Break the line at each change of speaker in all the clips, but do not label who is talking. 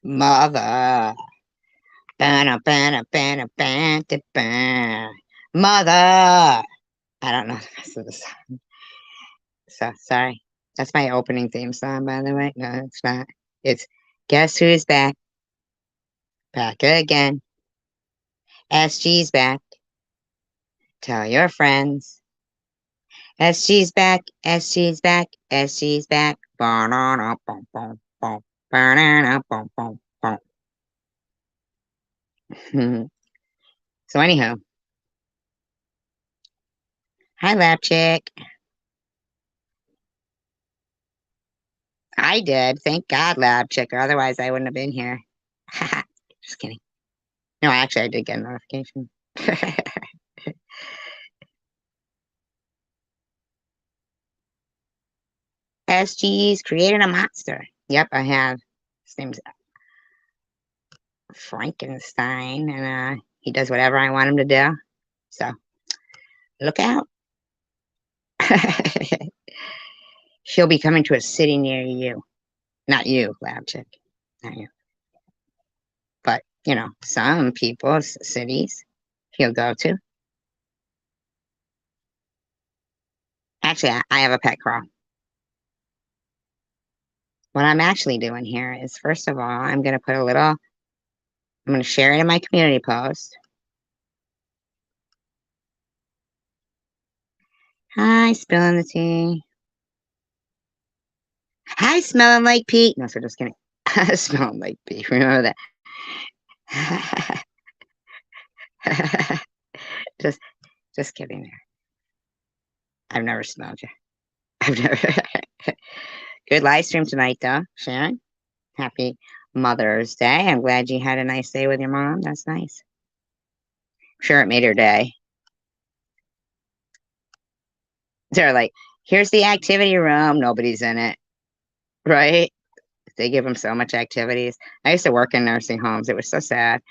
Mother. Banna, banna, banna, banna, banna. Mother. I don't know the rest of the song. So sorry. That's my opening theme song, by the way. No, it's not. It's Guess Who's Back? Back again. SG's back. Tell your friends. SG's back. SG's back. SG's back. Banana, bum, bum, bum. Banana, bum, bum, bum. So anyhow, hi, Lab Chick. I did. Thank God, Lab Chick, or otherwise I wouldn't have been here. Just kidding. No, actually, I did get a notification. SG's created a monster. Yep, I have. His name's Frankenstein, and he does whatever I want him to do. So look out. He'll be coming to a city near you. Not you, Lab Chick. Not you. But, you know, some people's cities he'll go to. Actually, I have a pet crow. What I'm actually doing here is, first of all, I'm going to put a little, I'm going to share it in my community post. Hi, spilling the tea. Hi, smelling like Pete. No, so just kidding. Smelling like Pete. Remember that. just, just kidding there. I've never smelled you. I've never. Good live stream tonight, though, Sharon. Happy Mother's Day. I'm glad you had a nice day with your mom. That's nice. Sure, it made her day. They're like, here's the activity room. Nobody's in it. Right? They give them so much activities. I used to work in nursing homes. It was so sad.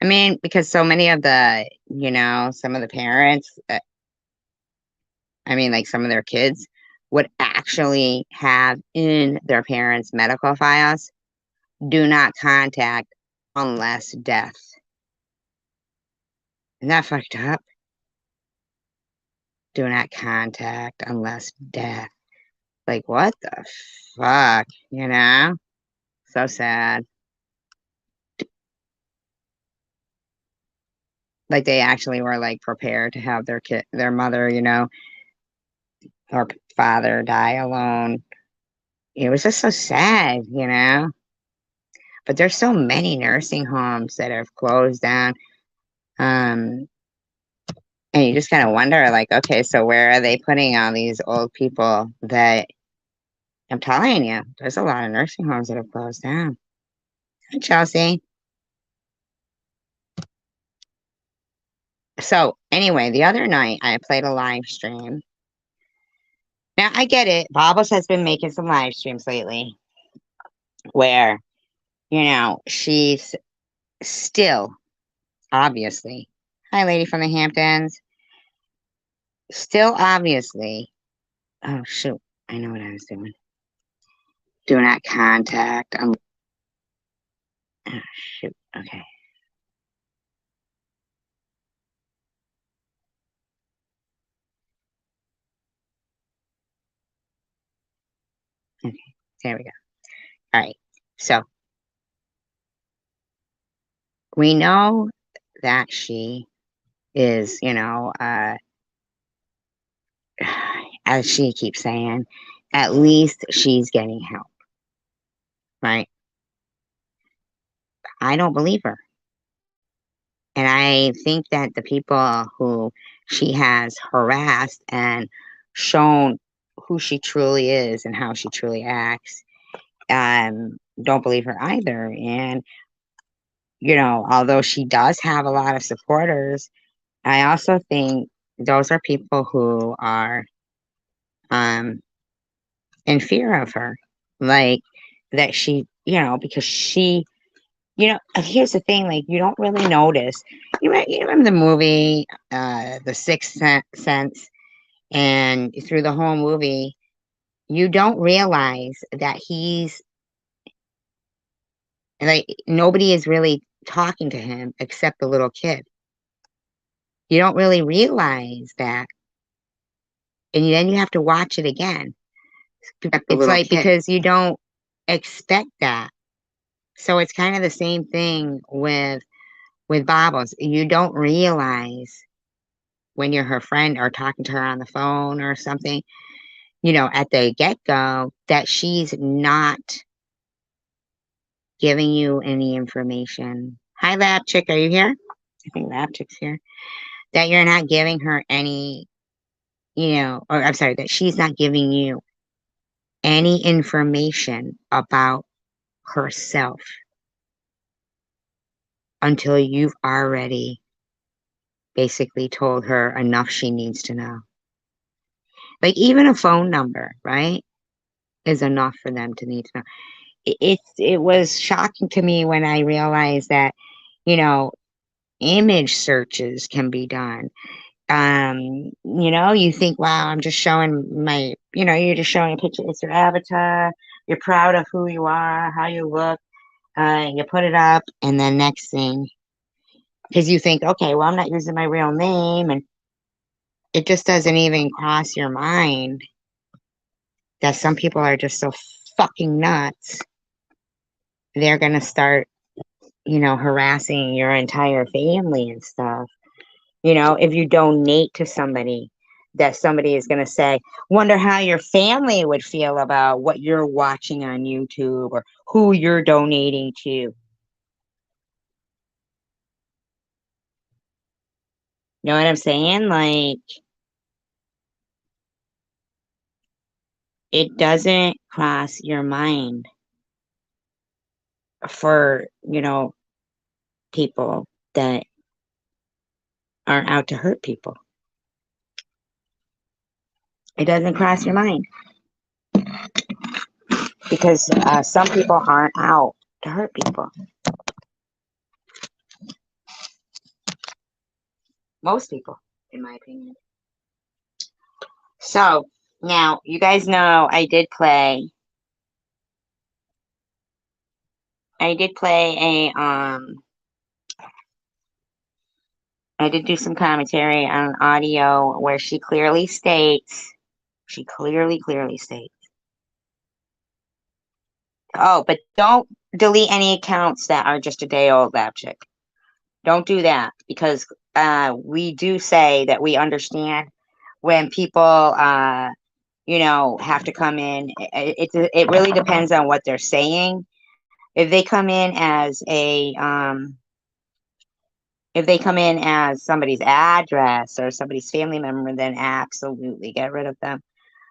I mean, because so many of the, you know, some of the parents, I mean, like some of their kids would actually have in their parents' medical files, do not contact unless death. Isn't that fucked up? Do not contact unless death. Like, what the fuck, you know? So sad. Like they actually were like prepared to have their kid, their mother, you know, or father die alone. It was just so sad, you know. But there's so many nursing homes that have closed down. Um, and you just kind of wonder, like, okay, so where are they putting all these old people that I'm telling you, there's a lot of nursing homes that have closed down. Hi, Chelsea. So anyway, the other night I played a live stream. Now I get it. Bobbles has been making some live streams lately where, you know, she's still obviously, hi lady from the Hamptons, still obviously, oh shoot, I know what I was doing. Do not contact. Oh shoot, okay. Okay, there we go. All right. So we know that she is, you know, as she keeps saying, at least she's getting help, right? I don't believe her. And I think that the people who she has harassed and shown who she truly is and how she truly acts, don't believe her either. And, you know, although she does have a lot of supporters, I also think those are people who are um, in fear of her. Like that she, you know, because she, you know, here's the thing, like you don't really notice. You remember the movie The Sixth Sense, and through the whole movie, you don't realize that he's And like nobody is really talking to him except the little kid. You don't really realize that. And then you have to watch it again. It's like because you don't expect that. So it's kind of the same thing with Bobbles. You don't realize when you're her friend or talking to her on the phone or something, at the get-go that she's not giving you any information. Hi, Lab Chick, are you here? I think Lab Chick's here. That you're not giving her any, or I'm sorry, that she's not giving you any information about herself until you've already basically told her enough she needs to know. Like even a phone number, right, is enough for them to need to know. It was shocking to me when I realized that, image searches can be done. You think, wow, I'm just showing you're just showing a picture. It's your avatar. You're proud of who you are, how you look. You put it up, and then next thing, because you think, okay, well, I'm not using my real name, and it just doesn't even cross your mind that some people are just so fucking nuts. They're gonna start, harassing your entire family and stuff. If you donate to somebody, that somebody is going to say, wonder how your family would feel about what you're watching on YouTube or who you're donating to. You know what I'm saying? Like, it doesn't cross your mind for, people that aren't out to hurt people. It doesn't cross your mind because some people aren't out to hurt people. Most people, in my opinion. So now you guys know I did play I did do some commentary on audio where she clearly states, oh, but don't delete any accounts that are just a day old, Lab Chick. Don't do that because we do say that we understand when people, have to come in. It really depends on what they're saying. If they come in as somebody's address or somebody's family member, then absolutely get rid of them.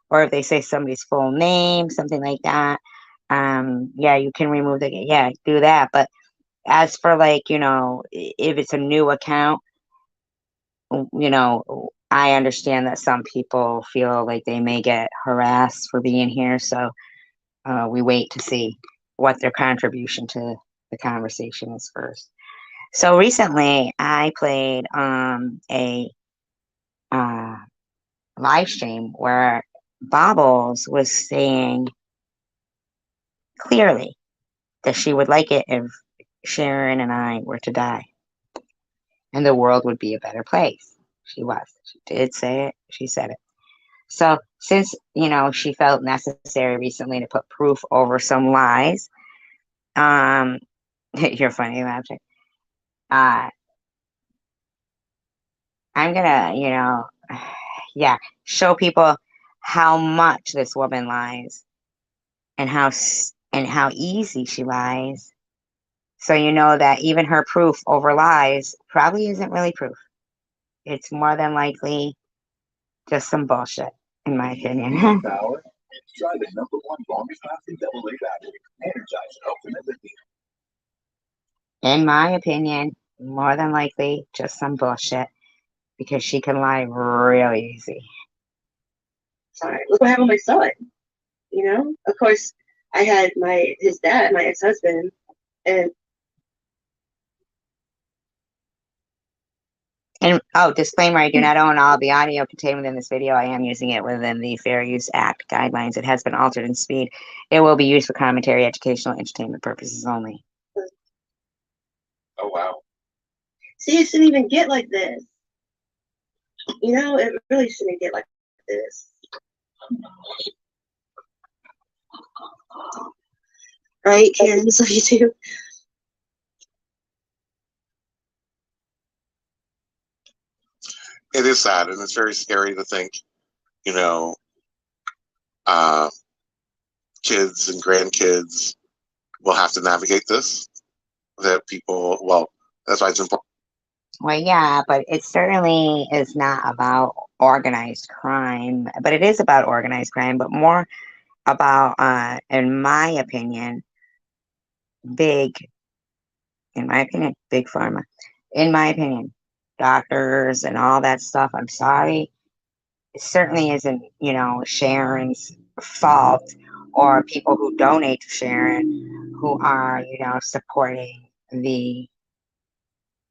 Or if they say somebody's full name, something like that, yeah, you can remove do that. But as for if it's a new account, I understand that some people feel like they may get harassed for being here. So we wait to see what their contribution to the conversation is first. So recently I played a live stream where Bobbles was saying clearly that she would like it if Sharon and I were to die and the world would be a better place. She did say it. She said it. So since, she felt necessary recently to put proof over some lies, you're funny, Magic. I'm gonna, show people how much this woman lies and how easy she lies. So you know that even her proof over lies probably isn't really proof. It's more than likely just some bullshit, in my opinion. In my opinion, more than likely just some bullshit because she can lie real easy.
Sorry, look what happened with my son. Of course, I had his dad, my ex-husband, and
disclaimer, I do not own all the audio contained within this video. I am using it within the Fair Use Act guidelines. It has been altered in speed. It will be used for commentary, educational, entertainment purposes only.
See, it shouldn't even get like this. You know, it really shouldn't get like this. Right, Karen? So you too.
It is sad, and it's very scary to think, you know, uh, kids and grandkids will have to navigate this. That people, well, that's why it's important.
Well, yeah, but it certainly is not about organized crime, but it is about organized crime, but more about, in my opinion, big, big pharma. In my opinion, doctors and all that stuff. I'm sorry. It certainly isn't, Sharon's fault or people who donate to Sharon who are, supporting the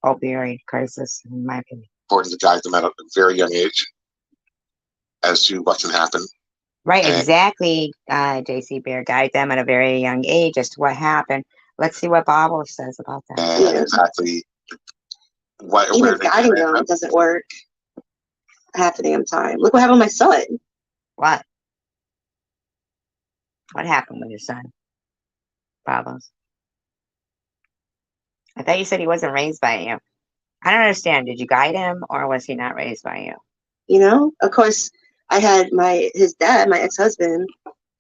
opioid crisis, in my opinion.
Important to guide them at a very young age as to what can happen.
Right, exactly, JC Bear. Guide them at a very young age as to what happened. Let's see what Bobble says about that.
And exactly what
even guiding them doesn't work half the damn time. Look what happened with my son.
What? What happened with your son, Bobbles? I thought you said he wasn't raised by you. I don't understand. Did you guide him or was he not raised by you?
You know, of course, I had his dad, my ex-husband,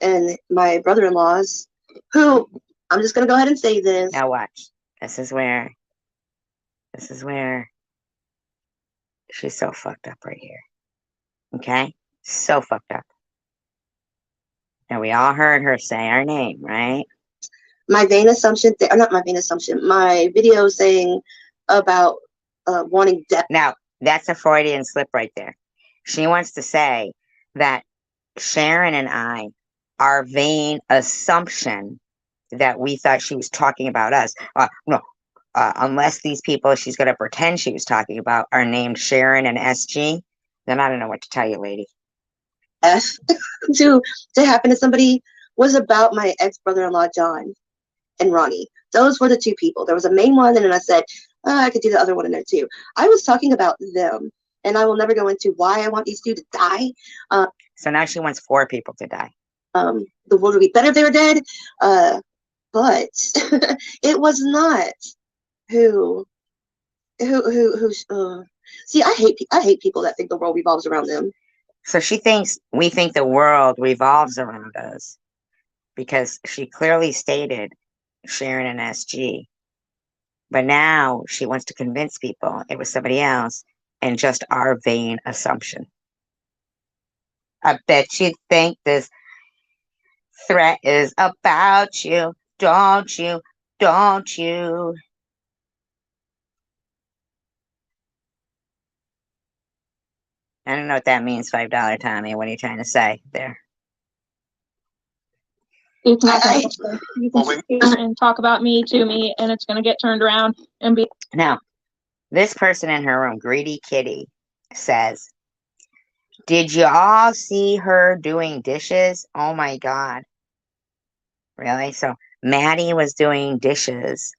and my brother-in-laws, who, I'm just going to go ahead and say this.
Now watch. This is where she's so fucked up right here. Okay? So fucked up. Now we all heard her say our name, right?
My vain assumption, or not my vain assumption, my video saying about wanting death.
Now, that's a Freudian slip right there. She wants to say that Sharon and I, our vain assumption that we thought she was talking about us. No, unless these people she's going to pretend she was talking about are named Sharon and SG, then I don't know what to tell you, lady.
F to happen to somebody was about my ex-brother-in-law, John, and Ronnie. Those were the two people. There was a main one, and then I said, I could do the other one in there too. I was talking about them, and I will never go into why I want these two to die.
So now she wants 4 people to die.
The world would be better if they were dead, but it was not who. See, I hate people that think the world revolves around them.
So we think the world revolves around us because she clearly stated Sharon and SG. But now she wants to convince people it was somebody else and just our vain assumption. I bet you think this threat is about you, don't you? Don't you? I don't know what that means, $5 Tommy. What are you trying to say there?
You can and talk about me to me, and it's going to get turned around and be.
Now, this person in her room, Greedy Kitty, says, did you all see her doing dishes? Oh my God. Really? So Maddie was doing dishes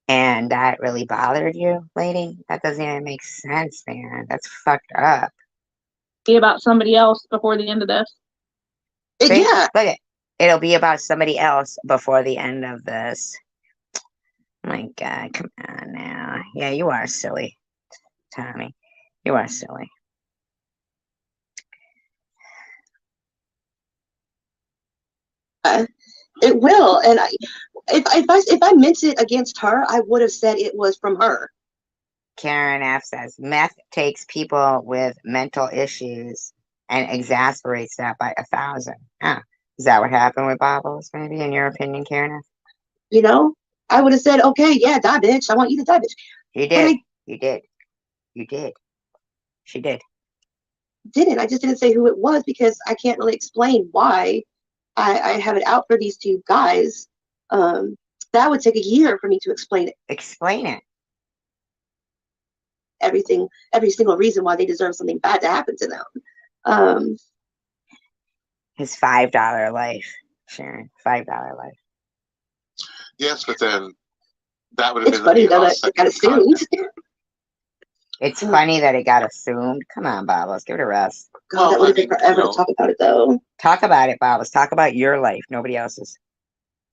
and that really bothered you, lady? That doesn't even make sense, man. That's fucked up.
Be about somebody else before the end of this.
See?
Yeah.
Look at it'll be about somebody else before the end of this. Oh my God, come on now. Yeah, you are silly, Tommy. You are silly.
It will, and if I meant it against her, I would have said it was from her.
Karen F says meth takes people with mental issues and exasperates that by 1,000. Is that what happened with Bobbles? Maybe in your opinion, Karen F?
You know, I would have said, okay, yeah, die, bitch. I want you to die, bitch.
You did. You did. You did. She did.
Didn't. I just didn't say who it was because I can't really explain why I have it out for these two guys. That would take a year for me to explain it.
Explain it.
Every single reason why they deserve something bad to happen to them.
His $5 life, Sharon. $5 life.
Yes, but then that would have
it's
been
funny though that got assumed.
It's funny that it got assumed. Come on, Bob. Let's give it a rest.
God, that would have been forever to talk about it, though.
Talk about it, Bob. Let's talk about your life, nobody else's.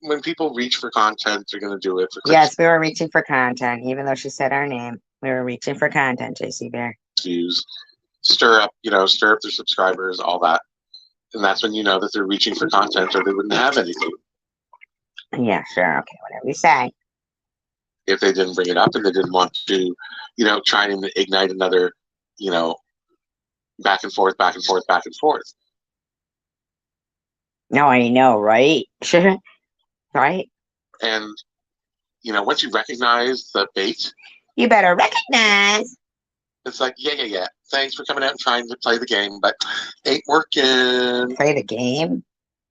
When people reach for content, they're going to do it for clicks.
Yes, we were reaching for content, even though she said our name. We were reaching for content, JC Bear.
Views, stir up their subscribers, all that. And that's when you know that they're reaching for content or they wouldn't have anything.
Yeah, sure. Okay, whatever you say.
If they didn't bring it up and they didn't want to, try and ignite another, back and forth, back and forth, back and forth.
No, I know, right? Right?
And, once you recognize the bait,
you better recognize.
It's like, yeah. Thanks for coming out and trying to play the game, but ain't working.
Play the game?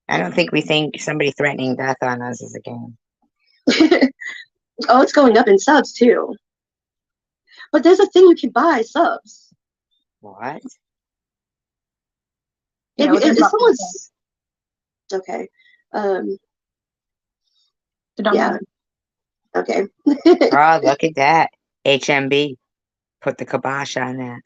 I don't think we think somebody threatening death on us is a game.
Oh, it's going up in subs, too. But there's a thing you can buy subs.
What?
If someone's... Okay. Yeah. Okay.
Oh, look at that. HMB. Put the kibosh on that.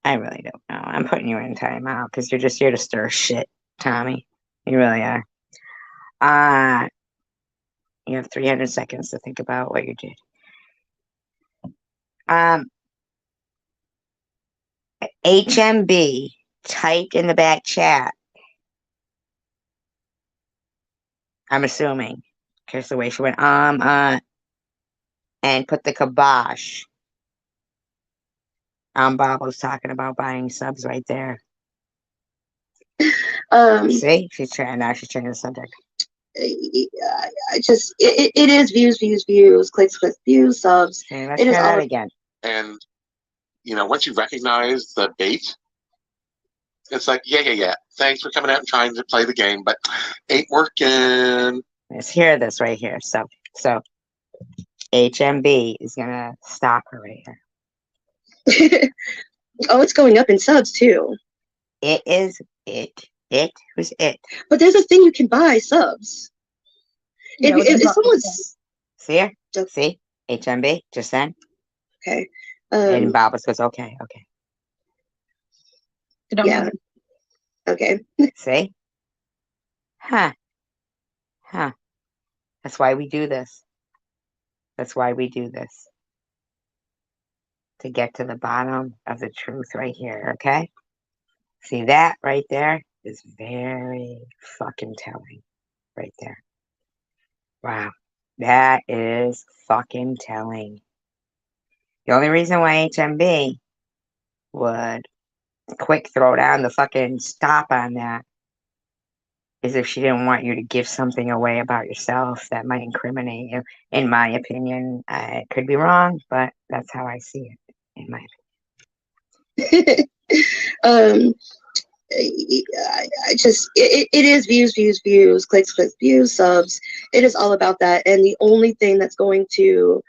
I really don't know. I'm putting you in timeout because you're just here to stir shit, Tommy. You really are. You have 300 seconds to think about what you did. HMB typed in the back chat. I'm assuming. Here's the way she went. And put the kibosh. Bob was talking about buying subs right there. See, she's trying to the subject.
It is views, clicks, views, subs.
Okay, let's try that again.
And once you recognize the bait, it's like, yeah. Thanks for coming out and trying to play the game, but ain't working.
Let's hear this right here. So HMB is gonna stop her right here.
Oh, it's going up in subs too.
It is it. It was it.
But there's a thing you can buy subs. If someone's
see her, see HMB just then.
Okay.
And Bob goes, okay.
Yeah. Okay.
See? Huh. That's why we do this. To get to the bottom of the truth right here, okay? See that right there is very fucking telling. Right there. Wow. That is fucking telling. The only reason why HMB would quick throw down the fucking stop on that is if she didn't want you to give something away about yourself that might incriminate you. In my opinion, I could be wrong, but that's how I see it. In my
opinion. It is views, clicks, views, subs. It is all about that. And the only thing that's going to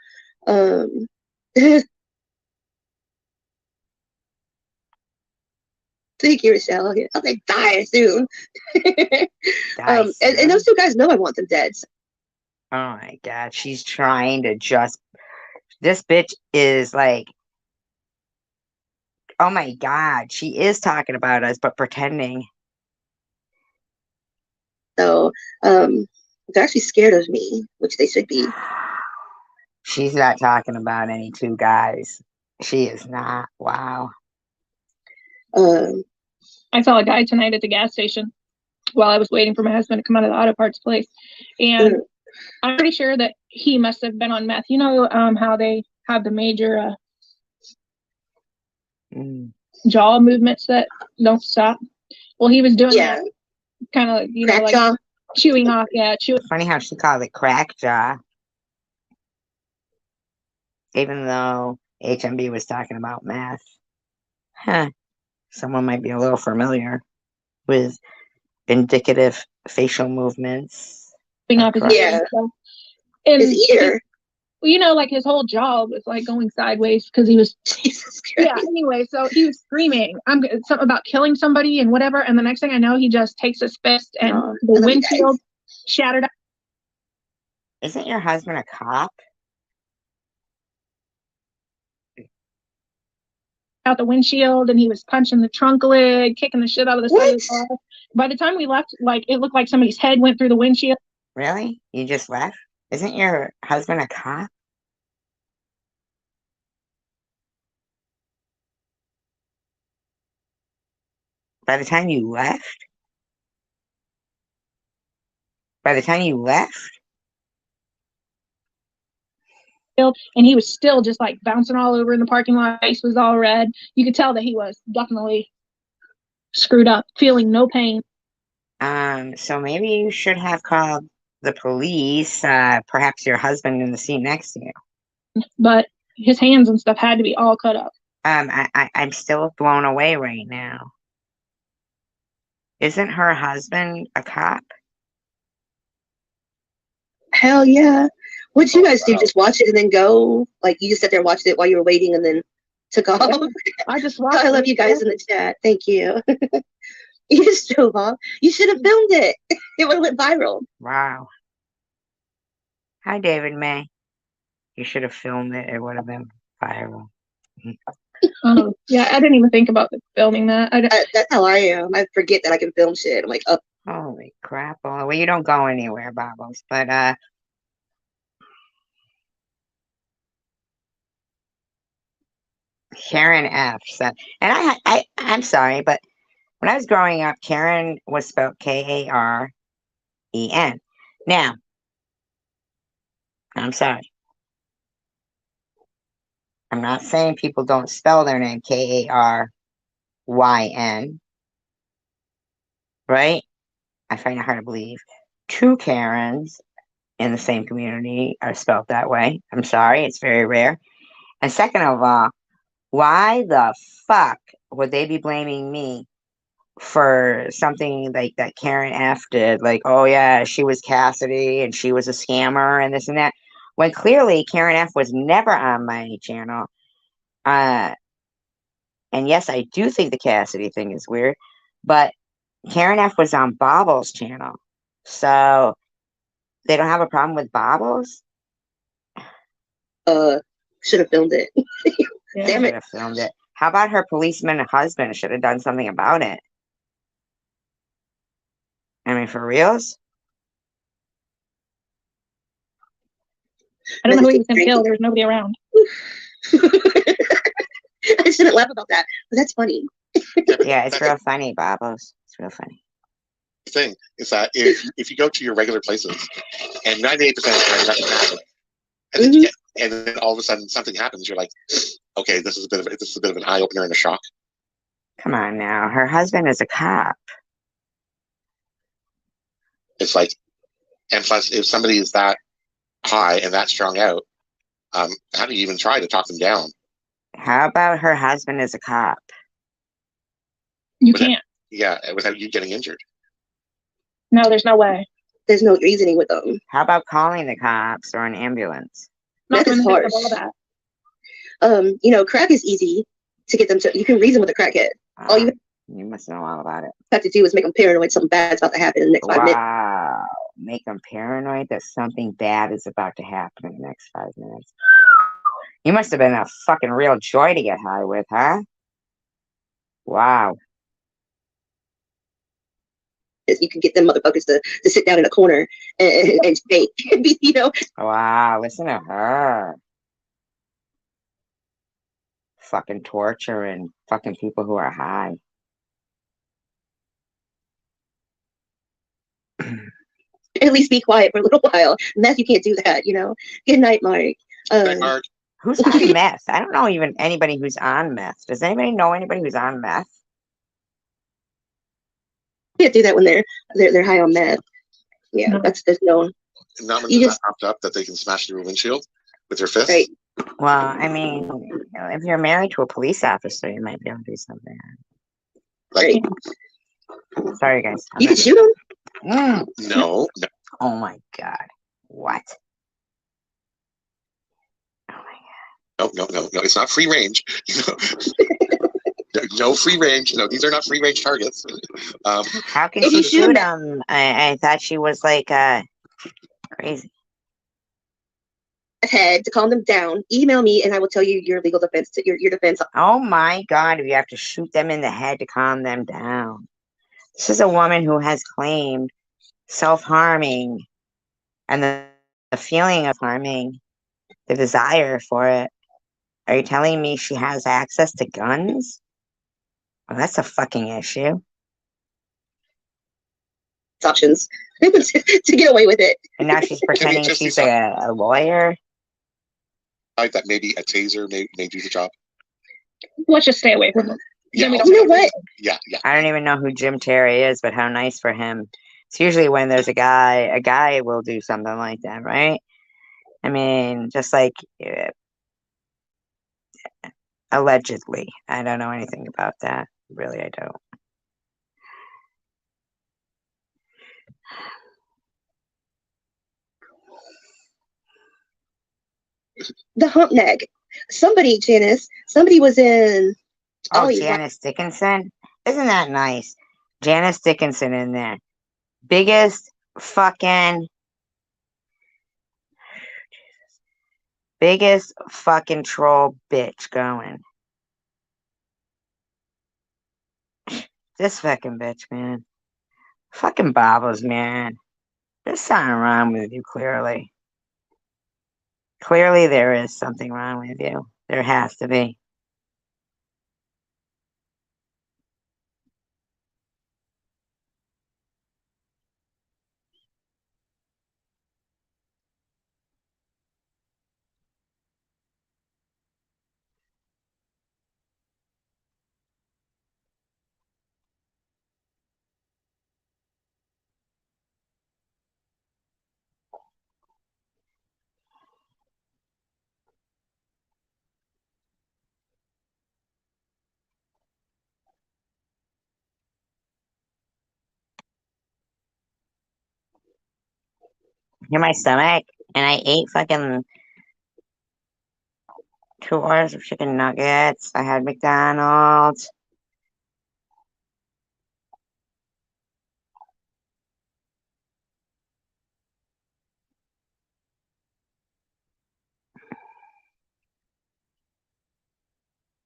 thank you, Rochelle. I'll like die soon. And those two guys know I want them dead.
Oh my god, she's trying to just. This bitch is like. Oh my god, she is talking about us, but pretending.
So, they're actually scared of me, which they should be.
She's not talking about any two guys. She is not. Wow.
I saw a guy tonight at the gas station while I was waiting for my husband to come out of the auto parts place. And I'm pretty sure that he must have been on meth. You know how they have the major jaw movements that don't stop? Well, he was doing that kind of,
crack
like
jaw.
Chewing off. Yeah, chewing.
Funny how she called it crack jaw. Even though HMB was talking about meth. Huh. Someone might be a little familiar with indicative facial movements.
Off his
ear.
And
his ear.
Like his whole jaw was like going sideways because he was.
Jesus Christ.
Yeah. Anyway, so he was screaming, something about killing somebody and whatever. And the next thing I know, he just takes his fist and the windshield shattered.
Isn't your husband a cop?
out the windshield, and he was punching the trunk lid, kicking the shit out of the side of the car. By the time we left, like, it looked like somebody's head went through the windshield.
Really? You just left? Isn't your husband a cop? By the time you left? By the time you left?
And he was still just like bouncing all over in the parking lot. Face was all red. You could tell that he was definitely screwed up, feeling no pain.
So maybe you should have called the police, perhaps your husband in the seat next to you.
But his hands and stuff had to be all cut up.
I'm still blown away right now. Isn't her husband a cop?
Hell yeah. What'd you guys do? Just watch it and then go? Like, you just sat there and watched it while you were waiting and then took off?
I just watched
I love you guys in the chat. Thank you. You just drove off. You should have filmed it. It would have went viral.
Wow. Hi, David May. You should have filmed it. It would have been viral.
Yeah, I didn't even think about filming that.
That's how I am. I forget that I can film shit. I'm like, oh.
Holy crap. Well, you don't go anywhere, Bobbles. But, Karen F said, and I'm sorry, but when I was growing up, Karen was spelled Karen. Now, I'm sorry. I'm not saying people don't spell their name Karyn, right? I find it hard to believe 2 Karens in the same community are spelled that way. I'm sorry, it's very rare. And second of all, why the fuck would they be blaming me for something like that Karen F did? Like, oh yeah, she was Cassidy and she was a scammer and this and that. When clearly Karen F was never on my channel. And yes, I do think the Cassidy thing is weird, but Karen F was on Bobble's channel. So they don't have a problem with Bobbles?
Should have filmed it.
Yeah.
Damn it.
Should have filmed it. How about her policeman husband should have done something about it? I mean, for reals?
I don't know who he was going to kill. There was nobody around.
I shouldn't laugh about that, but that's funny.
Yeah, it's real funny, Bobbles. It's real funny.
The thing is that if you go to your regular places and 98% of the time nothing happens, and then all of a sudden something happens, you're like, okay, this is a bit of an eye opener and a shock.
Come on now, her husband is a cop.
It's like, and plus, if somebody is that high and that strung out, how do you even try to talk them down?
How about her husband is a cop?
You can't.
Yeah, without you getting injured.
No, there's no way.
There's no reasoning with them.
How about calling the cops or an ambulance?
Not
That is
doing
harsh.
all that.
Crack is easy to get them to. You can reason with a crackhead. All you
You must know all about it.
have to do is make them paranoid something bad's about to happen in the next 5 minutes.
Wow. Make them paranoid that something bad is about to happen in the next 5 minutes. You must have been a fucking real joy to get high with, huh? Wow.
You can get them motherfuckers to sit down in a corner and shake.
Wow, listen to her. Fucking torture and fucking people who are high.
At least be quiet for a little while. Meth, you can't do that, Good night, Mark.
Mark,
Who's on meth? I don't know even anybody who's on meth. Does anybody know anybody who's on meth?
Can't do that when they're high on meth. Yeah,
No.
there's no.
not when
You
it's
just-
popped up that they can smash through a windshield with their fists.
Right.
Well, I mean, if you're married to a police officer, you might be able to do something.
Like,
Right.
Sorry, guys.
You can shoot them.
no.
Oh my God. What? Oh my God.
No. It's not free range. No free range. No, these are not free range targets.
How can
If
she
you shoot
shoot
'em-
'em? I thought she was like crazy.
You just shoot 'em.
I thought she was like crazy.
You just shoot 'em.
Crazy.
head to calm them down. Email me, and I will tell you your legal defense. Your defense.
Oh my God! If you have to shoot them in the head to calm them down. This is a woman who has claimed self-harming and the feeling of harming, the desire for it. Are you telling me she has access to guns? Well, that's a fucking issue.
Options to get away with it.
And now she's pretending
just
she's a lawyer.
I thought maybe a taser may do the job.
Let's just stay away from it.
Yeah,
Then we
You
don't
know what?
yeah.
I don't even know who Jim Terry is, but how nice for him. It's usually when there's a guy will do something like that, right? I mean, just like allegedly. I don't know anything about that. Really, I don't.
The hump neck. Somebody, Janice. Somebody was in.
Oh,
you're right.
Janice Dickinson? Isn't that nice? Janice Dickinson in there. Biggest fucking troll bitch going. This fucking bitch, man. Fucking bobbles, man. There's something wrong with you, clearly. Clearly there is something wrong with you. There has to be. Hear my stomach? And I ate fucking 2 orders of chicken nuggets. I had McDonald's.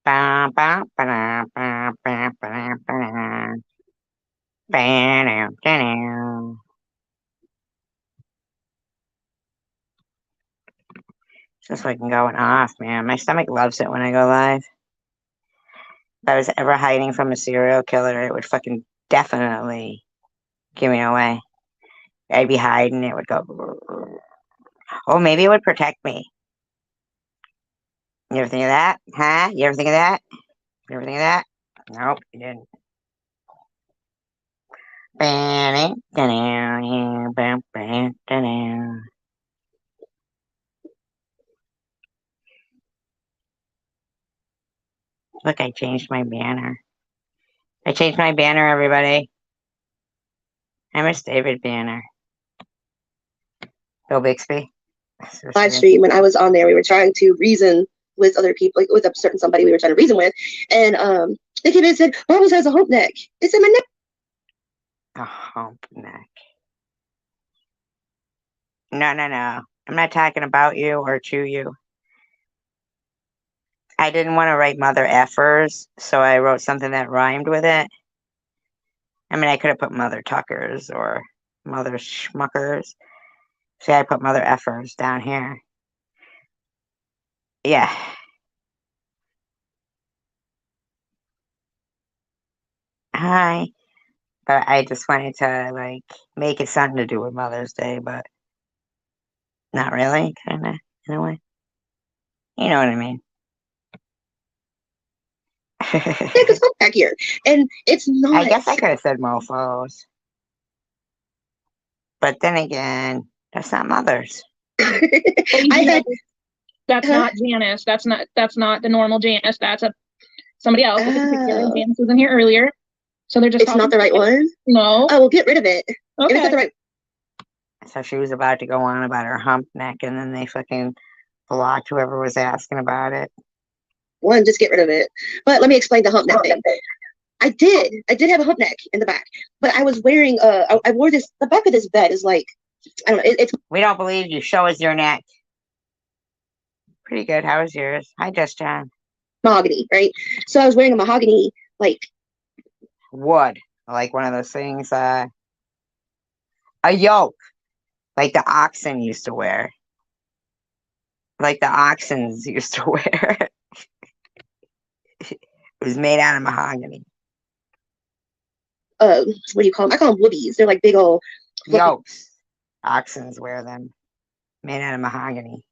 Ba, ba, ba, ba, ba, ba, ba. Ba-dum, just fucking going off, man. My stomach loves it when I go live. If I was ever hiding from a serial killer, it would fucking definitely give me away. I'd be hiding, it would go. Oh, maybe it would protect me. You ever think of that? Huh? You ever think of that? You ever think of that? Nope, you didn't. Look, I changed my banner. I changed my banner, everybody. I miss David Banner. Bill Bixby.
Live stream when I was on there. We were trying to reason with other people, like with a certain somebody we were trying to reason with, and they came in and said, "Bubbles has a hump neck." It's in my neck.
A hump neck. No. I'm not talking about you or to you. I didn't want to write mother effers, so I wrote something that rhymed with it. I mean, I could have put mother tuckers or mother schmuckers. See, I put mother effers down here. Yeah. Hi. But I just wanted to, like, make it something to do with Mother's Day, but not really, kind of, in a way. You know what I mean?
It's hump back here, and it's not.
I guess I could have said mofos. But then again, that's not mothers.
That's not Janice. That's not the normal Janice. That's somebody else. Janice was in here earlier. So they're just.
It's not the right one?
No.
Oh, well, get rid of it.
Okay.
It's not the right.
So she was about to go on about her hump neck, and then they fucking blocked whoever was asking about it.
One, just get rid of it. But let me explain the hump neck thing. I did have a hump neck in the back, but I was wearing I wore this. The back of this bed is like, I don't know. It's.
We don't believe you. Show us your neck. Pretty good. How was yours? Hi, Just John.
mahogany, right? So I was wearing a mahogany, like,
Wood. Like one of those things, a yoke, like the oxen used to wear. Like the oxens used to wear. It was made out of mahogany.
what do you call them? I call them woobies. They're like big old fluffy
Yokes. Oxens wear them. Made out of mahogany.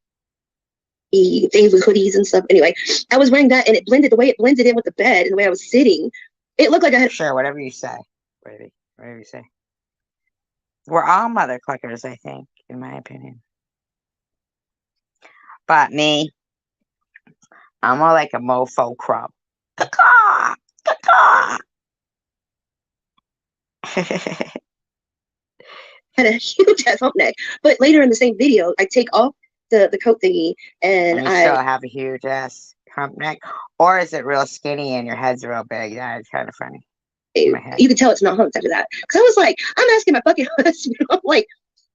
things with hoodies and stuff. Anyway, I was wearing that, and it blended the way it blended in with the bed and the way I was sitting. It looked like I had.
Sure, whatever you say. Whatever you say. We're all mother cluckers, I think, in my opinion. But me, I'm more like a mofo crow. Caw, caw.
Had a huge ass hump neck. But later in the same video, I take off the coat thingy and
And you still have a huge ass hump neck, or is it real skinny and your head's real big? Yeah, it's kind of funny.
you can tell it's not humped after that. Because I was like, I'm asking my fucking husband, I'm like,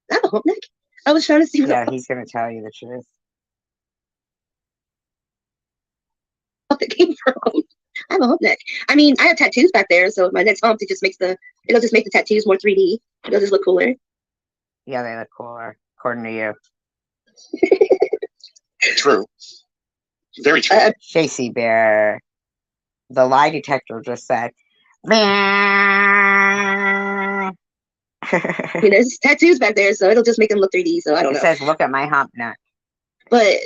I have a hump neck. I was trying to see
Yeah, he's gonna tell you the truth.
what it came from. I have a hump neck. I mean, I have tattoos back there, so if my neck's humped, it'll just make the tattoos more 3D. It'll just look cooler.
Yeah, they look cooler, according to you.
True. Very true.
Shacey Bear. The lie detector just said, "Meow."
I mean, there's tattoos back there, so it'll just make them look 3D. So I don't know.
It says, "Look at my hump neck."
But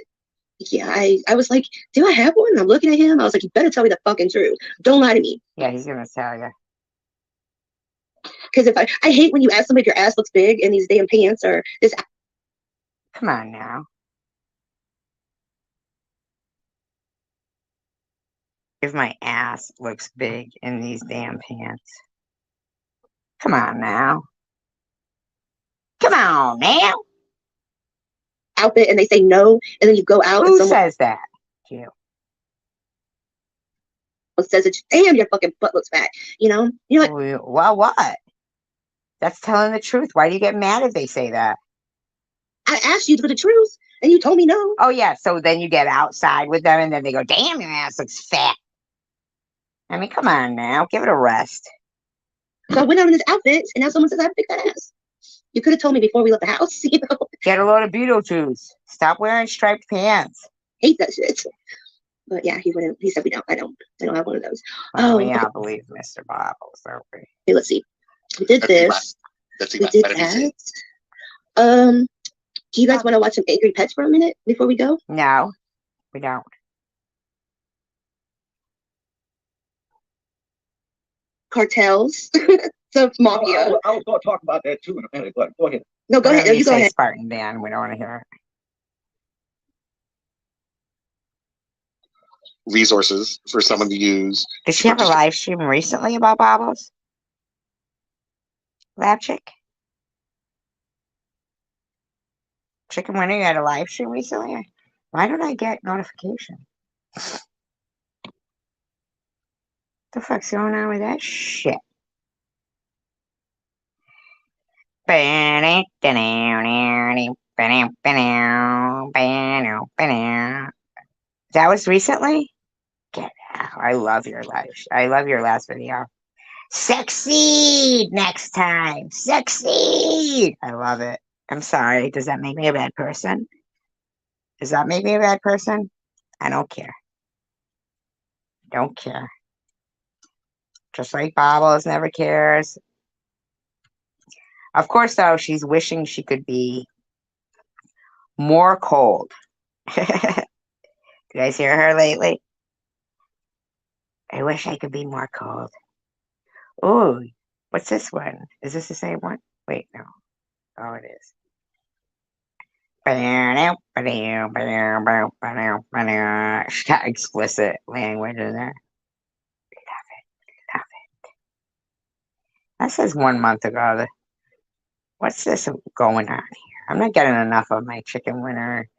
yeah, I was like, do I have one? I'm looking at him. I was like, you better tell me the fucking truth. Don't lie to me.
Yeah, he's gonna tell you.
Because if I hate when you ask somebody if your ass looks big in these damn pants or this.
Come on now. If my ass looks big in these damn pants. Come on now. Come on now.
Outfit and they say no, and then you go out
Who
and someone
says that? You.
says it. Damn, your fucking butt looks fat. You're like,
Well, what? That's telling the truth. Why do you get mad if they say that?
I asked you for the truth, and you told me no.
Oh, yeah. So then you get outside with them and then they go, damn, your ass looks fat. I mean, come on now. Give it a rest.
So I went out in this outfit, and now someone says I have a big fat ass. You could have told me before we left the house.
Get a load of Beetlejuice. Stop wearing striped pants.
Hate that shit. But yeah, he wouldn't. He said we don't. I don't have one of those.
Oh, yeah, I believe Mr. Bobbles, don't we?
Okay, let's see. We did this. We did that. Do you guys want to watch some Angry Pets for a minute before we go?
No, we don't.
Cartels. So mafia.
I was going to talk about that too in a minute, but go ahead.
No, go ahead. No, you go ahead.
Spartan Dan. We don't want to hear it.
Resources for someone to use.
Did she have a live stream recently about Bobbles? Lab Chick? Chicken Winner, you had a live stream recently? Why don't I get notification? The fuck's going on with that shit? That was recently? Get out. I love your live. I love your last video. Succeed next time. Succeed. I love it. I'm sorry. Does that make me a bad person? Does that make me a bad person? I don't care. Don't care. Just like Bobbles never cares. Of course, though, she's wishing she could be more cold. You guys hear her lately? I wish I could be more cold. Ooh, what's this one? Is this the same one? Wait, no. Oh, it is. She's got explicit language in there. Love it. Love it. That says 1 month ago. What's this going on here? I'm not getting enough of my Chicken Winner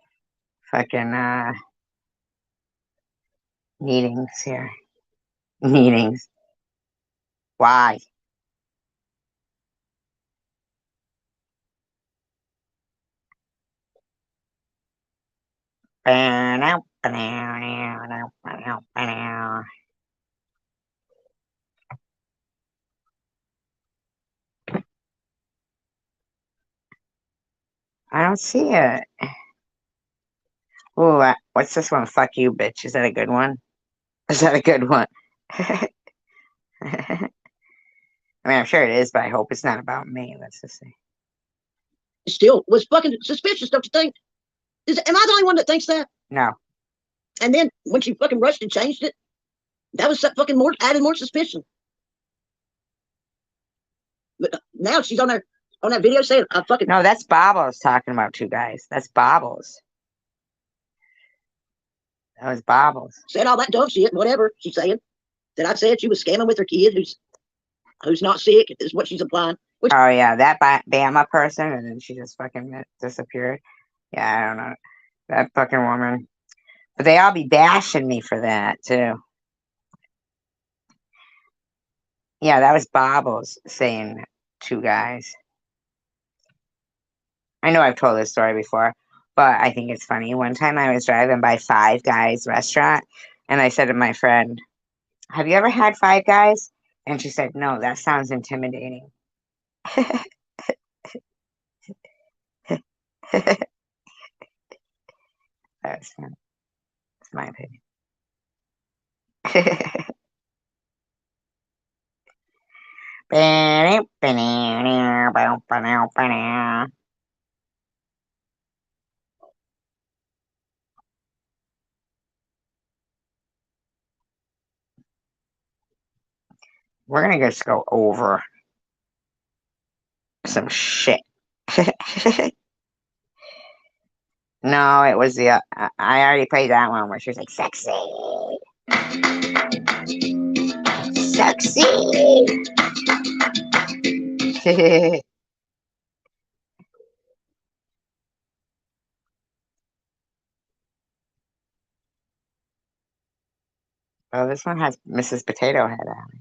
fucking meetings here. Meetings. Why? I don't see it. Ooh, what's this one? Fuck you, bitch. Is that a good one? Is that a good one? I mean, I'm sure it is, but I hope it's not about me. Let's just see.
Still was fucking suspicious, don't you think? Am I the only one that thinks that?
No.
And then when she fucking rushed and changed it, that was fucking more added more suspicion. But now she's on that video saying, "I fucking
No, that's Bobbles talking about two guys. That's Bobbles. That was Bobbles.
said all that dumb shit, whatever she's saying." That I said she was scamming with her kid who's not sick is what she's implying. Which,
Oh yeah, that Bama person, and then she just fucking disappeared. Yeah, I don't know that fucking woman. But they all be bashing me for that too. Yeah, that was Bobbles saying two guys. I know I've told this story before, but I think it's funny. One time I was driving by Five Guys restaurant, and I said to my friend, "Have you ever had Five Guys?" And she said, "No, that sounds intimidating." That's funny. That's my opinion. We're gonna just go over some shit. No, it was the I already played that one where she was like sexy. Sexy. Oh, this one has Mrs. Potato Head on it.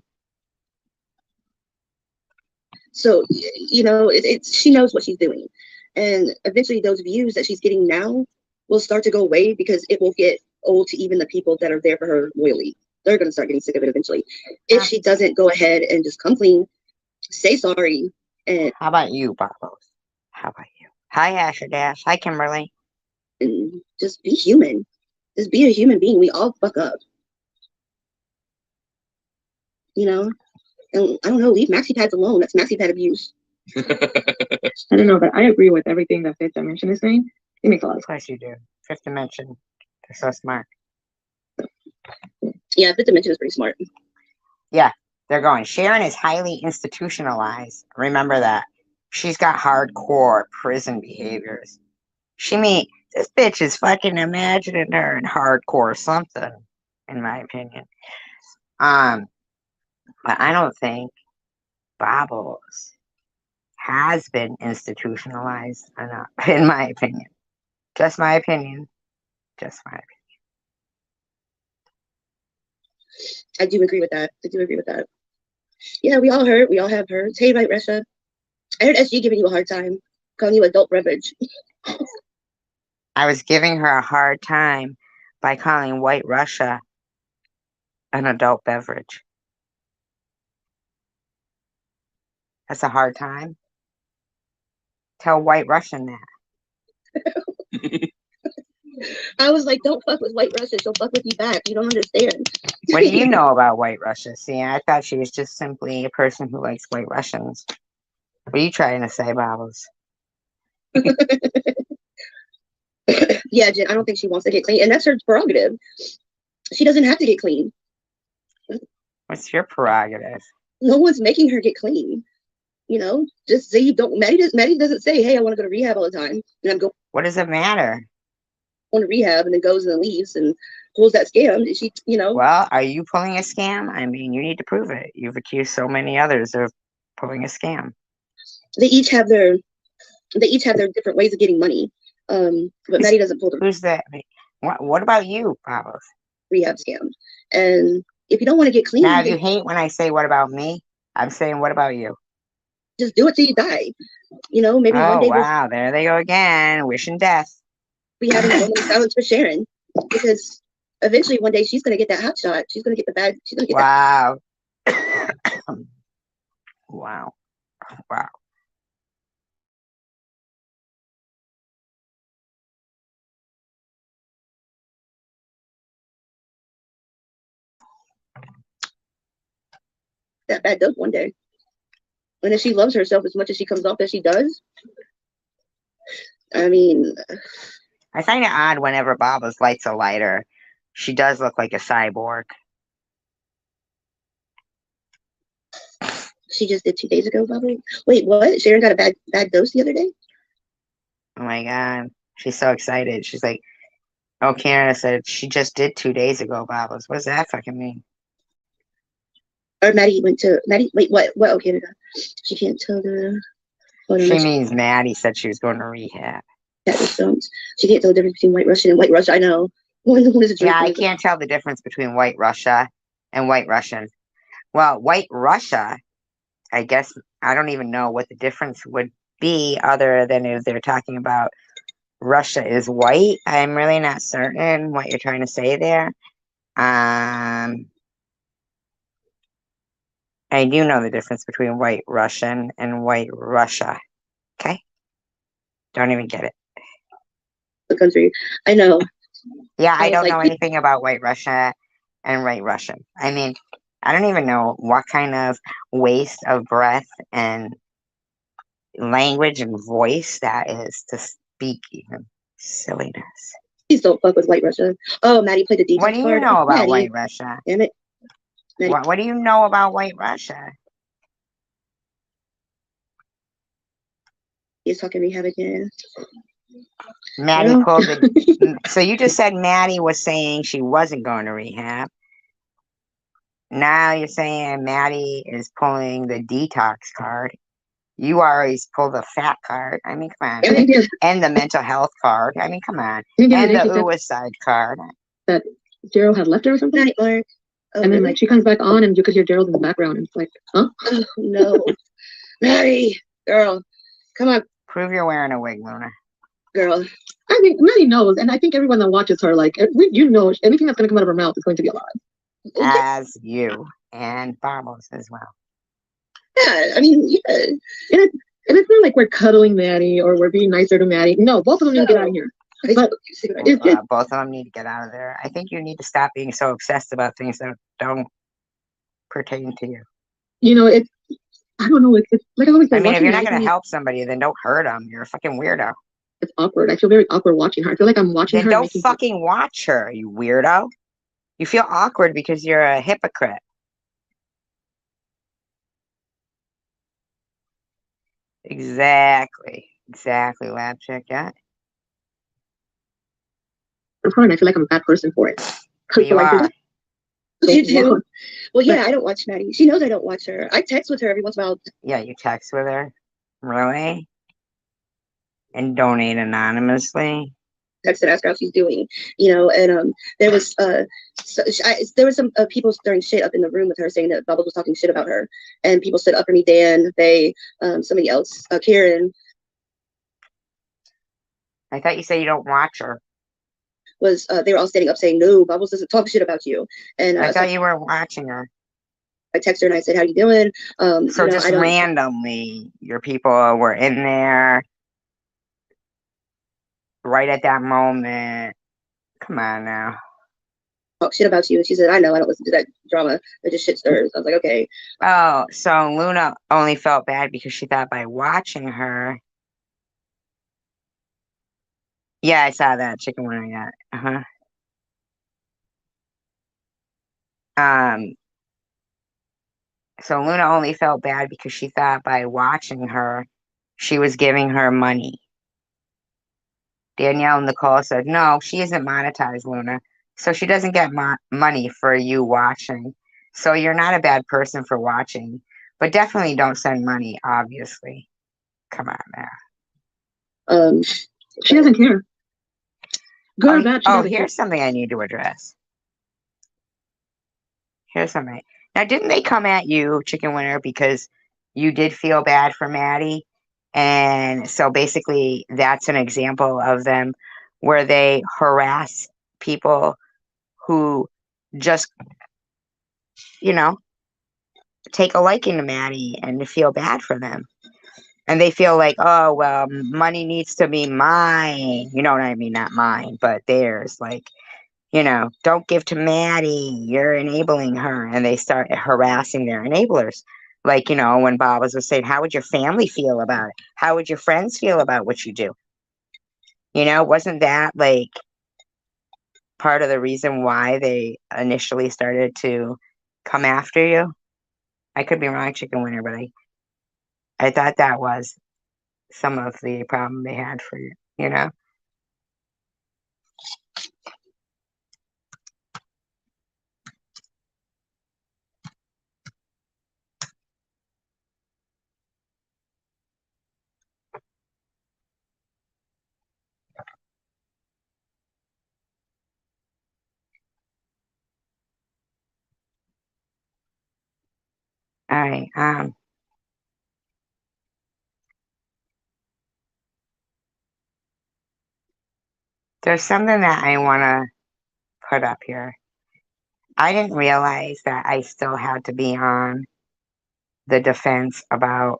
So, she knows what she's doing. And eventually those views that she's getting now will start to go away because it will get old to even the people that are there for her loyally. They're going to start getting sick of it eventually. If she doesn't go ahead and just come clean, say sorry. And
how about you, Bobos? How about you? Hi, Asher Dash. Hi, Kimberly.
And just be human. Just be a human being. We all fuck up. And I don't know, leave maxi pads alone. That's maxi pad abuse.
I don't know, but I agree with everything that Fifth Dimension is saying. It makes a lot of
sense. Of course you do. Fifth Dimension. They're so smart.
Yeah, Fifth Dimension is pretty smart.
Yeah, they're going. Sharon is highly institutionalized. Remember that. She's got hardcore prison behaviors. This bitch is fucking imagining her in hardcore something, in my opinion. But I don't think Bobbles has been institutionalized enough, in my opinion. Just my opinion. Just my opinion.
I do agree with that. Yeah, we all hurt. We all have hurt. Hey, right, Russia. I heard SG giving you a hard time, calling you adult beverage.
I was giving her a hard time by calling White Russia an adult beverage. That's a hard time. Tell White Russian that.
I was like, don't fuck with White Russia. She'll fuck with you back. You don't understand.
What do you know about White Russia? See, I thought she was just simply a person who likes White Russians. What are you trying to say, Bobbles?
Yeah, Jen, I don't think she wants to get clean. And that's her prerogative. She doesn't have to get clean.
What's your prerogative?
No one's making her get clean. Just say you don't. Maddie doesn't say, hey, I want to go to rehab all the time. And I'm going.
What does it matter?
On to rehab and then goes and then leaves and pulls that scam. She,
Well, are you pulling a scam? I mean, you need to prove it. You've accused so many others of pulling a scam.
They each have their different ways of getting money. But Maddie doesn't pull the.
Who's that? What about you, Bobbles?
Rehab scam. And if you don't want to get clean,
now you hate when I say "what about me"? I'm saying "what about you"?
Just do it till you die. Maybe one day.
Oh wow, there they go again, wishing death.
be having a moment of silence for Sharon, because eventually one day she's gonna get that hot shot. She's gonna get the bad. She's gonna get
Wow. Wow. Wow.
that bad dope one day. And if she loves herself as much as she comes off as she does, I mean,
I find it odd whenever Bubbles lights a lighter. She does look like a cyborg.
she just did 2 days ago, probably. Wait, what? Sharon got a bad dose the other day?
Oh my God. She's so excited. She's like, oh, Canada said she just did 2 days ago, Bubbles. What does that fucking mean?
Or Maddie went to Maddie. Wait, what? What? Oh, Canada. She can't tell the.
She means Maddie said she was going to rehab.
She can't tell the difference between White Russian and White Russia. I know. What is
Yeah, I can't tell the difference between White Russia and White Russian. Well, White Russia, I guess I don't even know what the difference would be other than if they're talking about Russia is white. I'm really not certain what you're trying to say there. I do know the difference between White Russian and White Russia. Okay? Don't even get it.
The country. I know.
Yeah, I don't know anything about White Russia and White Russian. I mean, I don't even know what kind of waste of breath and language and voice that is to speak even silliness.
Please don't fuck with White Russia. Oh, Maddie played the details.
What do you know about White Russia?
Damn it.
What do you know about White Russia?
He's talking Rehab again.
Maddie pulled the. So you just said Maddie was saying she wasn't going to rehab. Now you're saying Maddie is pulling the detox card. You always pull the fat card. I mean, come on. And the mental health card. I mean, come on. And the suicide card.
That Gerald had left her or something.
Night, Mark. Oh,
and then like she comes back on and you could hear Gerald in the background and it's like, huh?
Oh no. Maddie, girl, come on.
Prove you're wearing a wig, Luna.
Girl.
I think Maddie knows, and I think everyone that watches her, like, you know, anything that's going to come out of her mouth is going to be a lie.
As you and Barbos as well.
Yeah, I mean, yeah.
And it's not like we're cuddling Maddie or we're being nicer to Maddie. No, both of them need to get out of here. But
both of them need to get out of there. I think you need to stop being so obsessed about things that don't pertain to you.
You know, I don't know. It's like I always say.
I mean, if you're not going to help somebody, then don't hurt them. You're a fucking weirdo.
It's awkward. I feel very awkward watching her. I feel like I'm watching her.
Then don't fucking watch her, you weirdo. You feel awkward because you're a hypocrite. Exactly, lab check. Yeah.
I'm fine. I feel like I'm a bad person for it.
You are.
You do. Well, yeah, I don't watch Maddie. She knows I don't watch her. I text with her every once in a while.
Yeah, you text with her? Really? And donate anonymously?
Text and ask her how she's doing, you know. And there was there was some people stirring shit up in the room with her, saying that Bubbles was talking shit about her, and people stood up for me. Dan, they, somebody else, Karen.
I thought you said you don't watch her.
Was they were all standing up saying, no, Bubbles doesn't talk shit about you. And
I thought you were watching her.
I texted her and I said, how you doing?
So just randomly, your people were in there right at that moment. Come on now.
Talk shit about you. And she said, I know, I don't listen to that drama. That just shit stirs. I was like, okay.
Oh, so Luna only felt bad because she thought by watching her. Yeah, I saw that chicken when I got. So Luna only felt bad because she thought by watching her, she was giving her money. Danielle and Nicole said, no, she isn't monetized, Luna. So she doesn't get money for you watching. So you're not a bad person for watching. But definitely don't send money, obviously. Come on now.
She doesn't care. Good or bad, she doesn't care.
Here's something I need to address. Here's something. Now, didn't they come at you, Chicken Winner, because you did feel bad for Maddie? And so basically, that's an example of them where they harass people who just, you know, take a liking to Maddie and feel bad for them. And they feel like, oh, well, money needs to be mine. You know what I mean? Not mine, but theirs. Like, you know, don't give to Maddie. You're enabling her. And they start harassing their enablers. Like, you know, when Bob was saying, how would your family feel about it? How would your friends feel about what you do? You know, wasn't that like part of the reason why they initially started to come after you? I could be wrong, chicken winner, but I thought that was some of the problem they had for you, you know? All right. There's something that I want to put up here. I didn't realize that I still had to be on the defense about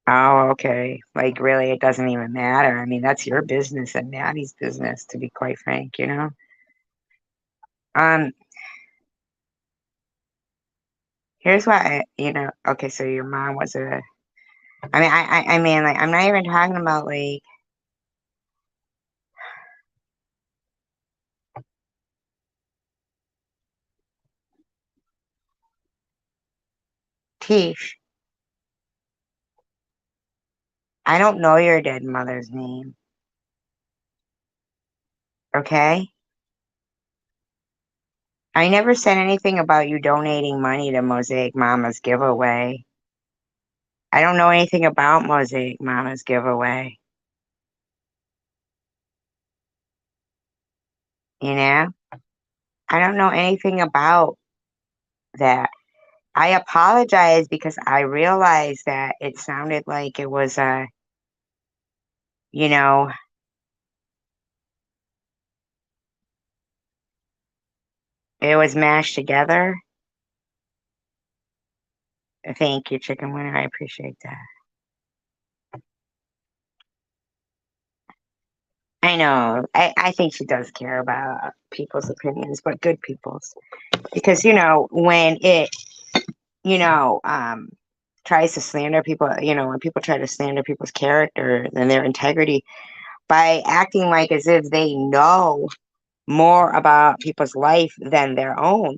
oh, okay. Like really it doesn't even matter. I mean, that's your business and Maddie's business, to be quite frank, you know? Um, here's what you know, okay, so your mom was a I mean like I'm not even talking about like Tish. I don't know your dead mother's name. Okay? I never said anything about you donating money to Mosaic Mama's giveaway. I don't know anything about Mosaic Mama's giveaway. You know? I don't know anything about that. I apologize because I realized that it sounded like it was you know, it was mashed together. Thank you, Chicken Winner. I appreciate that. I know. I think she does care about people's opinions, but good people's. Because, you know, when it, you know, tries to slander people, you know, when people try to slander people's character and their integrity by acting like as if they know more about people's life than their own,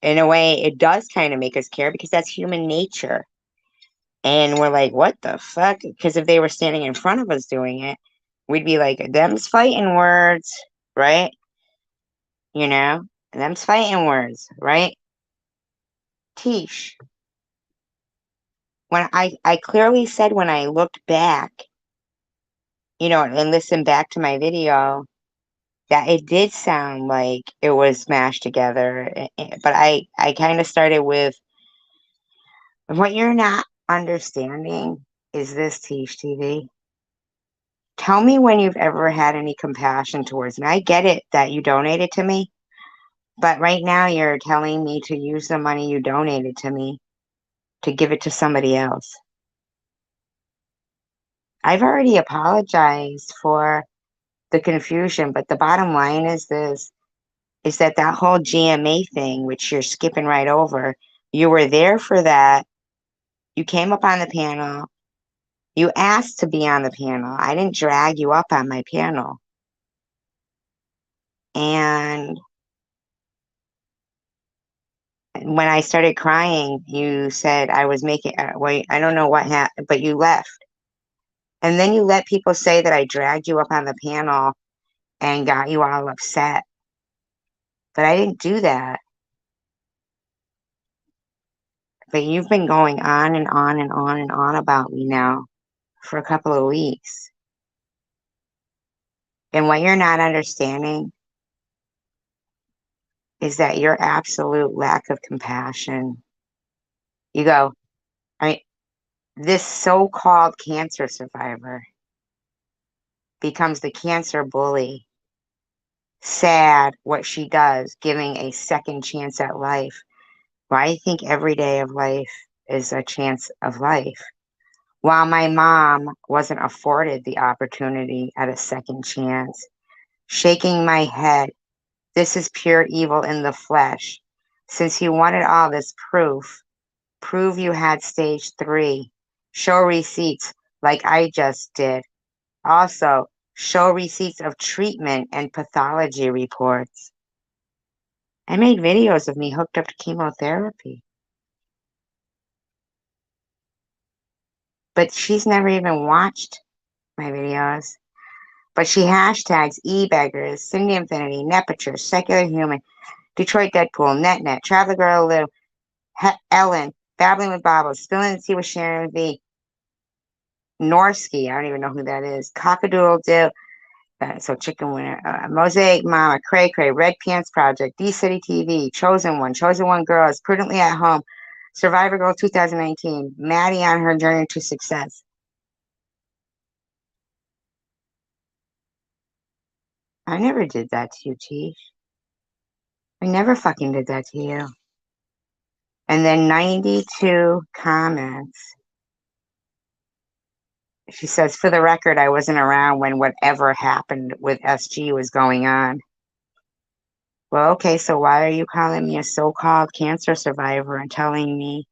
in a way, it does kind of make us care because that's human nature. And we're like, what the fuck? Because if they were standing in front of us doing it, we'd be like, them's fighting words, right? You know, them's fighting words, right? Tish. When I clearly said when I looked back, you know, and listened back to my video, that it did sound like it was smashed together. But I kind of started with what you're not understanding is this, Tish TV. Tell me when you've ever had any compassion towards me. I get it that you donated to me, but right now you're telling me to use the money you donated to me to give it to somebody else. I've already apologized for the confusion, but the bottom line is this, is that that whole GMA thing, which you're skipping right over, you were there for that. You came up on the panel. You asked to be on the panel. I didn't drag you up on my panel. And when I started crying, you said I was making, wait, I don't know what happened, but you left. And then you let people say that I dragged you up on the panel and got you all upset. But I didn't do that. But you've been going on and on and on and on about me now for a couple of weeks. And what you're not understanding is that your absolute lack of compassion. You go, I mean, this so-called cancer survivor becomes the cancer bully, sad what she does, giving a second chance at life. Well, I think every day of life is a chance of life. While my mom wasn't afforded the opportunity at a second chance, shaking my head, this is pure evil in the flesh. Since you wanted all this proof, prove you had stage 3. Show receipts like I just did. Also, show receipts of treatment and pathology reports. I made videos of me hooked up to chemotherapy. But she's never even watched my videos. But she hashtags e-beggars, Cindy Infinity, Nepature, Secular Human, Detroit Deadpool, NetNet, Traveler Girl Lou, Ellen, Babbling with Bobbles, Spilling the Tea with Sharon V, Norsky, I don't even know who that is, Cockadoodle Doo, so Chicken Winner, Mosaic Mama, Cray Cray, Red Pants Project, D-City TV, Chosen One Girl is Prudently at Home, Survivor Girl 2019, Maddie on her journey to success. I never did that to you, Chief. I never fucking did that to you. And then 92 comments. She says, for the record, I wasn't around when whatever happened with SG was going on. Well, okay, so why are you calling me a so-called cancer survivor and telling me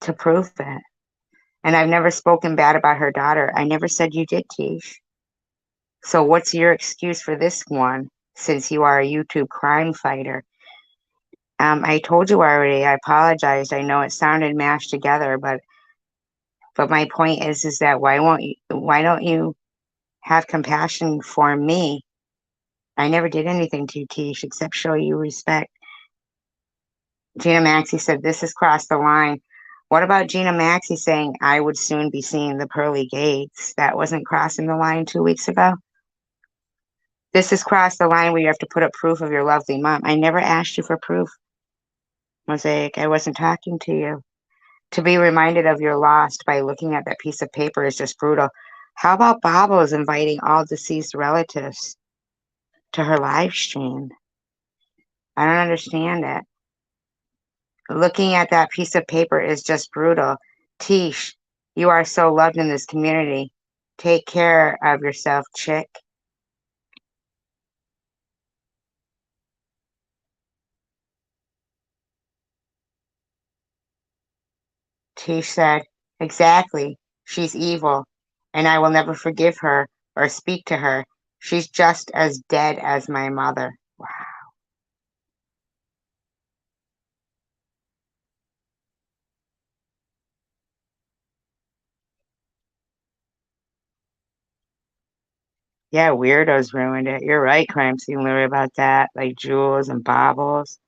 to prove it? And I've never spoken bad about her daughter. I never said you did, Tish. So what's your excuse for this one, since you are a YouTube crime fighter? I told you already, I apologized. I know it sounded mashed together, but my point is that why don't you have compassion for me? I never did anything to you, Tish, except show you respect. Gina Maxey said, this has crossed the line. What about Gina Maxey saying I would soon be seeing the pearly gates? That wasn't crossing the line 2 weeks ago. This has crossed the line where you have to put up proof of your lovely mom. I never asked you for proof, Mosaic. I wasn't talking to you. To be reminded of your lost by looking at that piece of paper is just brutal. How about Bobbles inviting all deceased relatives to her live stream? I don't understand it. Looking at that piece of paper is just brutal. Tish, you are so loved in this community. Take care of yourself, chick. Tish said, exactly. She's evil, and I will never forgive her or speak to her. She's just as dead as my mother. Wow. Yeah, weirdos ruined it. You're right, Crime Scene Larry, about that. Like Jules and Bobbles.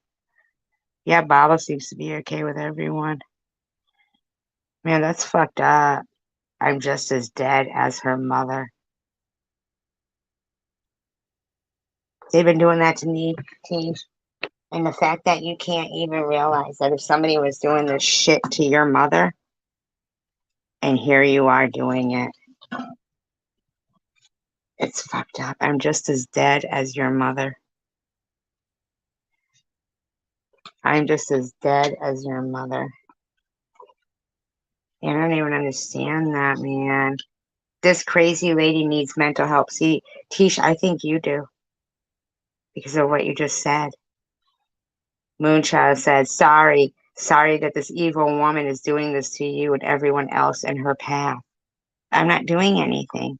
Yeah, Bobbles seems to be okay with everyone. Man, that's fucked up. I'm just as dead as her mother. They've been doing that to me, Tish. And the fact that you can't even realize that if somebody was doing this shit to your mother, and here you are doing it, it's fucked up. I'm just as dead as your mother. I'm just as dead as your mother. I don't even understand that, man. This crazy lady needs mental help. See, Tish, I think you do because of what you just said. Moonchild said, sorry that this evil woman is doing this to you and everyone else in her path. I'm not doing anything.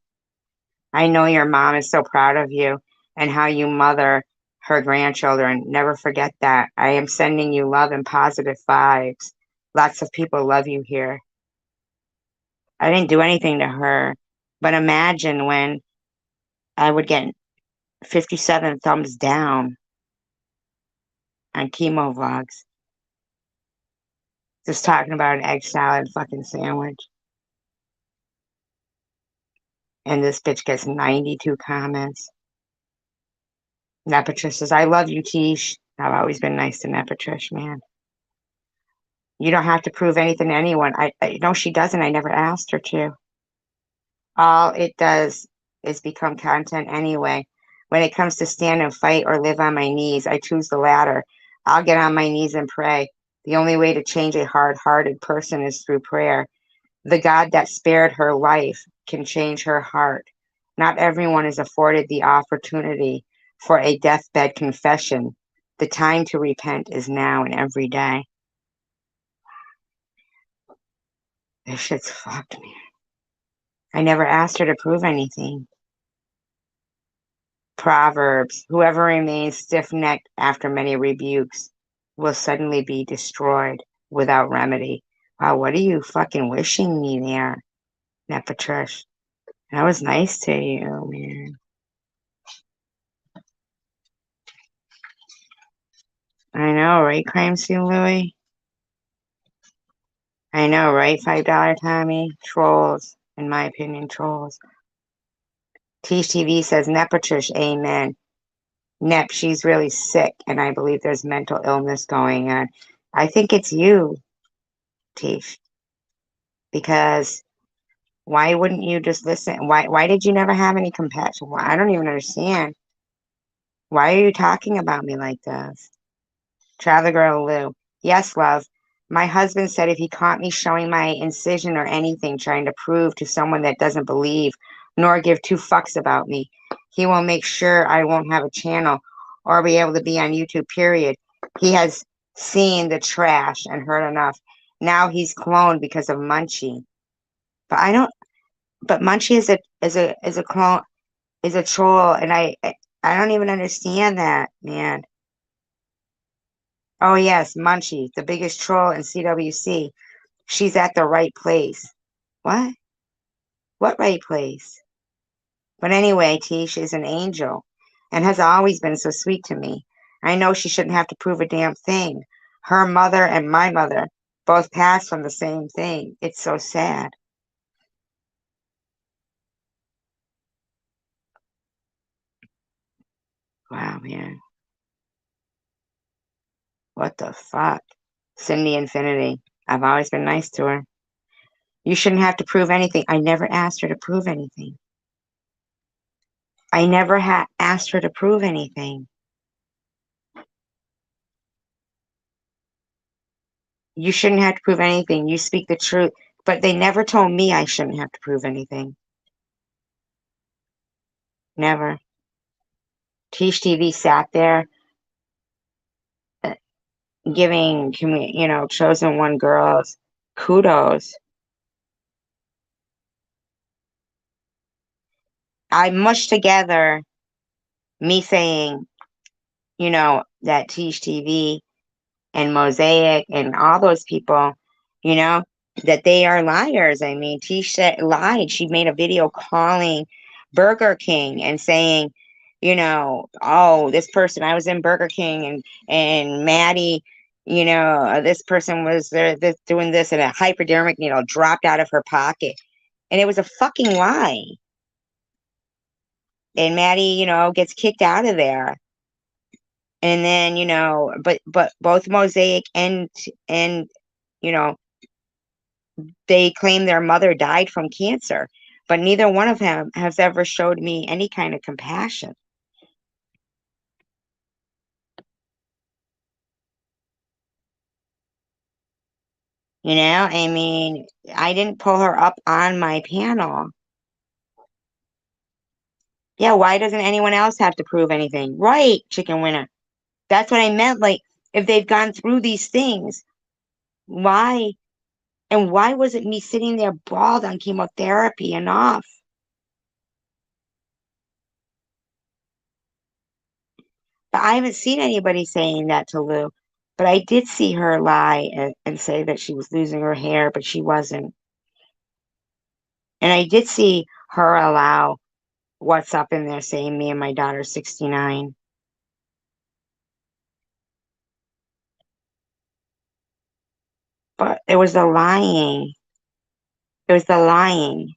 I know your mom is so proud of you and how you mother her grandchildren. Never forget that. I am sending you love and positive vibes. Lots of people love you here. I didn't do anything to her, but imagine when I would get 57 thumbs down on chemo vlogs, just talking about an egg salad fucking sandwich. And this bitch gets 92 comments. Nepatrish says, I love you, Tish. I've always been nice to Nepatrish, man. You don't have to prove anything to anyone. I no, she doesn't. I never asked her to. All it does is become content anyway. When it comes to stand and fight or live on my knees, I choose the latter. I'll get on my knees and pray. The only way to change a hard-hearted person is through prayer. The God that spared her life can change her heart. Not everyone is afforded the opportunity for a deathbed confession. The time to repent is now and every day. This shit's fucked, man. I never asked her to prove anything. Proverbs, whoever remains stiff-necked after many rebukes will suddenly be destroyed without remedy. Wow, what are you fucking wishing me there, Nepatrish? That was nice to you, man. I know, right, Crime Scene Louie? I know, right, $5 Tommy? Trolls, in my opinion, trolls. Tish TV says, Nepatrish, amen. Nep, she's really sick, and I believe there's mental illness going on. I think it's you, Tish, because why wouldn't you just listen? Why did you never have any compassion? I don't even understand. Why are you talking about me like this? Travel Girl Lou. Yes, love. My husband said if he caught me showing my incision or anything, trying to prove to someone that doesn't believe nor give two fucks about me, he will make sure I won't have a channel or be able to be on YouTube, period. He has seen the trash and heard enough. Now he's cloned because of Munchie. But I don't but Munchie is a clone, is a troll, and I don't even understand that, man. Oh yes, Munchie, the biggest troll in CWC. She's at the right place. What? What right place? But anyway, Tish is an angel and has always been so sweet to me. I know she shouldn't have to prove a damn thing. Her mother and my mother both passed from the same thing. It's so sad. Wow, man. What the fuck? Cindy Infinity. I've always been nice to her. You shouldn't have to prove anything. I never asked her to prove anything. I never asked her to prove anything. You shouldn't have to prove anything. You speak the truth. But they never told me I shouldn't have to prove anything. Never. Tish TV sat there uh, giving, chosen one girls kudos. I mushed together me saying, that Tish TV and Mosaic and all those people, you know, that they are liars. I mean, Tisha lied. She made a video calling Burger King and saying, oh, this person, I was in Burger King and Maddie, this person was there doing this and a hypodermic needle dropped out of her pocket. And it was a fucking lie. And Maddie, gets kicked out of there. And then, but both Mosaic and you know, they claim their mother died from cancer, but neither one of them has ever showed me any kind of compassion. I mean, I didn't pull her up on my panel. Yeah, why doesn't anyone else have to prove anything? Right, chicken winner. That's what I meant. Like, if they've gone through these things, why? And why was it me sitting there bald on chemotherapy enough? But I haven't seen anybody saying that to Lou. But I did see her lie and say that she was losing her hair, but she wasn't. And I did see her allow what's up in there saying me and my daughter's 69. But it was the lying. It was the lying.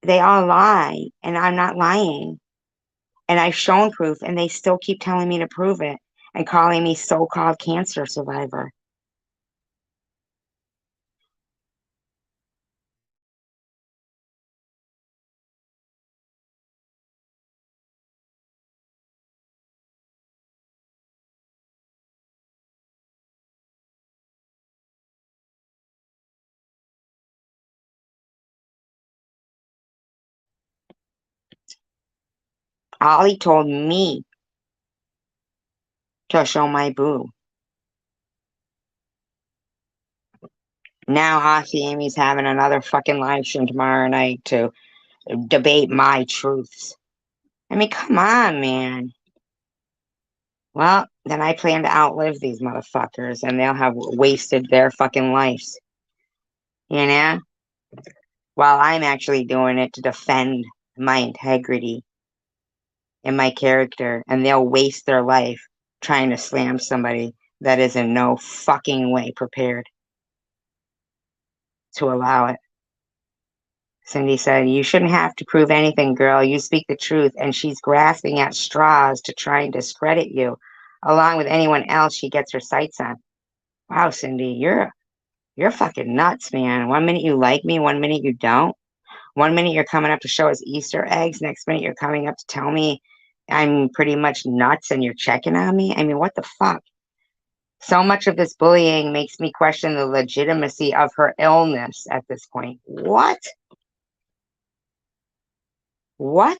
They all lie, and I'm not lying. And I've shown proof, and they still keep telling me to prove it and calling me so-called cancer survivor. Ollie told me to show my boo. Now Aussie Amy's having another fucking live stream tomorrow night to debate my truths. I mean, come on, man. Well, then I plan to outlive these motherfuckers and they'll have wasted their fucking lives. You know? While I'm actually doing it to defend my integrity and my character, and they'll waste their life trying to slam somebody that is in no fucking way prepared to allow it. Cindy said, you shouldn't have to prove anything, girl. You speak the truth, and she's grasping at straws to try and discredit you, along with anyone else she gets her sights on. Wow, Cindy, you're fucking nuts, man. One minute you like me, one minute you don't. One minute you're coming up to show us Easter eggs, next minute you're coming up to tell me I'm pretty much nuts and you're checking on me. I mean, what the fuck? So much of this bullying makes me question the legitimacy of her illness at this point. What? What?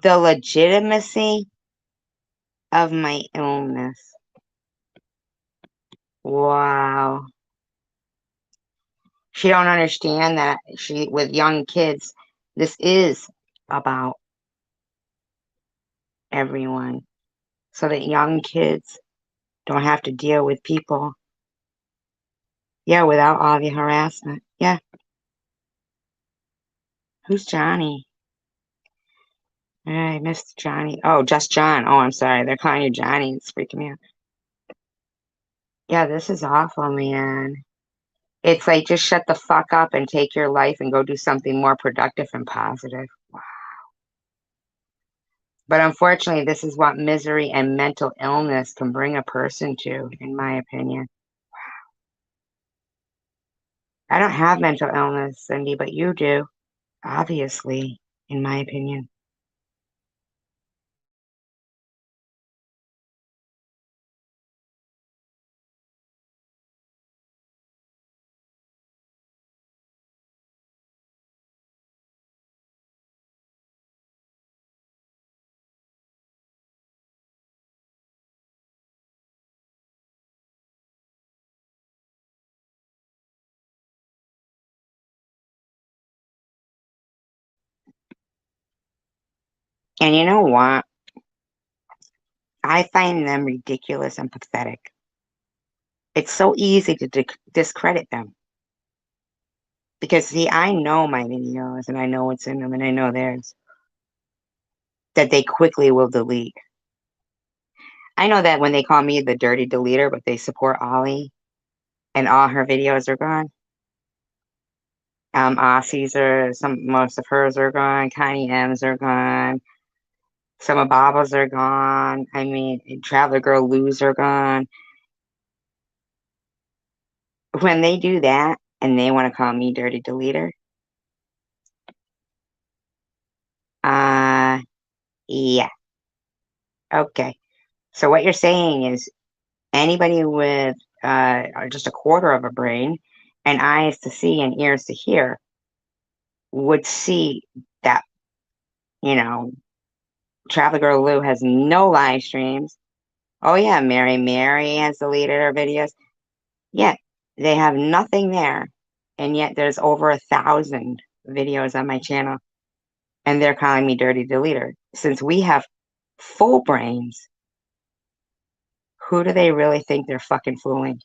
The legitimacy of my illness. Wow. She don't understand that with young kids, this is about everyone. So that young kids don't have to deal with people. Yeah, without all the harassment. Yeah. Who's Johnny? I missed Johnny. Oh, just John. Oh, I'm sorry. They're calling you Johnny. It's freaking me out. Yeah, this is awful, man. It's like, just shut the fuck up and take your life and go do something more productive and positive. Wow. But unfortunately, this is what misery and mental illness can bring a person to, in my opinion. I don't have mental illness, Cindy, but you do, obviously, in my opinion. And you know what? I find them ridiculous and pathetic. It's so easy to discredit them. Because, see, I know my videos and I know what's in them and I know theirs. That they quickly will delete. I know that when they call me the dirty deleter, but they support Ollie and all her videos are gone. Aussie's most of hers are gone. Connie M's are gone. Some of Baba's are gone. I mean, Traveler Girl Lou's are gone. When they do that and they want to call me dirty deleter, yeah. Okay. So what you're saying is anybody with just a quarter of a brain and eyes to see and ears to hear would see that, you know, Traveler Girl Lou has no live streams. Oh yeah, Mary has deleted her videos. Yeah, they have nothing there. And yet there's over 1,000 videos on my channel. And they're calling me dirty deleter. Since we have full brains, who do they really think they're fucking fooling?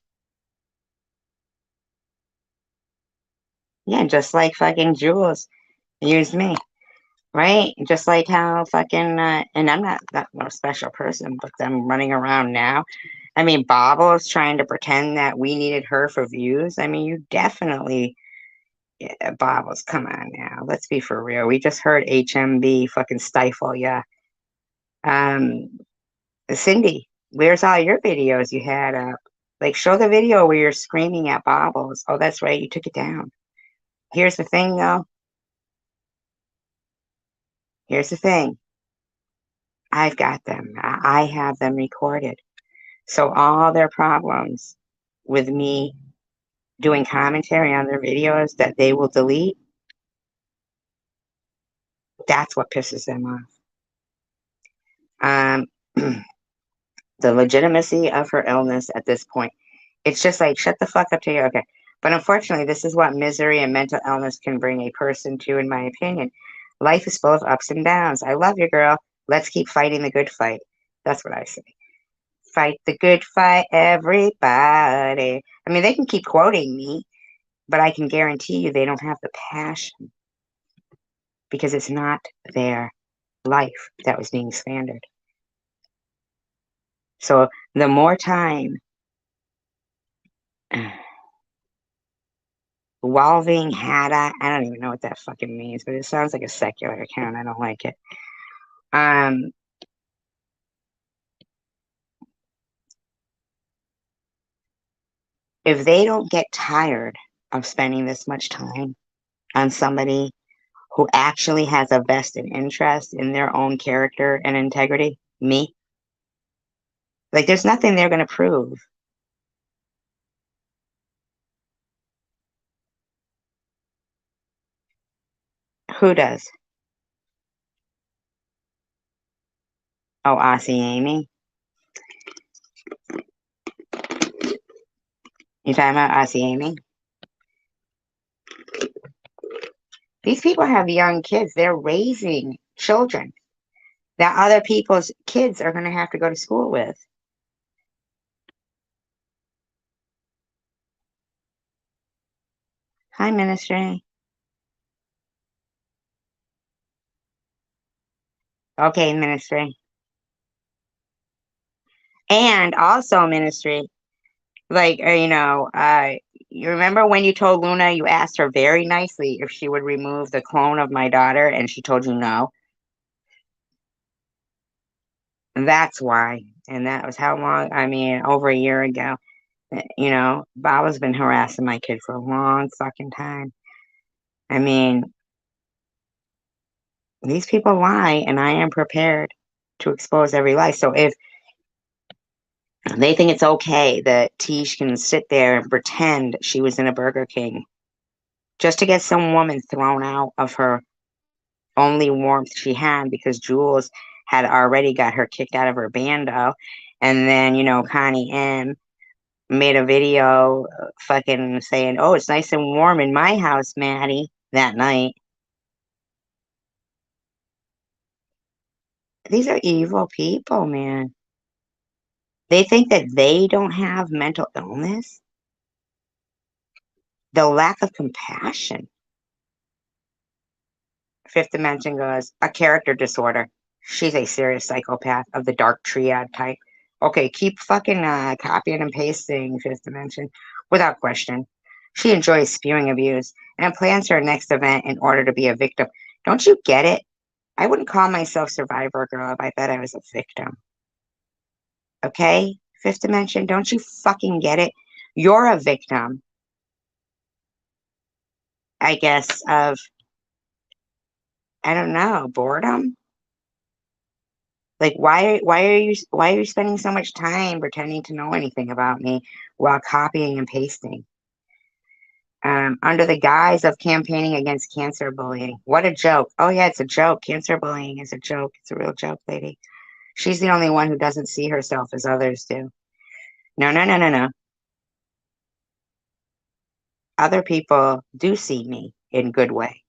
Yeah, just like fucking Jules used me, right? Just like how fucking, and I'm not that no special person, but I'm running around now I mean, Bobble's trying to pretend that we needed her for views. I mean, you definitely, yeah, Bobble's, come on now. Let's be for real. We just heard HMB fucking stifle ya. Um, Cindy, where's all your videos you had up? Like, show the video where you're screaming at Bobbles. Oh, that's right, you took it down. Here's the thing, though. Here's the thing. I've got them. I have them recorded. So all their problems with me doing commentary on their videos that they will delete, that's what pisses them off. The legitimacy of her illness at this point. It's just like, shut the fuck up to you. Okay. But unfortunately, this is what misery and mental illness can bring a person to, in my opinion. Life is full of ups and downs. I love you, girl. Let's keep fighting the good fight. That's what I say. Fight the good fight, everybody. I mean, they can keep quoting me, but I can guarantee you they don't have the passion because it's not their life that was being slandered. So the more time Walving Hada, I don't even know what that fucking means, but it sounds like a secular account. I don't like it. If they don't get tired of spending this much time on somebody who actually has a vested interest in their own character and integrity, me, like there's nothing they're going to prove. Who does? Oh, Aussie Amy. You talking about Aussie Amy? These people have young kids. They're raising children that other people's kids are going to have to go to school with. Hi, Ministry. Okay, Ministry. And also, Ministry, like, you remember when you told Luna, you asked her very nicely if she would remove the clone of my daughter, and she told you no? And that's why. And that was how long? I mean, over a year ago. Bob has been harassing my kid for a long fucking time. I mean, these people lie, and I am prepared to expose every lie. So if they think it's okay that Tish can sit there and pretend she was in a Burger King just to get some woman thrown out of her only warmth she had because Jules had already got her kicked out of her bando. And then, Connie M made a video fucking saying, oh, it's nice and warm in my house, Maddie, that night. These are evil people, man. They think that they don't have mental illness. The lack of compassion. Fifth Dimension goes, a character disorder. She's a serious psychopath of the dark triad type. Okay, keep fucking copying and pasting Fifth Dimension without question. She enjoys spewing abuse and plans her next event in order to be a victim. Don't you get it? I wouldn't call myself Survivor Girl if I thought I was a victim. Okay? Fifth Dimension, don't you fucking get it? You're a victim, I guess, of, I don't know, boredom? Like, why are you spending so much time pretending to know anything about me while copying and pasting? Under the guise of campaigning against cancer bullying. What a joke. Oh yeah, it's a joke. Cancer bullying is a joke. It's a real joke, lady. She's the only one who doesn't see herself as others do. No, no, no, no, no. Other people do see me in good way.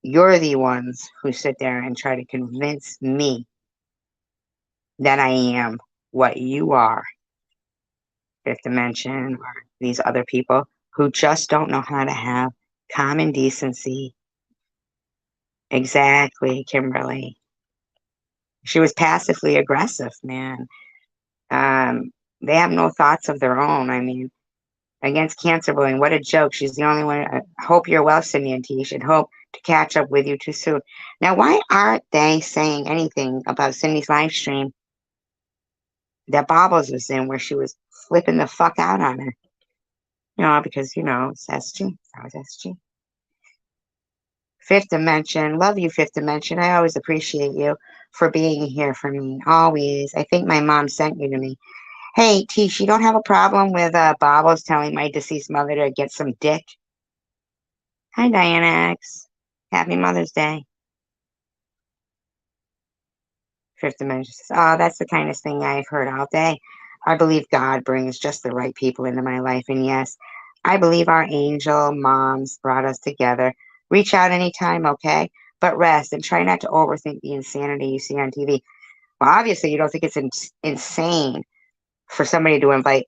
You're the ones who sit there and try to convince me that I am what you are, Fifth Dimension, or these other people who just don't know how to have common decency. Exactly, Kimberly. She was passively aggressive, man. They have no thoughts of their own. I mean, against cancer bullying, what a joke. She's the only one. I hope you're well, Cindy and T. Should hope to catch up with you too soon. Now, why aren't they saying anything about Cindy's live stream that Bobbles was in where she was flipping the fuck out on her? Because, it's SG. That was SG. Fifth Dimension. Love you, Fifth Dimension. I always appreciate you for being here for me. Always. I think my mom sent you to me. Hey, Tish, you don't have a problem with Bobbles telling my deceased mother to get some dick? Hi, Diana X. Happy Mother's Day. Fifth Dimension says, oh, that's the kindest thing I've heard all day. I believe God brings just the right people into my life. And yes, I believe our angel moms brought us together. Reach out anytime, okay? But rest and try not to overthink the insanity you see on TV. Well, obviously, you don't think it's insane for somebody to invite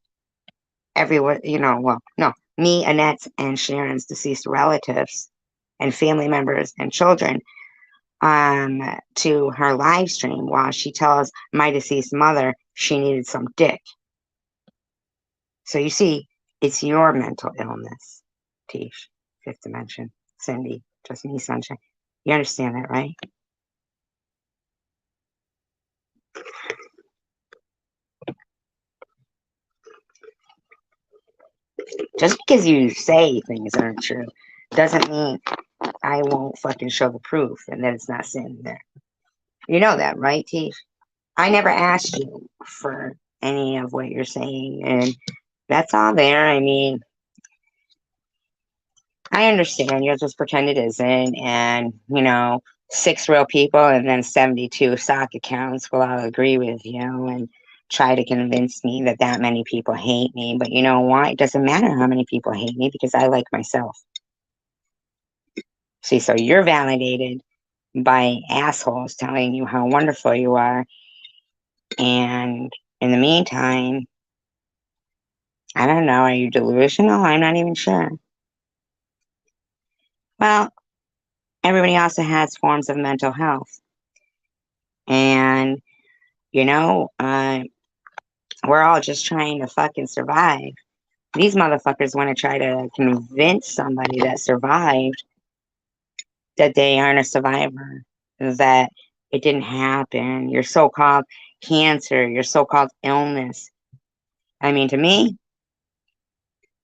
everyone, no, me, Annette's, and Sharon's deceased relatives and family members and children to her live stream while she tells my deceased mother she needed some dick. So you see, it's your mental illness, Tish, Fifth Dimension, Cindy, just me, Sunshine. You understand that, right? Just because you say things aren't true doesn't mean I won't fucking show the proof and that it's not sitting there. You know that, right, Tish? I never asked you for any of what you're saying, and that's all there. I mean, I understand you'll just pretend it isn't, and 6 real people and then 72 sock accounts will all agree with you and try to convince me that many people hate me. But you know what? It doesn't matter how many people hate me because I like myself. See, so you're validated by assholes telling you how wonderful you are, and in the meantime, I don't know, are you delusional? I'm not even sure. Well, everybody also has forms of mental health. And, we're all just trying to fucking survive. These motherfuckers want to try to convince somebody that survived that they aren't a survivor, that it didn't happen, your so-called cancer, your so-called illness. I mean, to me,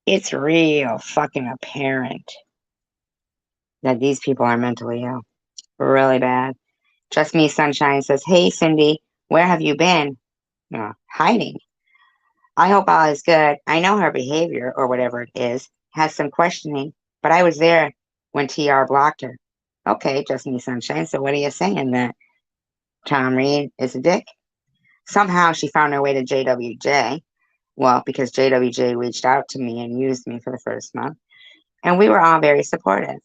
it's real fucking apparent that these people are mentally ill. Really bad. Just Me Sunshine says, hey, Cindy, where have you been? Hiding. I hope all is good. I know her behavior, or whatever it is, has some questioning, but I was there when TR blocked her. Okay, Just Me Sunshine, so what are you saying, that Tom Reed is a dick? Somehow she found her way to JWJ. Well, because JWJ reached out to me and used me for the first month, and we were all very supportive.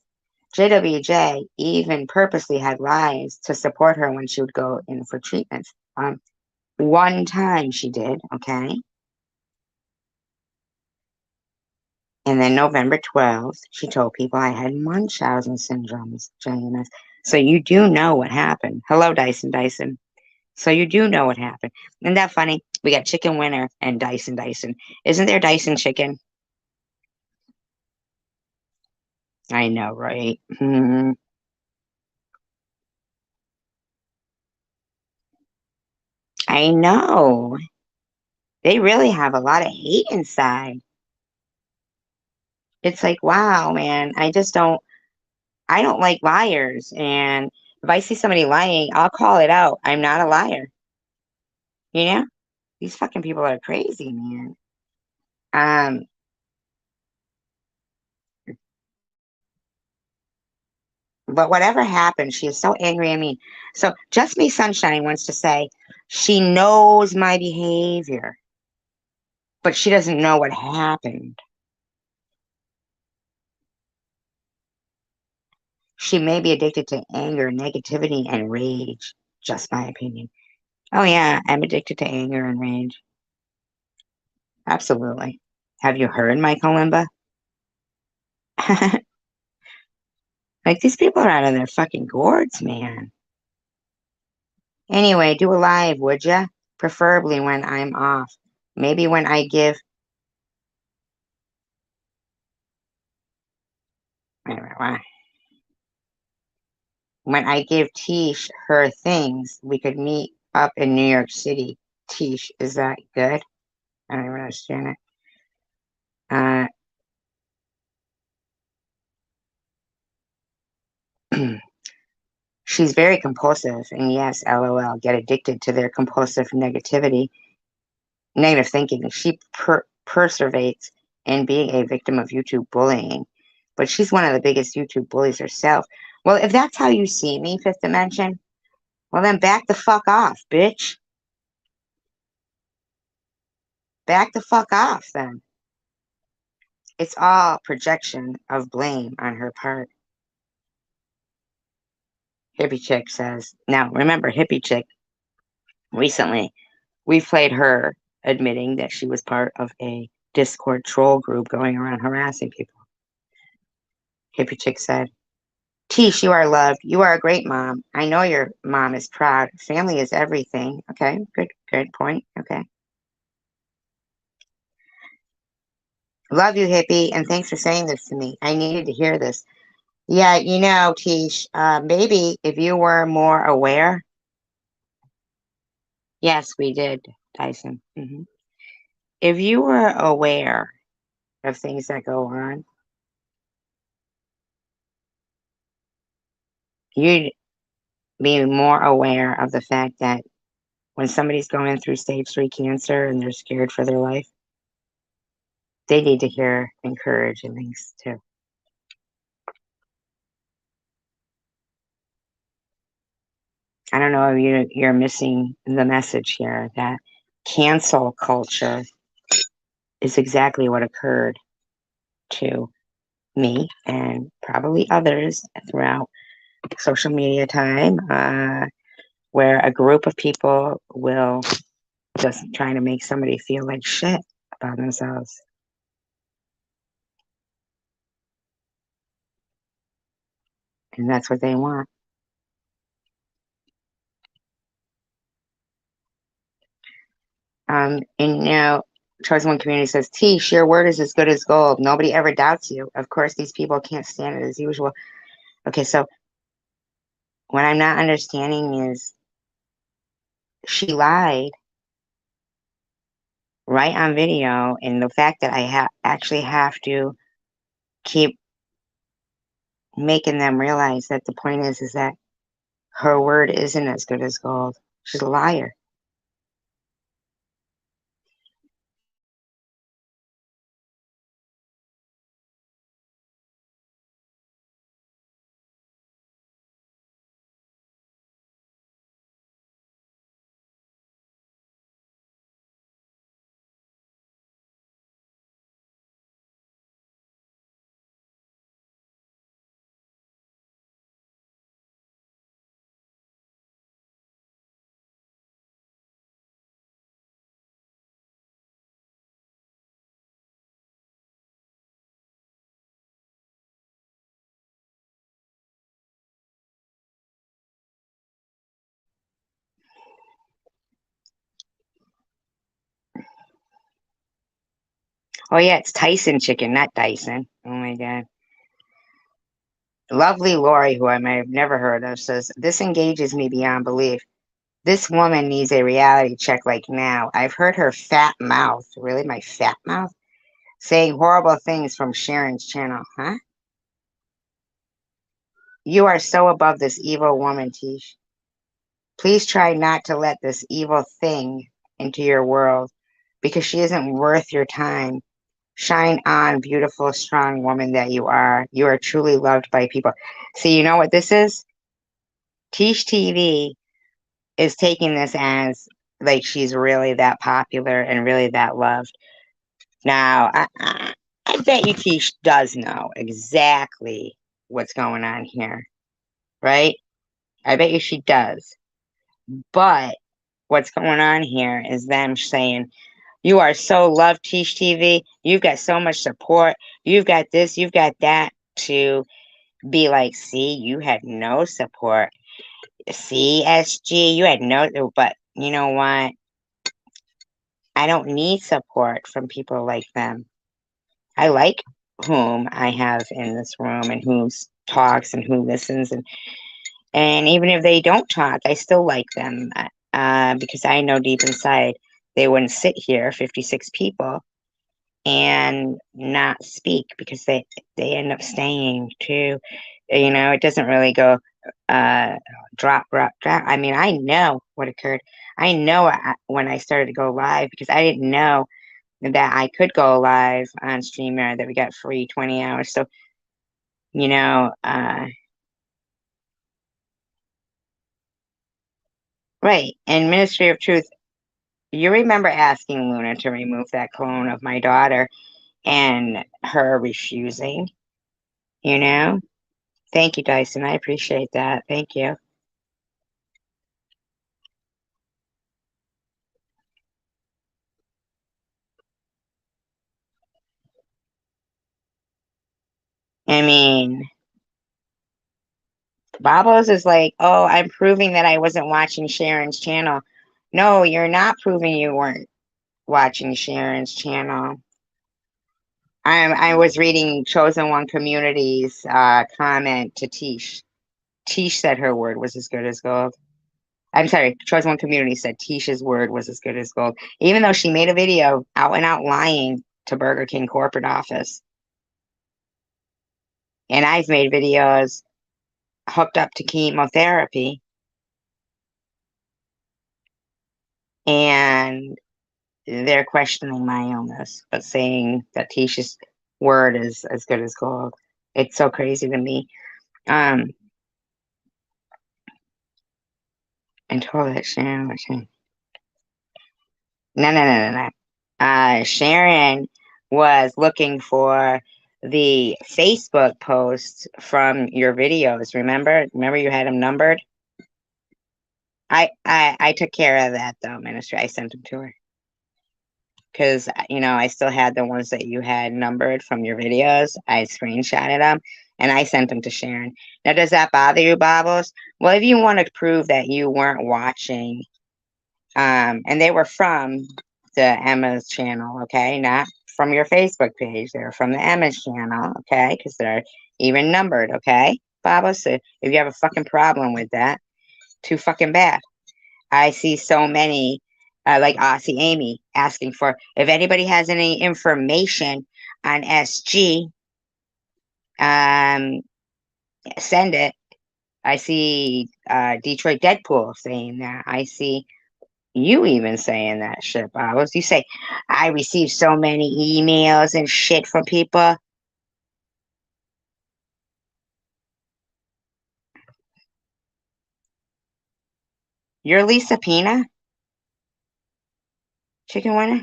JWJ even purposely had lies to support her when she would go in for treatments. One time she did, okay? And then November 12th, she told people I had Munchausen syndromes, JMS. So you do know what happened. Hello, Dyson. So you do know what happened. Isn't that funny? We got Chicken Winner and Dyson. Isn't there Dyson Chicken? I know, right? I know. They really have a lot of hate inside. It's like, wow, man, I don't like liars. And if I see somebody lying, I'll call it out. I'm not a liar. These fucking people are crazy, man. But whatever happened, she is so angry at me. So Just Me Sunshine wants to say she knows my behavior, but she doesn't know what happened. She may be addicted to anger, negativity, and rage. Just my opinion. Oh yeah, I'm addicted to anger and rage. Absolutely. Have you heard Michael Limba? Like, these people are out of their fucking gourds, man. Anyway, do a live, would ya? preferably when I'm off. Maybe when I give, wait, wait. When I give Tish her things, we could meet up in New York City. Tish, is that good? I don't even understand it. She's very compulsive, and yes, LOL, get addicted to their compulsive negative thinking. She perseveres in being a victim of YouTube bullying, but she's one of the biggest YouTube bullies herself. Well, if that's how you see me, Fifth Dimension, well then back the fuck off, bitch. Back the fuck off, then. It's all projection of blame on her part. Hippie Chick says, now remember, Hippie Chick, recently, we played her admitting that she was part of a Discord troll group going around harassing people. Hippie Chick said, Tish, you are loved. You are a great mom. I know your mom is proud. Family is everything. Okay, good point. Okay. Love you, Hippie, and thanks for saying this to me. I needed to hear this. Yeah, you know, Tish, maybe if you were more aware. Yes, we did, Dyson. If you were aware of things that go on, you'd be more aware of the fact that when somebody's going through stage 3 cancer and they're scared for their life, they need to hear encourage and things too. I don't know if you're missing the message here that cancel culture is exactly what occurred to me and probably others throughout social media time, where a group of people will just trying to make somebody feel like shit about themselves. And that's what they want. And Chosen One Community says, Tish, your word is as good as gold. Nobody ever doubts you. Of course, these people can't stand it as usual. Okay, so what I'm not understanding is she lied right on video, and the fact that I actually have to keep making them realize that the point is that her word isn't as good as gold. She's a liar. Oh yeah, it's Tyson chicken, not Dyson. Oh my god. Lovely Lori, who I may have never heard of, says, this engages me beyond belief. This woman needs a reality check like now. I've heard her fat mouth, really my fat mouth, saying horrible things from Sharon's channel. Huh? You are so above this evil woman, Tish. Please try not to let this evil thing into your world because she isn't worth your time. Shine on, beautiful, strong woman that you are. You are truly loved by people. See, you know what this is? Tish TV is taking this as like she's really that popular and really that loved. Now, I bet you Tish does know exactly what's going on here, right? I bet you she does. But what's going on here is them saying, you are so loved, Tish TV. You've got so much support. You've got this, you've got that, to be like, see, you had no support. See, SG, you had no, but you know what? I don't need support from people like them. I like whom I have in this room and who talks and who listens, and even if they don't talk, I still like them because I know deep inside they wouldn't sit here, 56 people, and not speak because they end up staying too. You know, it doesn't really go drop, drop, drop. I mean, I know what occurred. I know when I started to go live because I didn't know that I could go live on StreamYard, that we got free 20 hours. So, you know, right. And Ministry of Truth, you remember asking Luna to remove that clone of my daughter and her refusing, you know? Thank you, Dyson. I appreciate that. Thank you. I mean, Babos is like, oh, I'm proving that I wasn't watching Sharon's channel. No, you're not proving you weren't watching Sharon's channel. I was reading Chosen One Community's comment to Tish. Tish said her word was as good as gold. I'm sorry, Chosen One Community said Tish's word was as good as gold, even though she made a video out and out lying to Burger King corporate office. And I've made videos hooked up to chemotherapy, and they're questioning my illness, but saying that Tisha's word is as good as gold. It's so crazy to me. And told that Sharon was saying, no. Sharon was looking for the Facebook posts from your videos. Remember you had them numbered? I took care of that though, Minister. I sent them to her because I still had the ones that you had numbered from your videos. I screenshotted them and I sent them to Sharon. Now, does that bother you, Bobbles? Well, if you want to prove that you weren't watching, and they were from the Emma's channel, okay, not from your Facebook page. They're from the Emma's channel, okay, because they're even numbered, okay, Bobbles. So if you have a fucking problem with that, too fucking bad. I see so many, like Aussie Amy, asking for if anybody has any information on SG, send it. I see Detroit Deadpool saying that. I see you even saying that shit, Bobbles. You say, I received so many emails and shit from people. You're Lisa Pina? Chicken winner?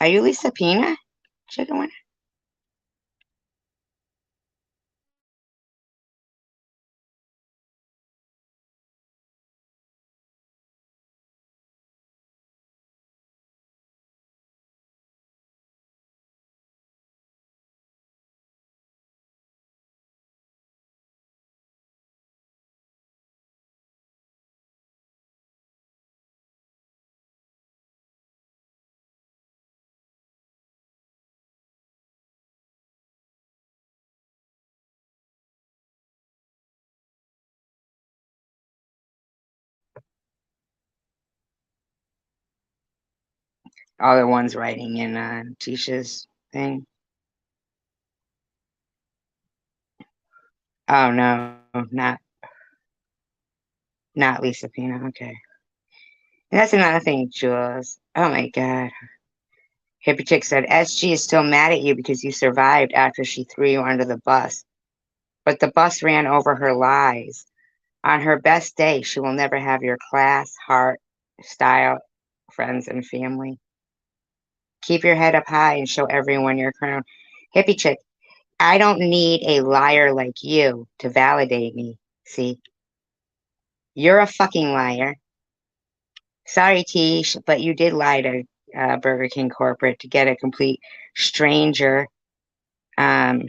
Are you Lisa Pina? Chicken winner? All the ones writing in Tisha's thing. Oh no, not Lisa Pina. Okay. And that's another thing, Jules. Oh my God. Hippie Chick said, SG is still mad at you because you survived after she threw you under the bus. But the bus ran over her lies. On her best day, she will never have your class, heart, style, friends, and family. Keep your head up high and show everyone your crown. Hippie Chick, I don't need a liar like you to validate me. See? You're a fucking liar. Sorry, Tish, but you did lie to Burger King corporate to get a complete stranger Um,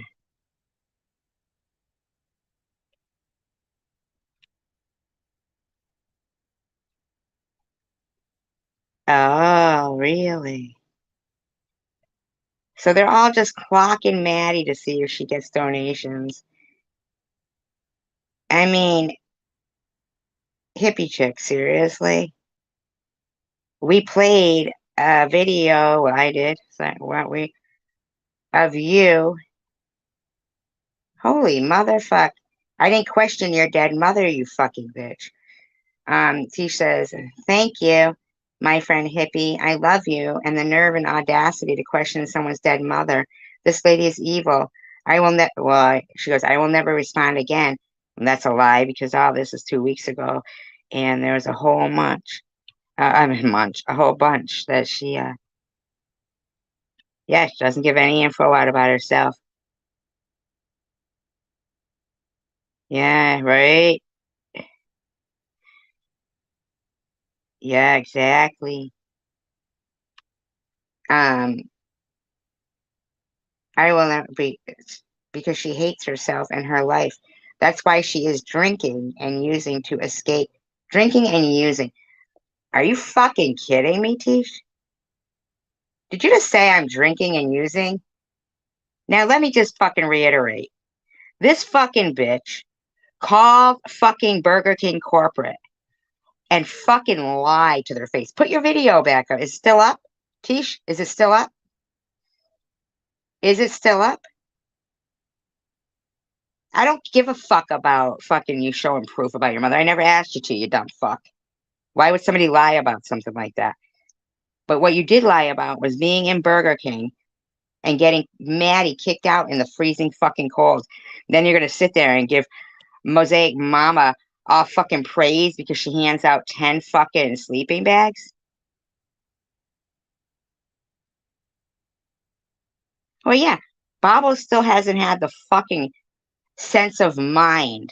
oh, really? So they're all just clocking Maddie to see if she gets donations. I mean, hippie chick, seriously? We played a video, well, I did, so what we, of you. Holy motherfuck. I didn't question your dead mother, you fucking bitch. She says, thank you, my friend hippie. I love you. And the nerve and audacity to question someone's dead mother. This lady is evil. I will never, well, she goes, I will never respond again. And that's a lie because all this is 2 weeks ago. And there was a whole a whole bunch that yeah, she doesn't give any info out about herself. Yeah, right. Yeah, exactly. Um, I will never be because she hates herself and her life. That's why she is drinking and using to escape. Drinking and using. Are you fucking kidding me, Tish? Did you just say I'm drinking and using? Now let me just fucking reiterate. This fucking bitch called fucking Burger King corporate and fucking lied to their face. Put your video back up. Is it still up? Tish, is it still up? Is it still up? I don't give a fuck about fucking you showing proof about your mother. I never asked you to, you dumb fuck. Why would somebody lie about something like that? But what you did lie about was being in Burger King and getting Maddie kicked out in the freezing fucking cold. Then you're going to sit there and give Mosaic Mama all fucking praise because she hands out 10 fucking sleeping bags? Well, yeah, Bobble still hasn't had the fucking sense of mind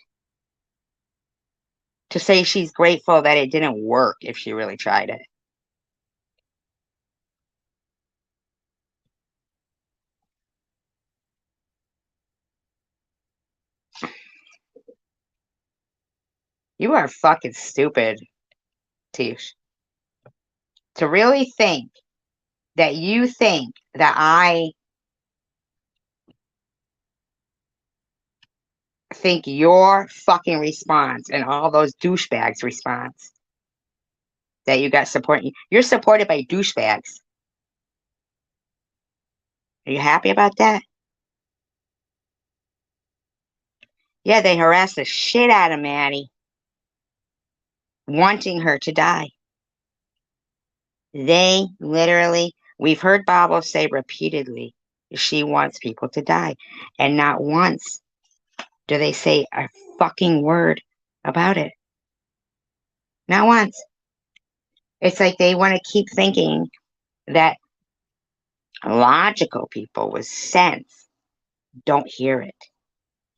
to say she's grateful that it didn't work if she really tried it. You are fucking stupid, Tish. To really think that you think that I think your fucking response and all those douchebags' response that you got supporting you're supported by douchebags. Are you happy about that? Yeah, they harassed the shit out of Maddie, wanting her to die. They literally, we've heard Bobble say repeatedly, she wants people to die. And not once do they say a fucking word about it. Not once. It's like they want to keep thinking that logical people with sense don't hear it.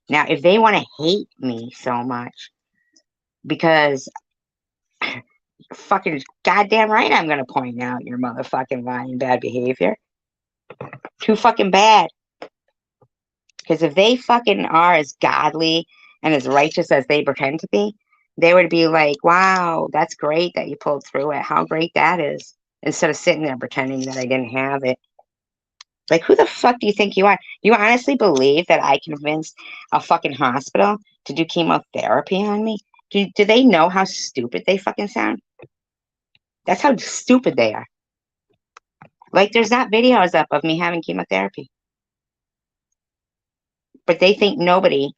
Now, if they want to hate me so much because fucking goddamn right I'm going to point out your motherfucking lying bad behavior. Too fucking bad. Because if they fucking are as godly and as righteous as they pretend to be, they would be like, wow, that's great that you pulled through it. How great that is. Instead of sitting there pretending that I didn't have it. Like, who the fuck do you think you are? You honestly believe that I convinced a fucking hospital to do chemotherapy on me? Do they know how stupid they fucking sound? That's how stupid they are. Like, there's not videos up of me having chemotherapy. But they think nobody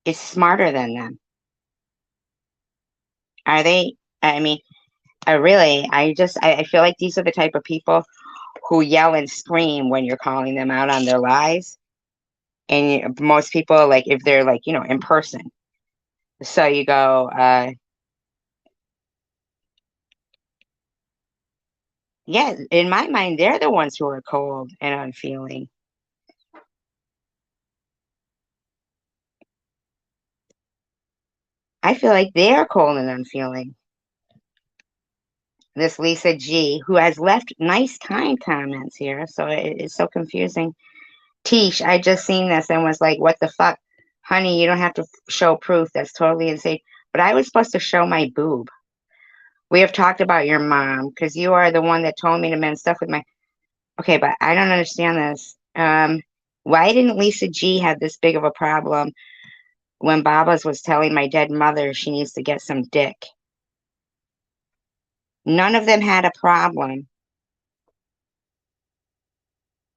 is smarter than them. Are they? I mean, I feel like these are the type of people who yell and scream when you're calling them out on their lies. And most people, like, if they're like, in person. So you go, yeah, in my mind, they're the ones who are cold and unfeeling. I feel like they're cold and unfeeling. This Lisa G, who has left nice, kind comments here, so it's so confusing. Tish, I just seen this and was like, what the fuck? Honey, you don't have to show proof. That's totally insane. But I was supposed to show my boob. We have talked about your mom because you are the one that told me to mend stuff with my. Okay, but I don't understand this. Why didn't Lisa G have this big of a problem when Baba's was telling my dead mother she needs to get some dick? None of them had a problem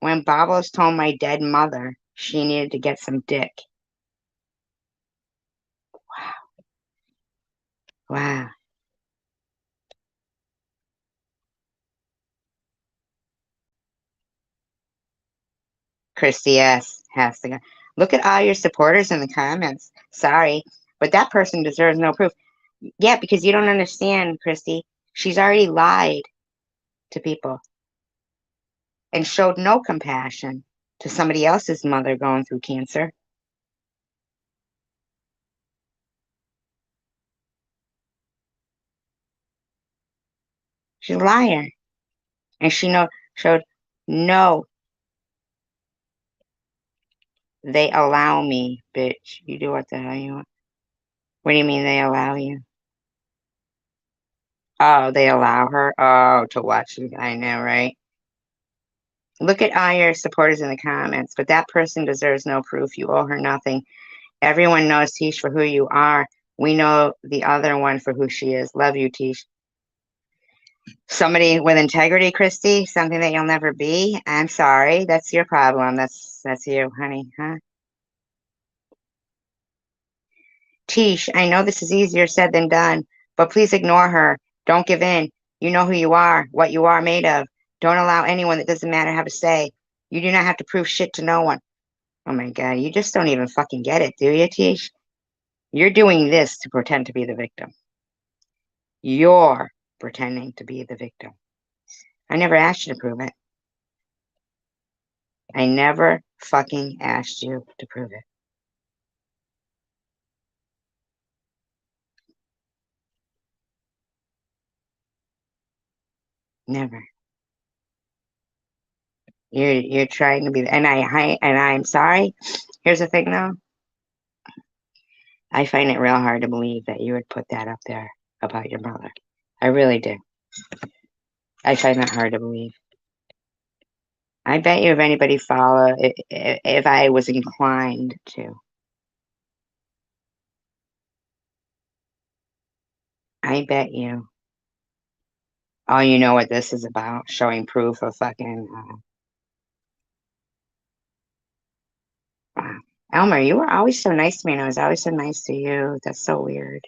when Baba's told my dead mother she needed to get some dick. Wow. Christy S. has to go. Look at all your supporters in the comments. Sorry, but that person deserves no proof. Yeah, because you don't understand, Christy. She's already lied to people and showed no compassion to somebody else's mother going through cancer. She's a liar. And she showed no. They allow me, bitch. You do what the hell you want. What do you mean they allow you? Oh, they allow her? Oh, to watch. I know, right? Look at all your supporters in the comments, but that person deserves no proof. You owe her nothing. Everyone knows Tish for who you are. We know the other one for who she is. Love you, Tish. Somebody with integrity, Christy, something that you'll never be. I'm sorry. That's your problem. That's you, honey, huh? Tish, I know this is easier said than done, but please ignore her. Don't give in. You know who you are, what you are made of. Don't allow anyone that doesn't matter have a say. You do not have to prove shit to no one. Oh my God, you just don't even fucking get it, do you, Tish? You're doing this to pretend to be the victim. You're pretending to be the victim. I never asked you to prove it. I never fucking asked you to prove it. Never. You're trying to be, and I'm sorry. Here's the thing, though. I find it real hard to believe that you would put that up there about your mother. I really do. I find that hard to believe. I bet you if anybody followed, if I was inclined to, I bet you. Oh, you know what this is about? Showing proof of fucking. Wow. Elmer, you were always so nice to me, and I was always so nice to you. That's so weird.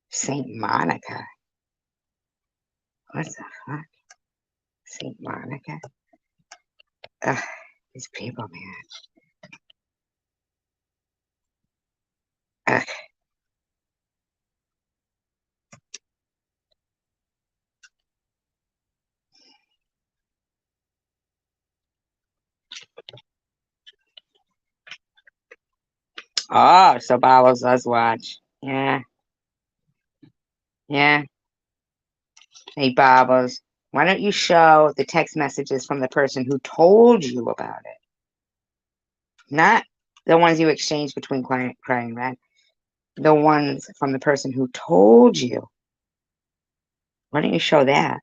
Saint Monica. What the fuck? Saint Monica? Ugh, these people, man. Ugh. Oh, so Bobbles does watch. Yeah. Yeah. Hey, Bobbles, why don't you show the text messages from the person who told you about it? Not the ones you exchanged between crying red. The ones from the person who told you. Why don't you show that?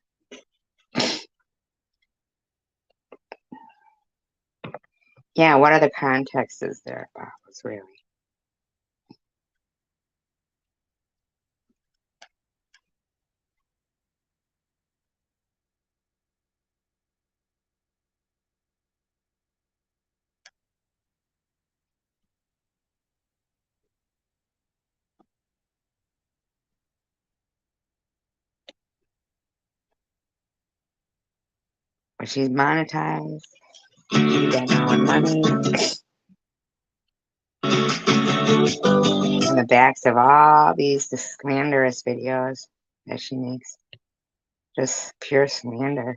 Yeah, what other context is there, Bobbles, really? But she's monetized. She got no money. In the backs of all these slanderous videos that she makes. Just pure slander.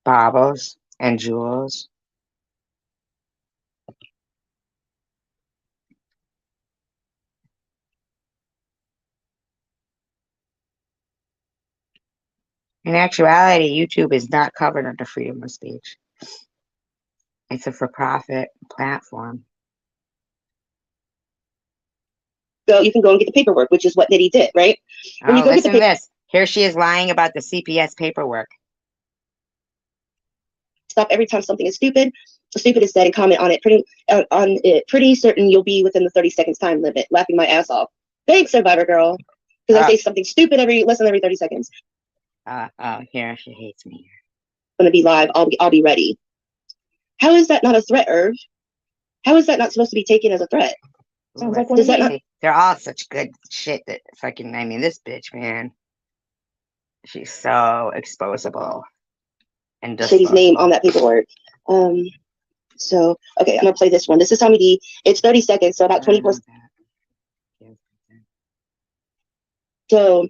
Bobbles and Jules. In actuality, YouTube is not covered under freedom of speech. It's a for-profit platform.
So you can go and get the paperwork, which is what Nitty did, right? When you
Oh,
go get the
listen to this. Here she is lying about the CPS paperwork.
stop every time something is stupid. Stupid is said and comment on it. Pretty certain you'll be within the 30 seconds time limit. Laughing my ass off. Thanks, Survivor Girl. Because I say something stupid less than every 30 seconds.
Oh, here she hates me.
Gonna be live. I'll be ready. How is that not a threat, Irv? How is that not supposed to be taken as a threat?
Sounds like one
Does
of
that
me.
not?
They're all such good shit that fucking, I mean, this bitch, man. She's so exposable. And
Shady's name on
disposable.
that paperwork. So okay, I'm gonna play this one. This is Tommy D. It's 30 seconds, so about 24. So let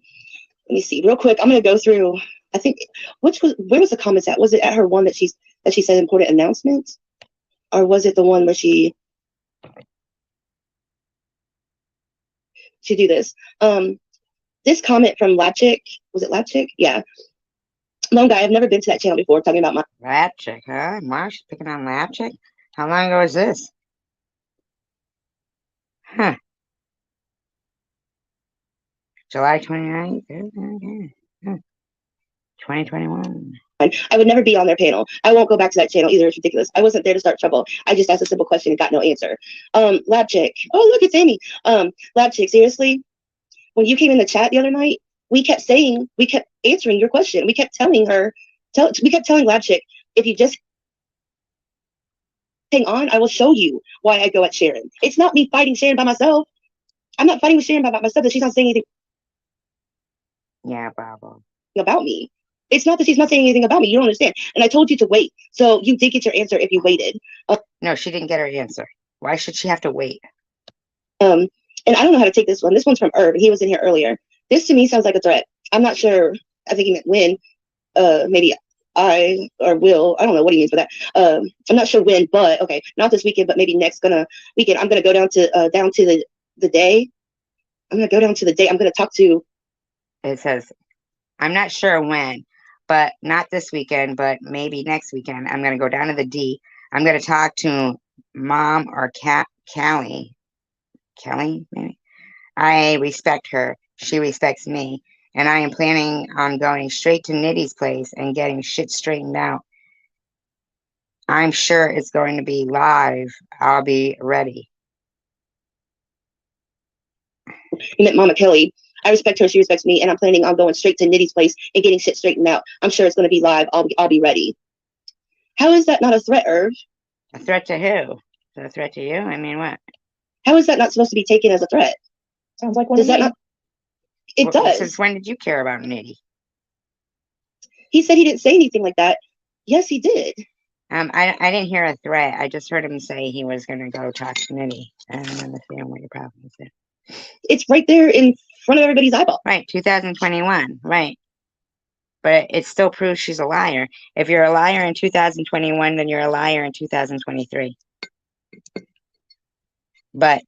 me see real quick. I'm gonna go through. I think where was the comments at? Was it at her one that she said important announcements, or was it the one where she do this? This comment from Lapchick, was it Lapchick? Yeah. Lone guy, I've never been to that channel before, talking about my
Lapchick, huh? Marsh picking on Lapchick? How long ago was this? Huh. July 29th? Okay. Huh. 2021.
I would never be on their panel. I won't go back to that channel either. It's ridiculous. I wasn't there to start trouble. I just asked a simple question and got no answer. Lapchick. Oh, look, it's Amy. Lapchick, seriously? When you came in the chat the other night, we kept answering your question. We kept telling Lapchick, if you just hang on, I will show you why I go at Sharon. It's not me fighting Sharon by myself. I'm not fighting with Sharon by myself that she's not saying anything
Yeah, Bravo.
about me. It's not that she's not saying anything about me. You don't understand. And I told you to wait. So you did get your answer if you waited.
No, she didn't get her answer. Why should she have to wait?
And I don't know how to take this one. This one's from Irv. He was in here earlier. This to me sounds like a threat. I'm not sure. I think he meant when. Maybe I or will. I don't know what he means for that. I'm not sure when, but okay, not this weekend, but maybe next weekend. I'm gonna go down to the day. I'm gonna go down to the day. I'm gonna talk to.
It says, I'm not sure when, but not this weekend, but maybe next weekend. I'm going to go down to the D. I'm going to talk to Mom or Callie. Kelly, maybe? I respect her. She respects me. And I am planning on going straight to Nitty's place and getting shit straightened out. I'm sure it's going to be live. I'll be ready.
He meant Mama Kelly. I respect her. She respects me, and I'm planning on going straight to Nitty's place and getting shit straightened out. I'm sure it's gonna be live. I'll be ready. How is that not a threat, Irv?
A threat to who? Is it a threat to you? I mean, what?
How is that not supposed to be taken as a threat?
Sounds like one
Does
of
that
me.
not? It does.
Since when did you care about Nitty?
He said he didn't say anything like that. Yes, he did.
I didn't hear a threat. I just heard him say he was going to go talk to Nitty. I don't understand what your problem is there.
It's right there in front of everybody's eyeball.
Right, 2021, right. But it still proves she's a liar. If you're a liar in 2021, then you're a liar in 2023. But,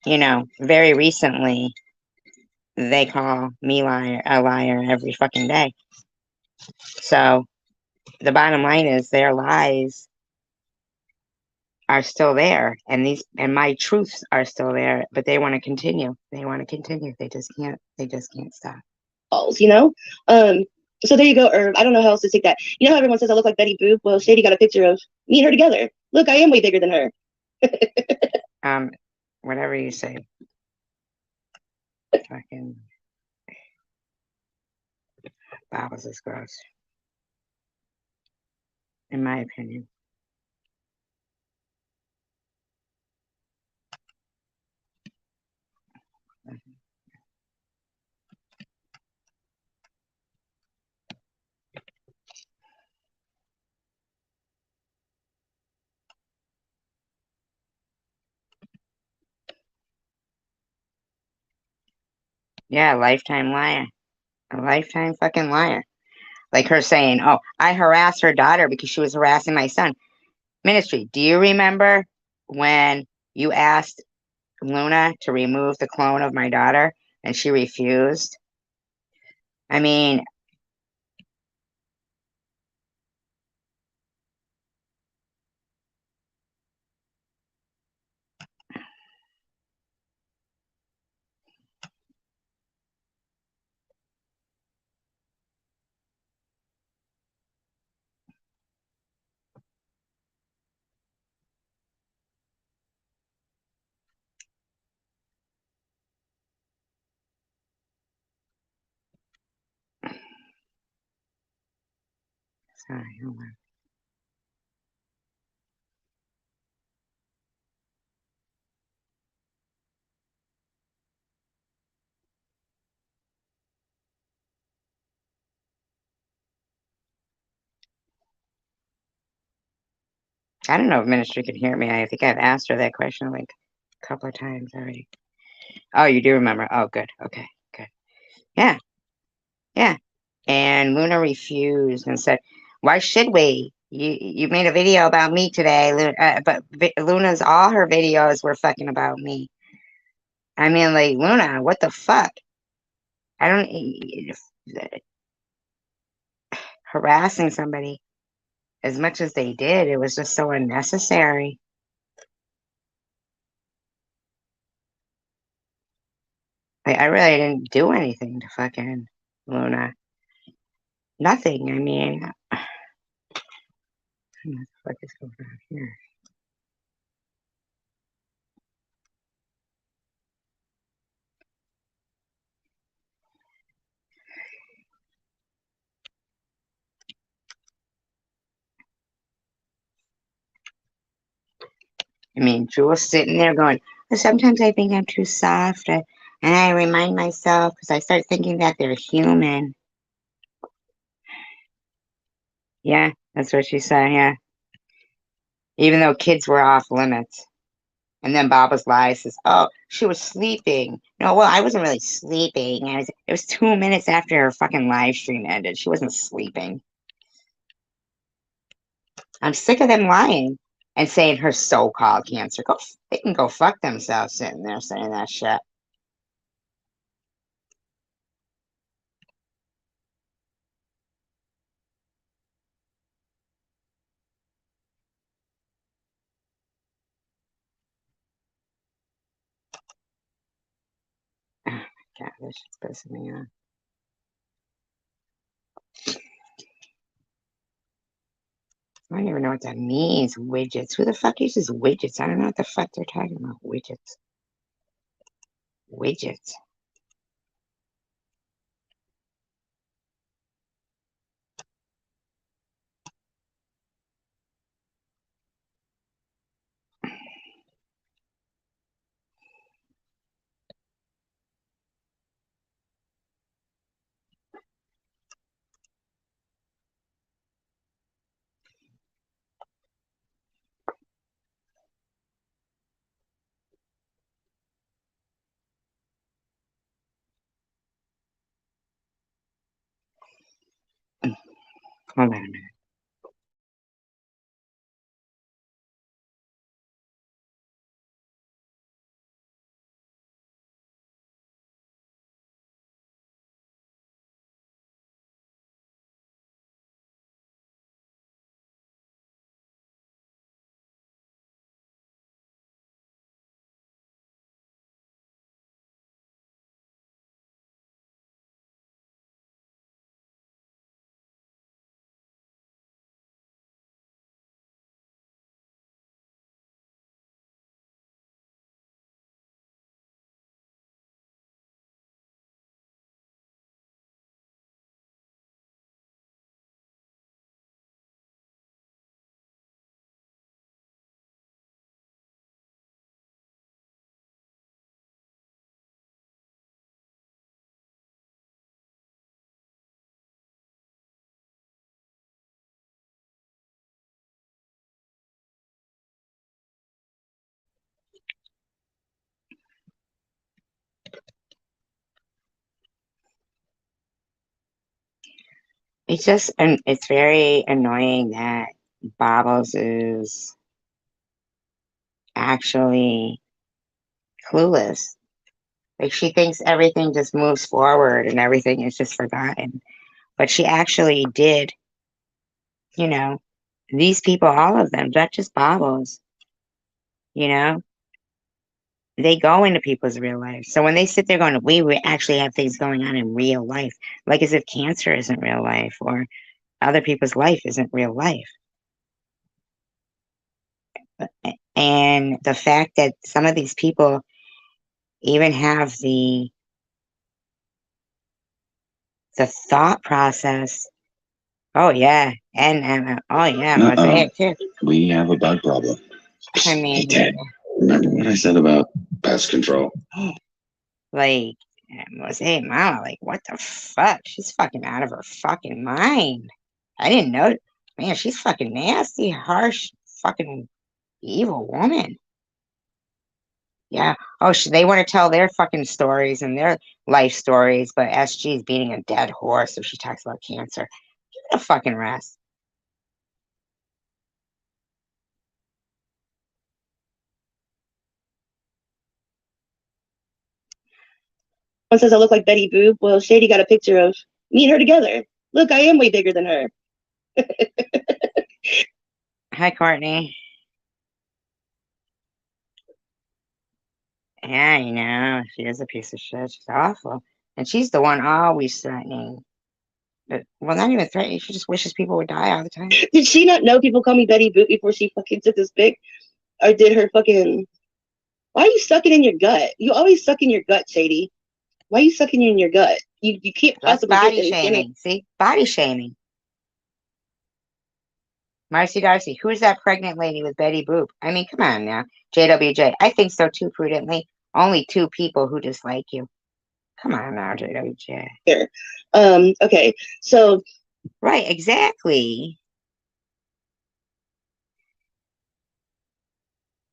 you know, very recently, they call me a liar every fucking day. So the bottom line is their lies are still there, and my truths are still there, but they want to continue. They want to continue. They just can't stop.
You know? So there you go, Irv. I don't know how else to take that. You know how everyone says I look like Betty Boop? Well, Shady got a picture of me and her together. Look, I am way bigger than her.
Whatever you say. Fucking Bobbles is gross. In my opinion. Yeah, lifetime liar. A lifetime fucking liar. Like her saying, oh, I harassed her daughter because she was harassing my son. Ministry, do you remember when you asked Luna to remove the clone of my daughter and she refused? I mean, Sorry, hold on. I don't know if Ministry can hear me. I think I've asked her that question like a couple of times already. Oh, you do remember? Oh, good. Okay, good. Yeah, yeah. And Luna refused and said, "Why should we? You made a video about me today, but Luna's all her videos were fucking about me. I mean, like Luna, what the fuck? I don't harassing somebody as much as they did. It was just so unnecessary. Like, I really didn't do anything to fucking Luna. Nothing. I mean, what the fuck is going on here? I mean, Jewel's sitting there going, sometimes I think I'm too soft. And I remind myself because I start thinking that they're human. Yeah, that's what she said. Yeah. Even though kids were off limits. And then Baba's lie says, oh, she was sleeping. No, well, I wasn't really sleeping. It was 2 minutes after her fucking live stream ended. She wasn't sleeping. I'm sick of them lying and saying her so-called cancer. They can go fuck themselves sitting there saying that shit. Oh my God, this shit's pissing me off. I don't even know what that means, widgets. Who the fuck uses widgets? I don't know what the fuck they're talking about, widgets. Widgets. Hold on a minute. It's just, and it's very annoying that Bobbles is actually clueless. Like she thinks everything just moves forward and everything is just forgotten. But she actually did, you know, these people, all of them, not just Bobbles, you know, they go into people's real life. So when they sit there going, we actually have things going on in real life, like as if cancer isn't real life or other people's life isn't real life. And the fact that some of these people even have the thought process Oh yeah, and oh yeah, Mosaic too.
We have a bug problem.
I
Hey,
mean,
Ted, remember what I said about pest control?
like Mosaic Mama, like what the fuck? She's fucking out of her fucking mind. I didn't know. Man, she's fucking nasty, harsh, fucking evil woman. Yeah. Oh, they want to tell their fucking stories and their life stories, but SG is beating a dead horse if she talks about cancer. Give it a fucking rest.
One says I look like Betty Boop. Well, Shady got a picture of me and her together. Look, I am way bigger than her.
Hi, Courtney. Yeah, you know, she is a piece of shit. She's awful. And she's the one always threatening. But, well, not even threatening. She just wishes people would die all the time.
Did she not know people call me Betty Boop before she fucking took this pic? Or did her fucking... Why are you sucking in your gut? You always suck in your gut, Shady. Why are you sucking in your gut? You can't
That's
possibly
body
get anything.
shaming. See? Body shaming. Marcy Darcy, who's that pregnant lady with Betty Boop? I mean, come on now. JWJ, I think so too, prudently. Only two people who dislike you. Come on now, JWJ.
Here. Okay, so...
Right, exactly.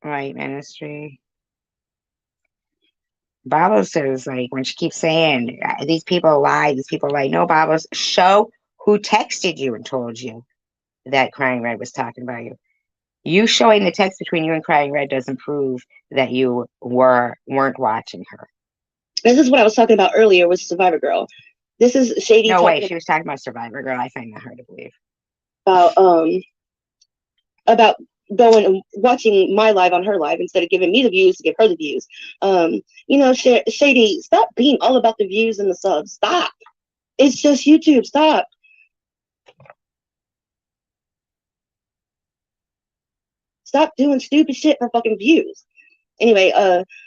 Right, ministry. Babo says, like, when she keeps saying, these people lie, these people lie. No, Babos, show who texted you and told you that Crying Red was talking about you. You showing the text between you and Crying Red doesn't prove that you weren't watching her.
This is what I was talking about earlier with Survivor Girl. This is Shady
No way,
talking
she was talking about Survivor Girl. I find that hard to believe.
About going and watching my live on her live instead of giving me the views to give her the views. You know, Shady, stop being all about the views and the subs. Stop. It's just YouTube. Stop. Stop doing stupid shit for fucking views. Anyway,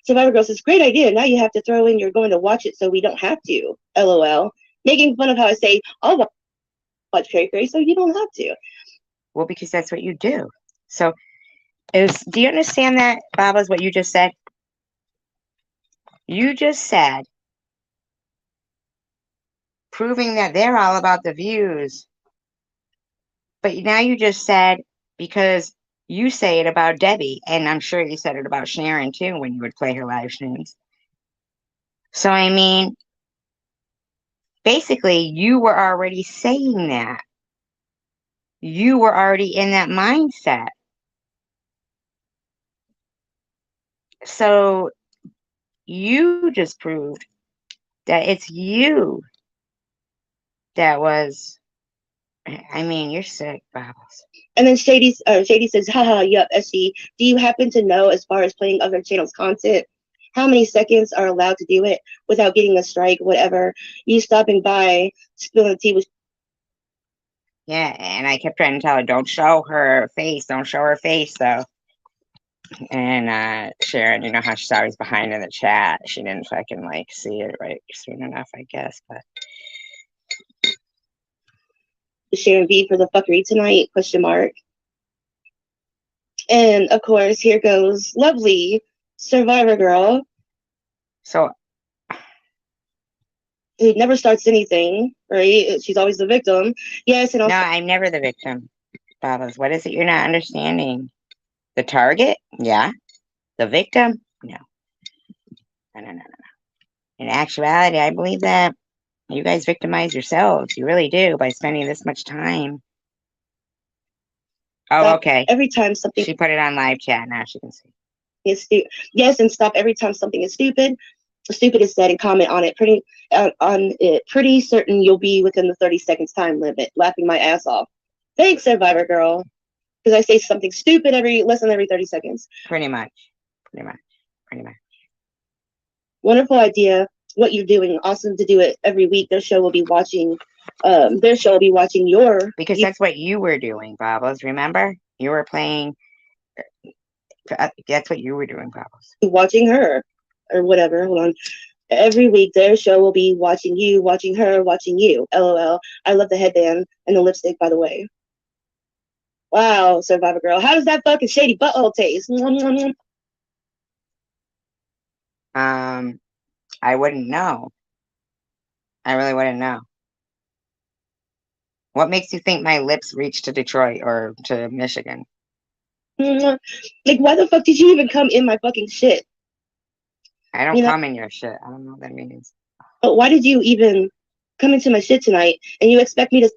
Survivor Girl says, great idea. Now you have to throw in you're going to watch it so we don't have to. LOL. Making fun of how I say, I'll watch Perry Perry so you don't have to.
Well, because that's what you do. So, do you understand that, Babas, what you just said? You just said, proving that they're all about the views. But now you just said, because you say it about Debbie, and I'm sure you said it about Sharon too when you would play her live streams. So, I mean, basically, you were already saying that. You were already in that mindset. So, you just proved that it's you that was, I mean, you're sick, Babbles.
And then Shady says, haha, yup, SC. Do you happen to know, as far as playing other channels' content, how many seconds are allowed to do it without getting a strike, whatever? You stopping by, spilling tea with...
Yeah, and I kept trying to tell her, don't show her face, though. And Sharon, you know how she's always behind in the chat. She didn't fucking like see it right soon enough, I guess. But
Sharon V for the fuckery tonight, question mark. And of course, here goes lovely Survivor Girl.
So
who never starts anything, right? She's always the victim. Yes, and also...
No, I'm never the victim. Babas, what is it you're not understanding? The target? Yeah. The victim? No. No. In actuality, I believe that you guys victimize yourselves. You really do by spending this much time. Oh, okay.
Every time something...
She put it on live chat. Now she can see.
Yes, and stop every time something is stupid is said, and comment on it. Pretty certain you'll be within the 30 seconds time limit. Laughing my ass off. Thanks, Survivor Girl. Because I say something stupid less than every 30 seconds.
Pretty much.
Wonderful idea. What you're doing. Awesome to do it every week. Their show will be watching your...
Because that's what you were doing, Babbles. Remember? You were playing... That's what you were doing, Babbles.
Watching her. Or whatever. Hold on. Every week, their show will be watching you, watching her, watching you. LOL. I love the headband and the lipstick, by the way. Wow, Survivor Girl. How does that fucking shady butthole taste?
I wouldn't know. I really wouldn't know. What makes you think my lips reached to Detroit or to Michigan?
Like, why the fuck did you even come in my fucking shit?
I don't come in your shit. I don't know what that means.
But why did you even come into my shit tonight and you expect me to...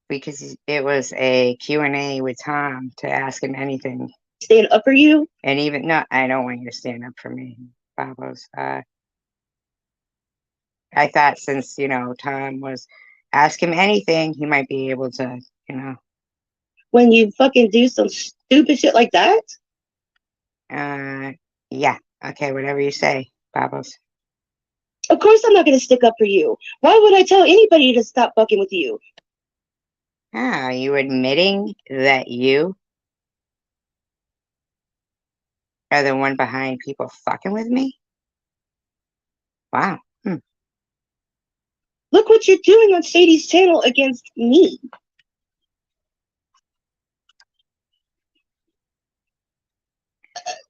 Because it was a Q&A with Tom to ask him anything.
Stand up for you?
And even, no, I don't want you to stand up for me, Babos. I thought since, Tom was ask him anything, he might be able to,
When you fucking do some stupid shit like that?
Yeah. Okay, whatever you say, Babos.
Of course I'm not going to stick up for you. Why would I tell anybody to stop fucking with you?
Are you admitting that you are the one behind people fucking with me? Wow.
Look what you're doing on Sadie's channel against me.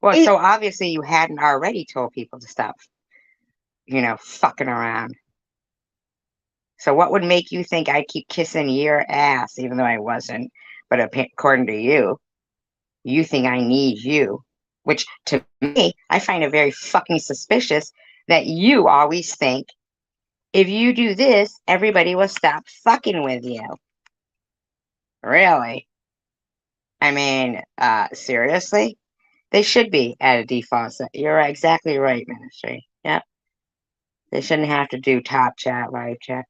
Well, so obviously you hadn't already told people to stop, fucking around. So what would make you think I'd keep kissing your ass, even though I wasn't? But according to you, you think I need you. Which, to me, I find it very fucking suspicious that you always think, if you do this, everybody will stop fucking with you. Really? I mean, seriously? They should be at a default set. You're exactly right, Ministry. Yep. They shouldn't have to do top chat, live chat.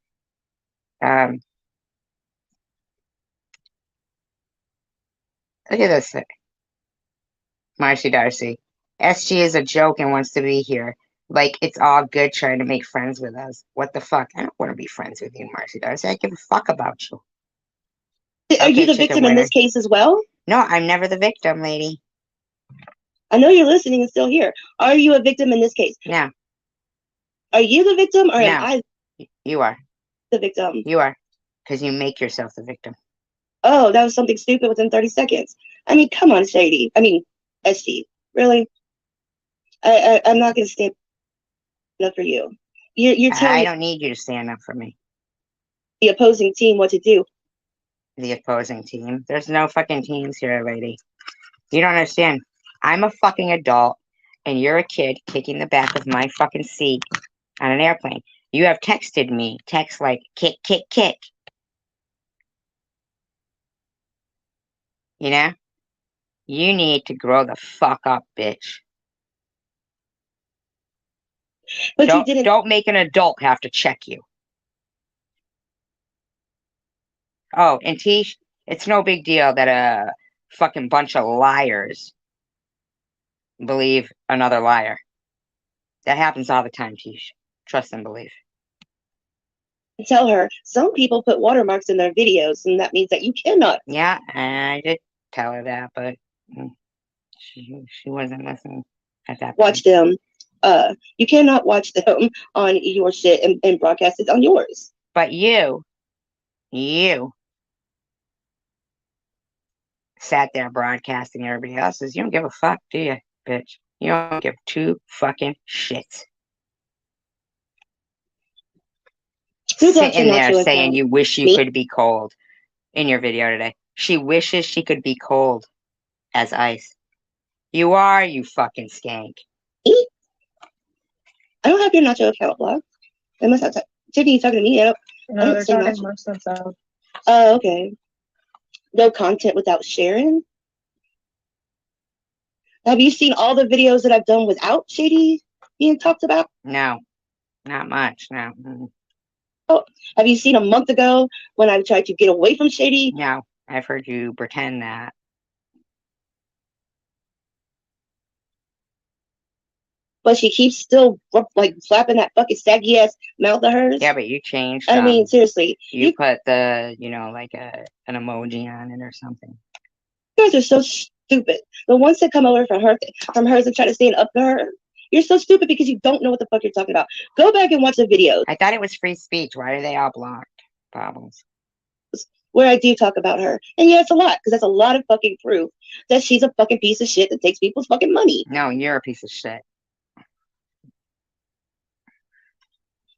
Look at this thing. Marcy Darcy. SG is a joke and wants to be here. Like, it's all good trying to make friends with us. What the fuck? I don't want to be friends with you, Marcy Darcy. I give a fuck about you.
Are you the victim in this case as well?
No, I'm never the victim, lady.
I know you're listening and still here. Are you a victim in this case?
No.
Are you the victim or am
No.
I
You are.
the victim?
You are. Because you make yourself the victim.
Oh, that was something stupid within 30 seconds. I mean, come on, Shady. I mean, SG. Really? I'm not going to stand up for you. You're telling
I don't need you to stand up for me.
the opposing team what to do.
The opposing team. There's no fucking teams here, lady. You don't understand. I'm a fucking adult, and you're a kid kicking the back of my fucking seat on an airplane. You have texted me. Text like, kick, kick, kick. You know? You need to grow the fuck up, bitch.
But you didn't.
Don't make an adult have to check you. Oh, and Tish, it's no big deal that a fucking bunch of liars believe another liar. That happens all the time, Tish. Trust and believe.
Tell her some people put watermarks in their videos, and that means that you cannot.
Yeah, I did tell her that, but she wasn't listening at that point.
Watch them. You cannot watch them on your shit and broadcast it on yours.
But you sat there broadcasting everybody else's. You don't give a fuck, do you, bitch? You don't give two fucking shits. Sitting there saying you wish you could be cold in your video today. She wishes she could be cold as ice. You are, you fucking skank.
I don't have your Nacho account blocked. I must have Tiffany talking to me.
No, they're talking amongst themselves.
Oh, okay. No content without sharing. Have you seen all the videos that I've done without Shady being talked about?
No, not much. No.
Oh, have you seen a month ago when I tried to get away from Shady?
No, I've heard you pretend that.
But she keeps still like flapping that fucking saggy ass mouth of hers.
Yeah, but you changed.
I mean, seriously.
You put the, like an emoji on it or something.
You guys are so stupid. The ones that come over from hers and try to stand up to her, You're so stupid because you don't know what the fuck you're talking about. Go back and watch the videos
I thought it was free speech. Why are they all blocked? Problems.
where I do talk about her. And yeah, it's a lot because that's a lot of fucking proof that she's a fucking piece of shit that takes people's fucking money.
No, you're a piece of shit.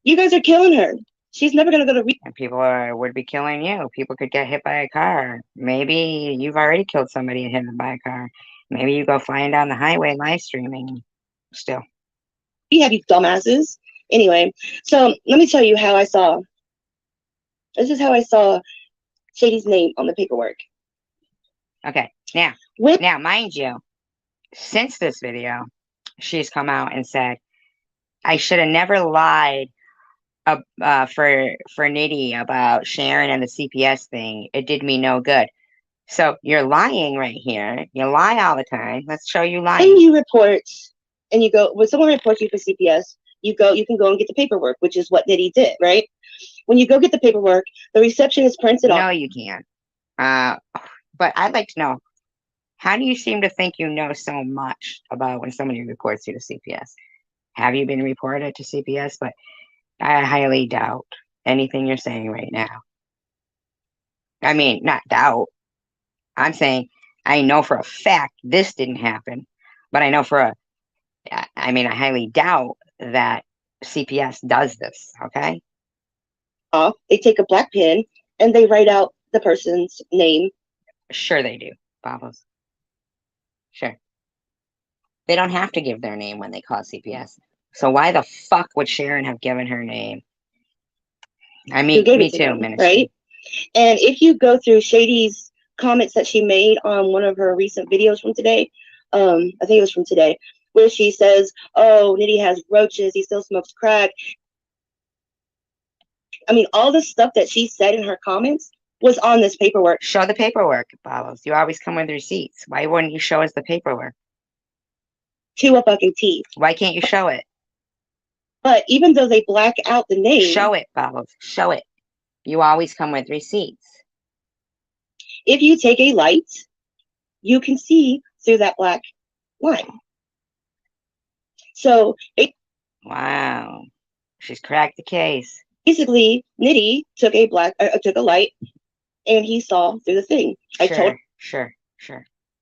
You guys are killing her. She's never gonna go to
And people would be killing you. People could get hit by a car. Maybe you've already killed somebody and hit them by a car. Maybe you go flying down the highway live streaming still.
rehab, you dumbasses. Anyway, so let me tell you how I saw. This is how I saw Shady's name on the paperwork.
Okay, now,
With
now, mind you, since this video, she's come out and said, I should have never lied for Nitty about Sharon and the CPS thing. It did me no good. So you're lying right here. You lie all the time. Let's show you
when
lying.
you report and you go when someone reports you for CPS, you can go and get the paperwork, which is what Nitty did, right? When you go get the paperwork, the receptionist prints it off.
No, you can't. But I'd like to know, how do you seem to think you know so much about when somebody reports you to CPS? Have you been reported to CPS? But I highly doubt anything you're saying right now. I mean, not doubt. I'm saying I know for a fact this didn't happen, but I know I highly doubt that CPS does this, okay?
They take a black pen and they write out the person's name.
Sure they do, Babos. Sure. They don't have to give their name when they call CPS. So why the fuck would Sharon have given her name? I mean, me too,
them,
Ministry.
right? And if you go through Shady's comments that she made on one of her recent videos from today, I think it was from today, where she says, oh, Nitty has roaches, he still smokes crack. I mean, all the stuff that she said in her comments was on this paperwork.
Show the paperwork, Babos. You always come with receipts. Why wouldn't you show us the paperwork?
To a fucking T.
Why can't you show it?
But even though they black out the name,
Show it, Babos. Show it. You always come with receipts.
if you take a light, you can see through that black line. So
Wow. She's cracked the case.
basically, Nitty took a light, and he saw through the thing. I told
Sure.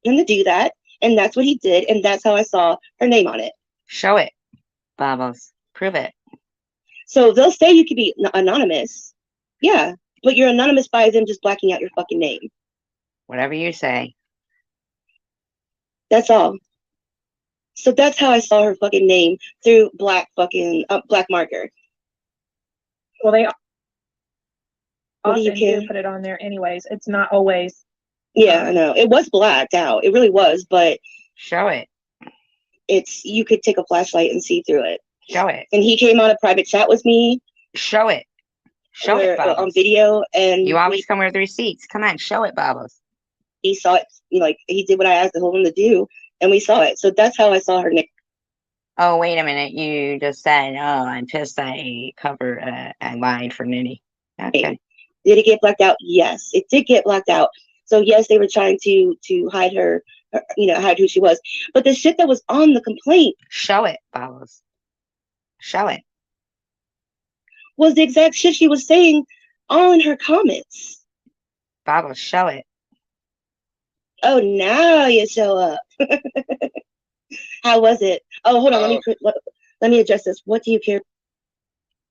him to do that, and that's what he did, and that's how I saw her name on it.
Show it, Babos. Prove it.
So they'll say you could be anonymous, yeah, but you're anonymous by them just blacking out your fucking name.
Whatever you say.
That's all. So that's how I saw her fucking name through black marker.
Well, they
What do you
often
care?
do put it on there anyways. It's not always.
Yeah, I know. It was blacked out. It really was, but
Show it.
you could take a flashlight and see through it.
Show it.
And he came on a private chat with me.
Show it. Show it, Babos.
On video, and
you always come with receipts. Come on, show it, Babos.
He saw it. Like he did what I asked him to do, and we saw it. So that's how I saw her name.
Oh, wait a minute. You just said, oh, I'm pissed I lied for Nitty. Okay.
Did it get blacked out? Yes, it did get blacked out. So yes, they were trying to hide her, hide who she was. But the shit that was on the complaint,
show it, Babos. Show it.
Was the exact shit she was saying on her comments.
Babos, show it.
Oh, now you show up. How was it? Oh, hold on. Let me address this. What do you care?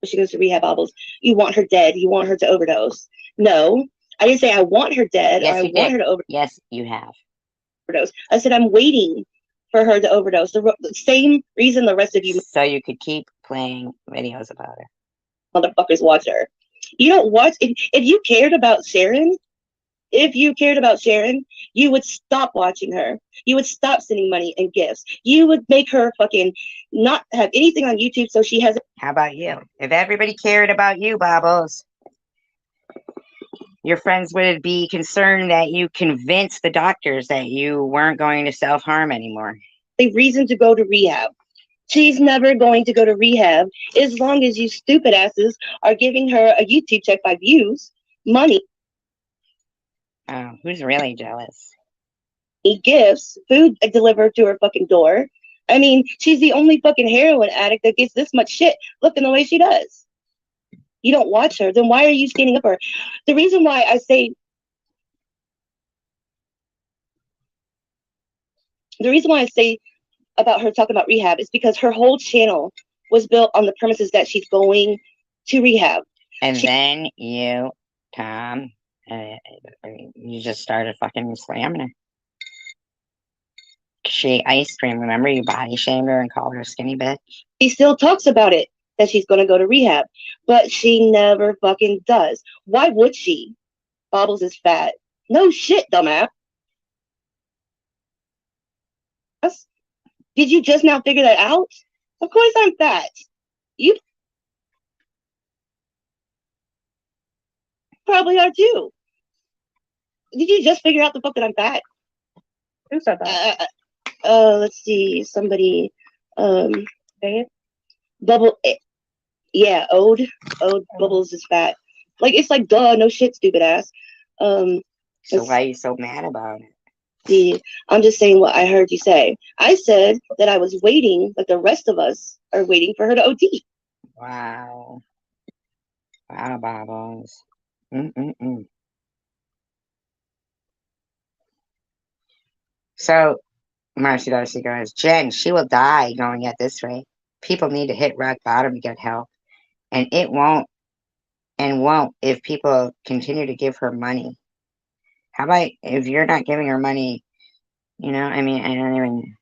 She goes to rehab, Bobbles. You want her dead. You want her to overdose. No, I didn't say I want her dead.
Yes,
or I
you
want
did.
her to overdose.
Yes, you have.
I said I'm waiting for her to overdose. The same reason the rest of you
So you could keep playing videos about her.
motherfuckers watch her. You don't watch. If you cared about Sharon, you would stop watching her. You would stop sending money and gifts. You would make her fucking not have anything on YouTube so she has.
How about you? If everybody cared about you, Babos, your friends would be concerned that you convinced the doctors that you weren't going to self-harm anymore.
A reason to go to rehab. She's never going to go to rehab as long as you stupid asses are giving her a YouTube check by views, money.
Oh, who's really jealous?
Gifts, food delivered to her fucking door. I mean, she's the only fucking heroin addict that gets this much shit looking the way she does. You don't watch her, then why are you standing up for her? The reason why I say about her talking about rehab is because her whole channel was built on the premises that she's going to rehab.
And then you, Tom, you just started fucking slamming her. She ate ice cream. Remember, you body shamed her and called her skinny bitch.
She still talks about it, that she's going to go to rehab, but she never fucking does. Why would she? Bobbles is fat. No shit, dumbass. Did you just now figure that out? Of course I'm fat. You probably are too. Did you just figure out the fuck that I'm fat?
Who said that?
Let's see. Somebody.
Dave?
Bubble. Yeah, Ode Bubbles is fat. Like, it's like, duh, no shit, stupid ass.
So why are you so mad about it?
See, I'm just saying what I heard you say. I said that I was waiting, like the rest of us are waiting for her to OD.
Wow. Wow, Bobbles. Mm-mm-mm. So, Marcy Darcy goes, Jen, she will die going at this rate. People need to hit rock bottom to get help. And it won't if people continue to give her money. How about if you're not giving her money, you know, I mean, I don't even...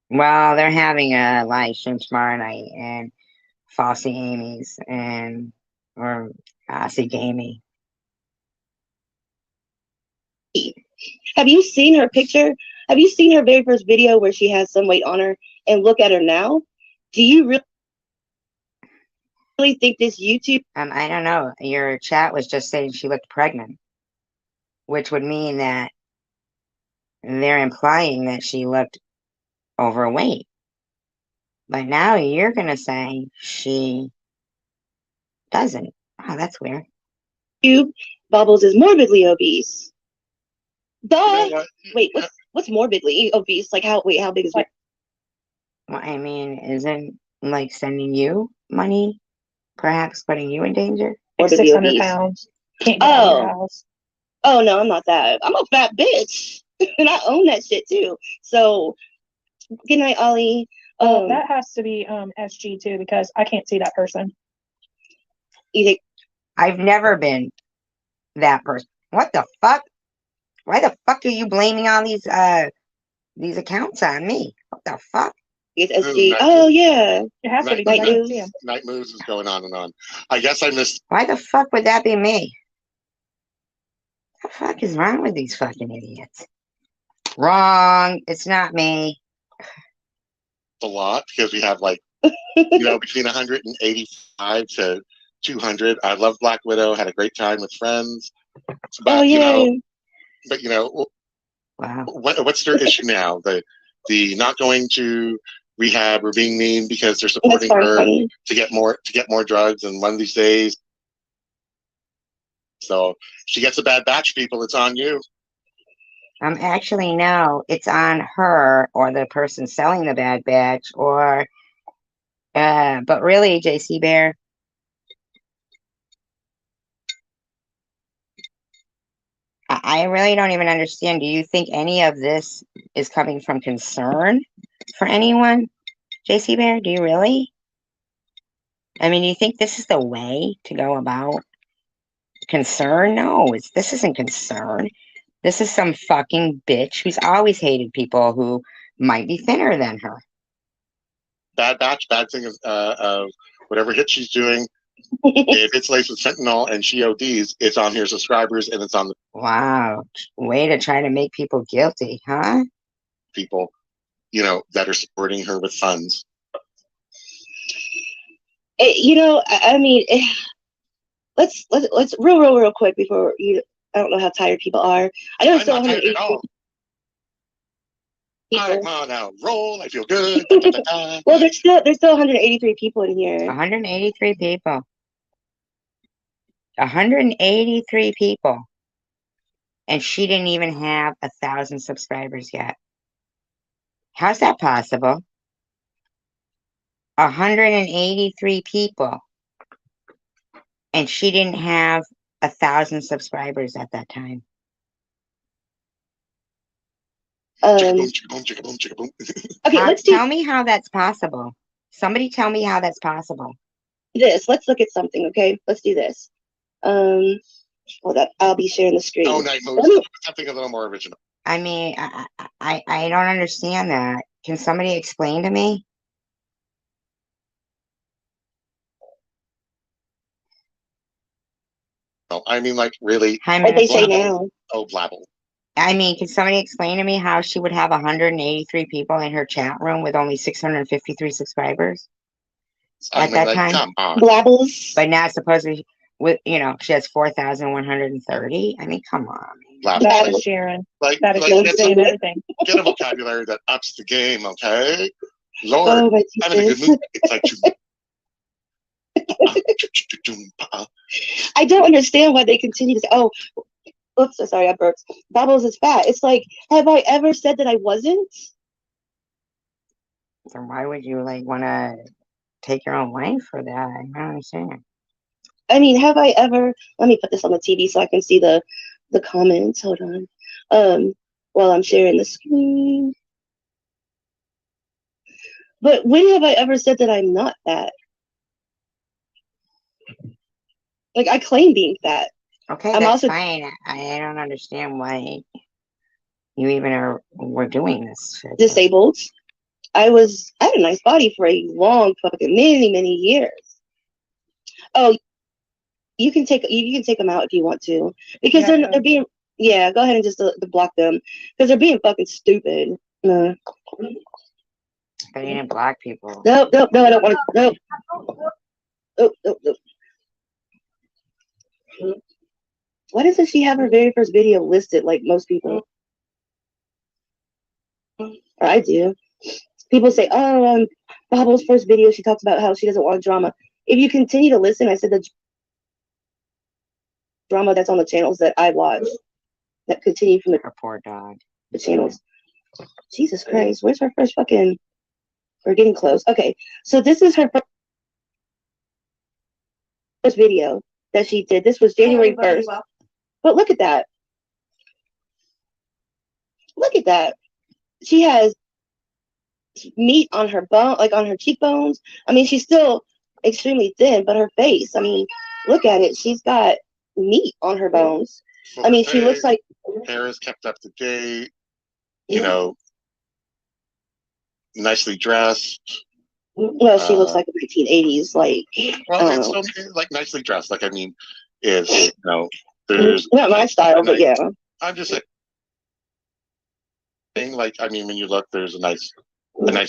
Well, they're having a live stream tomorrow night, and Fossy Amy's, or Aussie Gamey.
Have you seen her picture? Have you seen her very first video where she has some weight on her? And look at her now. Do you really think this YouTube?
I don't know. Your chat was just saying she looked pregnant, which would mean that they're implying that she looked overweight. But now you're going to say she doesn't. Oh, that's weird.
Bubbles is morbidly obese. Duh.
You know what?
Wait, what's morbidly obese? Like, how big is it?
Well, I mean, isn't like sending you money perhaps putting you in danger?
Like
Morbidly
600
obese.
pounds. Can't get out of your house.
Oh, no, I'm not that. I'm a fat bitch. And I own that shit too. So, good night, Ollie.
That has to be SG too, because I can't see that person.
You think?
I've never been that person. What the fuck? Why the fuck are you blaming all these accounts on me? What the fuck?
It's SG. Oh, yeah.
It has to be.
Night,
I can't see him.
night moves is going on and on. I guess I missed.
Why the fuck would that be me? What the fuck is wrong with these fucking idiots? Wrong. It's not me.
A lot because we have like between 185 to 200. I love Black Widow. Had a great time with friends. But
Wow.
what's their issue now? The not going to rehab or being mean because they're supporting her to get more drugs, and one of these days, so she gets a bad batch. People, it's on you.
Actually, no, it's on her or the person selling the bad batch, or but really, JC Bear, I really don't even understand. Do you think any of this is coming from concern for anyone, JC Bear? Do you really? I mean, do you think this is the way to go about concern? No, this isn't concern. This is some fucking bitch who's always hated people who might be thinner than her.
Bad batch, bad thing of whatever hit she's doing. If it's laced with fentanyl and she ODs, it's on her subscribers and it's on the
way to try to make people guilty, huh?
People, that are supporting her with funds.
I mean, let's real quick before I don't know how tired people are. I know
I'm not tired at all. Come on now, roll. I feel good.
Well, there's still 183 people in here.
183 people. 183 people. and she didn't even have 1,000 subscribers yet. How's that possible? 183 people, and she didn't have 1,000 subscribers at that time.
Chicka-boom, chicka-boom, chicka-boom, chicka-boom.
Okay, let's do
Tell me how that's possible. Somebody tell me how that's possible.
this. Let's look at something, okay? Let's do this. Hold up. I'll be sharing the screen.
Oh, night mode.
Let me-
Something a little more original.
I mean, I don't understand that. Can somebody explain to me?
I mean, like, really.
Hi,
What they
Minister.
say
Blabble.
now.
Oh, blabble.
I mean, can somebody explain to me how she would have 183 people in her chat room with only 653 subscribers
I
at
mean,
that
like,
time?
come on.
Blabbles.
But now supposedly, with she has 4,130. I mean, come on.
Blabble.
That
Blabble.
is Sharon.
Like,
That is
like
Sharon
get,
saying everything.
get a vocabulary that ups the game, okay? Lord,
Oh my
I'm in a good
goodness.
mood. It's like,
I don't understand why they continue to say, oh, oops, sorry, I burped. Bubbles is fat. It's like, have I ever said that I wasn't?
Then why would you want to take your own life for that? I don't understand.
I mean, have I ever? Let me put this on the TV so I can see the comments. Hold on. While I'm sharing the screen. But when have I ever said that I'm not fat? Like, I claim being fat.
Okay,
I'm
that's
also
fine. I don't understand why you even were doing this shit.
disabled. I had a nice body for a long fucking many years. Oh, you can take them out if you want to, because
Yeah,
they're being, yeah, go ahead and just block them because they're being fucking stupid. No,
But you didn't block people.
no, I don't want to. No. Why doesn't she have her very first video listed like most people? Or I do. People say, oh, Babble's first video, she talks about how she doesn't want drama. If you continue to listen, I said the drama that's on the channels that I watch that continue from
Her poor dog.
the channels. Jesus Christ, where's her first fucking? We're getting close. Okay, so this is her first video that she did. This was January 1st. But look at that. Look at that. She has meat on her bone, like on her cheekbones. I mean, she's still extremely thin, but her face, I mean, look at it. She's got meat on her bones. I mean, she looks like
hair is kept up to date, you know, nicely dressed.
Well, she looks like a 1980s, like.
Well, it's still like nicely dressed. Like, I mean, is there's
not my style, but yeah.
I'm just saying, like, I mean, when you look, there's a nice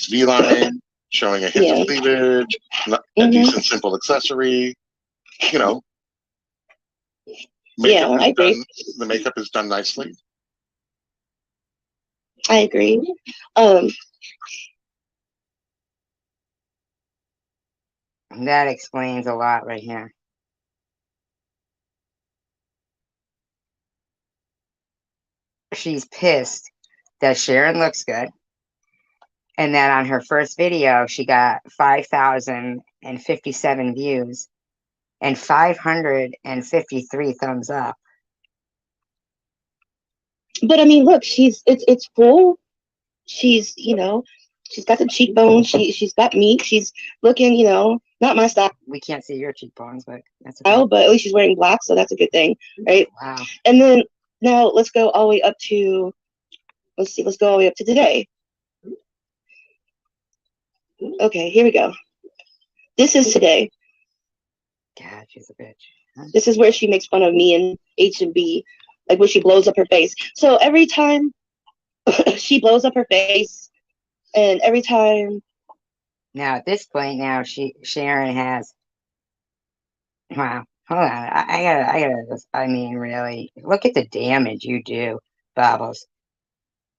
V line showing a hint of cleavage, a decent simple accessory. You know,
I agree.
The makeup is done nicely.
I agree.
That explains a lot right here. She's pissed that Sharon looks good, and that on her first video she got 5,057 views and 553 thumbs up.
But I mean, look, it's full. She's she's got the cheekbones. She's got meat. She's looking, not my style.
We can't see your cheekbones, but that's okay.
Oh, but at least she's wearing black, so that's a good thing, right?
Wow.
And then now let's go all the way up to, let's go all the way up to today. Okay, here we go. This is today.
God, she's a bitch. Huh?
This is where she makes fun of me and H&B, like when she blows up her face. So every time she blows up her face, and every time.
Now at this point, Sharon has. Wow. Hold on. I gotta. I mean, really, look at the damage you do, Bubbles.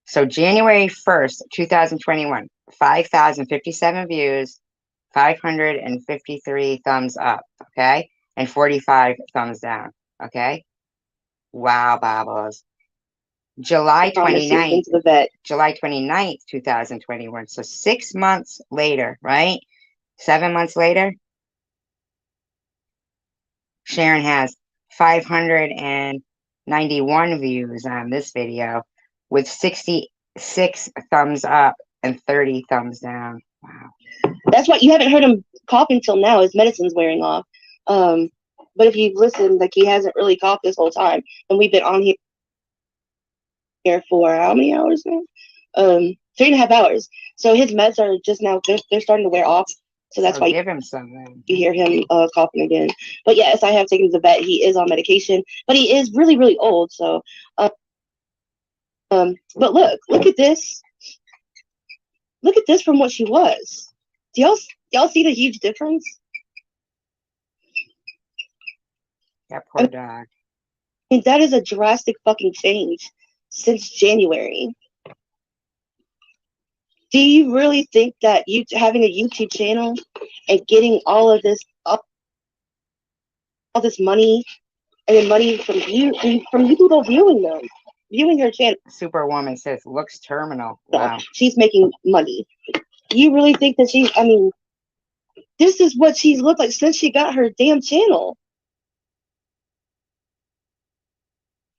So January 1st, 2021, 5,057 views, 553 thumbs up, okay? And 45 thumbs down, okay? Wow, Bubbles. July
promise he's been
29th,
to the vet.
July 29th, 2021. So 6 months later, right? 7 months later, Sharon has 591 views on this video with 66 thumbs up and 30 thumbs down. Wow.
That's why you haven't heard him cough until now. His medicine's wearing off. But if you've listened, like, he hasn't really coughed this whole time. And we've been on here for how many hours now? 3.5 hours. So his meds are just now, they're starting to wear off. So that's why
give him something.
You hear him coughing again. But yes, I have taken him to the vet. He is on medication, but he is really, really old. So, but look at this. Look at this from what she was. Do y'all see the huge difference?
That poor dog.
I mean, that is a drastic fucking change since January. Do you really think that you having a YouTube channel and getting all of this all this money and then money from you people viewing her channel?
Superwoman says looks terminal. Wow.
She's making money. You really think that I mean, this is what she's looked like since she got her damn channel.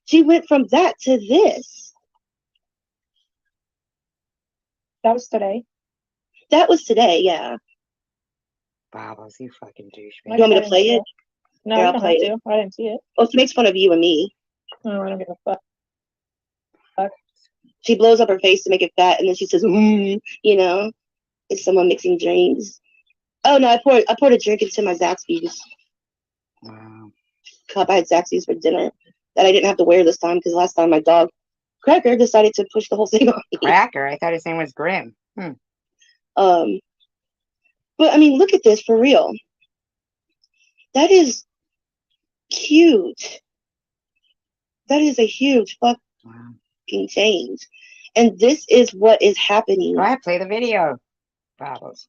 She went from that to this.
That was today.
That was today, yeah.
Bobbles, you fucking douchebag.
You want me to play it?
No,
Here,
you
I'll
don't
play
have
it.
to. I didn't see it.
Oh, she makes fun of you and me.
No, I don't give a fuck.
She blows up her face to make it fat, and then she says, you know, it's someone mixing drinks. Oh no, I poured a drink into my Zaxby's
Wow.
cup. I had Zaxby's for dinner that I didn't have to wear this time because last time my dog Cracker decided to push the whole thing on me.
Cracker? I thought his name was Grim.
But I mean, look at this for real. That is huge. That is a huge fucking change. And this is what is happening.
Go ahead, play the video, Bobbles.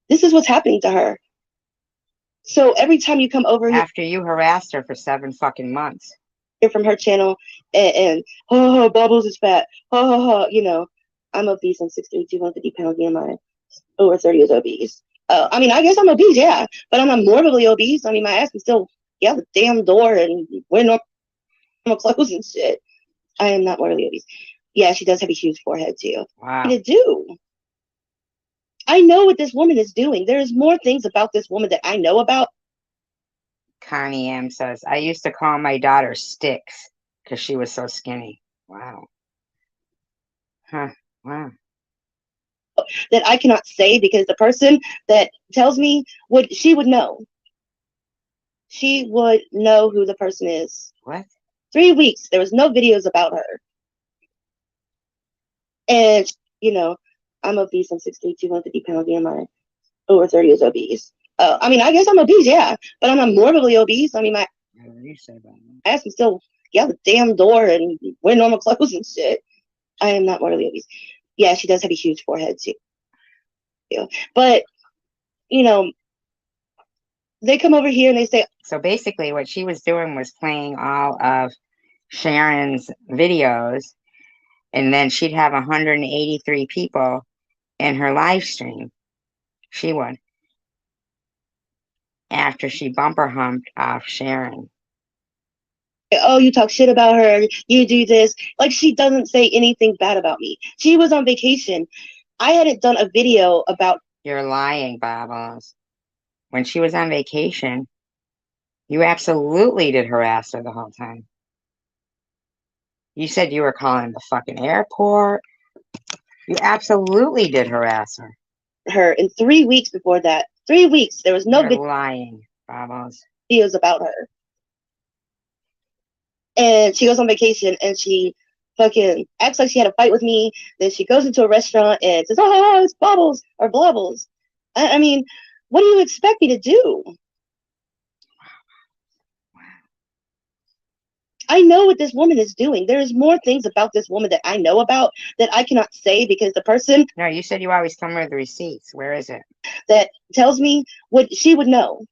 This is what's happening to her. So every time you come over here
After you harassed her for 7 fucking months.
from her channel and Bubbles is fat. You know, I'm obese. I'm 6'3", 250 pounds. Me and my over 30 is obese. I mean, I guess I'm obese, yeah, but I'm not morbidly obese. I mean, my ass can still get out the damn door and wear normal clothes and shit. I am not morbidly obese. Yeah, she does have a huge forehead too.
Wow.
To do. I know what this woman is doing. There's more things about this woman that I know about.
Connie M says, I used to call my daughter Sticks because she was so skinny. Wow. Huh. Wow.
That I cannot say because the person that tells me she would know. She would know who the person is.
What?
3 weeks. There was no videos about her. And, you know, I'm obese. I'm 6'3", 250 pounds. Me and my over 30 is obese. I mean, I guess I'm obese, yeah, but I'm not morbidly obese. I mean, my ass can still get out the damn door and wear normal clothes and shit. I am not morbidly obese. Yeah, she does have a huge forehead too. But, you know, they come over here and they say.
So basically what she was doing was playing all of Sharon's videos, and then she'd have 183 people in her live stream. She would. After she bumper humped off Sharon.
Oh, you talk shit about her. You do this. Like, she doesn't say anything bad about me. She was on vacation. I hadn't done a video about.
You're lying, Bobbles. When she was on vacation, you absolutely did harass her the whole time. You said you were calling the fucking airport. You absolutely did harass her.
Her in 3 weeks before that. 3 weeks. There was no
lying, Bobbles.
videos about her. And she goes on vacation and she fucking acts like she had a fight with me. Then she goes into a restaurant and says, oh, it's Bobbles or Blobbles. I mean, what do you expect me to do? I know what this woman is doing. There's more things about this woman that I know about that I cannot say because the person.
No, you said you always come with the receipts. Where is it?
That tells me what she would know.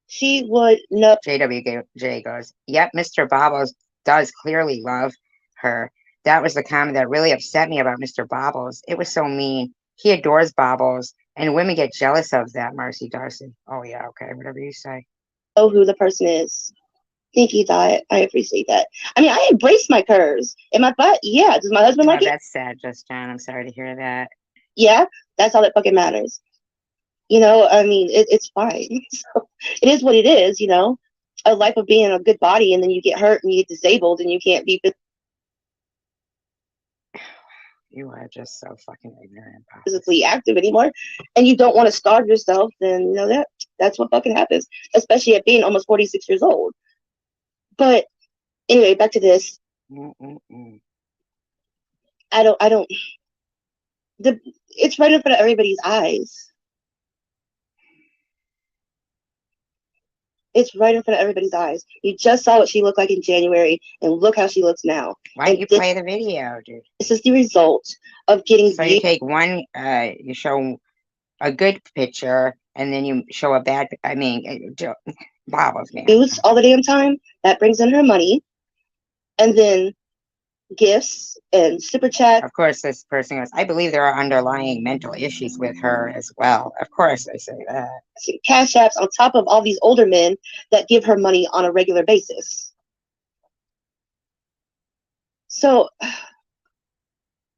She would know.
JWJ goes, yep, Mr. Bobbles does clearly love her. That was the comment that really upset me about Mr. Bobbles. It was so mean. He adores Bobbles, and women get jealous of that, Marcy Darcy. Oh, yeah, okay, whatever you say.
Know who the person is. Thank you, Dot. I appreciate that. I mean, I embrace my curves. And my butt, yeah. Does my husband
Oh,
like it?
that's sad, Just John. I'm sorry to hear that.
Yeah, that's all that fucking matters. You know, I mean, it's fine. So it is what it is, you know. A life of being in a good body, and then you get hurt and you get disabled and you can't be
You are just so fucking ignorant. Bobbles.
physically active anymore, and you don't want to starve yourself, then you know that's what fucking happens, especially at being almost 46 years old. But anyway, back to this. I don't. It's right in front of everybody's eyes. It's right in front of everybody's eyes. You just saw what she looked like in January, and look how she looks now.
Why don't you play the video, dude?
This is the result of getting.
So you take one, you show a good picture, and then you show a bad. I mean, Bobbles, man.
Views all the damn time. That brings in her money, and then gifts and super chat.
Of course, this person goes, I believe there are underlying mental issues with her as well. Of course, I say that.
Cash apps on top of all these older men that give her money on a regular basis. So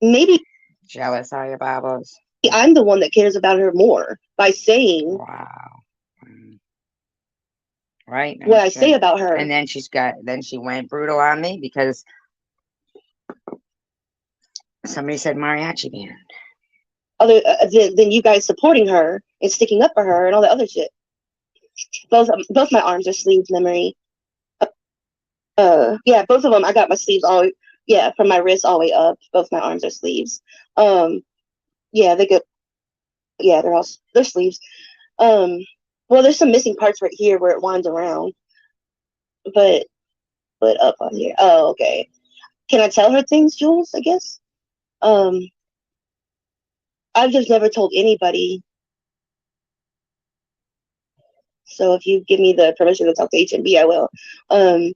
maybe
jealous, are you, Bobbles?
I'm the one that cares about her more by saying,
wow. Right.
What I say about her.
And then she went brutal on me because somebody said mariachi band.
Other than you guys supporting her and sticking up for her and all the other shit. Both my arms are sleeved, Memory. Yeah, both of them. I got my sleeves all. Yeah, from my wrist all the way up. Both my arms are sleeves. Yeah, they go. Yeah, they're sleeves. Well, there's some missing parts right here where it winds around, but up on here. Oh, okay. Can I tell her things, Jules? I guess. I've just never told anybody. So if you give me the permission to talk to HMB, I will. I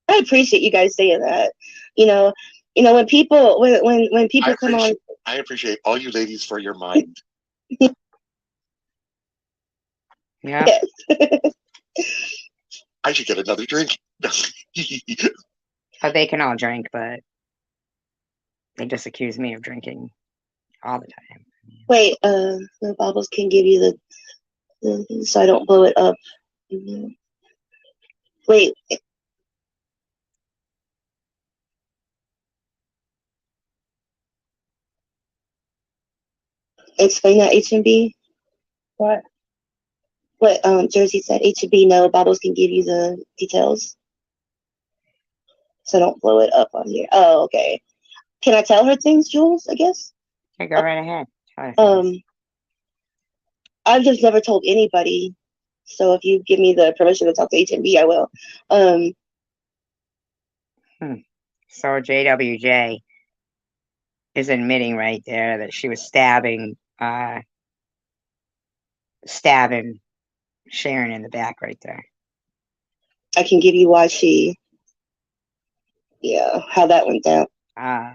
appreciate you guys saying that. You know, when people when people come on.
I appreciate all you ladies for your mind.
Yeah.
Yes.
I should get another drink.
But they can all drink, but they just accuse me of drinking all the time.
Wait, the Bobbles can give you the so I don't blow it up. Wait. Explain that, HMB.
What?
What Jersey said, HMB, no, Bobbles can give you the details. So don't blow it up on here. Oh, okay. Can I tell her things, Jules, I guess?
Okay, go right ahead.
I've just never told anybody. So if you give me the permission to talk to HMB, I will.
So JWJ is admitting right there that she was stabbing Sharon in the back right there.
I can give you why how that went down.
Wow.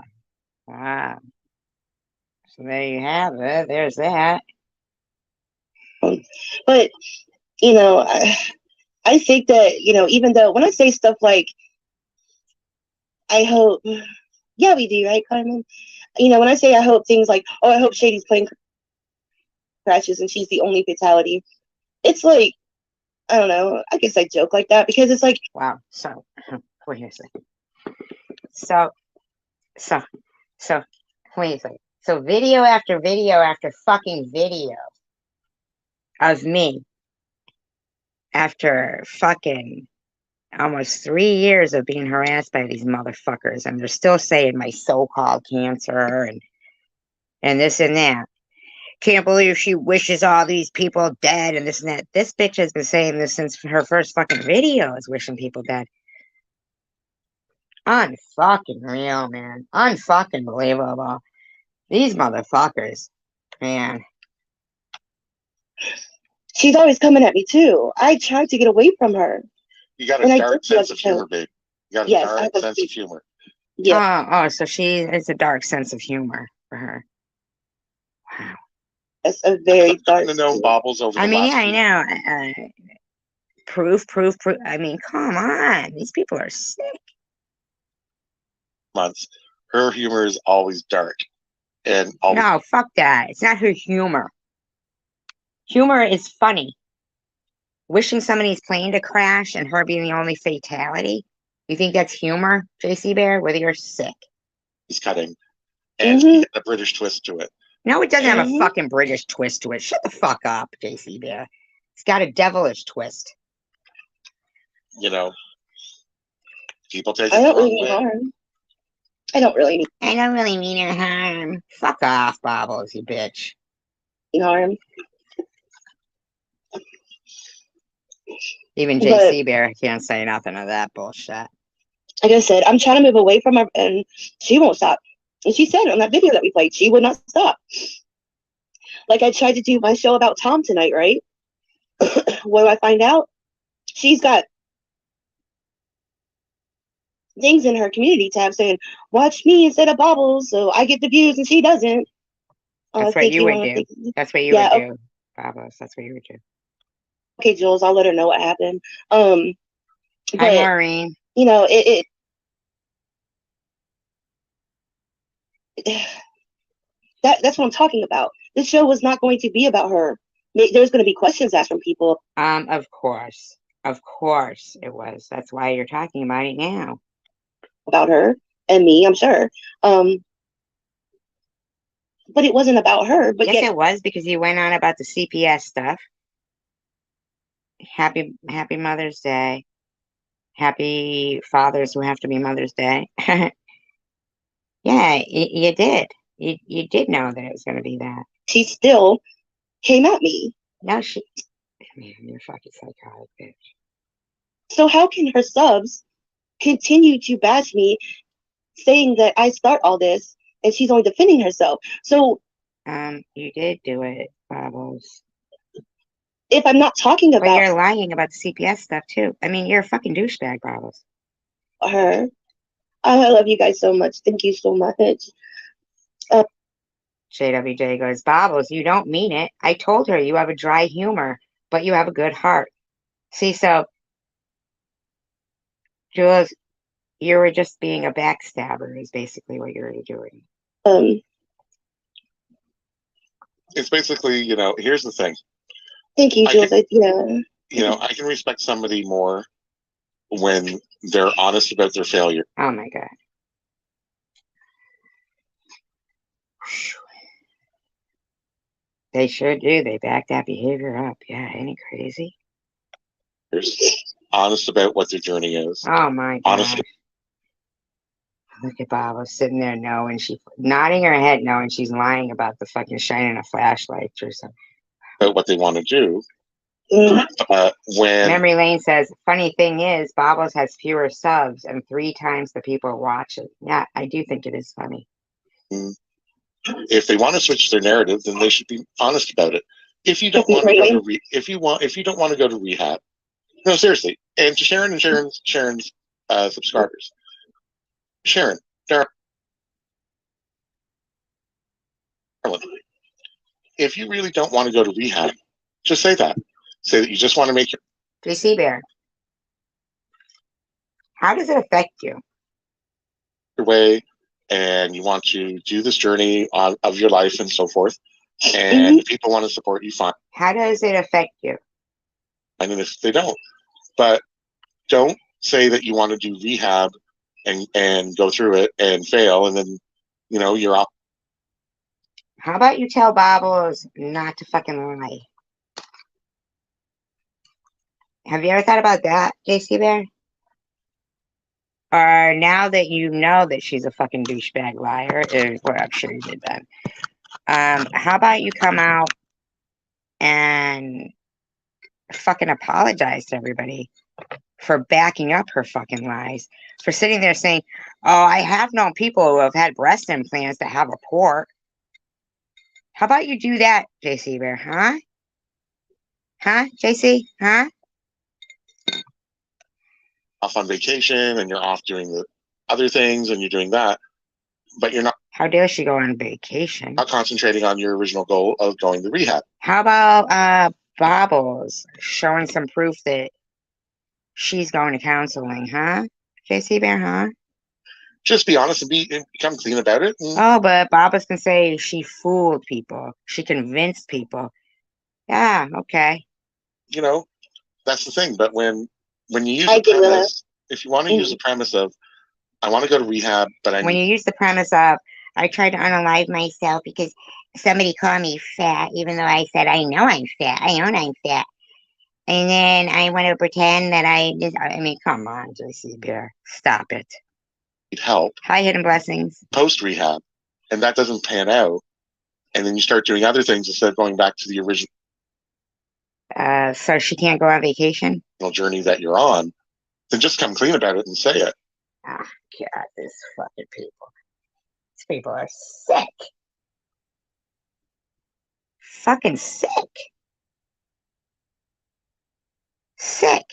So there you have it. There's that.
But, I think that, even though when I say stuff like, I hope, yeah, we do, right, Carmen? When I say I hope things like, oh, I hope Shady's plane crashes and she's the only fatality, it's like, I don't know, I guess I joke like that because it's like,
wow. So, wait a second. So, wait a second. So video after video after fucking video of me after fucking almost 3 years of being harassed by these motherfuckers, and they're still saying my so-called cancer and this and that. Can't believe she wishes all these people dead and this and that. This bitch has been saying this since her first fucking video, is wishing people dead. Unfucking real, man. Unfucking believable. These motherfuckers, man.
she's always coming at me too. I tried to get away from her.
You got a dark sense of humor, babe. You got a dark sense of humor.
Yeah,
So it's a dark sense of humor for her. Wow.
it's a very
I've
dark.
gotten to know Bobbles over the
I mean,
last
yeah, I
few
know. Proof. I mean, come on. These people are sick.
months. Her humor is always dark and always.
No, fuck that. It's not her humor. Humor is funny. Wishing somebody's plane to crash and her being the only fatality. You think that's humor, JC Bear? Whether you're sick.
He's cutting, and he had a British twist to it.
No, it doesn't have a
Mhm.
fucking British twist to it. Shut the fuck up, JC Bear. It's got a devilish twist.
You know, people take
I
it the
don't
wrong
really mean
way.
harm. I don't really
I don't really mean no harm. Fuck off, Bobbles, you bitch.
mean harm.
Even
But
JC Bear can't say nothing of that bullshit.
like I said, I'm trying to move away from her, and she won't stop. And she said on that video that we played, she would not stop. Like I tried to do my show about Tom tonight, right? What do I find out? She's got things in her community tab saying, "Watch me instead of Bobbles, so I get the views and she doesn't."
That's what you would do. That's what you would
Yeah,
do, Bobbles. That's what you would do.
okay, Jules, I'll let her know what happened.
Hi,
But
Maureen.
you know, that's what I'm talking about. This show was not going to be about her. There's going to be questions asked from people
Of course it was. That's why you're talking about it now.
about her and me, I'm sure. But it wasn't about her. But
Yes,
yet,
it was, because you went on about the CPS stuff. Happy Mother's Day. Happy fathers who have to be Mother's Day. Yeah, you did. You did know that it was going to be that.
she still came at me.
No, man, you're a fucking psychotic bitch.
So how can her subs continue to bash me, saying that I start all this, and she's only defending herself? So
You did do it, Bobbles.
if I'm not talking
But
about
you're lying about the CPS stuff too. I mean, you're a fucking douchebag, Bobbles.
her, I love you guys so much. Thank you so much.
JWJ goes, Bobbles, you don't mean it. I told her you have a dry humor, but you have a good heart. See, so, Jules, you were just being a backstabber is basically what you were doing.
It's basically, here's the thing.
Thank you, Jules.
I can respect somebody more when they're honest about their failure.
Oh my God. They sure do. They back that behavior up. Yeah, ain't it crazy?
Honest about what their journey is.
Oh my God. Look at Baba sitting there knowing nodding her head knowing she's lying about the fucking shining a flashlight or something.
About what they want to do. When
Memory Lane says, funny thing is, Bobbles has fewer subs and 3 times the people watch it. Yeah, I do think it is funny.
If they want to switch their narrative, then they should be honest about it. If you don't want to go to if you don't want to go to rehab, no, seriously. And to Sharon and Sharon's subscribers, Sharon, Darren, if you really don't want to go to rehab, just say that. Say that you just want to make
JC Bear, how does it affect you?
your way, and you want to do this journey of your life and so forth, and if people want to support you, fine.
How does it affect you?
I mean, if they don't, but don't say that you want to do rehab and go through it and fail, and then you're up.
How about you tell Bobbles not to fucking lie? Have you ever thought about that, JC Bear? Or now that you know that she's a fucking douchebag liar, well, I'm sure you did that. How about you come out and fucking apologize to everybody for backing up her fucking lies, for sitting there saying, oh, I have known people who have had breast implants that have a port. How about you do that, JC Bear, huh? Huh, JC? Huh?
Off on vacation and you're off doing other things and you're doing that, but you're not
How dare she go on vacation?
concentrating on your original goal of going to rehab.
How about Bobbles showing some proof that she's going to counseling, huh? JC Bear, huh?
Just be honest and become clean about it. And,
Oh, but Bobbles can say she fooled people. She convinced people. Yeah, okay.
you know, that's the thing. But when you use
I
the
get
premise, if you want to use the premise of, I want to go to rehab, but I
When you
need
use the premise of, I tried to unalive myself because somebody called me fat, even though I said, I know I'm fat. I own I'm fat. And then I want to pretend that I mean, come on, JC Bear. Stop it.
help
Hi, Hidden Blessings.
post rehab, and that doesn't pan out, and then you start doing other things instead of going back to the original
So she can't go on vacation?
journey that you're on, then just come clean about it and say it.
Ah, God, this fucking people. These people are sick. Fucking sick. Sick.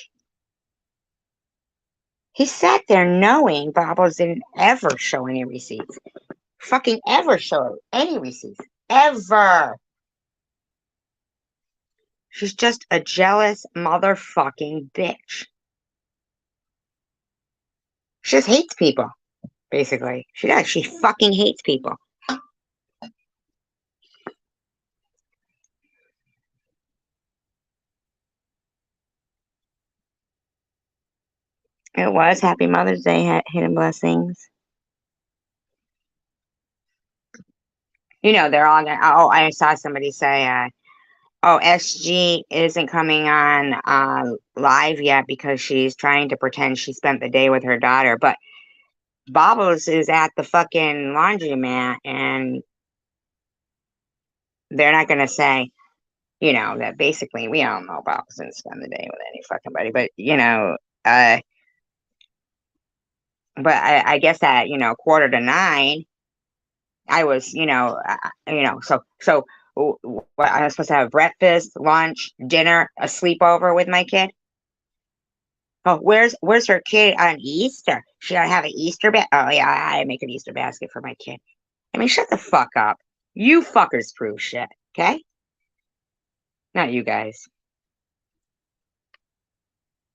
He sat there knowing Bobbles didn't ever show any receipts. Fucking ever show any receipts. Ever. She's just a jealous motherfucking bitch. She just hates people, basically. She does. She fucking hates people. It was Happy Mother's Day, Hidden Blessings. You know, they're all gonna, oh, I saw somebody say, oh, SG isn't coming on live yet because she's trying to pretend she spent the day with her daughter. But Bobbles is at the fucking laundromat, and they're not gonna say, you know, that basically we all know Bobbles didn't spend the day with any fucking buddy. But you know, but I guess at 8:45, I was, so what, I was supposed to have breakfast, lunch, dinner, a sleepover with my kid. Oh, where's her kid on Easter? Should I have an Easter Oh yeah, I make an Easter basket for my kid. I mean, shut the fuck up. You fuckers prove shit, okay? Not you guys.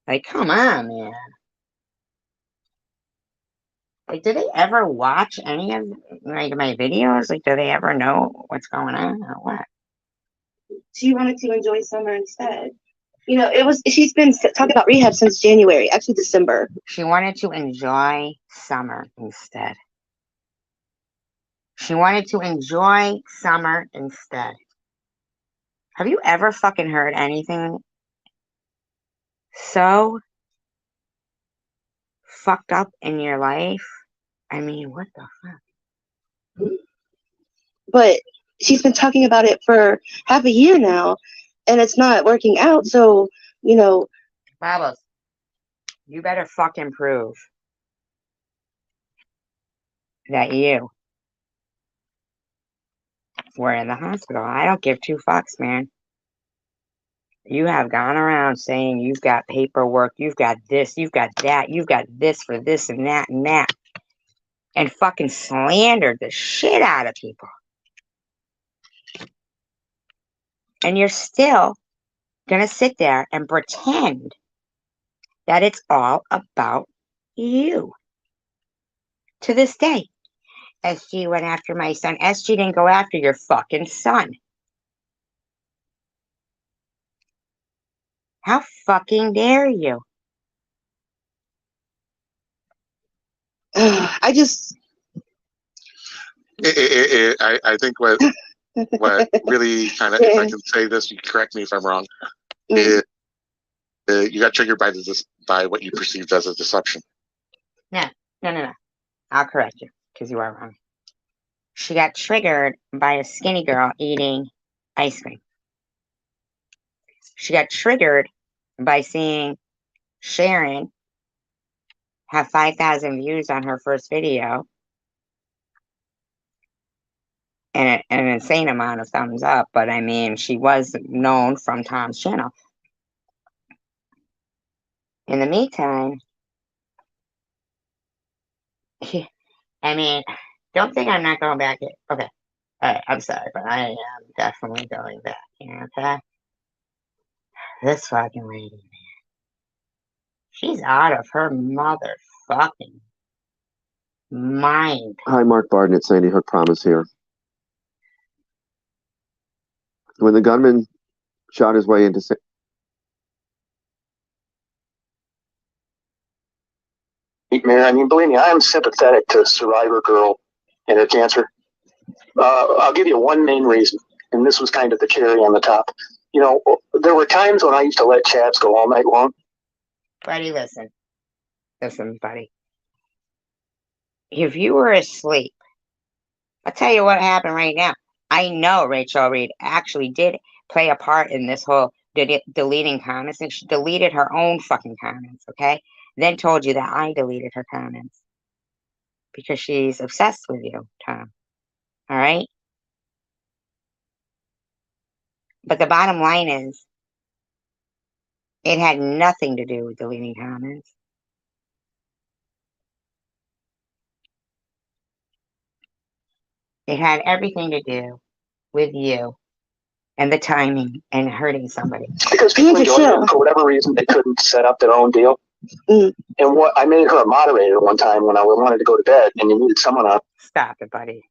Like, come on, man. Like, do they ever watch any of my videos? Like, do they ever know what's going on or what?
She wanted to enjoy summer instead. You know, she's been talking about rehab since January, actually December.
She wanted to enjoy summer instead. She wanted to enjoy summer instead. Have you ever fucking heard anything so fucked up in your life? I mean, what the fuck?
But she's been talking about it for half a year now, and it's not working out. So,
Bubbles, you better fucking prove that you were in the hospital. I don't give two fucks, man. You have gone around saying you've got paperwork, you've got this, you've got that, you've got this for this and that, and fucking slandered the shit out of people. And you're still gonna sit there and pretend that it's all about you. To this day, SG went after my son. SG didn't go after your fucking son. How fucking dare you?
I just.
I think what really kind of, if I can say this, you correct me if I'm wrong, is you got triggered by what you perceived as a deception.
No. I'll correct you because you are wrong. She got triggered by a skinny girl eating ice cream. She got triggered by seeing Sharon have 5,000 views on her first video and an insane amount of thumbs up. But I mean, she was known from Tom's channel. In the meantime, I mean, don't think I'm not going back yet. Okay. All right, I'm sorry, but I am definitely going back here, okay? This fucking lady, man. She's out of her motherfucking mind.
Hi, Mark Barden at Sandy Hook Promise here. When the gunman shot his way into
Mayor, I mean, believe me, I am sympathetic to Survivor Girl and her cancer. I'll give you one main reason, and this was kind of the cherry on the top. You know, there were times when I used to let chats go all night long.
Buddy, listen. Listen, buddy. If you were asleep, I'll tell you what happened right now. I know Rachel Reed actually did play a part in this whole deleting comments, and she deleted her own fucking comments, okay? Then told you that I deleted her comments because she's obsessed with you, Tom. All right? But the bottom line is, it had nothing to do with deleting comments. It had everything to do with you and the timing and hurting somebody.
Because people enjoyed it for whatever reason, they couldn't set up their own deal. And what I made her a moderator one time when I wanted to go to bed, and you needed someone on.
Stop it, buddy.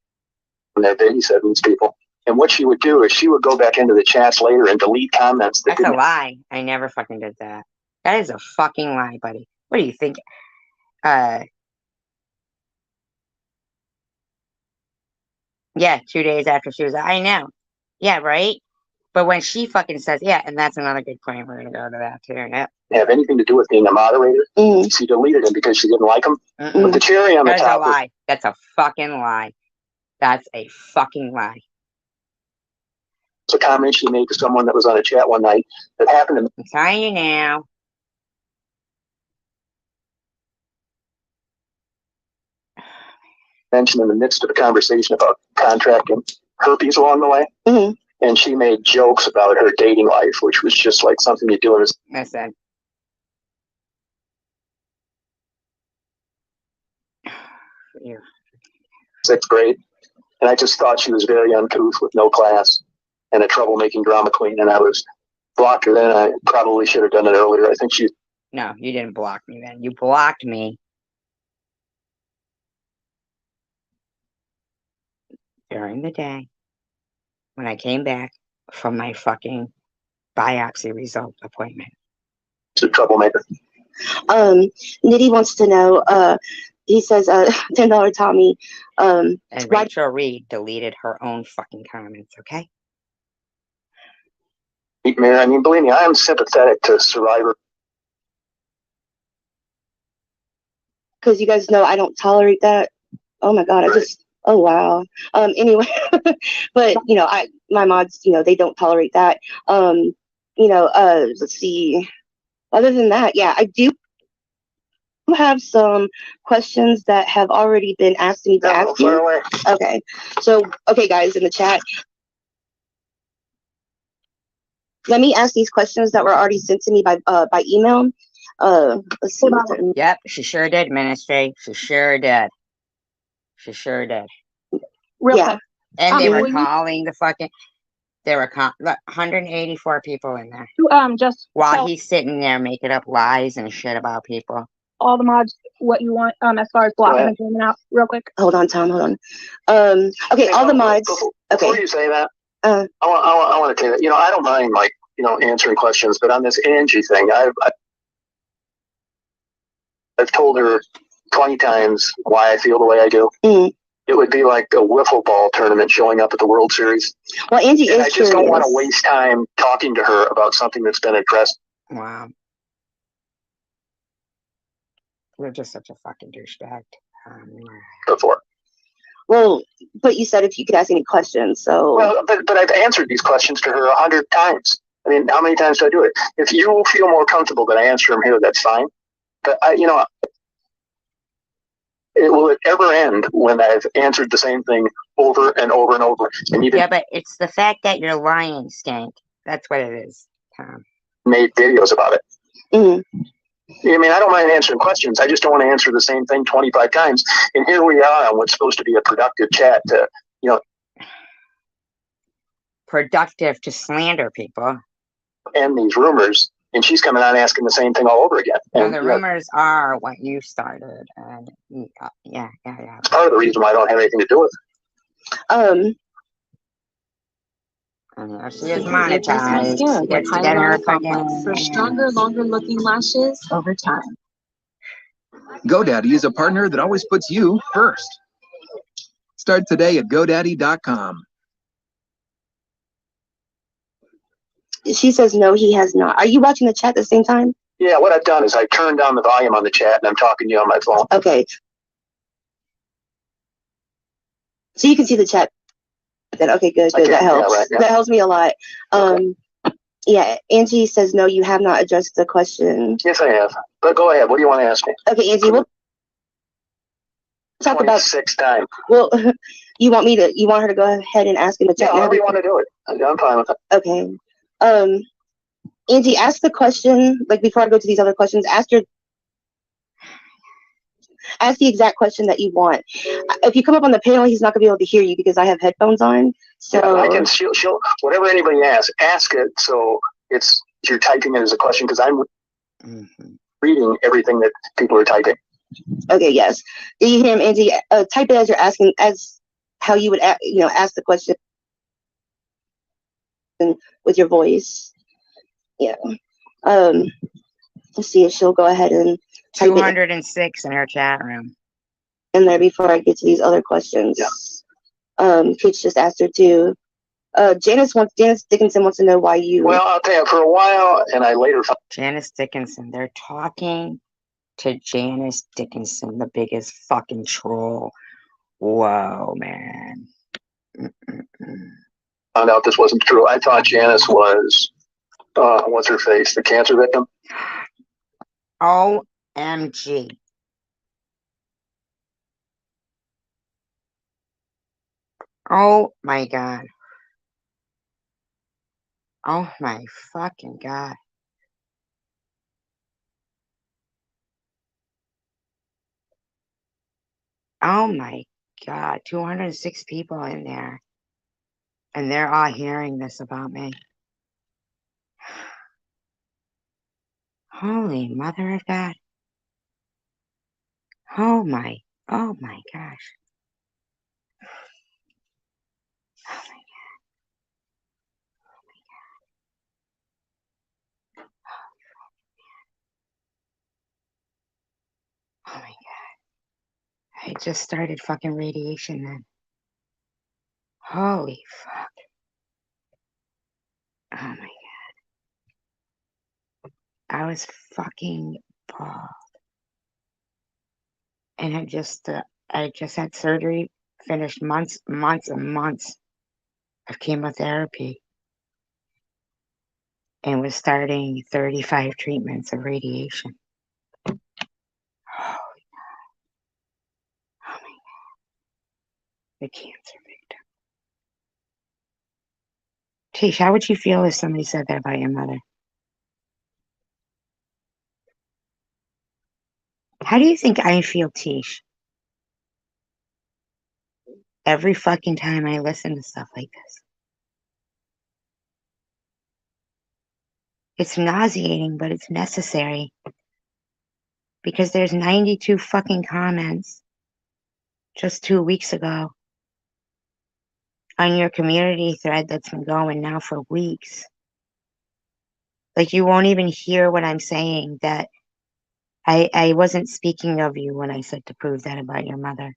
And they're babysitting these people. And what she would do is she would go back into the chats later and delete comments.
That's a lie. I never fucking did that. That is a fucking lie, buddy. What do you think? Yeah, 2 days after she was, I know. Yeah, right? But when she fucking says, yeah, and that's another good point. We're going to go to that too. Yep.
Have anything to do with being a moderator. She deleted him because she didn't like him. But the cherry on the top.
That's a lie. That's a fucking lie. That's a fucking lie.
It's a comment she made to someone that was on a chat one night that happened to me.
I'm telling you now.
Mentioned in the midst of a conversation about contracting herpes along the way. And she made jokes about her dating life, which was just like something you do in a...
Listen. Yeah.
6th grade. And I just thought she was very uncouth with no class and a troublemaking drama queen. And I was blocked her then. I probably should have done it earlier. I think she...
No, you didn't block me then. You blocked me during the day when I came back from my fucking biopsy result appointment.
It's a troublemaker.
Nitty wants to know, he says, $10 Tommy.
And Rachel Reed deleted her own fucking comments, okay?
Mayor, I mean, believe me, I am sympathetic to Survivor.
Because you guys know I don't tolerate that. Oh my God, oh wow. Anyway, but you know, my mods, you know, they don't tolerate that. You know, let's see. Other than that, yeah, I do have some questions that have already been asked me to ask you. Okay, so okay, guys, in the chat, let me ask these questions that were already sent to me by email. Let's see.
Yep, she sure did, Ministry. She sure did. She sure did.
Real quick.
And they were calling the fucking. There were 184 people in there.
Just
while he's sitting there making up lies and shit about people.
All the mods, what you want, as far as blocking and zooming out, real quick.
Hold on, Tom. Hold on. Okay, all the mods.
Before you say that, I want to tell you, you know, I don't mind like, you know, answering questions, but on this Angie thing, I've told her 20 times why I feel the way I do. It would be like a wiffle ball tournament showing up at the World Series.
Well, Angie is
I just don't want to waste time talking to her about something that's been addressed.
Wow. You're just such a fucking douchebag.
Before.
Well, but you said if you could ask any questions, so.
Well, but I've answered these questions to her 100 times. I mean, how many times do I do it? If you feel more comfortable that I answer them here, that's fine. But you know, will it ever end when I've answered the same thing over and over and over? And you
but it's the fact that you're lying, Skank. That's what it is, Tom.
Made videos about it. I mean, I don't mind answering questions. I just don't want to answer the same thing 25 times. And here we are on what's supposed to be a productive chat to,
Productive to slander people.
end these rumors. And she's coming on asking the same thing all over again.
And
And
the rumors are what you started. And yeah.
it's part of the reason why I don't have anything to do with it.
And she is monetized. She gets to get her fucking
for stronger, longer-looking lashes over time.
GoDaddy is a partner that always puts you first. Start today at GoDaddy.com.
She says no, he has not. Are you watching the chat at the same time?
Yeah, what I've done is I turned down the volume on the chat and I'm talking to you on my phone.
Okay. So you can see the chat. Then okay, good. That helps. Yeah, right, yeah. That helps me a lot. Okay. Yeah, Angie says no, you have not addressed the question.
Yes, I have. But go ahead. What do you want to ask me?
Okay, Angie, we'll talk about
6 times.
Well, you want her to go ahead and ask in the chat?
Yeah, however you want to do it. I'm fine with it.
Okay. Angie, ask the question, like before I go to these other questions, ask the exact question that you want. If you come up on the panel, he's not gonna be able to hear you because I have headphones on. So
yeah, I can she'll whatever anybody asks, ask it so you're typing it as a question because I'm reading everything that people are typing.
Okay, yes. Did you hear him, Angie? Type it as you're asking, as how you would ask the question with your voice. Yeah. Let's see if she'll go ahead and type
206 in her chat room.
in there before I get to these other questions. Yeah. Kitch just asked her too. Janice Dickinson wants to know why you.
Well, I'll tell you, for a while, and I later found
Janice Dickinson. They're talking to Janice Dickinson, the biggest fucking troll. Whoa, man.
found out this wasn't true. I thought Janice was, what's her face, the cancer victim.
OMG. Oh my God. Oh my fucking God. Oh my God. 206 people in there. And they're all hearing this about me. Holy mother of God. Oh my gosh. Oh my God. Oh my God. I just started fucking radiation then. Holy fuck. Oh my God. I was fucking bald. And I just had surgery, finished months and months of chemotherapy, and was starting 35 treatments of radiation. Oh my God. Oh my God. The cancer victim. Tish, how would you feel if somebody said that about your mother? How do you think I feel, Tish? Every fucking time I listen to stuff like this. It's nauseating, but it's necessary. Because there's 92 fucking comments just 2 weeks ago on your community thread that's been going now for weeks. Like, you won't even hear what I'm saying, that I wasn't speaking of you when I said to prove that about your mother.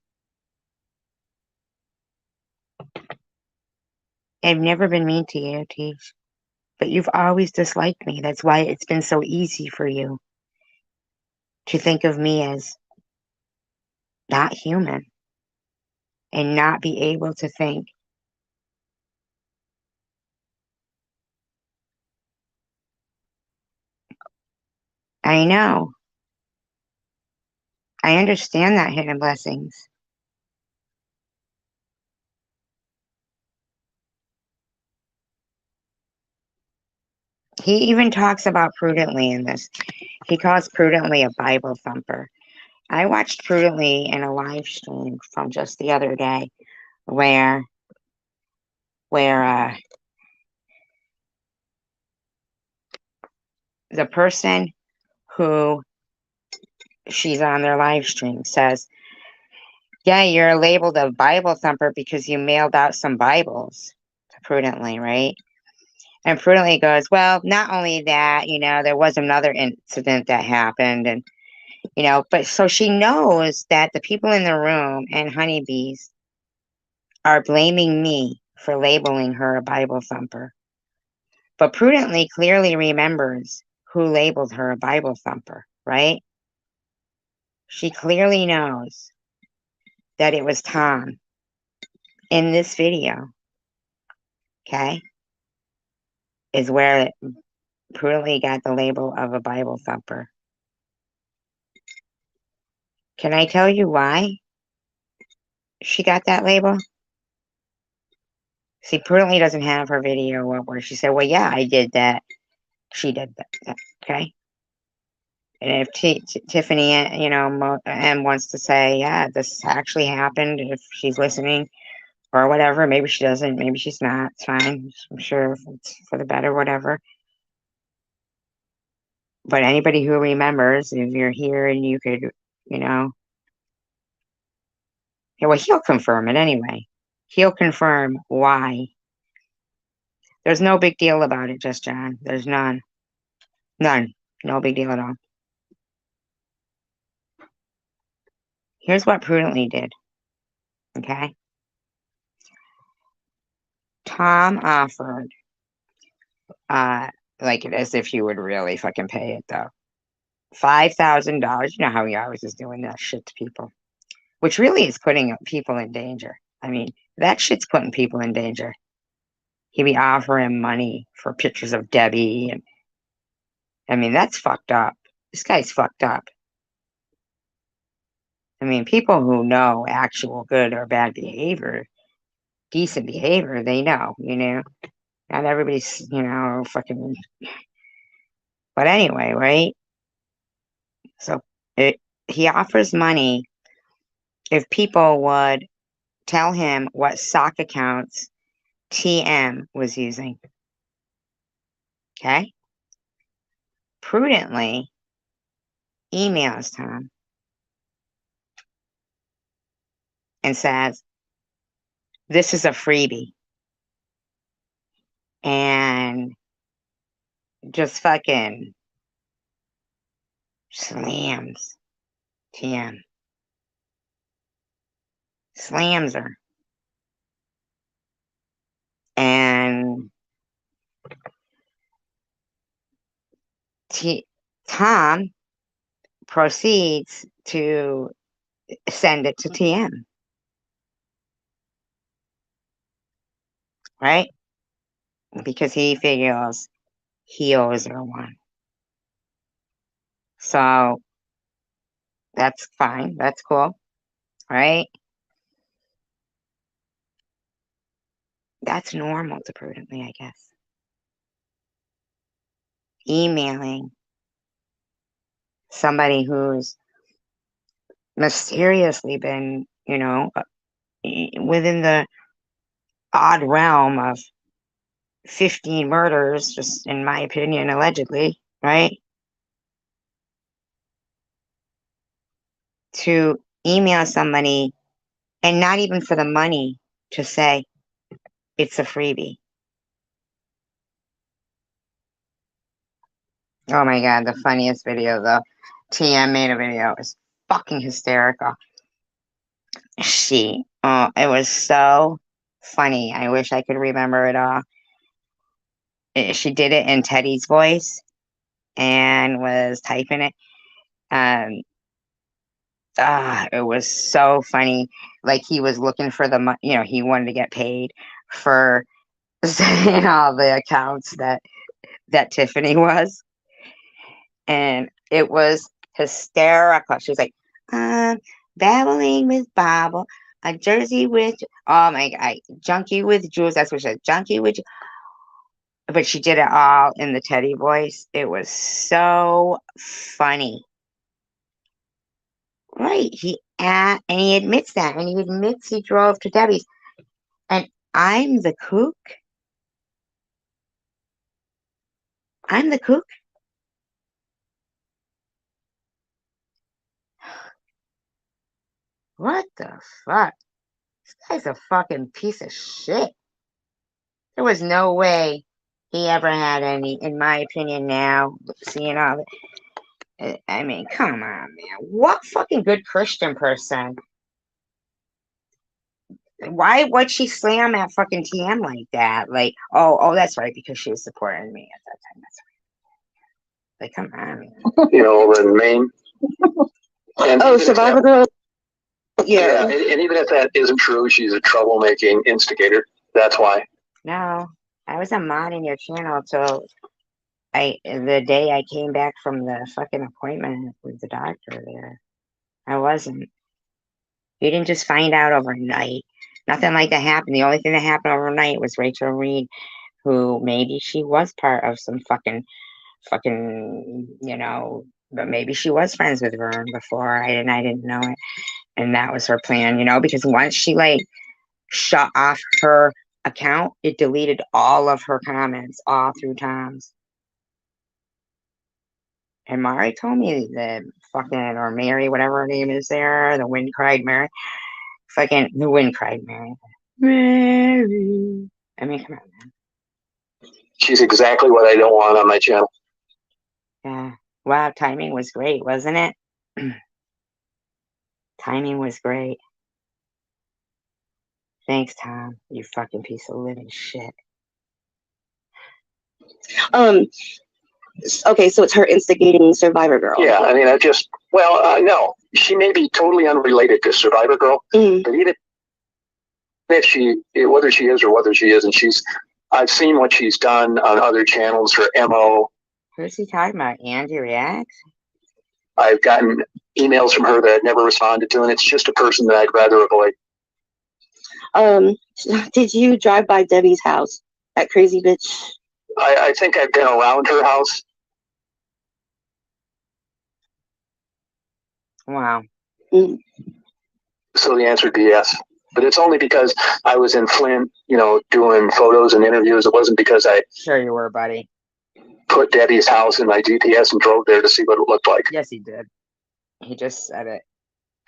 I've never been mean to you, Tish, but you've always disliked me. That's why it's been so easy for you to think of me as not human and not be able to think. I know. I understand that, hidden blessings. He even talks about Prudently in this. He calls Prudently a Bible thumper. I watched Prudently in a live stream from just the other day where the person who she's on their live stream says, yeah, you're labeled a Bible thumper because you mailed out some Bibles to Prudently, right? And Prudently goes, well, not only that, there was another incident that happened. And, but so she knows that the people in the room and honeybees are blaming me for labeling her a Bible thumper. But Prudently clearly remembers who labeled her a Bible thumper, right? She clearly knows that it was Tom in this video, okay, is where Prudently got the label of a Bible thumper. Can I tell you why she got that label? See, Prudently doesn't have her video up where she said, well, yeah, I did that. She did that, okay? And if Tiffany, M wants to say, yeah, this actually happened, if she's listening or whatever, maybe she doesn't, maybe she's not, it's fine. I'm sure it's for the better, whatever. But anybody who remembers, if you're here and you could, yeah, well, he'll confirm it anyway. He'll confirm why. There's no big deal about it, Just John. There's none. None. No big deal at all. Here's what Prudently did. Okay? Tom offered, like as if you would really fucking pay it though. $5,000. You know how he always is doing that shit to people. Which really is putting people in danger. I mean, that shit's putting people in danger. He'd be offering money for pictures of Debbie, and I mean, that's fucked up. This guy's fucked up. I mean, people who know actual good or bad behavior, decent behavior, they know, Not everybody's, fucking. But anyway, right? So he offers money if people would tell him what sock accounts TM was using. Okay? Prudently emails Tom and says, this is a freebie. And just fucking slams TM. Slams her. And Tom proceeds to send it to TM. Right? Because he figures he owes her one. So that's fine. That's cool. Right? That's normal to Prudently, I guess. Emailing somebody who's mysteriously been, within the odd realm of 15 murders, just in my opinion, allegedly, right? To email somebody and not even for the money to say it's a freebie. Oh my God, the funniest video though. TM made a video. It was fucking hysterical. It was so funny. I wish I could remember it all. She did it in Teddy's voice and was typing it. It was so funny. Like he was looking for the money, he wanted to get paid for saying all the accounts that Tiffany was. And it was hysterical. She was like, babbling with Bobble, a Jersey with, oh my God, junkie with Jules. That's what she said, junkie with. but she did it all in the Teddy voice. It was so funny. Right. And he admits that. And he admits he drove to Debbie's. And I'm the kook. I'm the kook. What the fuck? This guy's a fucking piece of shit. There was no way he ever had any, in my opinion now, seeing all that. I mean, come on, man. What fucking good Christian person? Why would she slam at fucking TM like that? Like, oh, that's right, because she was supporting me at that time. That's right. Like, come on, man.
You know, over in Maine. And
Oh, Survivor Girl. Yeah.
And even if that isn't true, she's a troublemaking instigator. That's why.
No, I was a mod in your channel till the day I came back from the fucking appointment with the doctor there. I wasn't. You didn't just find out overnight. Nothing like that happened. The only thing that happened overnight was Rachel Reed, who maybe she was part of some fucking, you know, but maybe she was friends with Vern before. I didn't know it. And that was her plan, you know, because once she like shut off her account, it deleted all of her comments all through Tom's. And Mari told me that fucking, or Mary, whatever her name is there, the wind cried Mary. Fucking, the wind cried Mary. Mary. I mean, come on, man.
She's exactly what I don't want on my channel.
Yeah. Wow, timing was great, wasn't it? Timing was great. Thanks, Tom. You fucking piece of living shit.
Okay, so it's her instigating Survivor Girl.
Yeah, I mean, no, she may be totally unrelated to Survivor Girl, but even if whether she is or whether she isn't, I've seen what she's done on other channels, her MO.
Who's he talking about? Andy Reacts?
I've gotten emails from her that I've never responded to, and it's just a person that I'd rather avoid.
Did you drive by Debbie's house? That crazy bitch?
I think I've been around her house.
Wow.
So the answer would be yes. But it's only because I was in Flint, you know, doing photos and interviews. It wasn't because I
Sure you were, buddy.
Put Debbie's house in my GPS and drove there to see what it looked like.
Yes, he did. He just said it.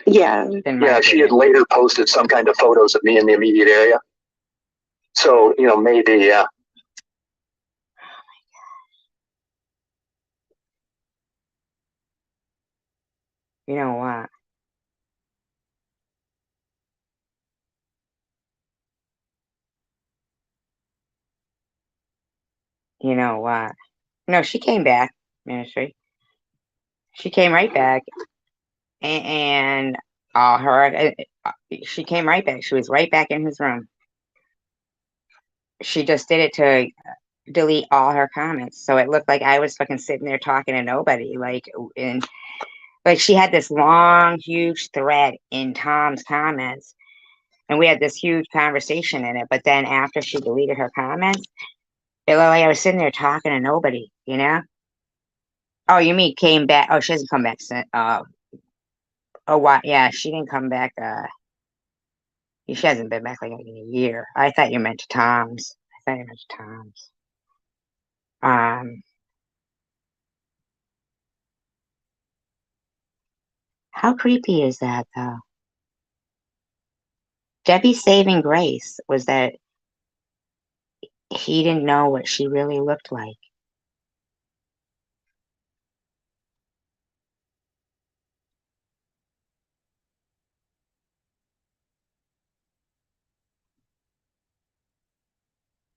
Yeah.
Yeah, she had later posted some kind of photos of me in the immediate area. So, you know, maybe, yeah.
You know what? You know what? No, she came back, Ministry. She came right back. And she came right back. She was right back in his room. She just did it to delete all her comments. So it looked like I was fucking sitting there talking to nobody. Like she had this long, huge thread in Tom's comments. And we had this huge conversation in it. But then after she deleted her comments, it looked like I was sitting there talking to nobody, you know? Oh, you mean came back? Oh, she hasn't come back since. Oh, what? Yeah, she didn't come back. She hasn't been back like in a year. I thought you meant Tom's. How creepy is that, though? Debbie's saving grace was that he didn't know what she really looked like.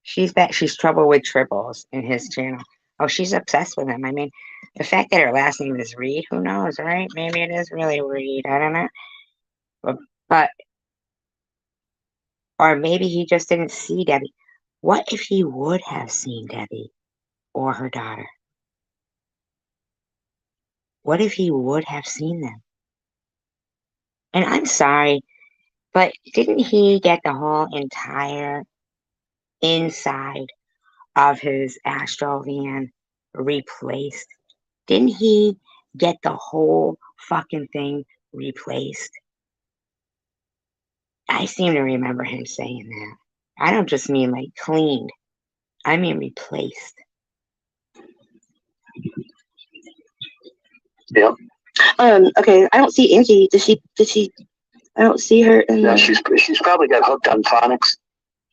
She's back. She's trouble with triples in his channel. Oh, she's obsessed with him. I mean, the fact that her last name is Reed, who knows, right? Maybe it is really Reed. I don't know. But or maybe he just didn't see Debbie. What if he would have seen Debbie or her daughter? What if he would have seen them? And I'm sorry, but didn't he get the whole entire inside of his Astro van replaced? Didn't he get the whole fucking thing replaced? I seem to remember him saying that. I don't just mean like cleaned. I mean replaced.
Yeah.
Okay, I don't see Angie. Did she I don't see her in
Yeah,
the...
she's probably got hooked on phonics,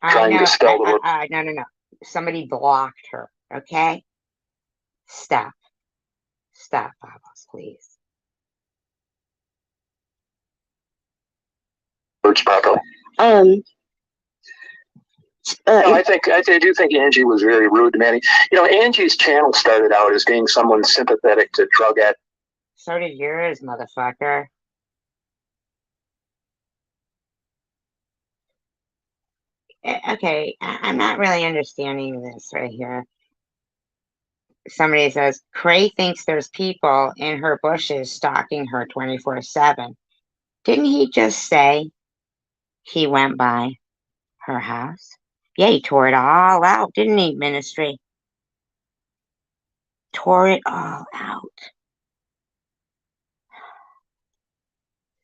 trying to spell the word.
No. Somebody blocked her, okay? Stop, Bubbles, please.
Words properly. No, I do think Angie was very rude to Manny. You know, Angie's channel started out as being someone sympathetic to drug addicts.
So did yours, motherfucker. Okay, I'm not really understanding this right here. Somebody says, Cray thinks there's people in her bushes stalking her 24/7. Didn't he just say he went by her house? Yeah, he tore it all out, didn't he, Ministry? Tore it all out.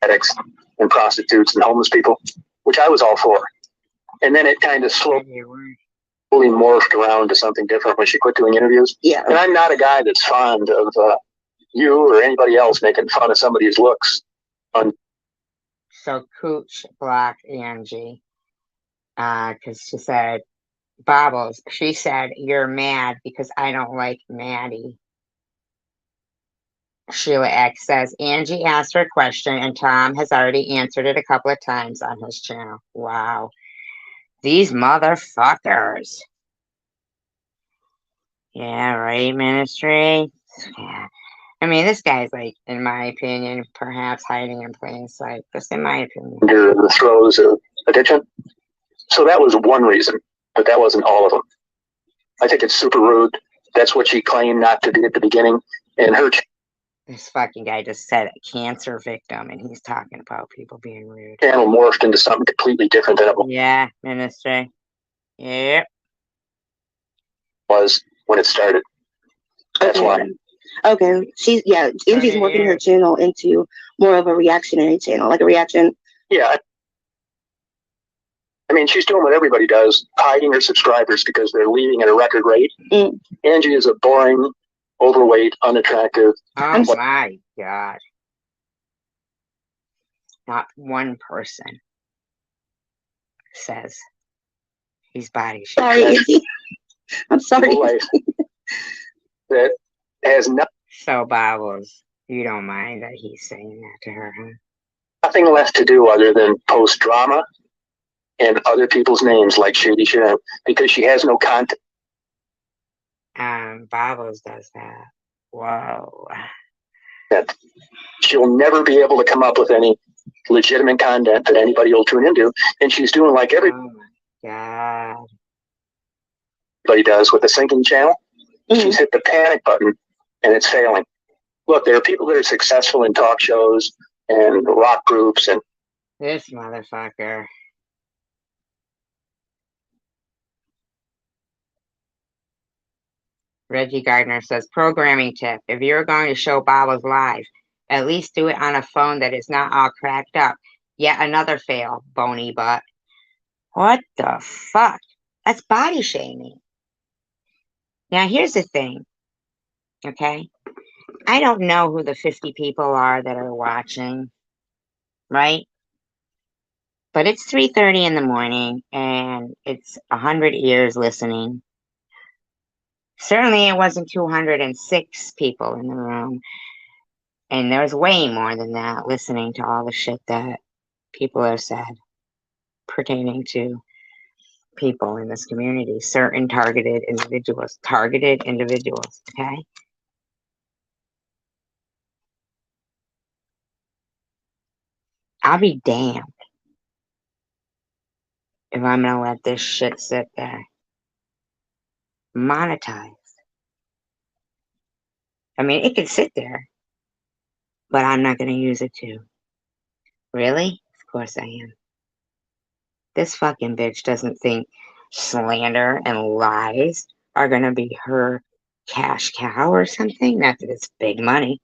Addicts and prostitutes and homeless people, which I was all for. And then it kind of slowly morphed around to something different when she quit doing interviews.
Yeah.
And I'm not a guy that's fond of you or anybody else making fun of somebody's looks.
So Cooch blocked Angie because she said, Bobbles, she said, you're mad because I don't like Maddie. Sheila X says, Angie asked her question and Tom has already answered it a couple of times on his channel. Wow. These motherfuckers. Yeah, right, Ministry? Yeah. I mean, this guy's like, in my opinion, perhaps hiding in plain sight. Just in my opinion.
Under the throes of addiction. So that was one reason, but that wasn't all of them. I think it's super rude. That's what she claimed not to be at the beginning. And her...
This fucking guy just said a cancer victim, and he's talking about people being rude.
Channel morphed into something completely different than it
Yeah, Ministry. Yep.
was when it started. That's why.
Okay, Angie's morphing her channel into more of a reactionary channel, like a reaction.
Yeah. I mean, she's doing what everybody does, hiding her subscribers because they're leaving at a record rate. Angie is a boring, overweight, unattractive.
Oh my God. Not one person says he's body shaming.
Sorry, I'm sorry.
That has
So, Bobbles, you don't mind that he's saying that to her, huh?
nothing left to do other than post drama and other people's names like Shady Sharon because she has no content.
Bobbles does that. Whoa.
That she'll never be able to come up with any legitimate content that anybody will tune into, and she's doing like everybody does with the sinking channel. She's hit the panic button, and it's failing. Look, there are people that are successful in talk shows and rock groups, and
this motherfucker. Reggie Gardner says, programming tip. If you're going to show Bobbles live, at least do it on a phone that is not all cracked up. Yet another fail, bony butt. What the fuck? That's body shaming. Now, here's the thing. Okay? I don't know who the 50 people are that are watching. Right? But it's 3:30 in the morning, and it's 100 ears listening. Certainly, it wasn't 206 people in the room. And there's way more than that listening to all the shit that people have said pertaining to people in this community, certain targeted individuals, okay? I'll be damned if I'm gonna let this shit sit there. Monetized. I mean, it could sit there, but I'm not gonna use it to. Really? Of course I am. This fucking bitch doesn't think slander and lies are going to be her cash cow or something. Not that it's big money,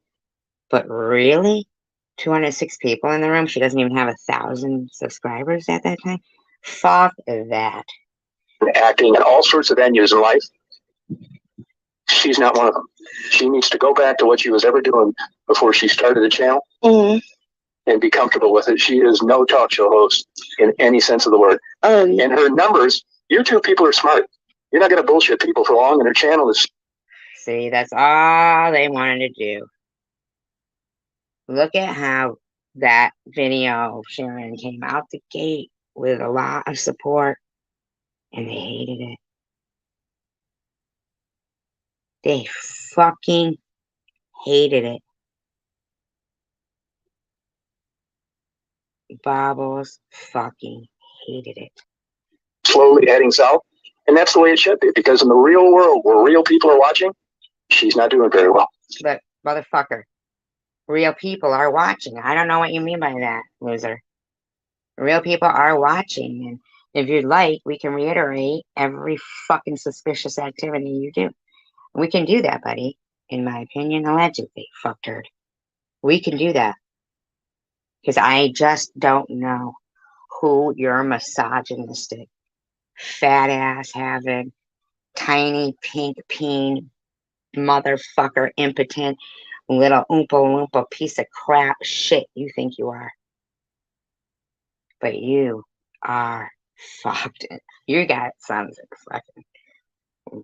but really? 206 people in the room. She doesn't even have 1,000 subscribers at that time. Fuck that.
Acting in all sorts of venues in life. She's not one of them. She needs to go back to what she was ever doing before she started the channel and be comfortable with it. She is no talk show host in any sense of the word. And her numbers, you two people are smart. You're not going to bullshit people for long, and her channel is...
See, that's all they wanted to do. Look at how that video of Sharon came out the gate with a lot of support, and they hated it. They fucking hated it. Bobbles fucking hated it.
slowly heading south. And that's the way it should be, because in the real world where real people are watching, she's not doing very well.
But, motherfucker, real people are watching. I don't know what you mean by that, loser. Real people are watching, and if you'd like, we can reiterate every fucking suspicious activity you do. We can do that, buddy. In my opinion, allegedly, fucktard. We can do that. Because I just don't know who your misogynistic, fat ass having, tiny pink peen, motherfucker, impotent, little oompa loompa piece of crap shit you think you are. But you are fucked. You got something fucking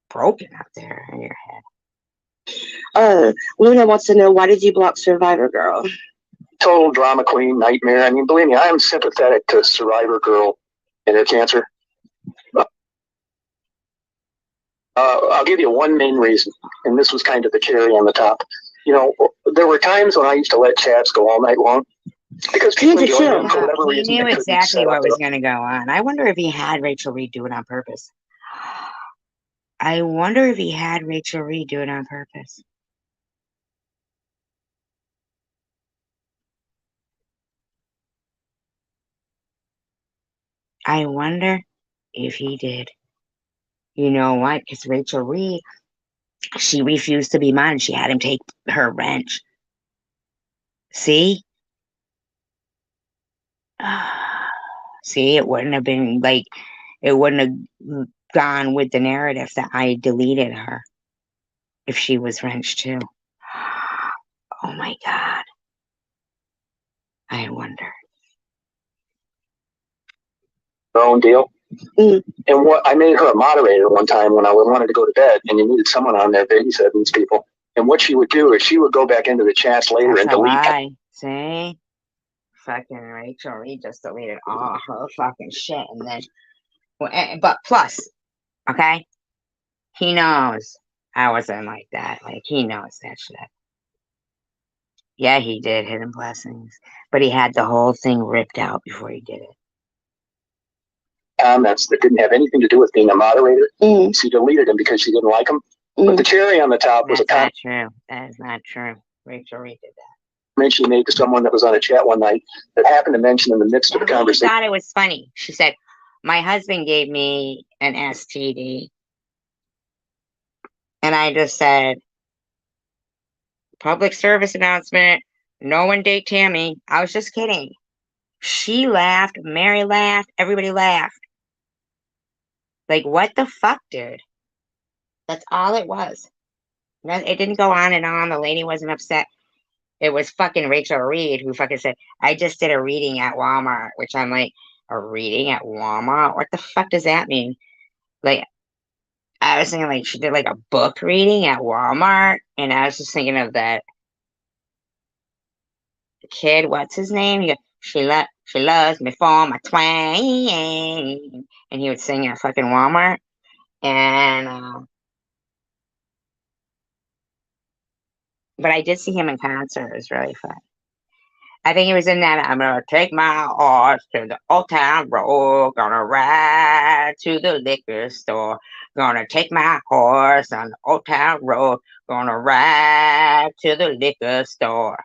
broken out there in your head.
Luna wants to know, why did you block Survivor Girl?
Total drama queen, nightmare. I mean, believe me, I am sympathetic to Survivor Girl and her cancer. I'll give you one main reason, and this was kind of the cherry on the top. You know, there were times when I used to let chats go all night long because people enjoyed them for whatever
He
reason.
knew exactly what was going to go on. I wonder if he had Rachel Reed do it on purpose. I wonder if he had Rachel Reed do it on purpose. I wonder if he did. You know what? Because Rachel Reed, she refused to be mine. She had him take her wrench. See? See, it wouldn't have been like, it wouldn't have gone with the narrative that I deleted her if she was wrenched too. Oh my God. I wonder.
Her own deal. And what I made her a moderator one time when I wanted to go to bed, and you needed someone on there babysitting these people. And what she would do is she would go back into the chats later and delete.
See? Fucking Rachel Reed just deleted all her fucking shit, and then, but plus, okay, he knows I wasn't like that. Like, he knows that shit. Yeah, he did Hidden Blessings, but he had the whole thing ripped out before he did it.
Comments that didn't have anything to do with being a moderator. She deleted them because she didn't like them. But the cherry on the top was a comment.
That's not true. That is not true. Rachel Reed did that.
Comment she made to someone that was on a chat one night that happened to mention in the midst of the conversation.
I thought it was funny. She said, "My husband gave me an STD," and I just said, "Public service announcement. No one date Tammy." I was just kidding. She laughed. Mary laughed. Everybody laughed. Like, what the fuck, dude? That's all it was. It didn't go on and on. The lady wasn't upset. It was fucking Rachel Reed who fucking said, "I just did a reading at Walmart," which I'm like, a reading at Walmart? What the fuck does that mean? Like, I was thinking like she did like a book reading at Walmart, and I was just thinking of that kid, what's his name? She loves me for my twang, and he would sing at fucking Walmart, and but I did see him in concert. It was really fun. I think he was in that, "I'm gonna take my horse to the old town road, gonna ride to the liquor store, gonna take my horse on the old town road, gonna ride to the liquor store."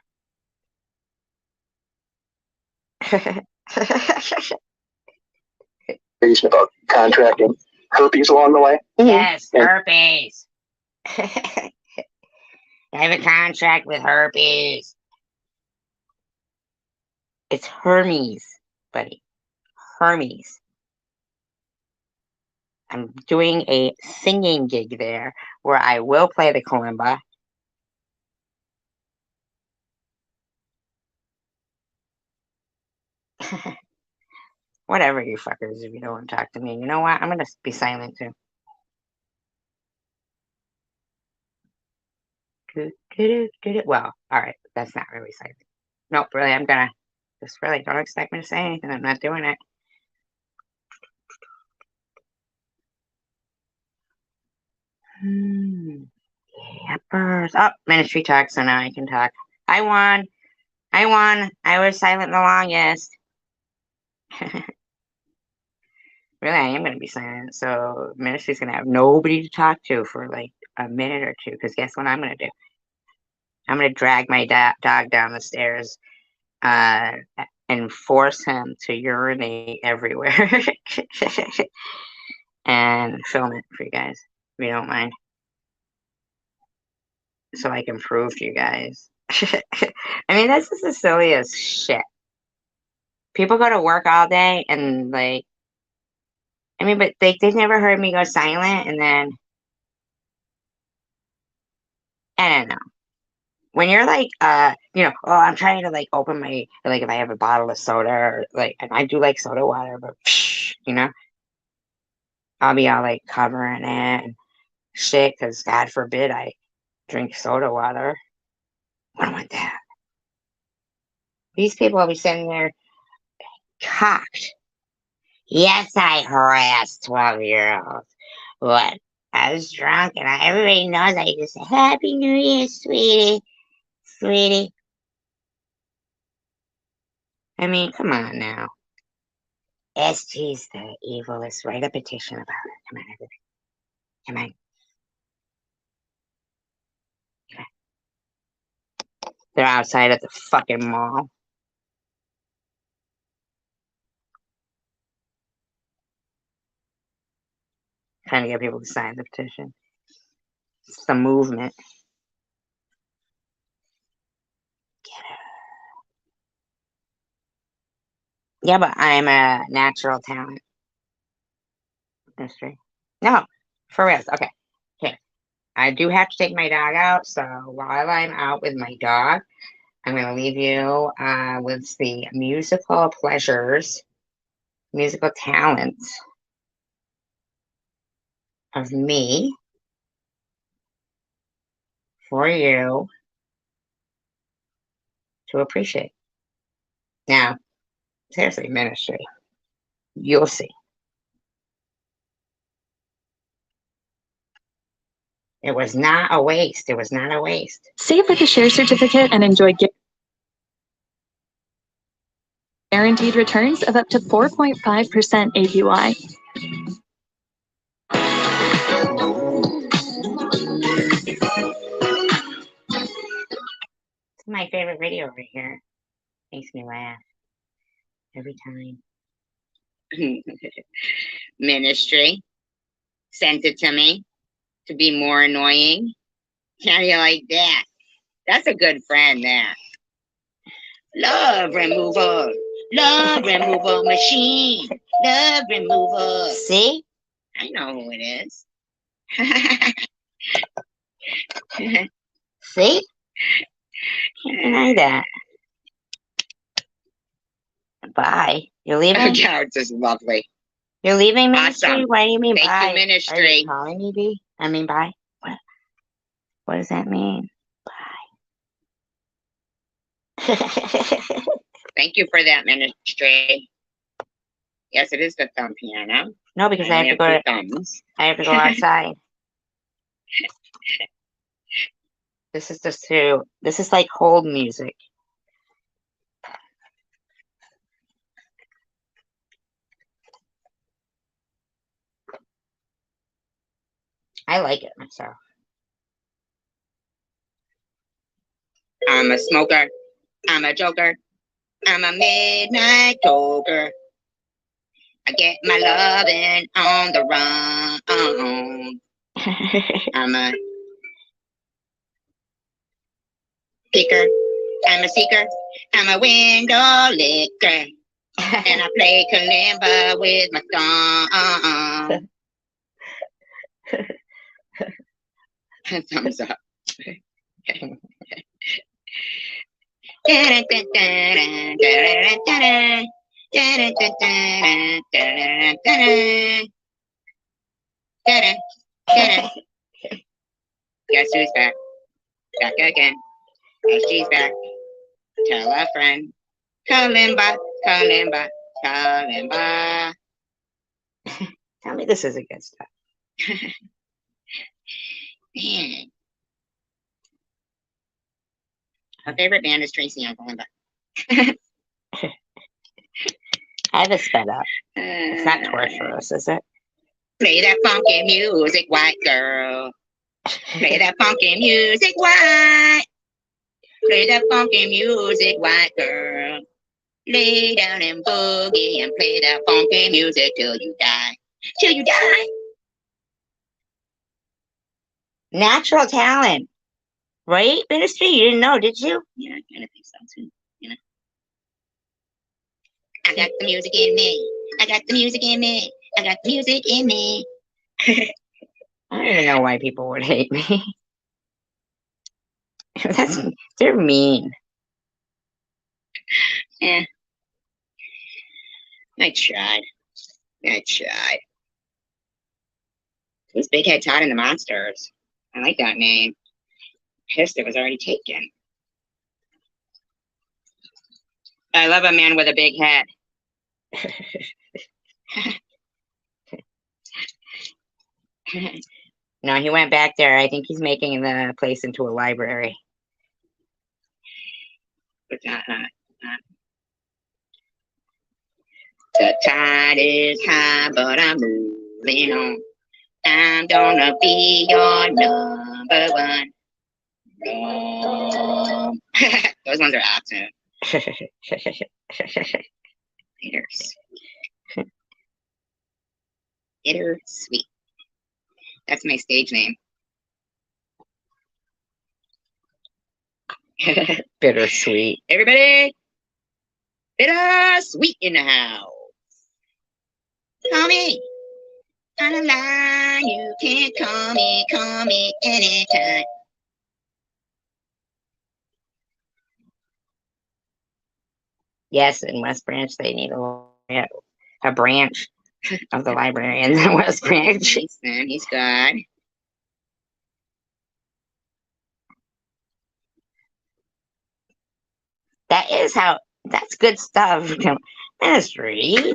About contracting. herpes along the way.
Yes,
And-
herpes. I have a contract with herpes. It's Hermes, buddy. Hermes. I'm doing a singing gig there where I will play the kalimba. Whatever, you fuckers, if you don't want to talk to me. You know what? I'm going to be silent too. Well, all right. That's not really silent. Nope, really, I'm going to just really don't expect me to say anything. I'm not doing it. Yappers. Oh, ministry talk, so now I can talk. I won. I won. I was silent the longest. Really, I am going to be silent. So ministry's going to have nobody to talk to for like a minute or two. Because guess what I'm going to do? I'm going to drag my dog down the stairs and force him to urinate everywhere. And film it for you guys, if you don't mind. So I can prove to you guys. I mean, this is the silliest shit. People go to work all day and like, I mean, but they've never heard me go silent, and then I don't know. When you're like, oh, I'm trying to like open my, like if I have a bottle of soda or like, and I do like soda water, but I'll be all like covering it and shit, because God forbid I drink soda water. I don't want that. These people will be sitting there cocked. Yes, I harassed 12-year-olds. What? I was drunk, and everybody knows I just said, Happy New Year, sweetie. Sweetie. I mean, come on now. SG's the evilest. Write a petition about it. Come on, everybody. Come on. They're outside at the fucking mall. Trying to get people to sign the petition. It's the movement. Yeah, but I'm a natural talent. Mystery. No, for real. Okay. Here. I do have to take my dog out, so while I'm out with my dog, I'm going to leave you with the musical pleasures, musical talents of me for you to appreciate. Now, seriously, ministry, you'll see. It was not a waste. It was not a waste.
Save for the share certificate and enjoy guaranteed returns of up to 4.5% APY.
It's my favorite video right here. Makes me laugh every time. Ministry sent it to me to be more annoying. How do you like that? That's a good friend there. Love removal. Love removal machine. Love removal. See? I know who it is. See? Can't deny that. Bye. You're leaving? Oh, it's just lovely. You're leaving ministry? Awesome. What do you mean bye? Thank you, ministry. Are you calling me, B? I mean bye? What does that mean? Bye. Thank you for that, ministry. Yes, it is the thumb piano. No, because I have to go to thumbs. I have to go outside. This is just this is like hold music. I like it myself. I'm a smoker. I'm a joker. I'm a midnight toker. I get my loving on the run. I'm a picker. I'm a seeker. I'm a window licker. And I play kalimba with my thumb. Thumbs up. Guess who's back? Back again. Oh, she's back. Tell a friend. Kalimba, kalimba, kalimba. Tell me this isn't good stuff. Man. My favorite band is Tracy on kalimba. I have a sped up. It's not torturous, is it? Play that funky music, white girl. Play that funky music, white. Play that funky music, white girl. Lay down and boogie and play that funky music till you die. Till you die. Natural talent. Right, Ministry? You didn't know, did you? Yeah, I kind of think so too. You know? I got the music in me. I got the music in me. I got the music in me. I don't even know why people would hate me. They're mean. Yeah. I tried. Who's Big Head Todd and the Monsters? I like that name. Pissed it was already taken. I love a man with a big head. No, he went back there. I think he's making the place into a library. But the tide is high, but I'm moving on. I'm gonna be your number one. Those ones are awesome. Bittersweet. That's my stage name. Bittersweet. Everybody, bittersweet in the house. Call me on the line. You can call me anytime. Yes, in West Branch, they need a branch of the library in the West Branch. He's good. That's good stuff. Ministry.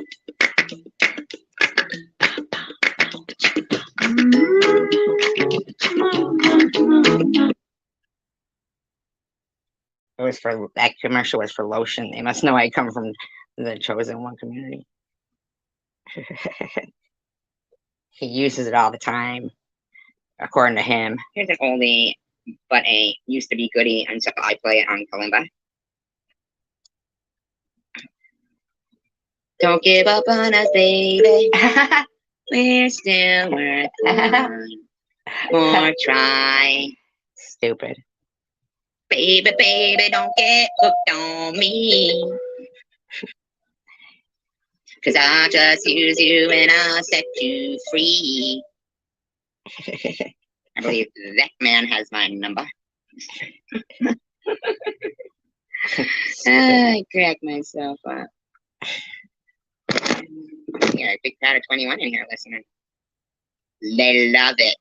That commercial was for lotion. They must know I come from the Chosen One community. He uses it all the time, according to him. Here's an oldie, but a used to be goodie until I play it on kalimba. Don't give up on us, baby. We're still worth one more try. Stupid. Baby, baby, don't get hooked on me. Cause I'll just use you and I'll set you free. I believe that man has my number. I crack myself up. Yeah, a big crowd of 21 in here listening. They love it.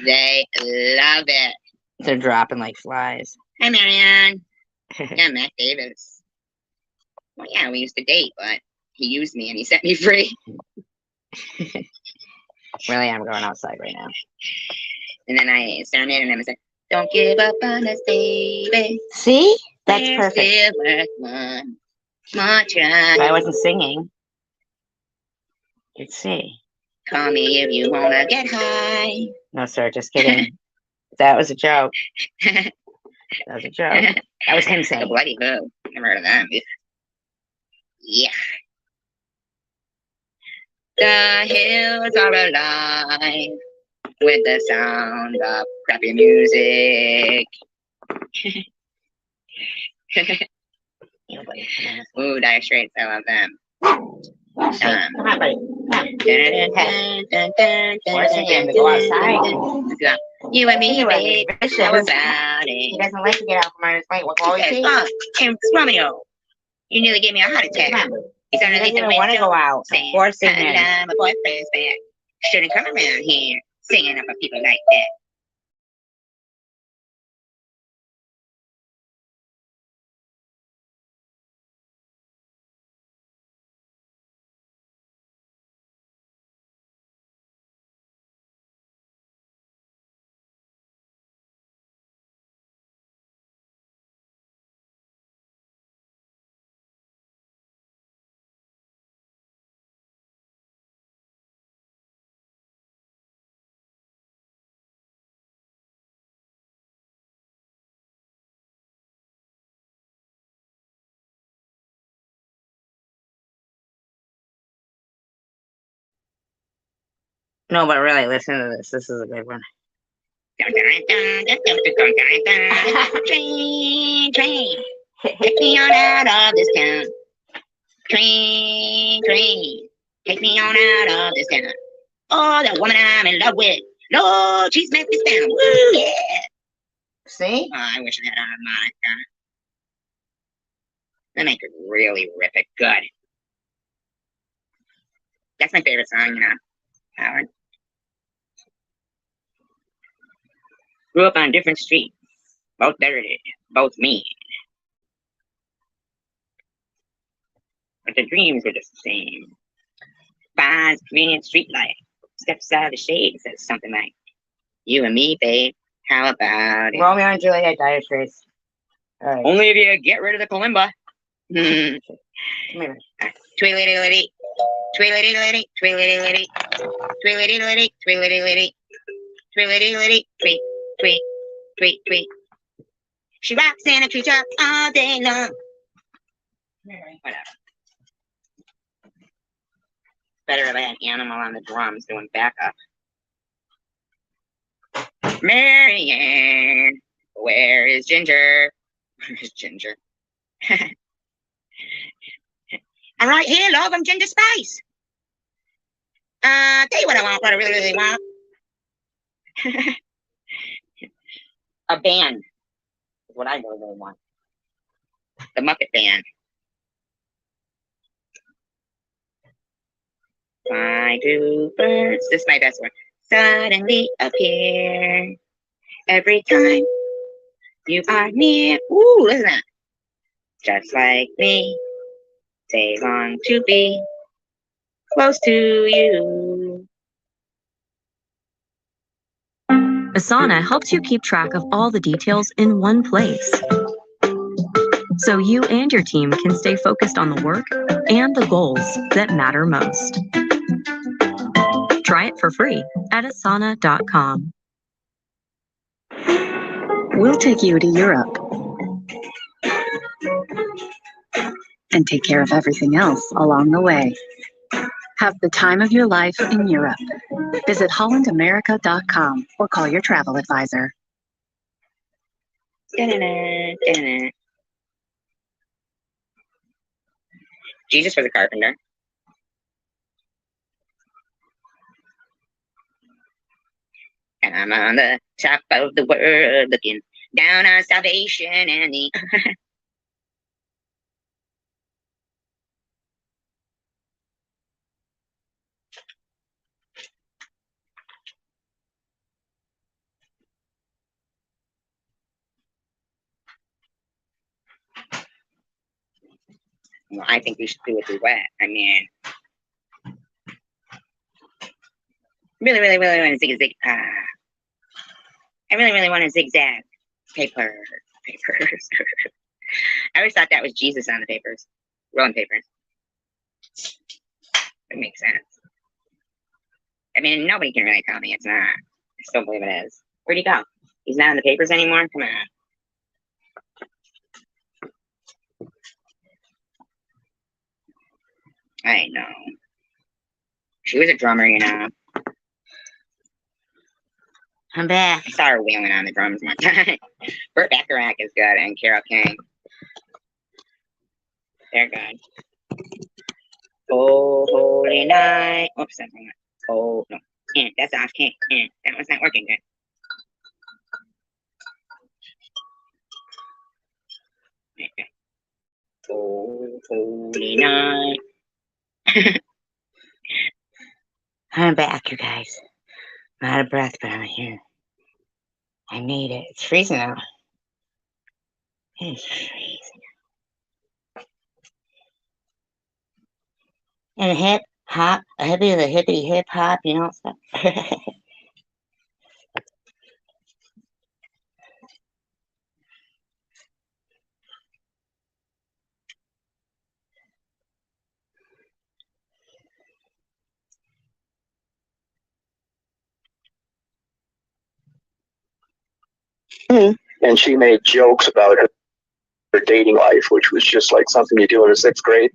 They love it. They're dropping like flies. Hi, Marianne. Yeah, Matt Davis. Well, yeah, we used to date, but he used me and he set me free. Really, I'm going outside right now. And then I serenaded him and said, don't give up on us, baby. See? That's perfect. Still worth one more try. If I wasn't singing, you'd see. Call me if you wanna get high. No, sir, just kidding. That was a joke. That was a joke. That was him saying. The Bloody Who. Never heard of them. Yeah. The hills are alive with the sound of crappy music. Ooh, Dire Straits, I love them.
Come on, buddy. We're singing to go outside.
You and me,
You and
babe,
me,
how
vicious.
about
He
it?
doesn't like to get out from under his plate. What will he
Yes,
see?
and Romeo, you nearly gave me a heart attack.
Come on.
He's
He doesn't even want to go out.
saying,
Forcing him.
"Hello, my boyfriend's back. Shouldn't come around here singing up for people like that."
No, but really, listen to this. This is a good one.
Train, train, take me on out of this town. Train, train, take me on out of this town. Oh, the woman I'm in love with, Lord, she's Memphis down. Woo, yeah.
See?
Oh, I wish I had a harmonica. Then I could really rip it good. That's my favorite song, you know, Howard. Grew up on different streets, both dirty, both mean. But the dreams were just the same. Finds convenient street light, steps out of the shade, says something like, "You and me, babe, how about it?"
Romeo and Juliet, Dire Straits. All right.
Only if you get rid of the kalimba.
Come here.
Tweelity lady, tweelity lady, tweelity lady, tweelity lady, tweelity lady, tweelity lady, tweet, tweet, tweet, tweet. She rocks in a treetop all day long. Whatever. Better if I had Animal on the drums doing backup. Marianne, where is Ginger? Where's Ginger? I'm right here, love. I'm Ginger Spice. Tell you what I really, really want. A band is what I really, really want. The Muppet Band. Fly to birds. This is my best one. Suddenly appear every time you are near. Ooh, listen to that. Just like me, they long to be close to you.
Asana helps you keep track of all the details in one place, so you and your team can stay focused on the work and the goals that matter most. Try it for free at asana.com.
We'll take you to Europe and take care of everything else along the way. Have the time of your life in Europe. Visit hollandamerica.com or call your travel advisor.
Jesus was a carpenter. And I'm on the top of the world looking down on salvation and the... Well, I think we should do a duet. I mean, really, really, really want to zig. I really, really want to zigzag papers. I always thought that was Jesus on the papers, rolling papers. It makes sense. I mean, nobody can really tell me it's not. I still believe it is. Where'd he go? He's not in the papers anymore? Come on. I know. She was a drummer, you know. I'm back. I saw her wailing on the drums one time. Burt Bacharach is good, and Carole King. They're good. Oh, holy night. Oops, that's wrong. Oh, no. That's off key. That one's not working good. Okay. Oh, holy night. I'm back, you guys. I'm out of breath, but I'm here. I need it. It's freezing out. It's freezing. And hip hop, a hippie with a hippity hip hop, you know, stuff.
And she made jokes about her dating life, which was just like something you do in the 6th grade.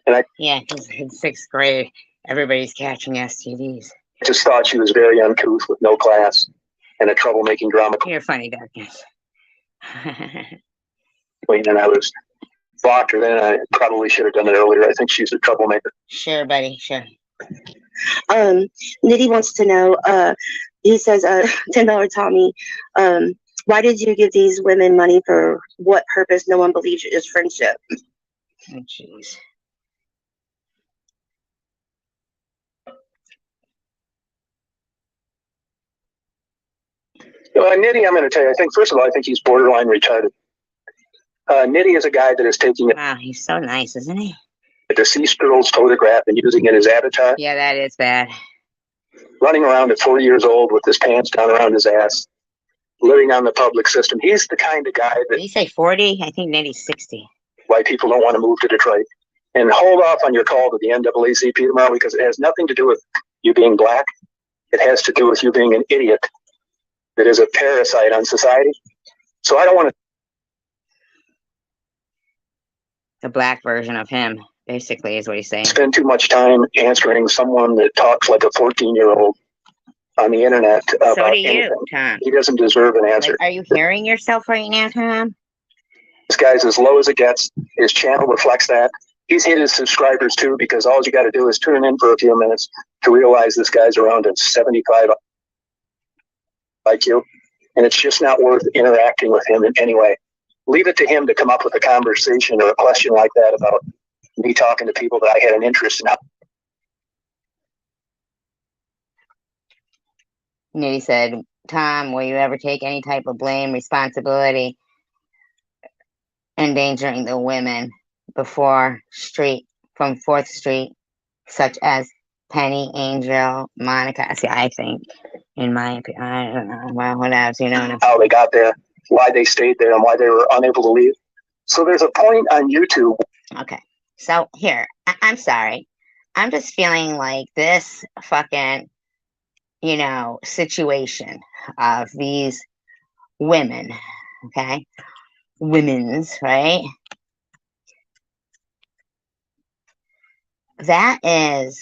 And I
Yeah, because in 6th grade, everybody's catching STDs.
just thought she was very uncouth with no class and a troublemaking drama
You're funny, Darkness.
queen. And I was blocked her then. I probably should have done it earlier. I think she's a troublemaker.
Sure, buddy, sure.
Nitty wants to know, he says, $10 Tommy, why did you give these women money for what purpose? No one believes it is friendship.
Oh, jeez.
Nitty, I'm going to tell you, I think, first of all, I think he's borderline retarded. Nitty is a guy that is taking
Wow, he's so nice, isn't he?
a deceased girl's photograph and using it as avatar,
Yeah, that is bad.
running around at 40 years old with his pants down around his ass, living on the public system. He's the kind of guy that...
Did you say 40? I think maybe 60.
Why people don't want to move to Detroit. And hold off on your call to the NAACP tomorrow, because it has nothing to do with you being black. It has to do with you being an idiot that is a parasite on society. So I don't want to...
The black version of him, basically, is what he's saying.
spend too much time answering someone that talks like a 14-year-old on the internet about
So do you,
anything.
Tom.
He doesn't deserve an answer.
Like, are you hearing yourself right now, Tom?
This guy's as low as it gets. His channel reflects that. He's hit his subscribers too, because all you got to do is tune in for a few minutes to realize this guy's around a 75 IQ, and it's just not worth interacting with him in any way. Leave it to him to come up with a conversation or a question like that about me talking to people that I had an interest in.
Nitty said, Tom, will you ever take any type of blame, responsibility, endangering the women before street from 4th Street, such as Penny, Angel, Monica? See, I think, in my opinion, I don't know. Well, whatever, you know.
How they got there, why they stayed there, and why they were unable to leave. So there's a point on YouTube.
Okay, so here, I'm sorry. I'm just feeling like this fucking, you know, situation of these women, okay? Women's, right? That is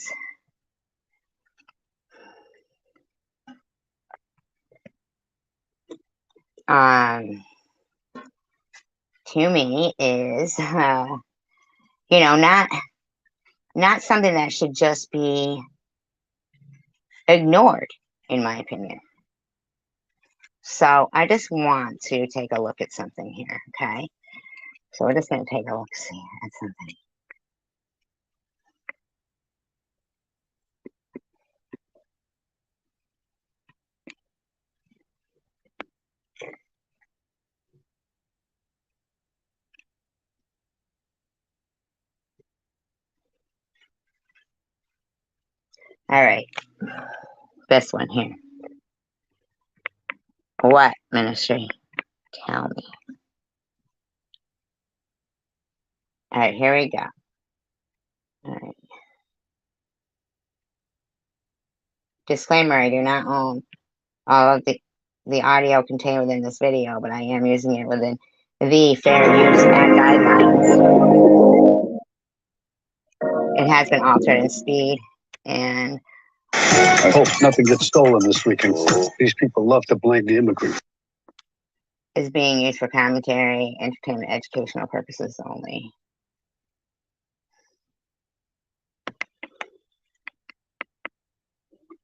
to me is you know, not something that should just be ignored, in my opinion. So I just want to take a look at something here, okay? So we're just going to take a look see at something. All right, this one here. What ministry? Tell me. All right, here we go. All right. Disclaimer, I do not own all of the audio contained within this video, but I am using it within the Fair Use Act guidelines. It has been altered in speed, and
I hope nothing gets stolen this weekend. These people love to blame the immigrants.
is being used for commentary, entertainment, educational purposes only.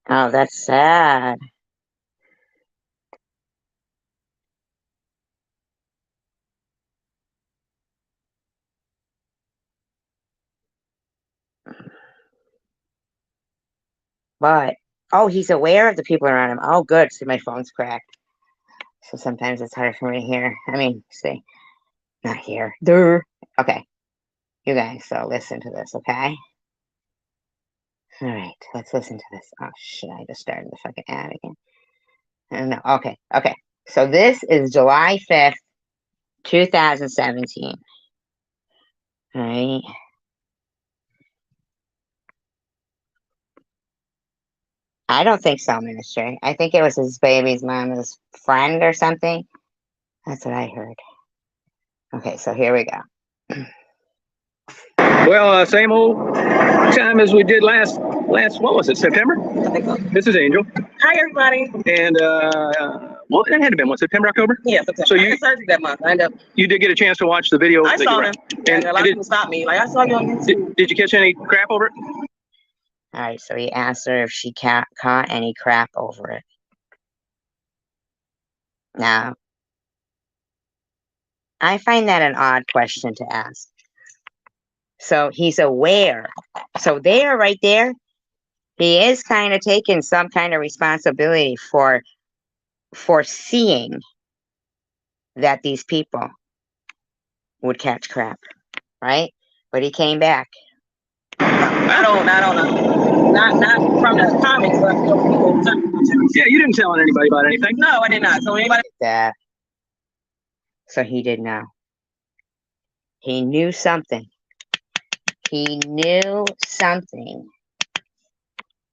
Oh, that's sad. But, oh, he's aware of the people around him. Oh, good. See, my phone's cracked. So sometimes it's hard for me to hear. I mean, see, not here. There. Okay. You guys, so listen to this, okay? All right, let's listen to this. Oh, shit, I just started the fucking ad again. I don't know. Okay, okay. So this is July 5th, 2017. All right. I don't think so, Ministry. I think it was his baby's mama's friend or something. That's what I heard. Okay, so here we go.
Well, same old time as we did last, what was it, September? This is Angel.
Hi, everybody.
And, well, it had to have been, what, September, October?
Yeah, September.
So
I had surgery that month. I ended up.
You did get a chance to watch the video?
I saw them. And a lot of
did,
people stopped me. Like, I saw you on YouTube.
Did you catch any crap over it?
All right, so he asked her if she caught any crap over it. Now, I find that an odd question to ask. So he's aware. So there, right there, he is kind of taking some kind of responsibility for foreseeing that these people would catch crap, right? But he came back.
I don't know. Not from the comments, but people.
Yeah, you didn't tell anybody about anything.
No, I did not. So anybody.
That. So he did know. He knew something. He knew something.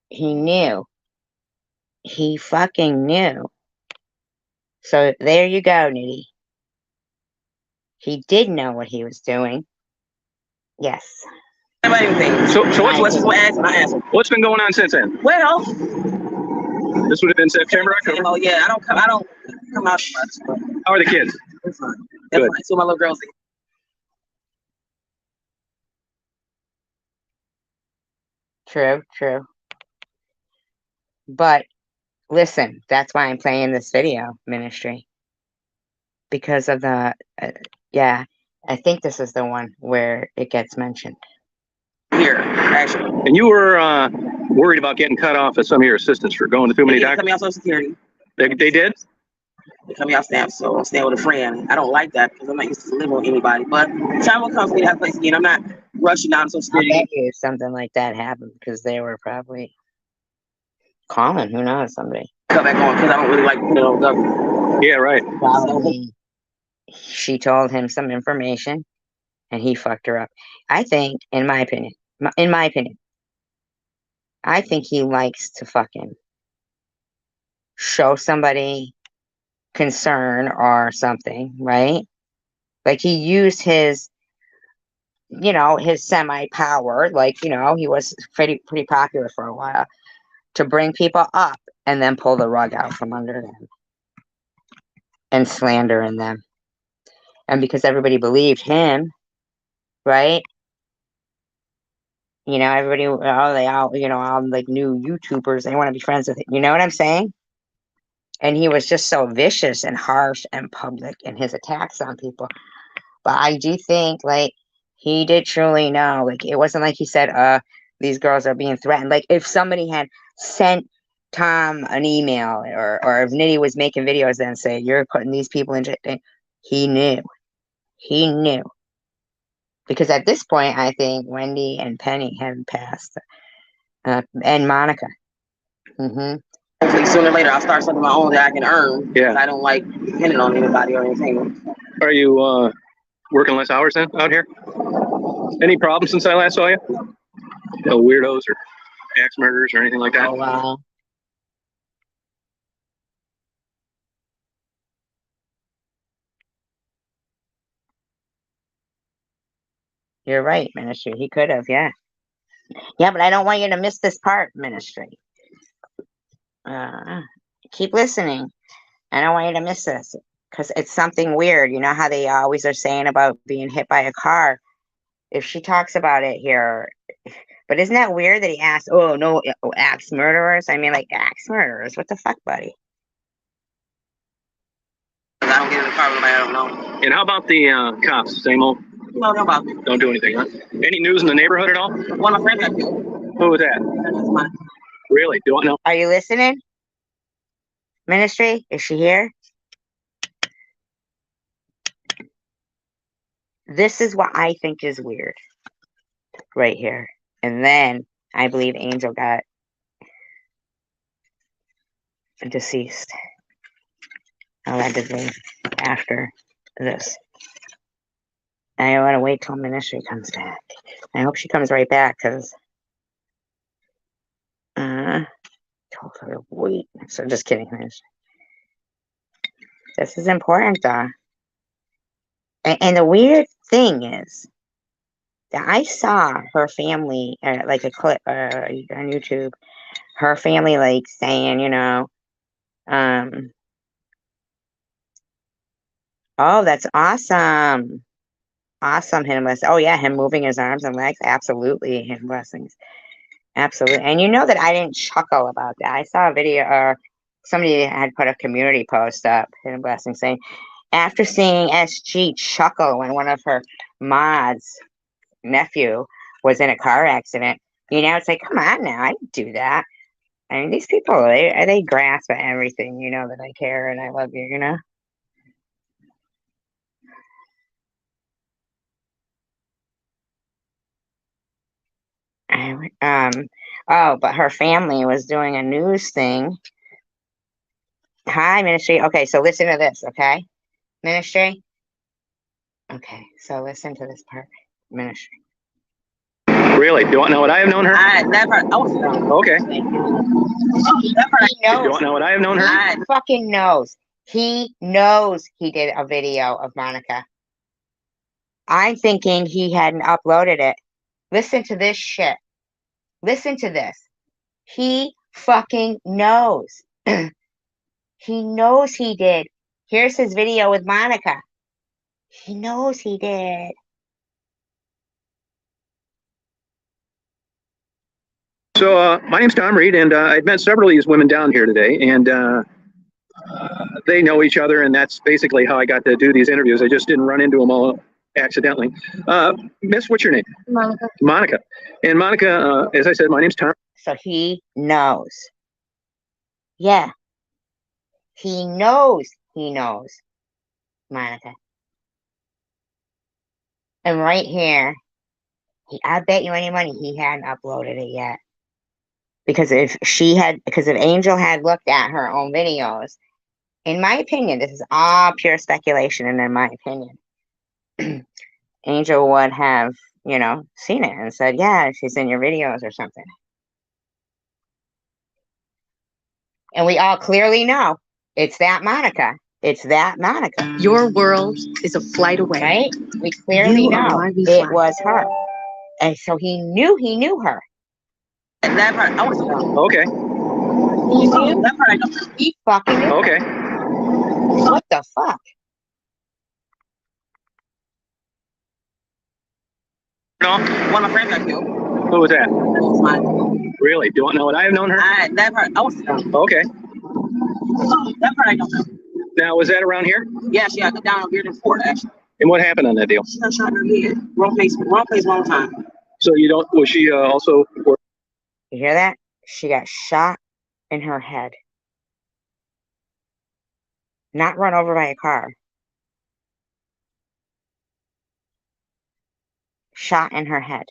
He knew. He fucking knew. So there you go, Nitty. He did know what he was doing. Yes.
So what's been going on since then?
Well,
this would have been September, October.
Oh yeah, I don't come out much. But
how are the kids?
It's fine.
Good.
Fine. So my little girls.
True, true. But listen, that's why I'm playing this video, Ministry. Because of the, yeah, I think this is the one where it gets mentioned.
Here, actually.
And you were worried about getting cut off as some of your assistants for going to too many doctors?
They cut me off Social Security.
They did?
They cut me off stamps, so I'm staying with a friend. I don't like that because I'm not used to living with anybody. But time will come for me to have a place again. I'm not rushing down to Social Security.
I bet you if something like that happened because they were probably calling, who knows, somebody.
Cut back on because I don't really like putting it on government.
Yeah, right.
Probably she told him some information and he fucked her up. I think, in my opinion, I think he likes to fucking show somebody concern or something, right? Like he used his, you know, his semi-power, like, you know, he was pretty popular for a while, to bring people up and then pull the rug out from under them and slandering them. And because everybody believed him, right? You know, everybody, oh, they all, you know, all like new YouTubers, they want to be friends with it. You know what I'm saying? And he was just so vicious and harsh and public in his attacks on people. But I do think, like, he did truly know. Like, it wasn't like he said, these girls are being threatened. Like, if somebody had sent Tom an email or if Nitty was making videos then say, you're putting these people in jail, he knew. He knew. Because at this point, I think Wendy and Penny had passed. And Monica. Mm-hmm.
Hopefully sooner or later I'll start something of my own that I can earn.
Yeah.
I don't like depending on anybody or anything.
Are you working less hours then out here? Any problems since I last saw you? No weirdos or axe murders or anything like that?
Oh, wow. You're right, Ministry. He could have, yeah. Yeah, but I don't want you to miss this part, Ministry. Keep listening. I don't want you to miss this because it's something weird. You know how they always are saying about being hit by a car? If she talks about it here, but isn't that weird that he asked, oh, no, axe murderers? I mean, like, axe murderers. What the fuck, buddy?
I don't get in the car with nobody I don't know.
And how about the cops? Same old?
No, no about.
Don't do anything, huh? Any news in the neighborhood at all?
One of my friends got killed.
Who was that? Really? Do I know?
Are you listening? Ministry? Is she here? This is what I think is weird. Right here. And then I believe Angel got deceased. Allegedly after this. I want to wait till Ministry comes back. I hope she comes right back because told her to wait. So just kidding, Ministry. This is important, though. And the weird thing is that I saw her family, like a clip on YouTube, her family like saying, you know, oh, that's awesome. Awesome, him blessings. Oh, yeah, him moving his arms and legs. Absolutely, him blessings. Absolutely. And you know that I didn't chuckle about that. I saw a video, or somebody had put a community post up, him blessings, saying, after seeing SG chuckle when one of her mods' nephew was in a car accident, you know, it's like, come on now, I didn't do that. I mean, these people, they grasp at everything, you know, that I care and I love you, you know? Oh, but her family was doing a news thing. Hi, Ministry. Okay, so listen to this, okay? Ministry? Okay, so listen to this part. Ministry.
Really? Do I know what I have known her?
I never. I was
okay.
He knows.
Do I know what I have known her?
He fucking knows. He knows he did a video of Monica. I'm thinking he hadn't uploaded it. Listen to this shit. Listen to this. He fucking knows. He knows he did. Here's his video with Monica. He knows he did.
So my name's Tom Reed, and I've met several of these women down here today, and they know each other, and that's basically how I got to do these interviews. I just didn't run into them all accidentally. Miss, what's your name?
Monica.
Monica. And Monica, as I said, my name's Tom.
So he knows. Yeah. He knows Monica. And right here, I bet you any money he hadn't uploaded it yet. Because if Angel had looked at her own videos, in my opinion, this is all pure speculation, and in my opinion, Angel would have, you know, seen it and said, yeah, she's in your videos or something. And we all clearly know it's that Monica. It's that Monica.
Your world is a flight away.
Right? We clearly know it was her. And so he knew her.
That part, I was
okay.
He knew that part. I know. He fucking knew.
Okay.
What the fuck?
No.
One of my friends got killed.
Who was that? Really? Do I know what I have known her?
That part, I was
okay.
That part I don't know.
Now, was that around here?
Yeah, she got down on Bearden Ford, actually.
And what happened on that deal?
She got shot in her head. Wrong place, wrong time.
So you don't, was she also...
You hear that? She got shot in her head. Not run over by a car. Shot in her head.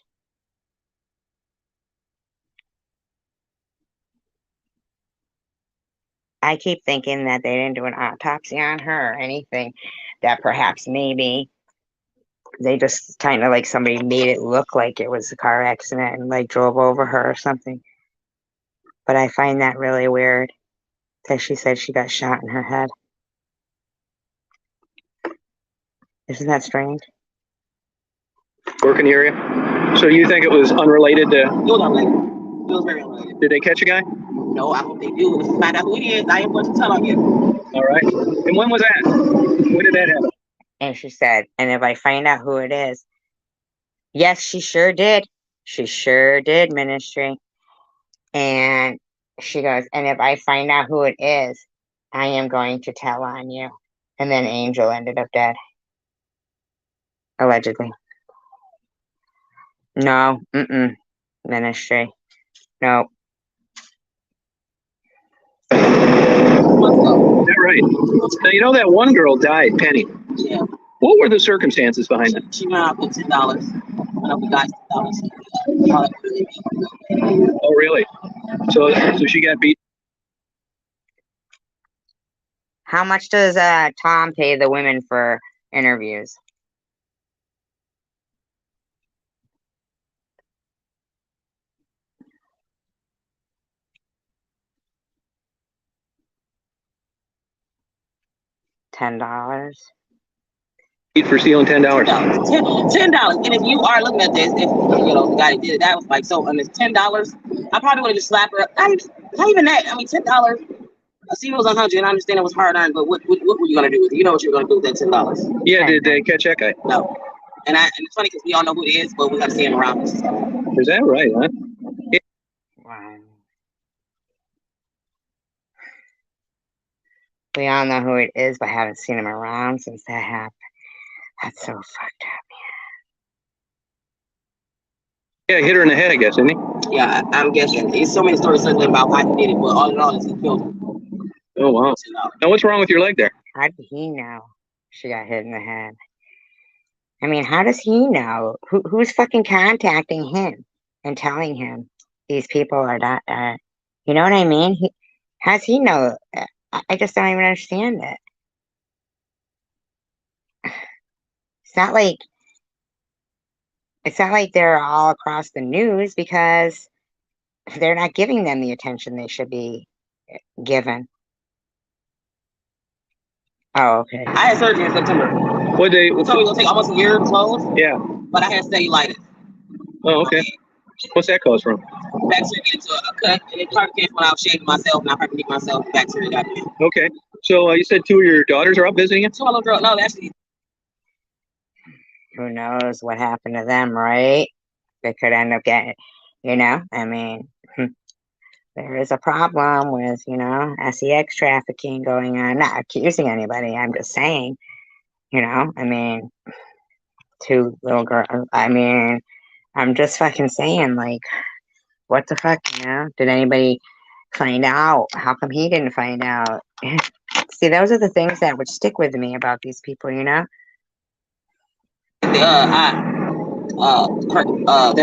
I keep thinking that they didn't do an autopsy on her or anything. That perhaps maybe they just kind of like somebody made it look like it was a car accident and like drove over her or something. But I find that really weird that she said she got shot in her head. Isn't that strange?
work in the area. So you think it was unrelated to?
It was unrelated. It was very unrelated.
Did they catch a guy?
No, I hope they do. Let's find out who it is. I am going to tell on you.
All right. And when was that? When did that happen?
And she said, and if I find out who it is, yes, she sure did. She sure did, ministry. And she goes, and if I find out who it is, I am going to tell on you. And then Angel ended up dead. Allegedly. No, ministry. No.
Is that right? Now, you know that one girl died, Penny.
Yeah.
What were the circumstances behind it?
She ran out with $10. Went up with guys $10.
Oh, really? So she got beat.
How much does Tom pay the women for interviews? $10.
For stealing $10.
$10. And if you are looking at this, if the guy that did it, that was like so, and it's $10. I probably would have just slapped her up. Not even that. I mean, $10. I see it was 100, and I understand it was hard earned, but what were you gonna do with it? You know what you're gonna do with that $10?
Yeah, did they catch that guy?
No. And it's funny because we all know who it is, but we gotta see him around us.
Is that right, huh? Yeah.
Wow. We all know who it is, but haven't seen him around since that happened. That's so fucked up.
Yeah, hit her in the head, I guess, didn't he?
Yeah, I'm guessing. There's so many stories circling about why he did it, but all in all, is he killed her.
Oh, wow. Now, what's wrong with your leg there?
How did he know she got hit in the head? I mean, how does he know? Who's fucking contacting him and telling him these people are not, you know what I mean? How's he know? I just don't even understand it. It's not like they're all across the news because they're not giving them the attention they should be given. Oh, okay.
I had surgery in September.
What day?
It told me it was gonna take almost a year to close.
Yeah.
But I had cellulitis.
Oh, okay. What's that cause from?
Bacteria get into a cut, and it probably came when I was shaving myself, and I probably nicked myself. Bacteria got in.
Okay. So you said 2 of your daughters are up visiting you?
2 little girls. No, actually.
Who knows what happened to them, right? They could end up getting, I mean, there is a problem with, sex trafficking going on. Not accusing anybody. I'm just saying, I mean, 2 little girls. I mean, I'm just fucking saying, like, what the fuck, Did anybody find out? How come he didn't find out? See, those are the things that would stick with me about these people,
Their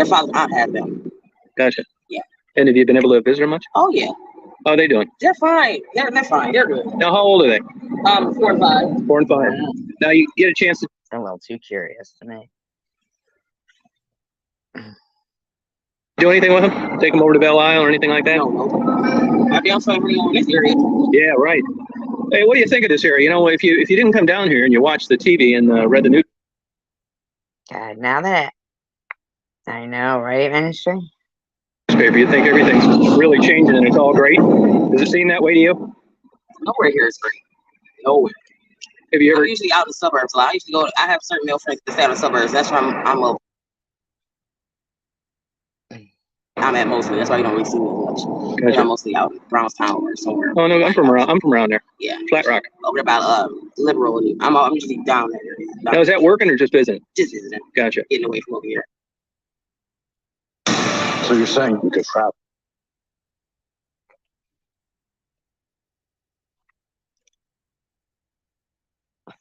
father aunt had them.
Gotcha.
Yeah.
And have you been able to visit them much?
Oh yeah.
How are they doing?
They're fine. They're fine. They're good.
Now, how old are they?
4 and 5.
4 and 5. Now you get a chance to.
I'm a little too curious to me.
Do anything with them? Take them over to Belle Isle or anything like that?
No. I'd be outside pretty on this area.
Yeah, right. Hey, what do you think of this area? If you didn't come down here and you watched the TV and read the news.
God, now that I know, right, ministry?
Newspaper, you think everything's really changing and it's all great. Does it seem that way to you?
Nowhere here is great. Nowhere.
Have you ever?
I'm usually out in the suburbs a lot. I used to go. I have certain male friends that stay out in the suburbs. That's where I'm at mostly. That's why you don't really see me much.
Gotcha.
I'm mostly out in Brownstown or somewhere.
Oh no, I'm from around there.
Yeah.
Flat Rock.
Over about Liberal. I'm usually down that area.
Now is that working or just visiting?
Just visiting.
Gotcha.
Getting away from over here.
So you're saying you could travel?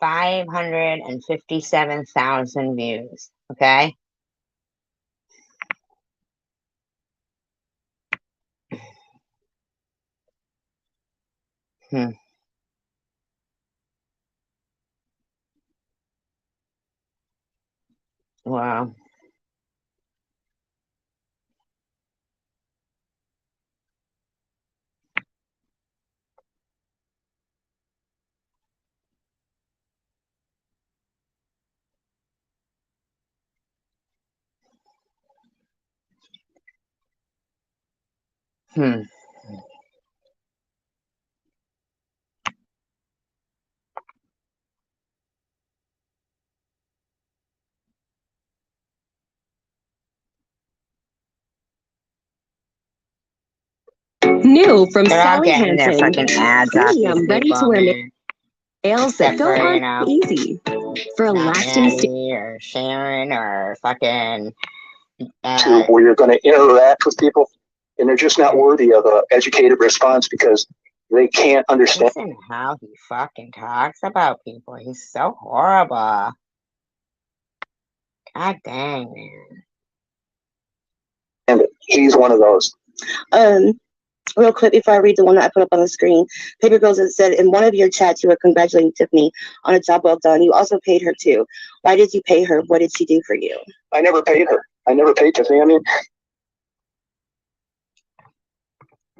$557,000 views. Okay. Wow. Hmm.
New from
They're all
Sally
getting their
Hansen.
fucking ads off these
Premium, ready to
people,
wear
man.
nails that
Except
go
for, you
on
know,
easy. For a
not
lasting
Maddie or Sharon or fucking
to where you're going to interact with people, and they're just not worthy of an educated response because they can't understand.
listen how he fucking talks about people. He's so horrible. God dang, man.
And he's one of those.
Real quick before I read the one that I put up on the screen, Paper Girls has said in one of your chats you were congratulating Tiffany on a job well done. You also paid her too. Why did you pay her? What did she do for you?
I never paid her. I never paid Tiffany. I mean,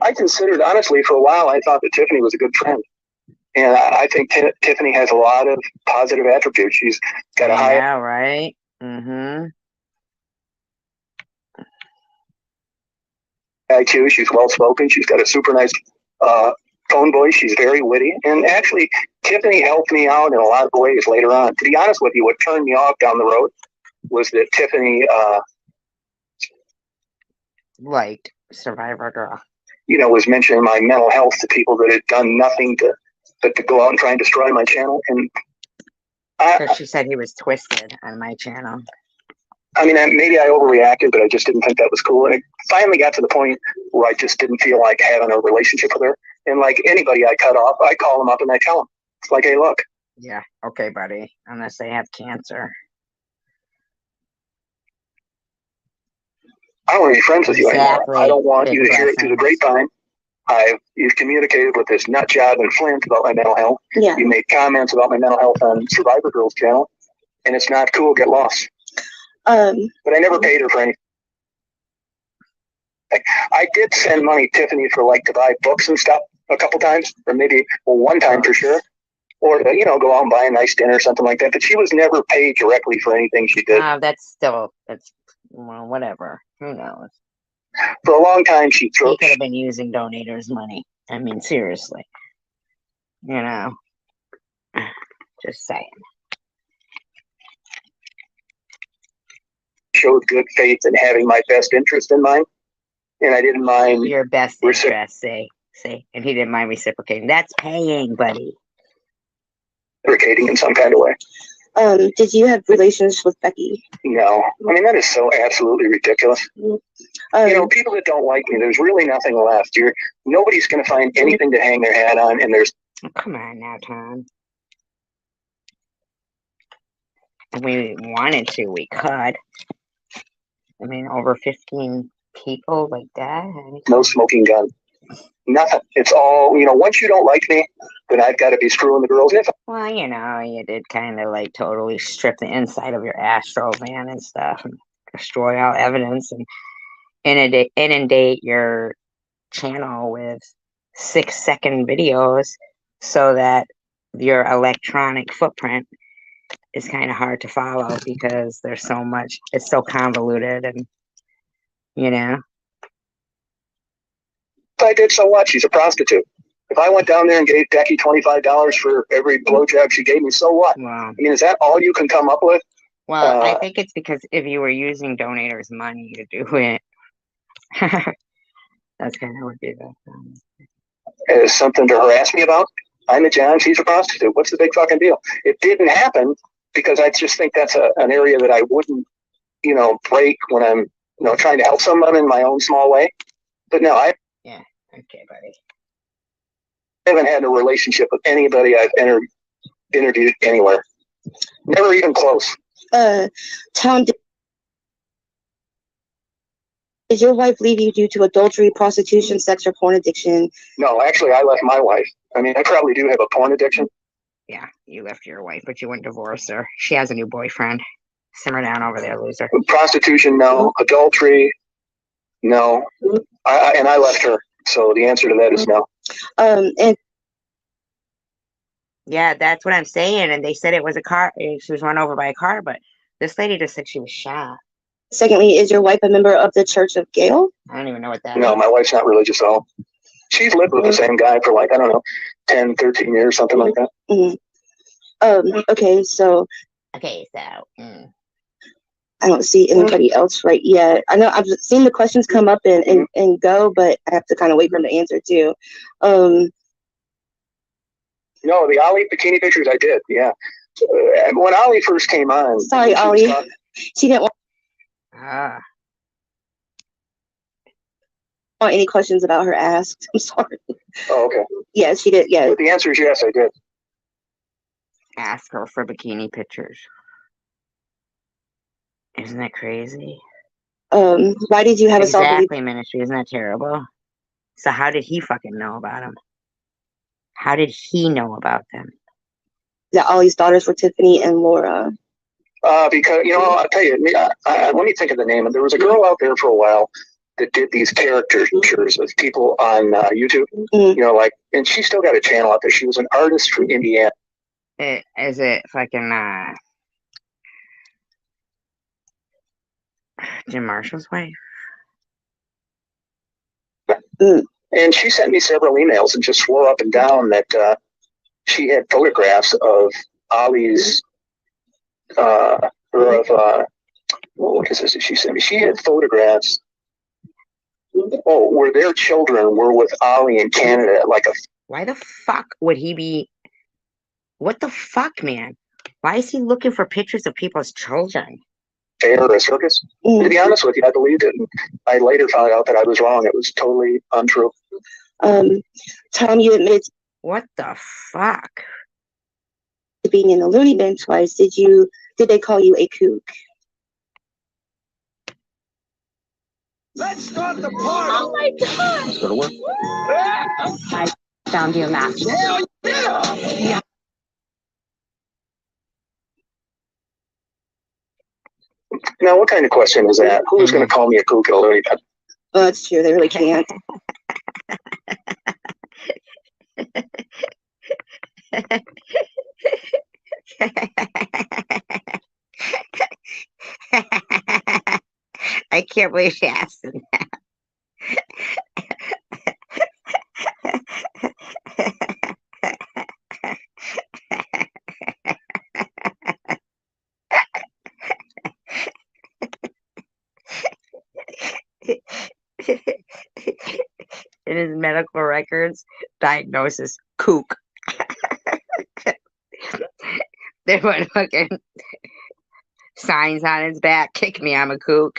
I considered, honestly, for a while, I thought that Tiffany was a good friend. And I think Tiffany has a lot of positive attributes. She's got a high...
Yeah, right? Mm-hmm.
IQ. She's well-spoken. She's got a super nice tone voice. She's very witty. And actually, Tiffany helped me out in a lot of ways later on. To be honest with you, what turned me off down the road was that Tiffany...
like Survivor Girl.
You know, was mentioning my mental health to people that had done nothing but to go out and try and destroy my channel. And
Because she said he was twisted on my channel.
I mean, maybe I overreacted, but I just didn't think that was cool. And it finally got to the point where I just didn't feel like having a relationship with her. And like anybody I cut off, I call them up and I tell them. It's like, hey, look.
Yeah, okay, buddy. Unless they have cancer.
I don't want to be friends with you anymore. I don't want you to hear it through the grapevine. You've communicated with this nut job and Flint about my mental health.
Yeah.
You made comments about my mental health on Survivor Girls channel. And it's not cool. Get lost. But I never paid her for anything. I did send money to Tiffany for like to buy books and stuff a couple times, or maybe one time for sure, or to, you know, go out and buy a nice dinner or something like that. But she was never paid directly for anything she did.
That's well, whatever. Who knows?
For a long time, he
could have been using donators' money. I mean, seriously. You know, just saying.
Showed good faith in having my best interest in mind, and I didn't mind
your best interest. See, and he didn't mind reciprocating. That's paying, buddy.
Reciprocating in some kind of way.
Did you have relations with Becky?
No, I mean that is so absolutely ridiculous. You know, people that don't like me, there's really nothing left. Nobody's going to find anything to hang their hat on, and there's.
Oh, come on now, Tom. If we wanted to, we could. I mean, over 15 people like that.
No smoking gun. Nothing. It's all, you know, once you don't like me, then I've got to be screwing the girls.
Well, you know, you did kind of like totally strip the inside of your Astro van and stuff and destroy all evidence and inundate your channel with 6-second videos so that your electronic footprint is kind of hard to follow because there's so much, it's so convoluted and, you know.
If I did, so what? She's a prostitute. If I went down there and gave Becky $25 for every blowjob she gave me, so what?
Wow.
I mean, is that all you can come up with?
Well, I think it's because if you were using donators' money to do it, that's kind of would be the
Is something to harass me about? I'm a John, she's a prostitute. What's the big fucking deal? It didn't happen because I just think that's an area that I wouldn't, you know, break when I'm, you know, trying to help someone in my own small way. But no,
yeah, okay, buddy.
I haven't had a relationship with anybody I've interviewed anywhere. Never even close.
Tom, did your wife leave you due to adultery, prostitution, sex, or porn addiction?
No, actually, I left my wife. I mean, I probably do have a porn addiction.
Yeah, you left your wife, but you wouldn't divorce her. She has a new boyfriend. Simmer down over there, loser.
Prostitution, no. Adultery, no. And I left her. So the answer to that is no.
And
yeah, that's what I'm saying. And they said it was a car. She was run over by a car, but this lady just said she was shot.
Secondly, is your wife a member of the Church of Gale?
I don't even know what that
No,
is.
my wife's not religious at all. She's lived with the same guy for like, I don't know, 10, 13 years, something like that.
Okay, so
Okay, so
I don't see anybody else right yet. I know I've seen the questions come up and go, but I have to kind of wait for them to answer too.
No, the Ollie bikini pictures I did, yeah. When Ollie first came on.
Sorry, Ollie. She didn't want any questions about her asked. I'm sorry.
Oh, okay.
Yeah, she did. Yeah.
But the answer is yes, I did.
ask her for bikini pictures. Isn't that crazy?
Why did you have a
exactly ministry? Isn't that terrible? So how did he fucking know about them? How did he know about them?
That Ollie's daughters were Tiffany and Laura.
Because, you know, I'll tell you, let me think of the name. There was a girl out there for a while that did these caricatures of people on YouTube, you know, like, and she still got a channel out there. She was an artist from Indiana.
Is it fucking Jim Marshall's wife?
And she sent me several emails and just swore up and down that she had photographs of Ollie's, what is this that she sent me? She had photographs, where their children were with Ollie in Canada, like a...
Why the fuck would he be... What the fuck, man? Why is he looking for pictures of people's children?
Fair or a circus? To be honest with you, I believed it. I later found out that I was wrong. It was totally untrue.
Tom, you admitted...
What the fuck?
Being in the loony bin twice. Did they call you a kook?
Let's start the party!
Oh my god!
Let's go to work.
I found you a match.
Yeah.
Now, what kind of question is that? Who's going to call me a kook at a loony bin?
Well, that's true. They really can't.
I can't believe she asked him that. In his medical records, diagnosis, kook. There were fucking signs on his back, kick me, I'm a kook.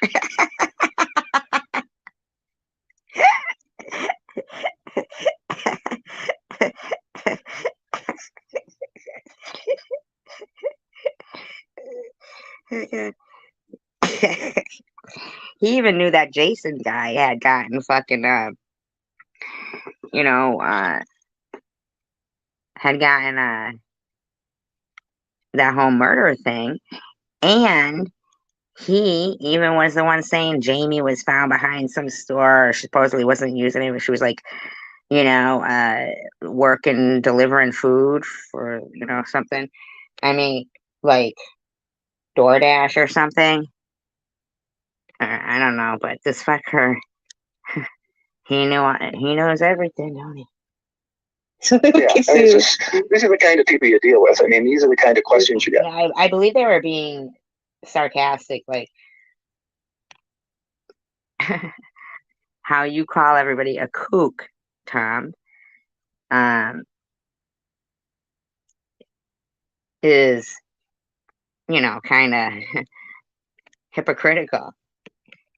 He even knew that Jason guy had gotten fucking had gotten that whole murder thing, and he even was the one saying Jamie was found behind some store, or supposedly wasn't using it, she was like, working, delivering food for, something. I mean, like DoorDash or something. I don't know, but this fucker, he knows everything, don't he?
Yeah, these are the kind of people you deal with. I mean, these are the kind of questions you get.
Yeah, I believe they were being sarcastic, like how you call everybody a kook, Tom, is, kind of hypocritical.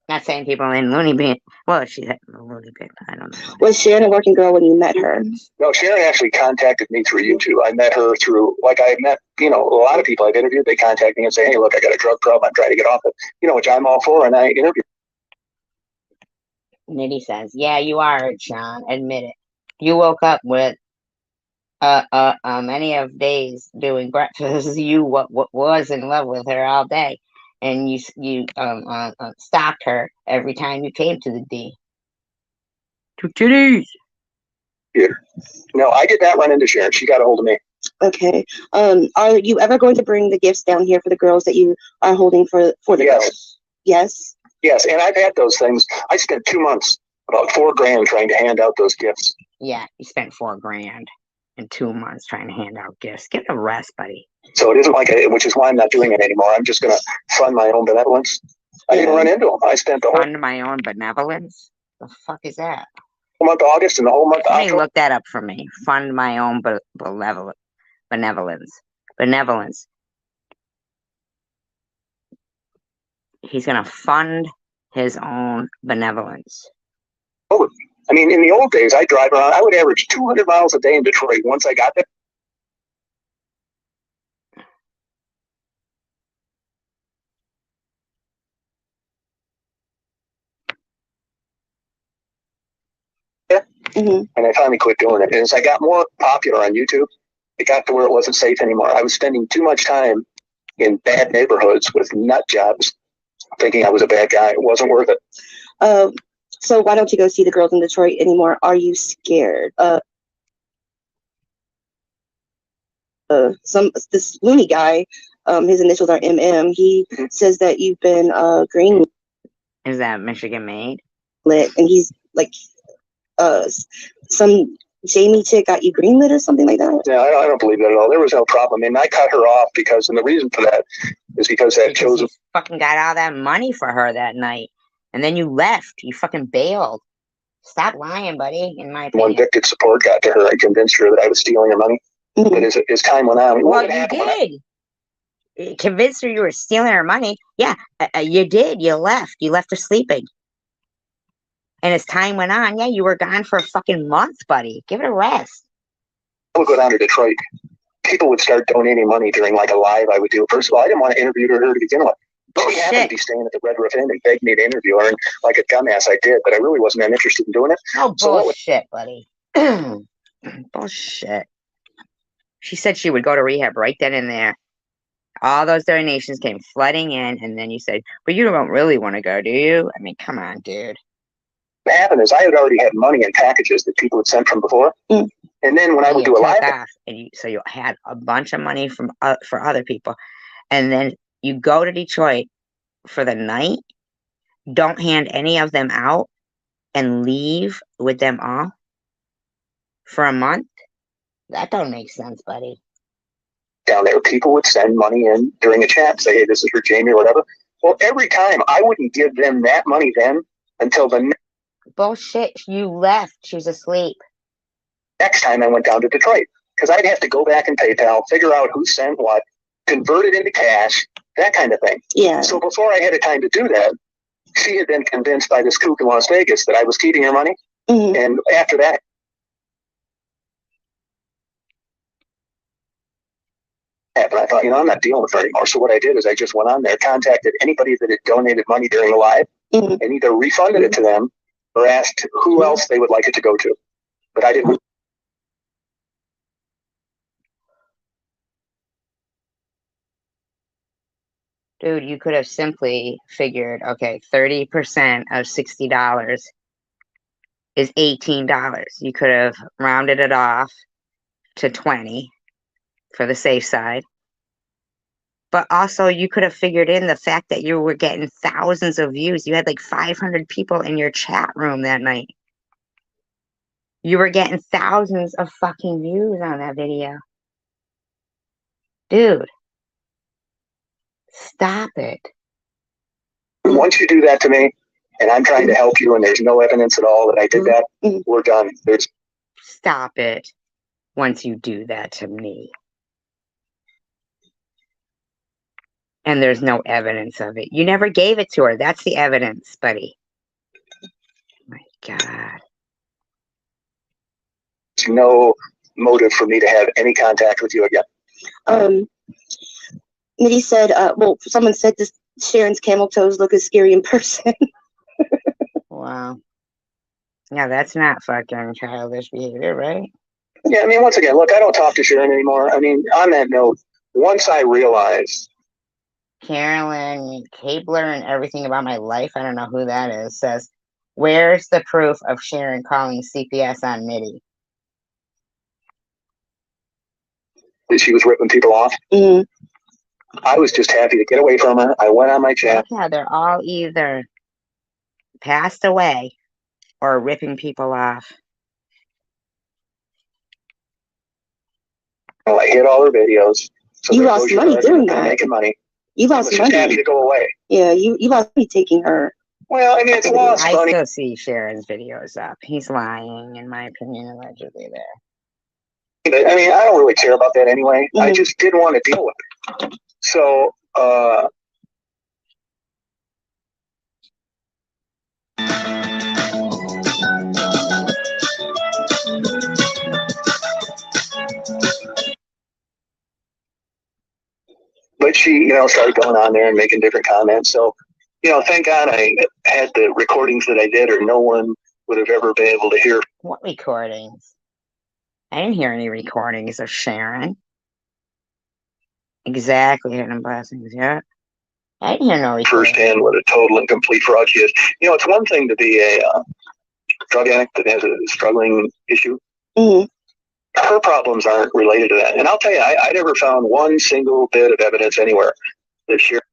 Not saying people in loony bin. Well, she's at the loony bin. I don't know.
Was Sharon a working girl when you met her?
No, Sharon actually contacted me through YouTube. I met her through, like I met, a lot of people I've interviewed. They contact me and say, hey, look, I got a drug problem. I'm trying to get off it, which I'm all for. And I interview.
Nitty says, yeah, you are, John. Admit it. You woke up with many of days doing breakfast. You was in love with her all day. And you stopped her every time you came to the D. 2 titties.
Yeah. No, I did not run into Sharon. She got a hold of me.
Okay. Are you ever going to bring the gifts down here for the girls that you are holding for the girls? Yes.
Yes, and I've had those things. I spent 2 months, about $4,000 trying to hand out those gifts.
Yeah, you spent $4,000 in 2 months trying to hand out gifts. Get a rest, buddy.
So it isn't like, which is why I'm not doing it anymore. I'm just going to fund my own benevolence. I didn't run into them. I spent the whole
Fund my own benevolence? The fuck is that?
month of August and the whole month of
Somebody
October.
look that up for me. Fund my own benevolence. Benevolence. He's gonna fund his own benevolence.
I mean, in the old days, I drive around. I would average 200 miles a day in Detroit. Once I got there, and I finally quit doing it. And as I got more popular on YouTube, it got to where it wasn't safe anymore. I was spending too much time in bad neighborhoods with nut jobs, thinking I was a bad guy. It wasn't worth it.
So why don't you go see the girls in Detroit anymore? Are you scared? This loony guy, his initials are MM. He says that you've been green.
Is that Michigan made?
And he's like, some Jamie chick got you greenlit or something like that.
Yeah, I don't believe that at all. There was no problem. And I cut her off because, and the reason for that is because that chosen
You fucking got all that money for her that night, and then you left. You fucking bailed. Stop lying, buddy. In my opinion.
one Victed support got to her. I convinced her that I was stealing her money. But as time went on,
well, you did. Convinced her you were stealing her money. Yeah, you did. You left. You left her sleeping. And as time went on, yeah, you were gone for a fucking month, buddy. Give it a rest.
I would go down to Detroit. People would start donating money during like a live I would do. First of all, I didn't want to interview her to begin with. She happened to be staying at the Red Roof Inn and begged me to interview her, and like a dumbass I did, but I really wasn't that interested in doing it.
Oh, bullshit, buddy. Bullshit. She said she would go to rehab right then and there. All those donations came flooding in, and then you said, but you don't really want to go, do you? I mean, come on, dude.
What happened is I had already had money in packages that people had sent from before. And then when I would do a live...
So you had a bunch of money from for other people. And then you go to Detroit for the night, don't hand any of them out, and leave with them all for a month? That don't make sense, buddy.
Down there, people would send money in during a chat, say, hey, this is for Jamie or whatever. Well, every time I wouldn't give them that money then until the
bullshit. You left. She was asleep.
Next time I went down to Detroit, because I'd have to go back in PayPal, figure out who sent what, convert it into cash, that kind of thing.
Yeah.
So before I had a time to do that, she had been convinced by this kook in Las Vegas that I was keeping her money. And after that, happened, I thought, I'm not dealing with her anymore. So what I did is I just went on there, contacted anybody that had donated money during the live, and either refunded it to them or asked who else they would like it to go to. But I didn't.
Dude, you could have simply figured, okay, 30% of $60 is $18. You could have rounded it off to 20 for the safe side. But also, you could have figured in the fact that you were getting thousands of views. You had like 500 people in your chat room that night. You were getting thousands of fucking views on that video. Dude. Stop it.
Once you do that to me, and I'm trying to help you, and there's no evidence at all that I did that, we're done.
Stop it. Once you do that to me. And there's no evidence of it. You never gave it to her. That's the evidence, buddy. My God.
There's no motive for me to have any contact with you again.
Nitty said, well, someone said this Sharon's camel toes look as scary in person.
Wow. Yeah, that's not fucking childish behavior, right?
Yeah, I mean, once again, look, I don't talk to Sharon anymore. I mean, on that note, once I realized
Carolyn Cabler and everything about my life, I don't know who that is, says, where's the proof of Sharon calling CPS on Nitty?
that she was ripping people off. I was just happy to get away from her. I went on my chat.
Yeah, they're all either passed away or ripping people off.
I hit all her videos. So
you lost money doing that.
Making money.
You lost
money.
money.
Just happy to go away.
Yeah, you lost money taking her.
Well, I mean, it's lost
I
money.
still see Sharon's videos up. He's lying, in my opinion, allegedly there.
I mean, I don't really care about that anyway. I just didn't want to deal with it. So, but she, started going on there and making different comments. So, thank God I had the recordings that I did, or no one would have ever been able to hear.
What recordings? I didn't hear any recordings of Sharon. Exactly, hidden blessings, yeah. I didn't hear no recordings.
Firsthand what a total and complete fraud she is. It's one thing to be a drug addict that has a struggling issue. Her problems aren't related to that. And I'll tell you, I never found one single bit of evidence anywhere that Sharon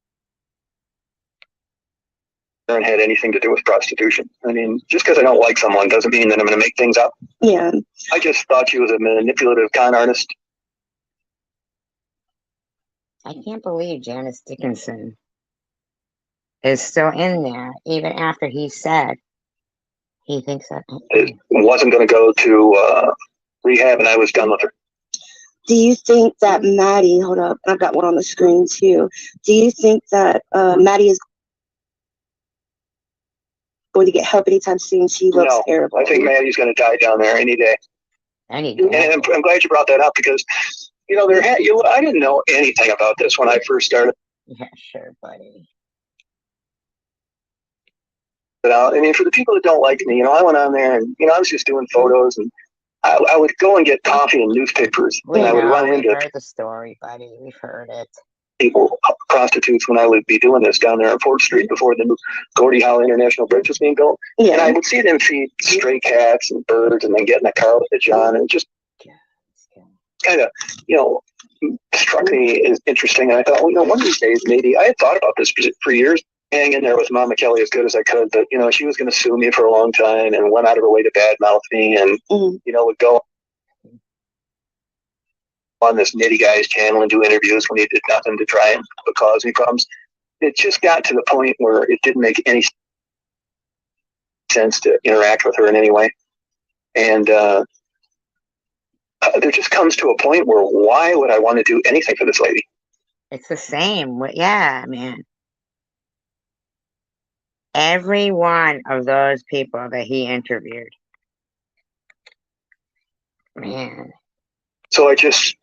had anything to do with prostitution. I mean, just because I don't like someone doesn't mean that I'm going to make things up.
Yeah.
I just thought she was a manipulative con artist.
I can't believe Janice Dickinson is still in there, even after he said he thinks that
It wasn't going to go to rehab, and I was done with her.
Do you think that Maddie, hold up, I've got one on the screen too. Do you think that Maddie is going to get help anytime soon? She looks terrible.
I think Maddie's going to die down there any day.
Any day.
And I'm glad you brought that up because, I didn't know anything about this when I first started.
Yeah, sure, buddy.
I mean, for the people that don't like me, I went on there and, I was just doing photos and I would go and get coffee and newspapers.
We
and I would run
we've
into
heard the story, buddy. We've heard it.
people, prostitutes, when I would be doing this down there on 4th Street before the new Gordie Howe International Bridge was being built.
Yeah.
And I would see them feed stray cats and birds and then get in the car with the John, and it just kind of, struck me as interesting. And I thought, well, one of these days, maybe I had thought about this for years, hang in there with Mama Kelly as good as I could, but, she was going to sue me for a long time and went out of her way to badmouth me and, would go on this Nitty Guy's channel and do interviews when he did nothing to try and cause me problems. It just got to the point where it didn't make any sense to interact with her in any way. And there just comes to a point where why would I want to do anything for this lady?
It's the same. Yeah, man. Every one of those people that he interviewed. Man.
So I just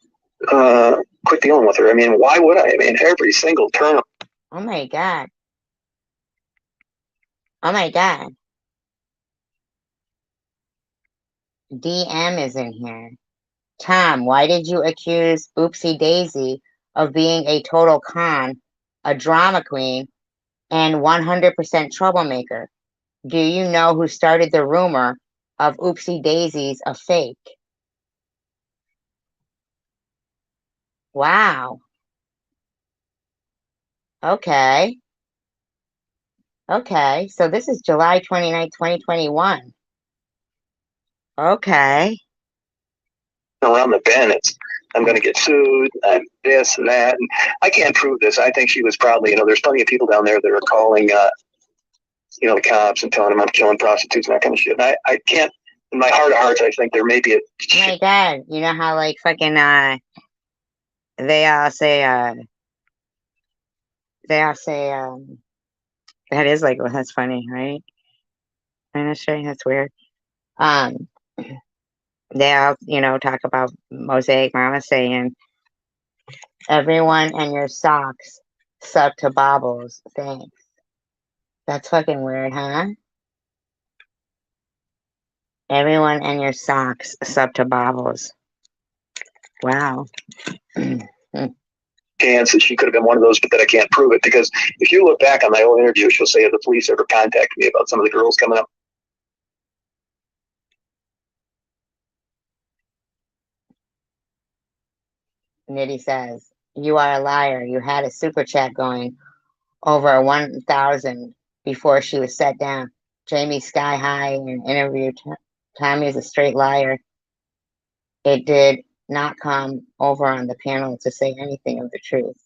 quit dealing with her. I mean, why would I? I mean, every single turn.
Oh my God. Oh my God. DM is in here. Tom, why did you accuse Oopsie Daisy of being a total con, a drama queen, and 100% troublemaker? Do you know who started the rumor of Oopsie Daisy's a fake? Wow. Okay. Okay. So this is July 29th, 2021. Okay.
Around the bend, I'm going to get sued, and this and that. And I can't prove this. I think she was probably, there's plenty of people down there that are calling, the cops and telling them I'm killing prostitutes and that kind of shit. And I can't, in my heart of hearts, I think there may be a.
Oh my God. You know how, like, fucking, they all say, that is like, well, that's funny, right? That's weird. They all, talk about Mosaic Mama saying, everyone and your socks suck to Bobbles. Thanks. That's fucking weird, huh? Everyone and your socks suck to Bobbles. Wow.
Chance that she could have been one of those, but that I can't prove it, because if you look back on my old interview, she'll say if the police ever contacted me about some of the girls coming up.
Nitty says, You are a liar. You had a super chat going over 1,000 before she was set down. Jamie Sky High in an interview. Tommy is a straight liar. It did not come over on the panel to say anything of the truth.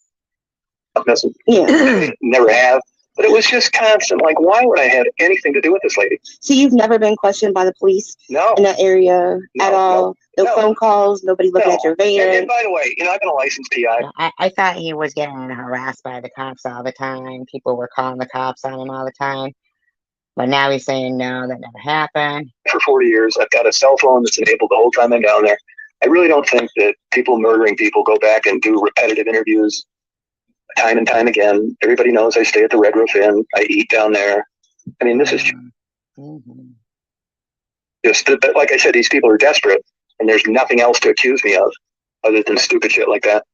Yeah. Never have. But it was just constant. Like, why would I have anything to do with this lady?
So you've never been questioned by the police
No.
in that area at all? No phone calls, nobody looking at your van?
And by the way, I've been a licensed PI.
I thought he was getting harassed by the cops all the time. People were calling the cops on him all the time. But now he's saying, no, that never happened.
For 40 years, I've got a cell phone that's enabled the whole time I'm down there. I really don't think that people murdering people go back and do repetitive interviews time and time again. Everybody knows I stay at the Red Roof Inn. I eat down there. I mean, this is just, like I said, these people are desperate, and there's nothing else to accuse me of other than stupid shit like that.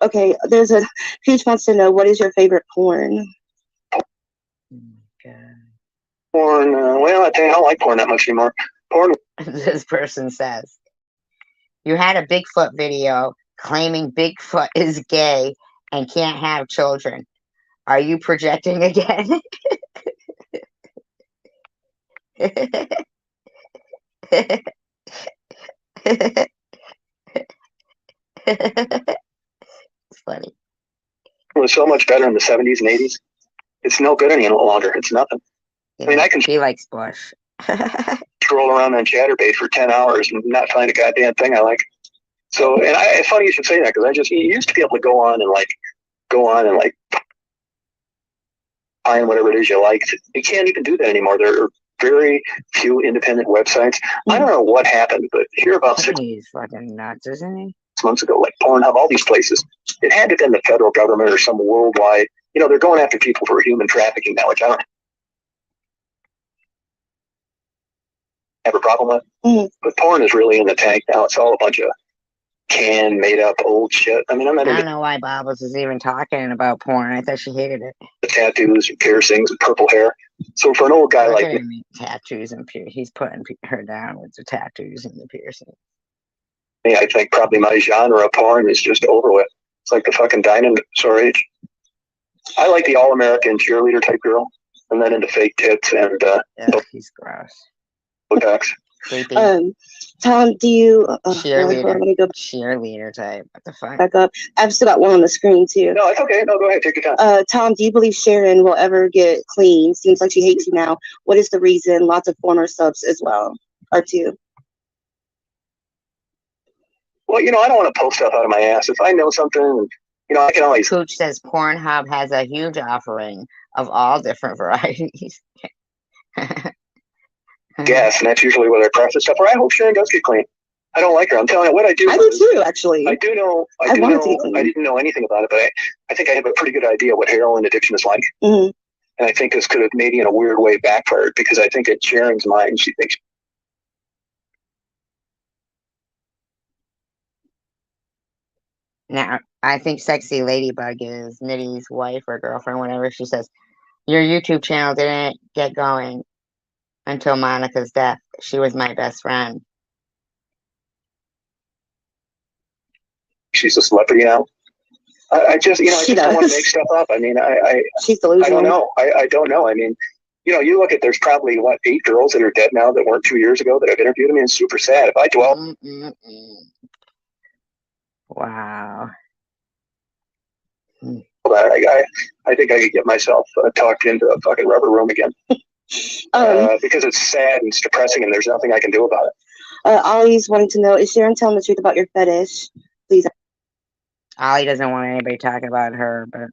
Okay, there's a Peach wants to know, what is your favorite porn?
Porn, well, I don't like porn that much anymore. Porn.
This person says, you had a Bigfoot video claiming Bigfoot is gay and can't have children. Are you projecting again? It's funny.
It was so much better in the 70s and 80s. It's no good any longer. It's nothing.
Yeah,
I mean, I can
he likes Bush.
scroll around on Chatterbait for 10 hours and not find a goddamn thing I like. So, and it's funny you should say that, because you used to be able to go on and find whatever it is you liked. You can't even do that anymore. There are very few independent websites. I don't know what happened, but here about 6
He's fucking nuts, isn't he?
months ago, like Pornhub, all these places, it had to have been the federal government or some worldwide, they're going after people for human trafficking now, which I don't have a problem with. But porn is really in the tank now. It's all a bunch of made up old shit. I mean, I'm not
I
into
don't know why Bobbles is even talking about porn. I thought she hated it.
tattoos and piercings and purple hair. So for an old guy
Look
like
at
me,
him, tattoos and he's putting her down with the tattoos and the piercing.
I think probably my genre of porn is just over with. It's like the fucking dinosaur age. I like the all-American cheerleader type girl, and then into fake tits and
he's gross.
Botox.
Creepy.
Tom, do you
cheerleader?
Let me go
Cheerleader type. What the fuck?
back up. I've still got one on the screen too.
No, it's okay. No, go ahead. Take your time.
Tom, do you believe Sharon will ever get clean? Seems like she hates you now. What is the reason? Lots of former subs as well, or two.
Well, I don't want to pull stuff out of my ass. If I know something, I can always.
Cooch says Pornhub has a huge offering of all different varieties.
Yes, and that's usually where I preface stuff. Or I hope Sharon does get clean. I don't like her. I'm telling you what I do.
I do too, actually.
I do know. I didn't know anything about it, but I think I have a pretty good idea what heroin addiction is like.
Mm-hmm.
And I think this could have maybe in a weird way backfired, because I think in Sharon's mind, she thinks.
Now, I think Sexy Ladybug is Nitty's wife or girlfriend, whatever. She says, your YouTube channel didn't get going until Monica's death. She was my best friend.
She's a celebrity now. I just, I just don't want to make stuff up. I mean,
she's delusional.
I don't know. I don't know. I mean, you look at, there's probably 8 girls that are dead now that weren't 2 years ago that I've interviewed. I mean, it's super sad. If I dwell.
Wow.
I think I could get myself talked into a fucking rubber room again. Because it's sad and it's depressing and there's nothing I can do about it.
Ollie's wanting to know, is Sharon telling the truth about your fetish? Please.
Ollie doesn't want anybody talking about her, but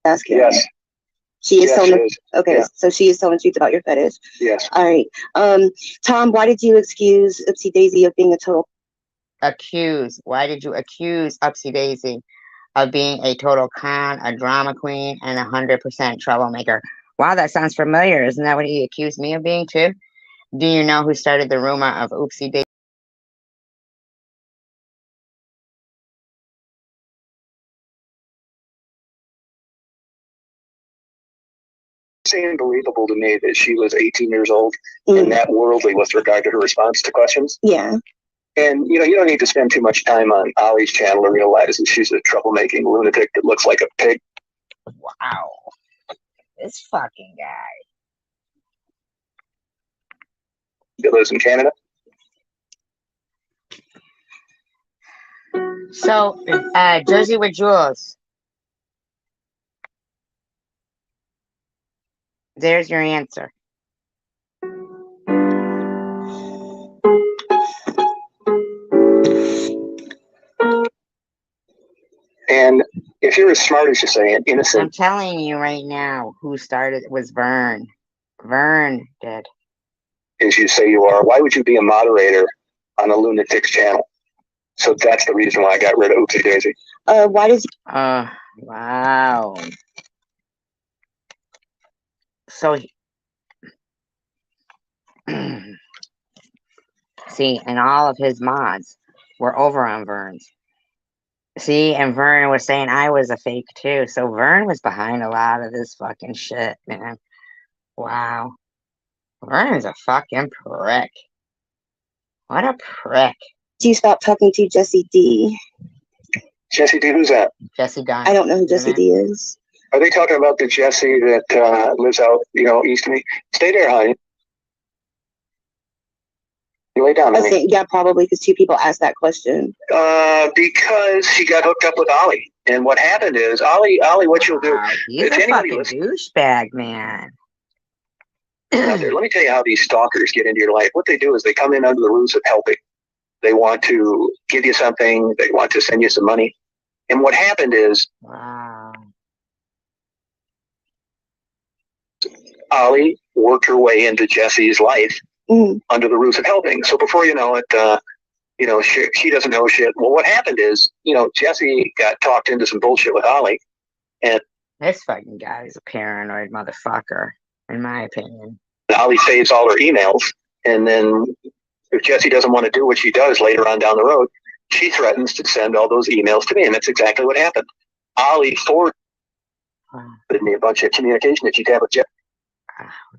ask her.
Yes.
She is telling okay,
yeah.
So she is telling the truth about your fetish.
Yes.
All right. Tom, why did you excuse Oopsie Daisy of being a total
Why did you accuse Upsy Daisy of being a total con, a drama queen, and 100% troublemaker? Wow, that sounds familiar. Isn't that what he accused me of being too? Do you know who started the rumor of Oopsie Daisy?
It's unbelievable to me that she was 18 years old and that worldly with regard to her response to questions.
Yeah.
And, you know, you don't need to spend too much time on Ollie's channel to realize that she's a troublemaking lunatic that looks like a pig.
Wow. This fucking guy.
That lives in Canada.
So, Jersey with Jules. There's your answer.
And if you're as smart as you say and innocent,
I'm telling you right now, who started was Vern. Vern did.
as you say you are, why would you be a moderator on a lunatic's channel? So that's the reason why I got rid of Oopsie Daisy.
Why does
Wow. So see, and all of his mods were over on Vern's. See, and Vern was saying I was a fake too. So Vern was behind a lot of this fucking shit, man. Wow. Vern's a fucking prick. What a prick.
do you stop talking to Jesse D?
Jesse D, who's that?
Jesse Dunn.
I don't know who Jesse D is.
Are they talking about the Jesse that lives out, you know, east of me? Stay there, honey. You lay down,
I
honey.
think, yeah, probably because two people asked that question.
Because she got hooked up with Ollie. And what happened is, Ollie, what you'll do...
He's a fucking douchebag, man.
Out there, let me tell you how these stalkers get into your life. What they do is they come in under the ruse of helping. They want to give you something. They want to send you some money. And what happened is...
Wow.
Ollie worked her way into Jesse's life under the ruse of helping. So before you know it, you know, she doesn't know shit. Well, what happened is, you know, Jesse got talked into some bullshit with Ollie. And
this fucking guy is a paranoid motherfucker, in my opinion.
Ollie saves all her emails. And then if Jesse doesn't want to do what she does later on down the road, she threatens to send all those emails to me. And that's exactly what happened. Ollie forwarded me a bunch of communication that she'd have with Jesse.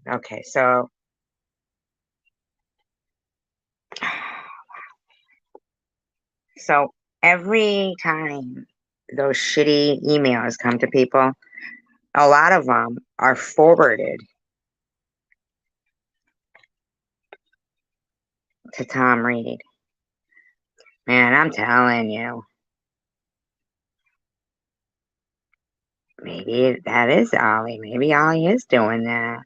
Okay, so every time those shitty emails come to people, a lot of them are forwarded to Tom Reed. Man, I'm telling you. Maybe that is Ollie. Maybe Ollie is doing that.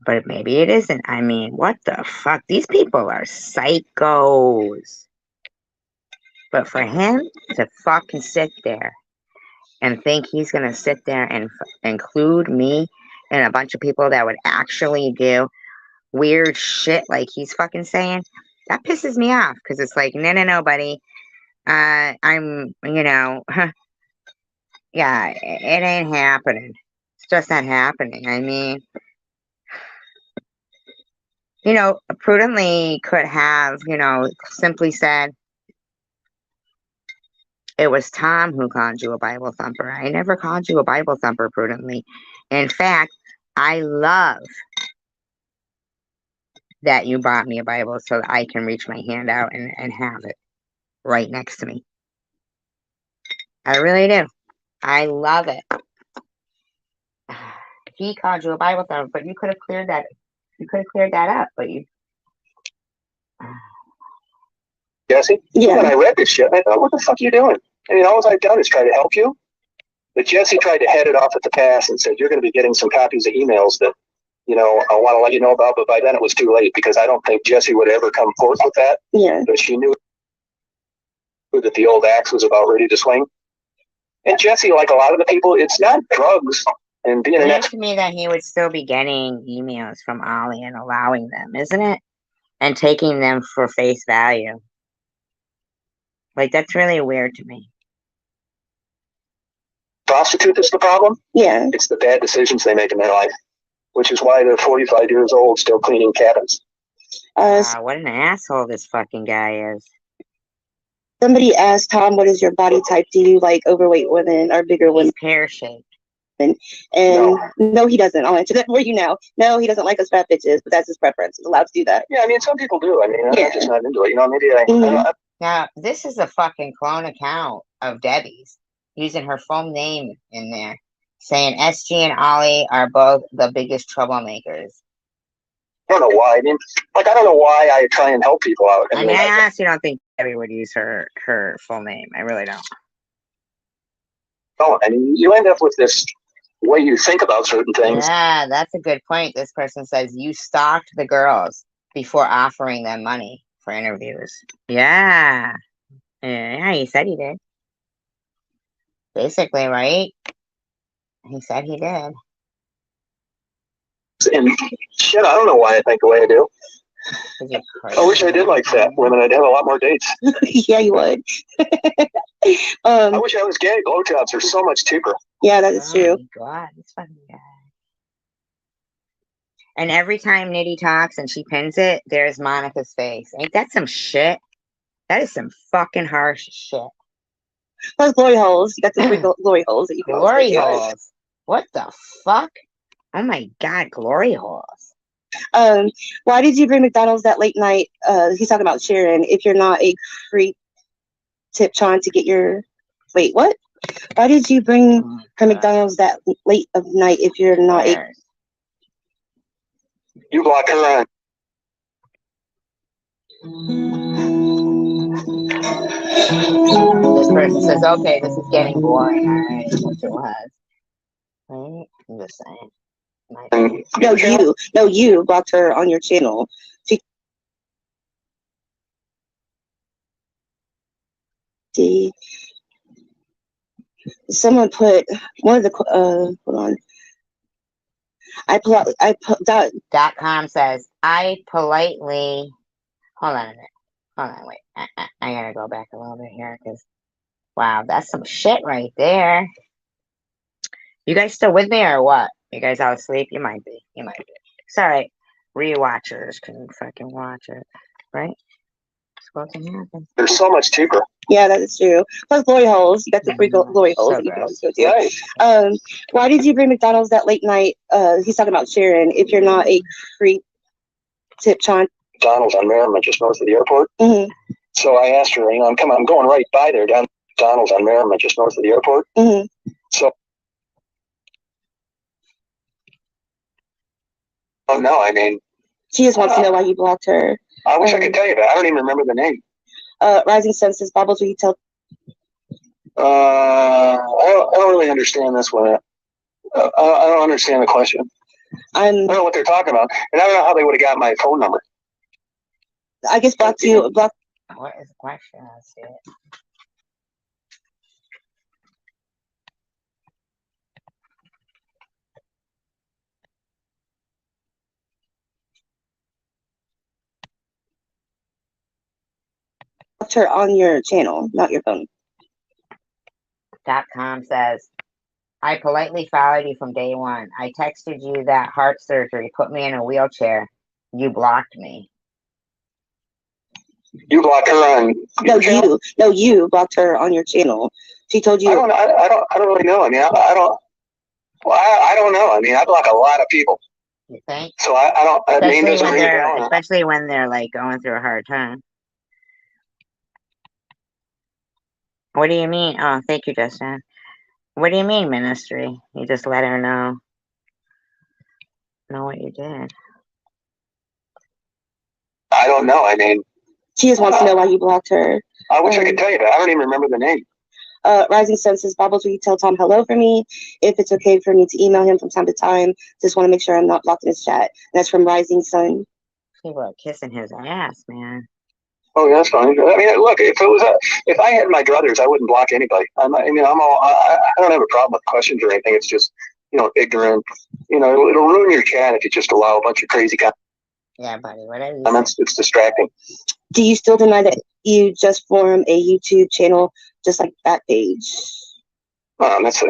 But maybe it isn't. I mean, what the fuck? These people are psychos. But for him to fucking sit there and think he's going to sit there and include me and a bunch of people that would actually do weird shit like he's fucking saying, that pisses me off. Because it's like, no, buddy. I'm, you know, yeah, it ain't happening. It's just not happening. I mean, you know, prudently could have, you know, simply said, it was Tom who called you a Bible thumper. I never called you a Bible thumper, prudently. In fact, I love that you bought me a Bible so that I can reach my hand out and have it right next to me. I really do. I love it. He called you a Bible thumper, but you could have cleared that. You could have cleared that up, but you.
Jesse? Yeah. When I read this shit, I thought, what the fuck are you doing? I mean, all I've done is try to help you. But Jesse tried to head it off at the pass and said, you're going to be getting some copies of emails that, you know, I want to let you know about. But by then it was too late because I don't think Jesse would ever come forth with that.
Yeah.
But she knew that the old axe was about ready to swing. And Jesse, like a lot of the people, it's not drugs and being an
to me that he would still be getting emails from Ollie and allowing them, isn't it? And taking them for face value. Like, that's really weird to me.
Prostitute is the problem?
Yeah.
It's the bad decisions they make in their life, which is why they're 45 years old still cleaning cabins.
What an asshole this fucking guy is.
Somebody asked Tom, what is your body type? Do you like overweight women or bigger women?
Pear-shaped.
And no, he doesn't. I'll answer that for you now. No, he doesn't like us fat bitches, but that's his preference. He's allowed to do that.
Yeah, I mean, some people do. I mean, I'm just not into it. You know, maybe I
Now, this is a fucking clone account of Debbie's, using her full name in there, saying SG and Ollie are both the biggest troublemakers.
I don't know why. I mean, like, I don't know why I try and help people out.
I mean, I honestly don't think Debbie would use her full name. I really don't.
I mean, you end up with this way you think about certain things.
Yeah, that's a good point. This person says you stalked the girls before offering them money for interviews. Yeah. Yeah, he said he did. Basically, right? He said he did.
And shit, I don't know why I think the way I do. I wish I did like fat women. I'd have a lot more dates.
Yeah, you would.
I wish I was gay. Blowjobs are so much cheaper.
Yeah, that is true.
Oh my God, this fucking guy. And every time Nitty talks and she pins it, there's Monica's face. Ain't that some shit? That is some fucking harsh shit.
Plus glory holes. You got the three glory holes that you can
Glory holes. What the fuck? Oh my God, glory holes.
Why did you bring McDonald's that late night? He's talking about Sharon. If you're not a creep, tip trying to get your. Wait, what? Why did you bring her McDonald's that late of night if you're not a.
You block her on.
This person says, okay, this is getting boring already, which it was. Right? I'm just saying.
No, you blocked her on your channel. Someone put one of the hold on.
.com says I politely hold on a minute. Hold on, wait. I gotta go back a little bit here because wow, that's some shit right there. You guys still with me or what? You guys all asleep? You might be. You might be. It's all right. Rewatchers can fucking watch it, right? It's what can happen.
They're so much cheaper.
Yeah, that is true. Plus glory holes. You got the free glory holes that you can always go to.
Right.
Why did you bring McDonald's that late night? He's talking about Sharon. If you're not a creep, tip trying.
McDonald's on Merriman, just north of the airport.
Mm-hmm.
So I asked her, you know, I'm going right by there, down McDonald's on Merriman, just north of the airport.
Mm-hmm.
So. Oh no, I mean.
She just wants to know why you blocked her.
I wish I could tell you that. I don't even remember the name.
Rising Sun says, Bubbles, will you tell?
I don't really understand this one. I don't understand the question. I don't know what they're talking about, and I don't know how they would have got my phone number.
I guess blocked you. Blocked.
What is the question? Let's see it.
Her on your channel, not your phone.
.com says, I politely followed you from day one. I texted you that heart surgery put me in a wheelchair. You blocked me.
You blocked her on your channel?
No, you blocked her on your channel. She told you.
I don't really know. I mean, I don't know. I mean, I block a lot of people.
You think?
So I don't.
Especially when they're like going through a hard time. What do you mean? Oh, thank you, Justin. What do you mean, ministry? You just let her know what you did.
I don't know. I mean,
she just wants to know why you blocked her.
I wish I could tell you that. I don't even remember the name.
Rising Sun says, Bubbles, will you tell Tom hello for me? If it's okay for me to email him from time to time, just want to make sure I'm not blocked in his chat. And that's from Rising Sun.
People are kissing his ass, man.
Oh, yeah, that's fine. I mean, look, if I had my druthers, I wouldn't block anybody. I don't have a problem with questions or anything. It's just, ignorant. It'll ruin your chat if you just allow a bunch of crazy comments.
Yeah, buddy, whatever you
say. It's distracting.
Do you still deny that you just formed a YouTube channel just like that page?
It's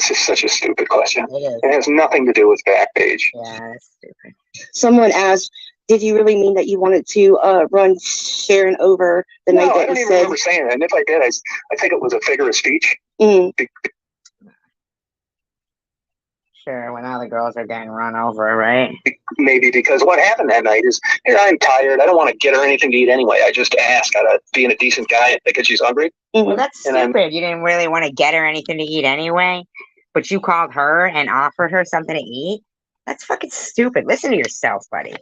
just such a stupid question. It has nothing to do with Backpage.
Yeah, that's stupid.
Someone asked, did you really mean that you wanted to run Sharon over the night that you said?
I don't even remember saying that. And if I did, I think it was a figure of speech.
Mm-hmm.
Sure, when all the girls are getting run over, right?
Maybe because what happened that night is, hey, I'm tired. I don't want to get her anything to eat anyway. I just ask out of being a decent guy and thinking she's hungry.
Well, that's stupid. You didn't really want to get her anything to eat anyway, but you called her and offered her something to eat? That's fucking stupid. Listen to yourself, buddy.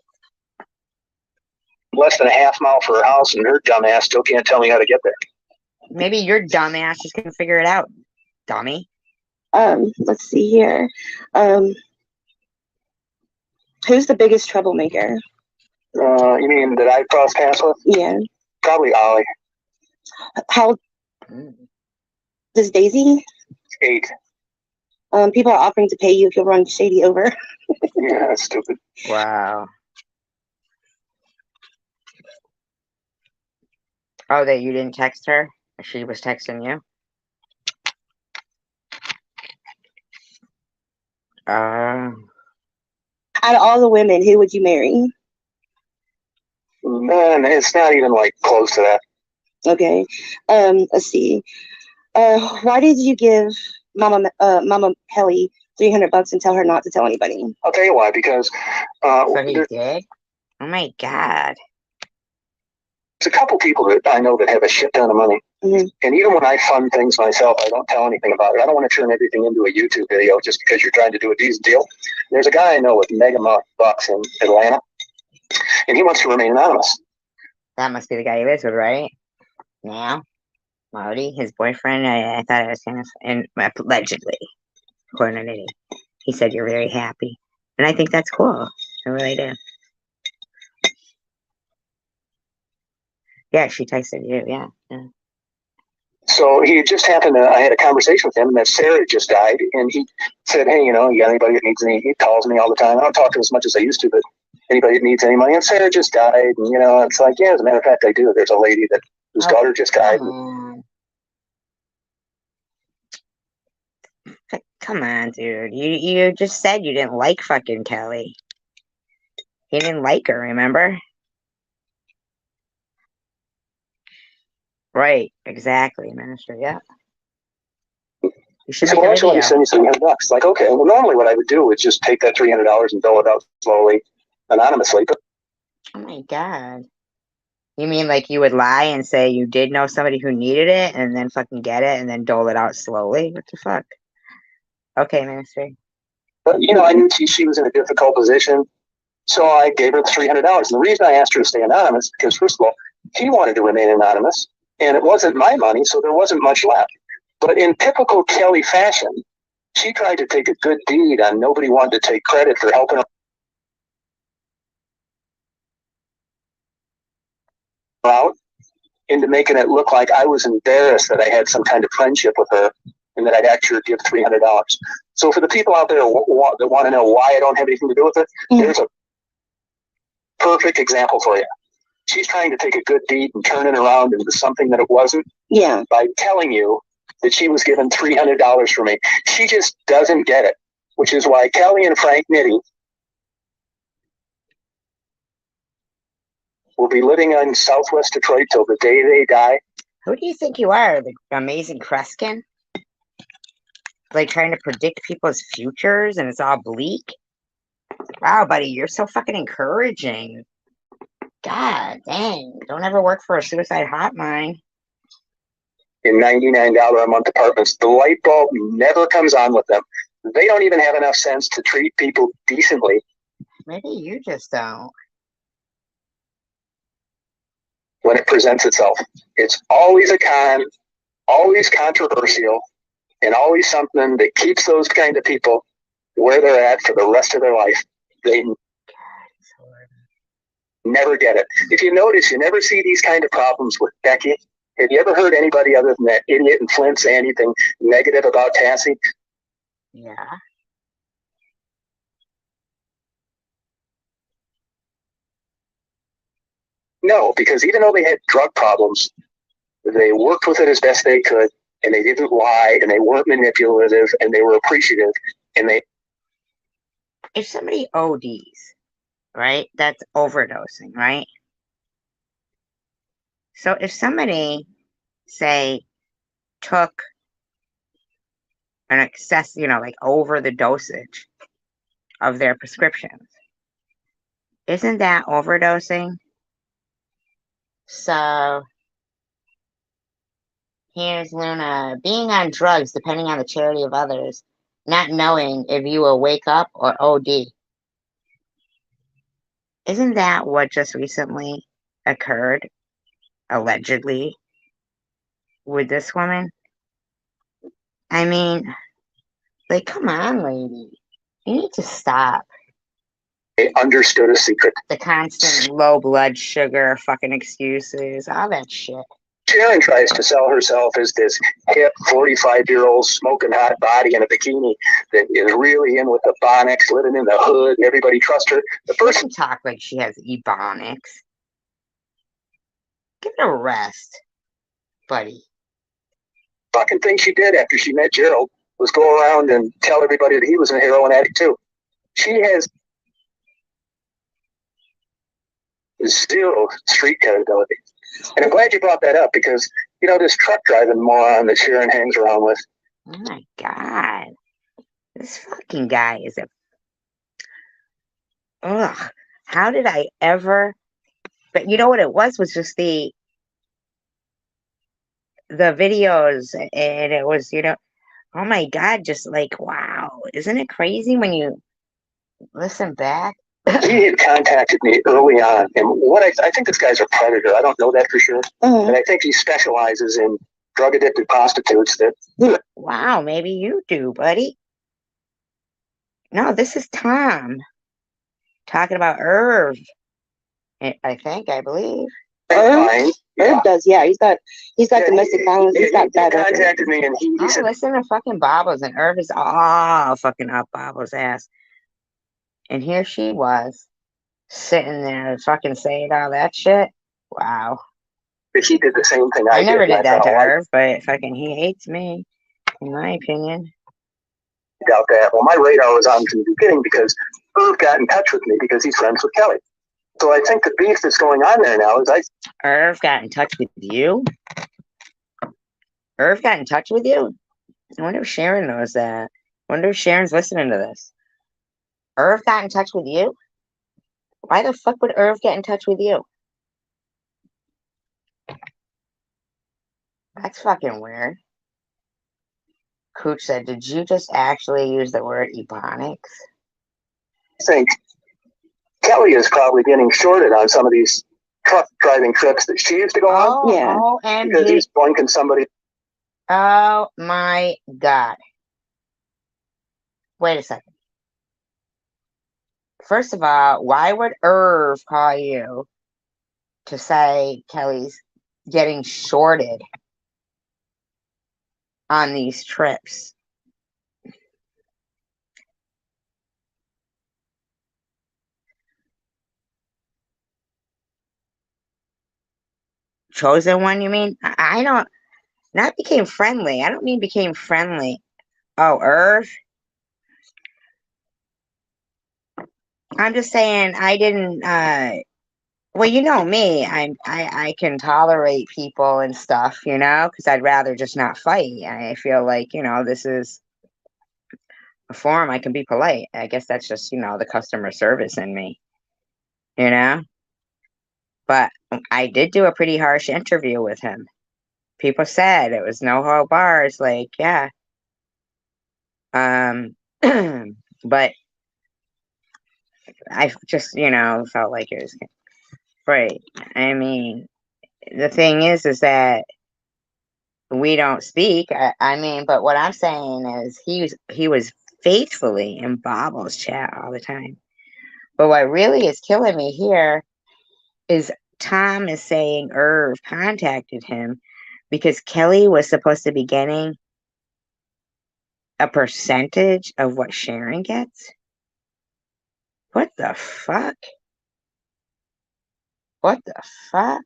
Less than a half mile for her house, and her dumb ass still can't tell me how to get there.
Maybe your dumb ass just can figure it out, dummy.
Let's see here. Who's the biggest troublemaker?
You mean that I crossed paths with?
Yeah.
Probably Ollie.
How does Daisy?
8.
People are offering to pay you if you'll run Shady over.
Yeah, that's stupid.
Wow. Oh, that you didn't text her? She was texting you?
Out of all the women, who would you marry?
Man, it's not even like close to that.
Okay. Let's see. Why did you give Mama Kelly $300 and tell her not to tell anybody?
I'll tell you why. Because
so he did? Oh my God.
There's a couple people that I know that have a shit ton of money.
Mm-hmm.
And even when I fund things myself, I don't tell anything about it. I don't want to turn everything into a YouTube video just because you're trying to do a decent deal. There's a guy I know with mega bucks in Atlanta, and he wants to remain anonymous.
That must be the guy he lives with, right? Now? Marty, his boyfriend, I thought it was kind of, and allegedly, according to Nitty, he said you're very happy. And I think that's cool. I really do. Yeah, she texted you, yeah.
So he just happened to, I had a conversation with him, and that Sarah just died, and he said, hey, you know, you got anybody that needs any, he calls me all the time. I don't talk to him as much as I used to, but anybody that needs any money, and Sarah just died, and, you know, it's like, yeah, as a matter of fact, I do. There's a lady whose daughter just died.
Come on, dude. You just said you didn't like fucking Kelly. You didn't like her, remember? Right, exactly, Minister, yeah. You should
so
make a
actually,
video.
send me $300. Like, okay, well, normally what I would do is just take that $300 and dole it out slowly, anonymously. But
oh my God. You mean like you would lie and say you did know somebody who needed it and then fucking get it and then dole it out slowly? What the fuck? Okay, Ministry.
But, you know, I knew she was in a difficult position, so I gave her the $300. And the reason I asked her to stay anonymous is because, first of all, she wanted to remain anonymous, and it wasn't my money, so there wasn't much left. But in typical Kelly fashion, she tried to take a good deed and nobody wanted to take credit for helping her out into making it look like I was embarrassed that I had some kind of friendship with her and that I'd actually give $300. So for the people out there that want to know why I don't have anything to do with it, there's a perfect example for you. She's trying to take a good deed and turn it around into something that it wasn't.
Yeah.
By telling you that she was given $300 from me. She just doesn't get it, which is why Kelly and Frank Nitti will be living in Southwest Detroit till the day they die.
Who do you think you are? The amazing Kreskin? Like trying to predict people's futures and it's all bleak? Wow, buddy, you're so fucking encouraging. God dang. Don't ever work for a suicide hotline.
In $99 a month apartments, the light bulb never comes on with them. They don't even have enough sense to treat people decently.
Maybe you just don't.
When it presents itself, it's always a con, always controversial, and always something that keeps those kind of people where they're at for the rest of their life. They never get it. If you notice, you never see these kind of problems with Becky. Have you ever heard anybody other than that idiot in Flint say anything negative about Tassie?
Yeah.
No, because even though they had drug problems, they worked with it as best they could, and they didn't lie, and they weren't manipulative, and they were appreciative, and they...
If somebody ODs, right, that's overdosing, right? So if somebody, say, took an excess, you know, like over the dosage,
of their prescriptions. Isn't that overdosing? So here's Luna being on drugs depending on the charity of others, not knowing if you will wake up or OD. Isn't that what just recently occurred, allegedly, with this woman? I mean, like, come on, lady. You need to stop.
They understood a secret.
The constant low blood sugar, fucking excuses, all that shit.
Sharon tries to sell herself as this hip 45-year-old smoking hot body in a bikini that is really in with the Bonics, living in the hood. Everybody trusts her. The
She
first
doesn't talk like she has ebonics. Give it a rest, buddy.
fucking thing she did after she met Gerald was go around and tell everybody that he was a heroin addict too. She has zero street credibility. And I'm glad you brought that up because, you know, this truck driving moron that Sharon hangs around with.
Oh my God. This fucking guy is a... Ugh. How did I ever... But you know what it was just the videos, and it was, you know, oh my God, just like, wow. Isn't it crazy when you listen back?
He had contacted me early on, and what I think this guy's a predator. I don't know that for sure, and I think he specializes in drug-addicted prostitutes. That
wow, maybe you do, buddy. No, this is Tom talking about Irv. I believe.
Irv does, yeah. He's got domestic violence. He's got bad record.
Contacted me, and he said,
listen to fucking Bobbles, and Irv is all fucking up Bobbles' ass. And here she was, sitting there fucking saying all that shit. Wow.
But he did the same thing
I never did that to
her,
Irv, but fucking he hates me, in my opinion.
Doubt that. Well, my radar was on from the beginning because Irv got in touch with me because he's friends with Kelly. So I think the beef that's going on there now is
Irv got in touch with you? Irv got in touch with you? I wonder if Sharon knows that. I wonder if Sharon's listening to this. Irv got in touch with you? Why the fuck would Irv get in touch with you? That's fucking weird. Cooch said, did you just actually use the word ebonics?
I think Kelly is probably getting shorted on some of these truck driving trips that she used to go on.
Yeah.
Because he's blanking somebody.
Oh my God. Wait a second. First of all, why would Irv call you to say Kelly's getting shorted on these trips? Chosen one, you mean? I don't, not became friendly. I don't mean became friendly. Oh, Irv? I'm just saying I didn't, well, you know me, I can tolerate people and stuff, you know, because I'd rather just not fight. I feel like, you know, this is a forum I can be polite. I guess that's just, you know, the customer service in me, you know? But I did do a pretty harsh interview with him. People said it was no holds barred, like, yeah. But I just, you know, felt like it was right. I mean, the thing is that we don't speak. I mean, but what I'm saying is he was faithfully in Bobbles chat all the time. But what really is killing me here is Tom is saying Irv contacted him because Kelly was supposed to be getting a percentage of what Sharon gets. What the fuck? What the fuck?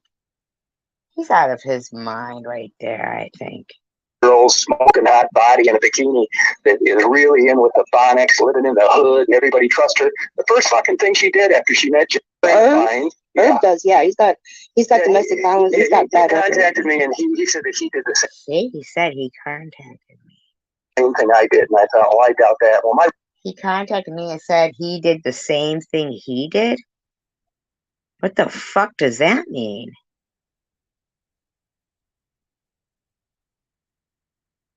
He's out of his mind right there, I think.
Girl smoking hot body in a bikini that is really in with the Bonics, living in the hood, and everybody trusts her. The first fucking thing she did after she met
Irv does, yeah. He's got domestic violence. He's got bad record.
He contacted me, and he said that he did the
See, he said he contacted me.
same thing I did, and I thought, well, I doubt that. Well, my
He contacted me and said he did the same thing he did? What the fuck does that mean?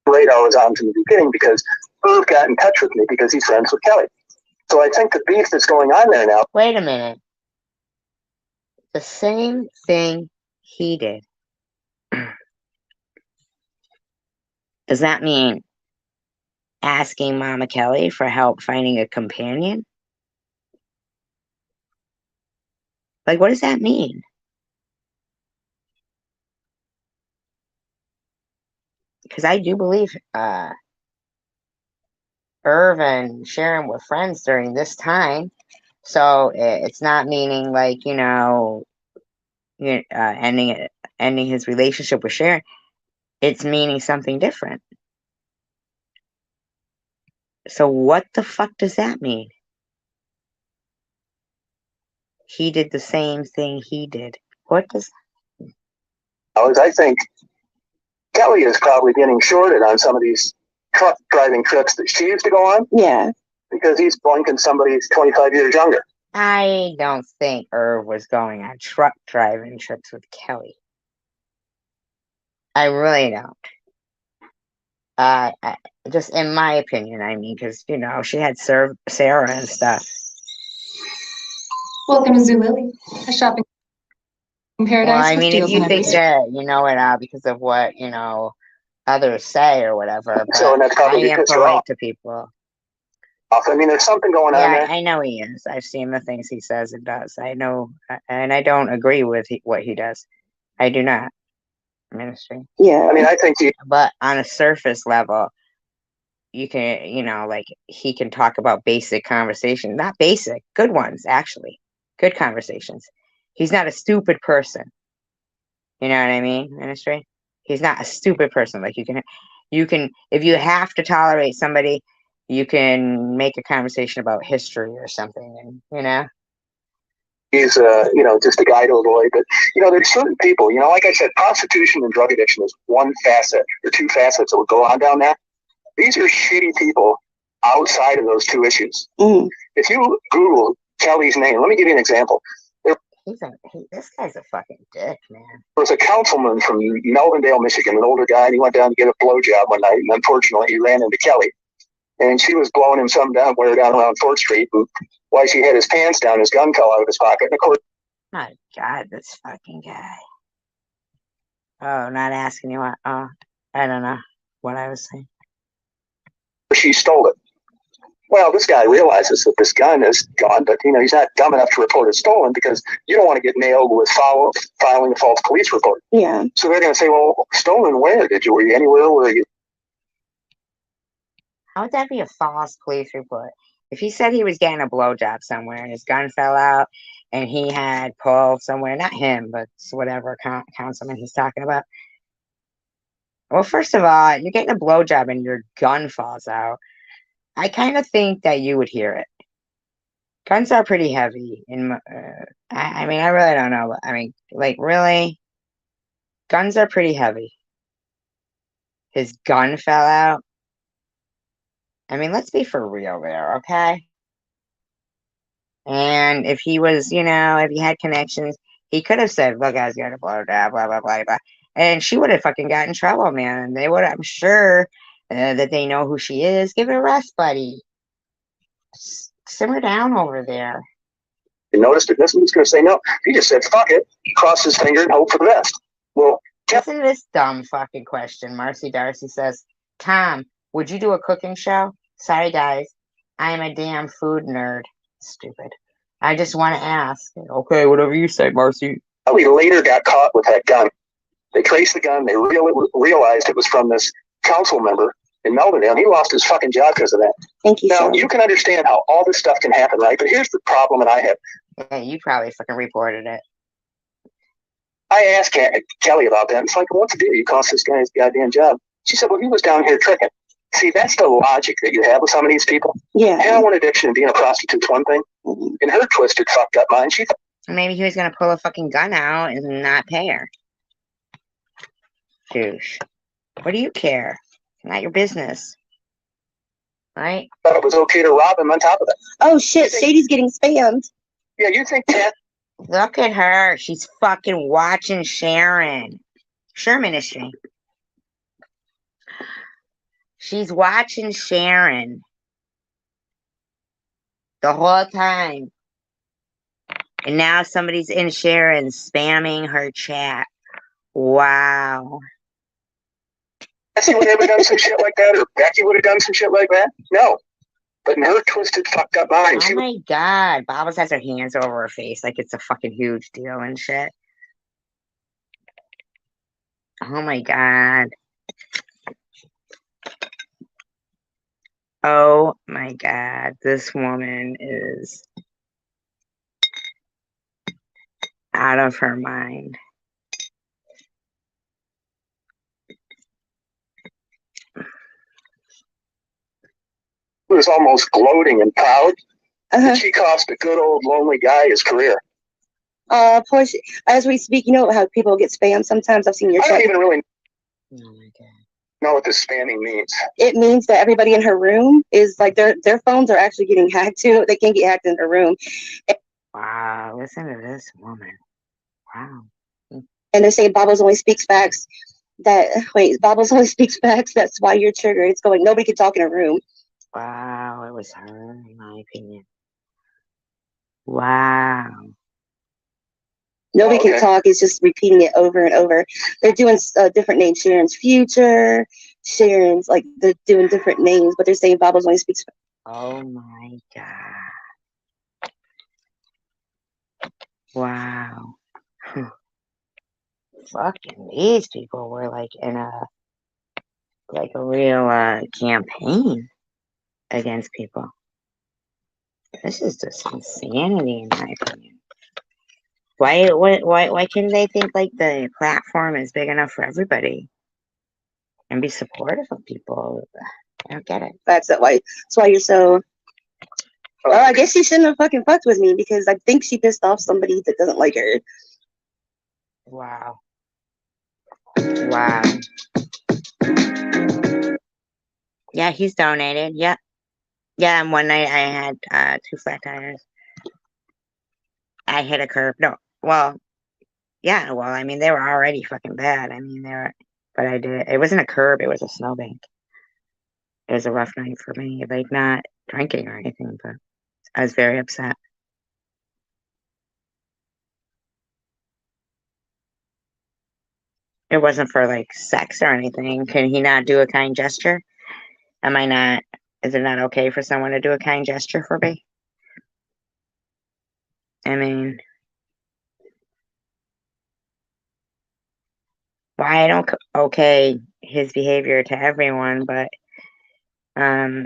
Radar was on from the beginning because Irv got in touch with me because he's friends with Kelly. So I think the beef that's going on there now.
Wait a minute. The same thing he did. Does that mean asking Mama Kelly for help finding a companion? Like, what does that mean? Because I do believe Irv and Sharon were friends during this time. So it's not meaning like, ending his relationship with Sharon. It's meaning something different. So what the fuck does that mean? He did the same thing he did. What does
I think Kelly is probably getting shorted on some of these truck driving trips that she used to go on.
Yeah.
Because he's blanking somebody who's 25 years younger.
I don't think Irv was going on truck driving trips with Kelly. I really don't. Just in my opinion, I mean, because, she had Sarah and stuff.
Welcome to Zulily, a shopping paradise.
Well, I
with
mean, if
deals
you
on every
think that you know it all because of what, others say or whatever, but
So, and that's probably
I am
because you're
polite
off.
to people.
I mean, there's something going on
Yeah,
there.
I know he is. I've seen the things he says and does. I know, and I don't agree with what he does. I do not. Ministry.
Yeah.
I mean, I think
But on a surface level, you can, like, he can talk about basic conversations. Not basic, good ones, actually. Good conversations. He's not a stupid person. You know what I mean, Ministry? He's not a stupid person. Like, you can, if you have to tolerate somebody, you can make a conversation about history or something, and.
He's, just a guy to avoid. But, there's certain people, like I said, prostitution and drug addiction is one facet or two facets that would go on down there. These are shitty people outside of those two issues.
Mm.
If you Google Kelly's name, let me give you an example.
This guy's a fucking dick, man.
There was a councilman from Melvindale, Michigan, an older guy, and he went down to get a blowjob one night, and unfortunately he ran into Kelly. And she was blowing him some down around 4th Street, and while she had his pants down, his gun fell out of his pocket. And of course,
my God, this fucking guy. Oh, not asking you what? Oh, I don't know what I was saying.
She stole it. Well, this guy realizes that this gun is gone, but he's not dumb enough to report it stolen because you don't want to get nailed with filing a false police report.
Yeah.
So they're going to say, well, stolen where? Were you anywhere? Were you?
How would that be a false police report? If he said he was getting a blowjob somewhere and his gun fell out and he had pulled somewhere, not him, but whatever councilman he's talking about. Well, first of all, you're getting a blowjob and your gun falls out. I kind of think that you would hear it. Guns are pretty heavy. I mean, I really don't know. I mean, like, really? Guns are pretty heavy. His gun fell out. I mean, let's be for real there, okay? And if he was, if he had connections, he could have said, look, I was going to blow blah, blah, blah, blah, blah. And she would have fucking got in trouble, man. They would, I'm sure that they know who she is. Give it a rest, buddy. Simmer down over there.
You noticed it. This one's going to say no. He just said, fuck it, cross his finger and hope for the best. Well,
listen to this dumb fucking question. Marcy Darcy says, Tom, would you do a cooking show? Sorry, guys. I'm a damn food nerd. Stupid. I just want to ask. Okay, whatever you say, Marcy.
He later got caught with that gun. They traced the gun. They realized it was from this council member in Melvindale, and he lost his fucking job because of that.
Thank you,
Now,
sir.
you can understand how all this stuff can happen, right? But here's the problem that I have.
Yeah, you probably fucking reported it.
I asked Kelly about that. It's like, what's the deal? You cost this guy his goddamn job. She said, well, he was down here tricking. See, that's the logic that you have with some of these people.
Yeah.
Heroin addiction and being a prostitute's one thing.
Mm-hmm.
In her twisted, fucked up mind, she thought
maybe he was going to pull a fucking gun out and not pay her. Douche. What do you care? It's not your business.
Right?
Thought it was okay to rob him on top of that.
Oh shit, Shady's getting spammed.
Yeah, you think that?
Look at her. She's fucking watching Sharon. Sure Ministry. She's watching Sharon the whole time. And now somebody's in Sharon spamming her chat. Wow.
Jesse would have ever done some shit like that, or Becky would have done some shit like that? No. But in her twisted, fucked up mind,
Oh my god. Bobbles has her hands over her face like it's a fucking huge deal and shit. Oh my god. Oh my god. This woman is out of her mind.
was almost gloating and proud that she cost a good old lonely guy his career.
Poor as we speak, you know how people get spammed sometimes? I've seen your
I don't
chat.
even really know what this spamming means.
It means that everybody in her room is like their phones are actually getting hacked too. They can't get hacked in her room.
Wow, listen to this woman. Wow.
And they're saying Bobbles only speaks facts. Bobbles only speaks facts. That's why you're triggered. It's going, nobody can talk in a room.
Wow, it was her, in my opinion. Wow.
Nobody can talk. It's just repeating it over and over. They're doing different names. Sharon's future. Sharon's, like, they're doing different names, but they're saying Bobbles only speaks facts.
Oh my god. Wow. Fucking these people were like in a real campaign against people. This is just insanity in my opinion. Why can't they think like the platform is big enough for everybody and be supportive of people? I don't get it.
That's why you're so. Well, I guess she shouldn't have fucking fucked with me because I think she pissed off somebody that doesn't like her.
Wow. Wow. Yeah, he's donated. Yep. Yeah, and one night I had 2 flat tires. I hit a curb. No, well, yeah, well, I mean, they were already fucking bad. I mean, but I did. It wasn't a curb, it was a snowbank. It was a rough night for me. Like, not drinking or anything, but I was very upset. It wasn't for like sex or anything. Can he not do a kind gesture? Is it not okay for someone to do a kind gesture for me? I mean, why I don't okay his behavior to everyone, but I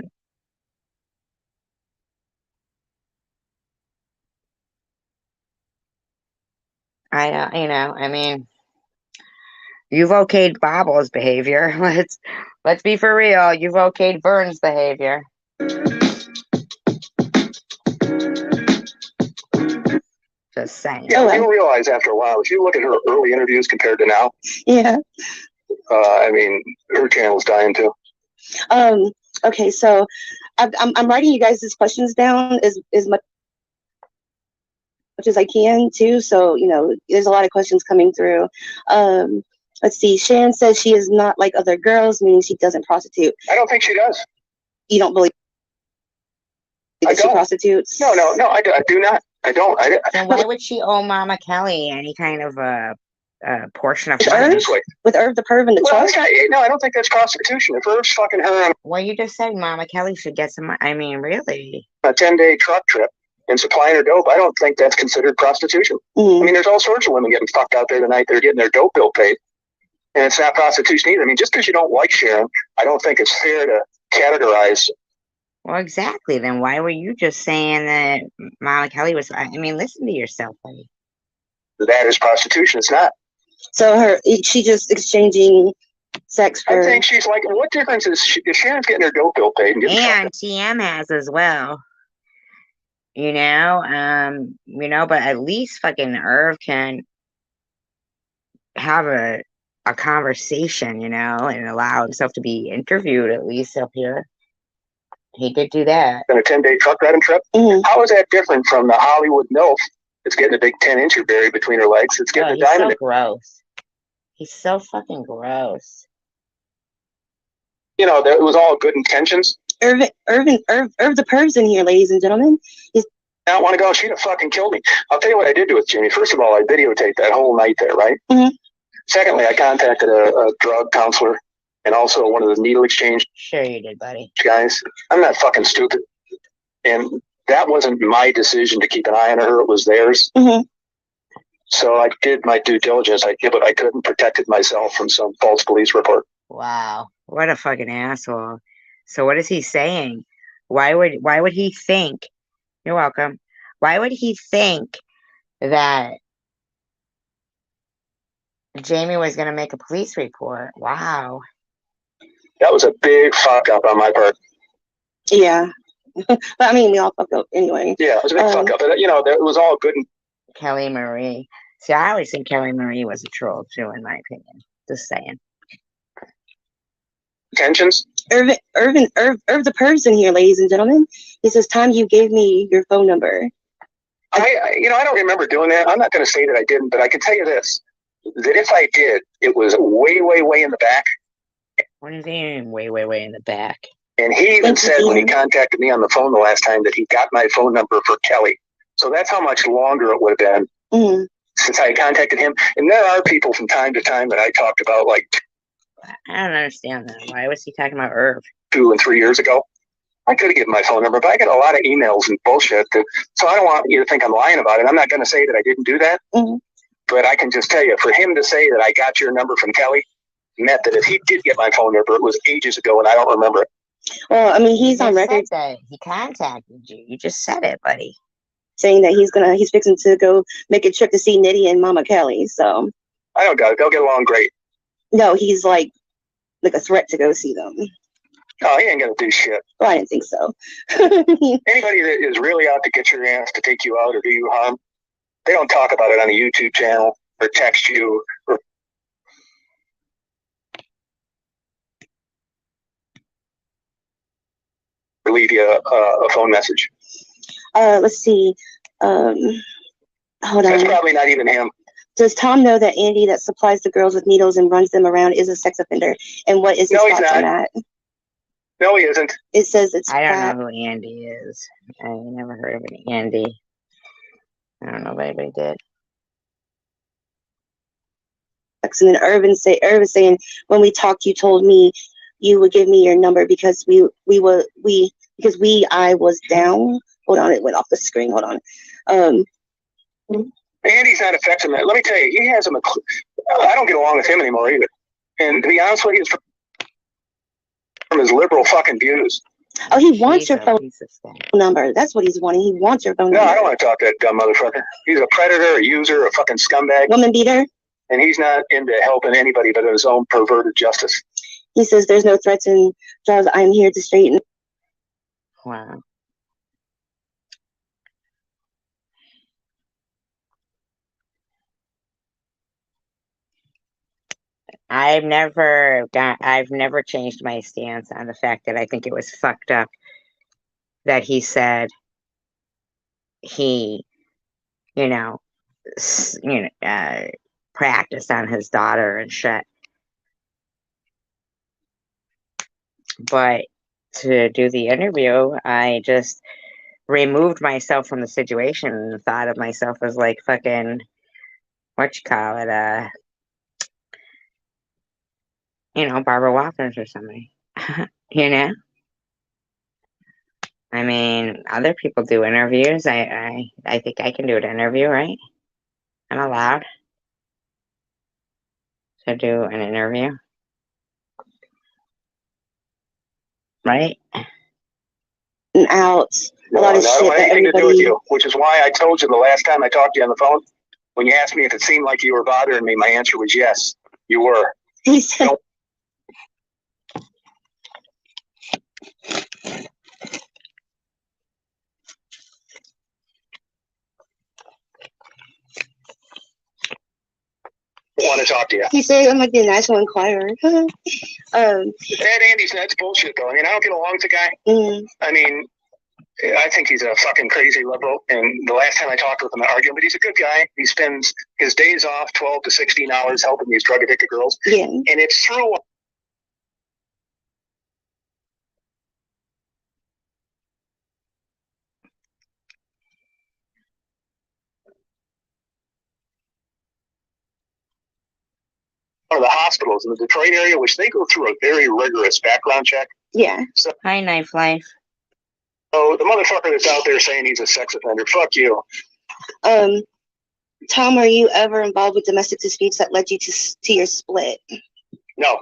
don't, I mean, you've okayed Bobble's behavior. Let's be for real. You've okayed Vern's behavior. Just saying.
Yeah, you realize after a while, if you look at her early interviews compared to now,
yeah.
I mean, her channel's dying too.
Okay, so I'm writing you guys these questions down as much as I can too. So there's a lot of questions coming through. Let's see. Sharon says she is not like other girls, meaning she doesn't prostitute.
I don't think she does.
You don't believe that she prostitutes?
No, I do not. I don't.
Then why would she owe Mama Kelly any kind of portion of
money? With Irv the Perv and the trust?
No, I don't think that's prostitution. If Irv's fucking her
well, you just said Mama Kelly should get some. I mean, really?
A 10-day truck trip and supplying her dope, I don't think that's considered prostitution. I mean, there's all sorts of women getting fucked out there tonight. They're getting their dope bill paid, and it's not prostitution either. I mean, just because you don't like Sharon, I don't think it's fair to categorize.
Well, exactly. Then why were you just saying that Mama Kelly was? I mean, listen to yourself, buddy.
That is prostitution. It's not.
So she just exchanging sex for.
I think she's like, what difference is if Sharon's getting her dope bill paid
and TM has as well. But at least fucking Irv can have a conversation, and allow himself to be interviewed at least up here. He did do that.
than a 10-day truck driving trip. How is that different from the Hollywood MILF that's getting a big 10-incher buried between her legs? It's getting a
He's
diamond.
so gross. He's so fucking gross.
You know, it was all good intentions.
Irv the perv's in here, ladies and gentlemen.
I don't want to go. She'd have fucking killed me. I'll tell you what I did do with Jamie. First of all, I videotaped that whole night there, right? Secondly, I contacted a drug counselor and also one of the needle exchange
Sure you did, buddy.
guys. I'm not fucking stupid. And that wasn't my decision to keep an eye on her. It was theirs. So I did my due diligence. I did what I could and protected myself from some false police report.
Wow. What a fucking asshole. So what is he saying? Why would he think? You're welcome. Why would he think that Jamie was going to make a police report? Wow.
That was a big fuck up on my part.
Yeah. But I mean, we all fucked up anyway.
Yeah, it was a big fuck up. But, you know, it was all good.
Kelly Marie. See, I always think Kelly Marie was a troll too, in my opinion. Just saying.
Intentions?
Irv the perv's in here, ladies and gentlemen. He says, Tom, you gave me your phone number.
I don't remember doing that. I'm not going to say that I didn't, but I can tell you this, that if I did, it was way, way, way in the back.
What is he way, way, way in the back?
And he even said when he contacted me on the phone the last time that he got my phone number for Kelly. So that's how much longer it would have been since I contacted him. And there are people from time to time that I talked about, like,
I don't understand that. Why was he talking about Irv?
2 and 3 years ago. I could have given my phone number, but I get a lot of emails and bullshit. So I don't want you to think I'm lying about it. I'm not going to say that I didn't do that. But I can just tell you, for him to say that I got your number from Kelly meant that if he did get my phone number, it was ages ago and I don't remember it.
Well, I mean, he's on record
that he contacted you. You just said it, buddy.
Saying that he's fixing to go make a trip to see Nitty and Mama Kelly. So
I don't got it. They'll get along great.
No, he's like a threat to go see them.
Oh, he ain't gonna do shit.
Well, I didn't think so.
Anybody that is really out to get your ass to take you out or do you harm, they don't talk about it on a YouTube channel or text you or leave you a phone message.
Let's see. Hold on.
That's probably not even him.
Does Tom know that Andy that supplies the girls with needles and runs them around is a sex offender? And what is his thoughts on that?
No, he isn't.
It says it's
I don't know who Andy is. I never heard of an Andy. I don't know if anybody did.
And then Irv is saying, when we talked, you told me you would give me your number because I was down. Hold on, it went off the screen. Hold on.
Andy's not affecting that. Let me tell you, he has him. I don't get along with him anymore either. And to be honest with you, it's from his liberal fucking views.
Oh, he wants your phone number. That's what he's wanting. He wants your phone number.
No, I don't want to talk to that dumb motherfucker. He's a predator, a user, a fucking scumbag.
Woman beater.
And he's not into helping anybody but his own perverted justice.
He says there's no threats and jobs. I'm here to straighten.
Wow. I've never changed my stance on the fact that I think it was fucked up that he said he, practiced on his daughter and shit. But to do the interview, I just removed myself from the situation and thought of myself as like fucking, Barbara Walters or something. I mean, other people do interviews. I think I can do an interview, right? I'm allowed to do an interview. Right?
And out. A lot of
I don't
shit
want
that
anything to do with
everybody...
you, which is why I told you the last time I talked to you on the phone, when you asked me if it seemed like you were bothering me, my answer was yes, you were.
He said...
I want to talk to you.
He said I'm like the National Enquirer.
That Andy's nuts bullshit, though. I mean, I don't get along with the guy. I mean, I think he's a fucking crazy liberal. And the last time I talked with him, I argued, but he's a good guy. He spends his days off 12 to 16 hours helping these drug addicted girls.
Yeah.
And it's through one of the hospitals in the Detroit area, which they go through a very rigorous background check.
Yeah.
So,
Hi, Knife Life.
so the motherfucker that's out there saying he's a sex offender, fuck you.
Tom, are you ever involved with domestic disputes that led you to your split?
No.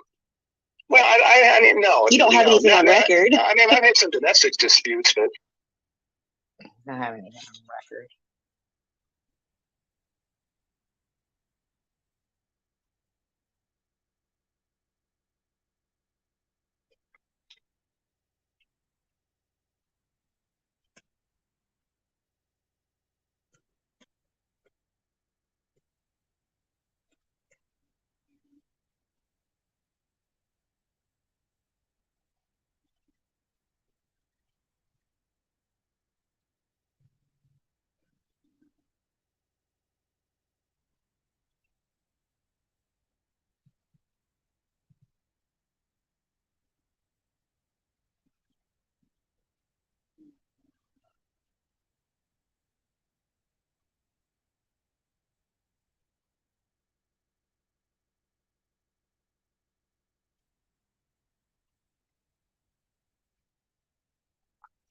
Well, I mean, no.
You don't have anything on record.
I mean, I've had some domestic disputes, but
I don't have anything on record.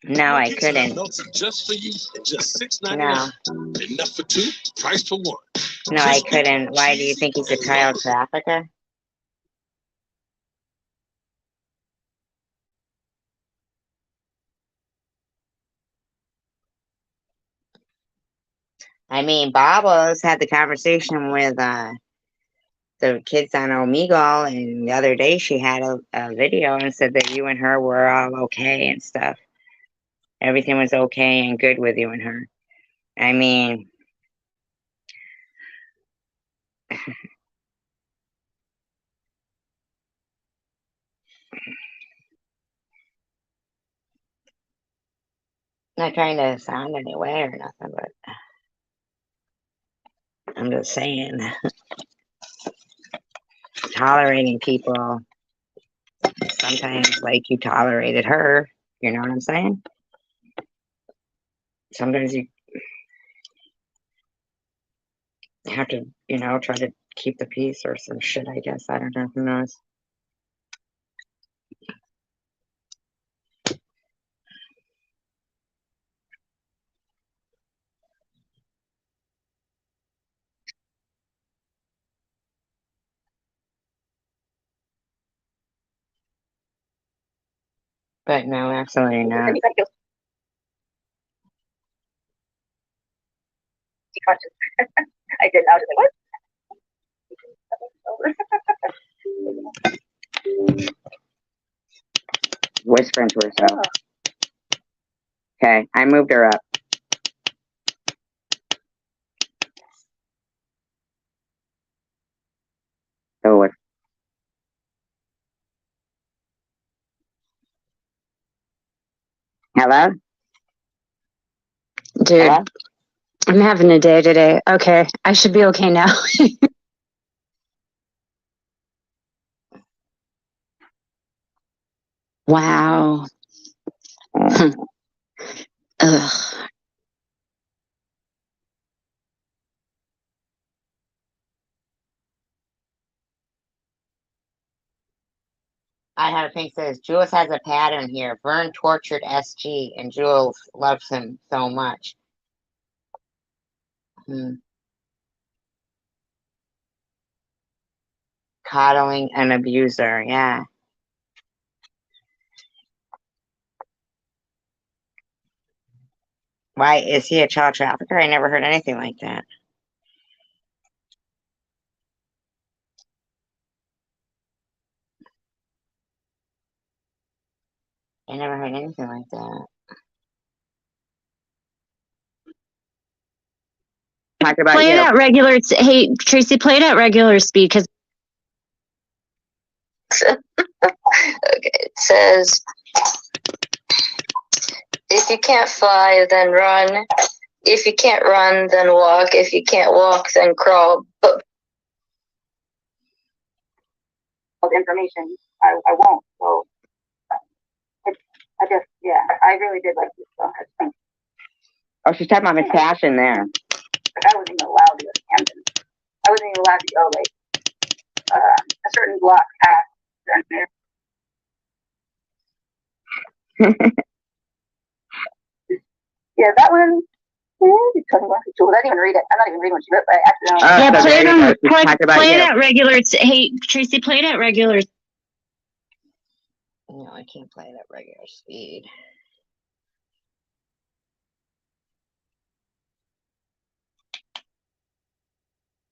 No, I couldn't.
Just for you, just
No.
$6.99. Enough for two, price for one.
No, I couldn't. Why do you think he's a child trafficker? I mean, Bobos had the conversation with the kids on Omegle, and the other day she had a video and said that you and her were all okay and stuff. Everything was okay and good with you and her. I mean, not trying to sound any way or nothing, but I'm just saying, tolerating people sometimes like you tolerated her. You know what I'm saying? Sometimes you have to, try to keep the peace or some shit, I guess. I don't know. Who knows? But no, absolutely not.
I did. I was like, what?
Whispering to herself. Okay, I moved her up. So what? Hello?
Dude,
Hello?
I'm having a day today. Okay, I should be okay now. Wow. Ugh.
I have a thing that says Jules has a pattern here. Vern tortured SG, and Jules loves him so much. Coddling an abuser, yeah. Why is he a child trafficker? I never heard anything like that. I never heard anything like that. Talk about
Play it
you.
at regular. Hey, Tracy, play it at regular speed because. says, if you can't fly, then run. If you can't run, then walk. If you can't walk, then crawl. But
information, I won't. So I just, yeah, I really did like this. So
Oh, she's talking about Miss Passion there.
I wasn't even allowed to go to Camden. I wasn't even allowed to go like a certain block past there. Yeah, that one. I didn't even read it. I'm not even reading what she wrote, but I accidentally.
Yeah,
Play it at regular. Hey, Tracy, play it at regular.
No, I can't play it at regular speed.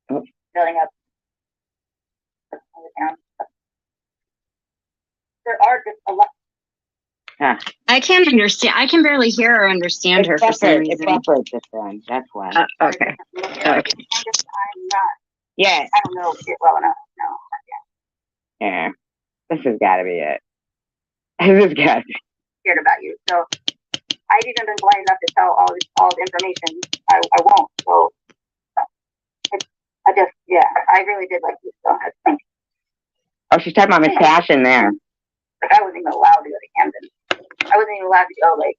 Building up. There are just a lot.
Huh.
I can't understand. I can barely hear or understand her for some reason.
It's separates this one. That's why.
Okay.
I'm not.
Yes.
I don't know it well enough. No.
Yeah. This has got to be it. This has got to be.
Scared about you. So I've even been blind enough to tell all the information. I won't. So I just, yeah, I really did like this. So
Oh, she's talking about Miss Passion there.
like I wasn't even allowed to go to Camden. I wasn't even allowed to go like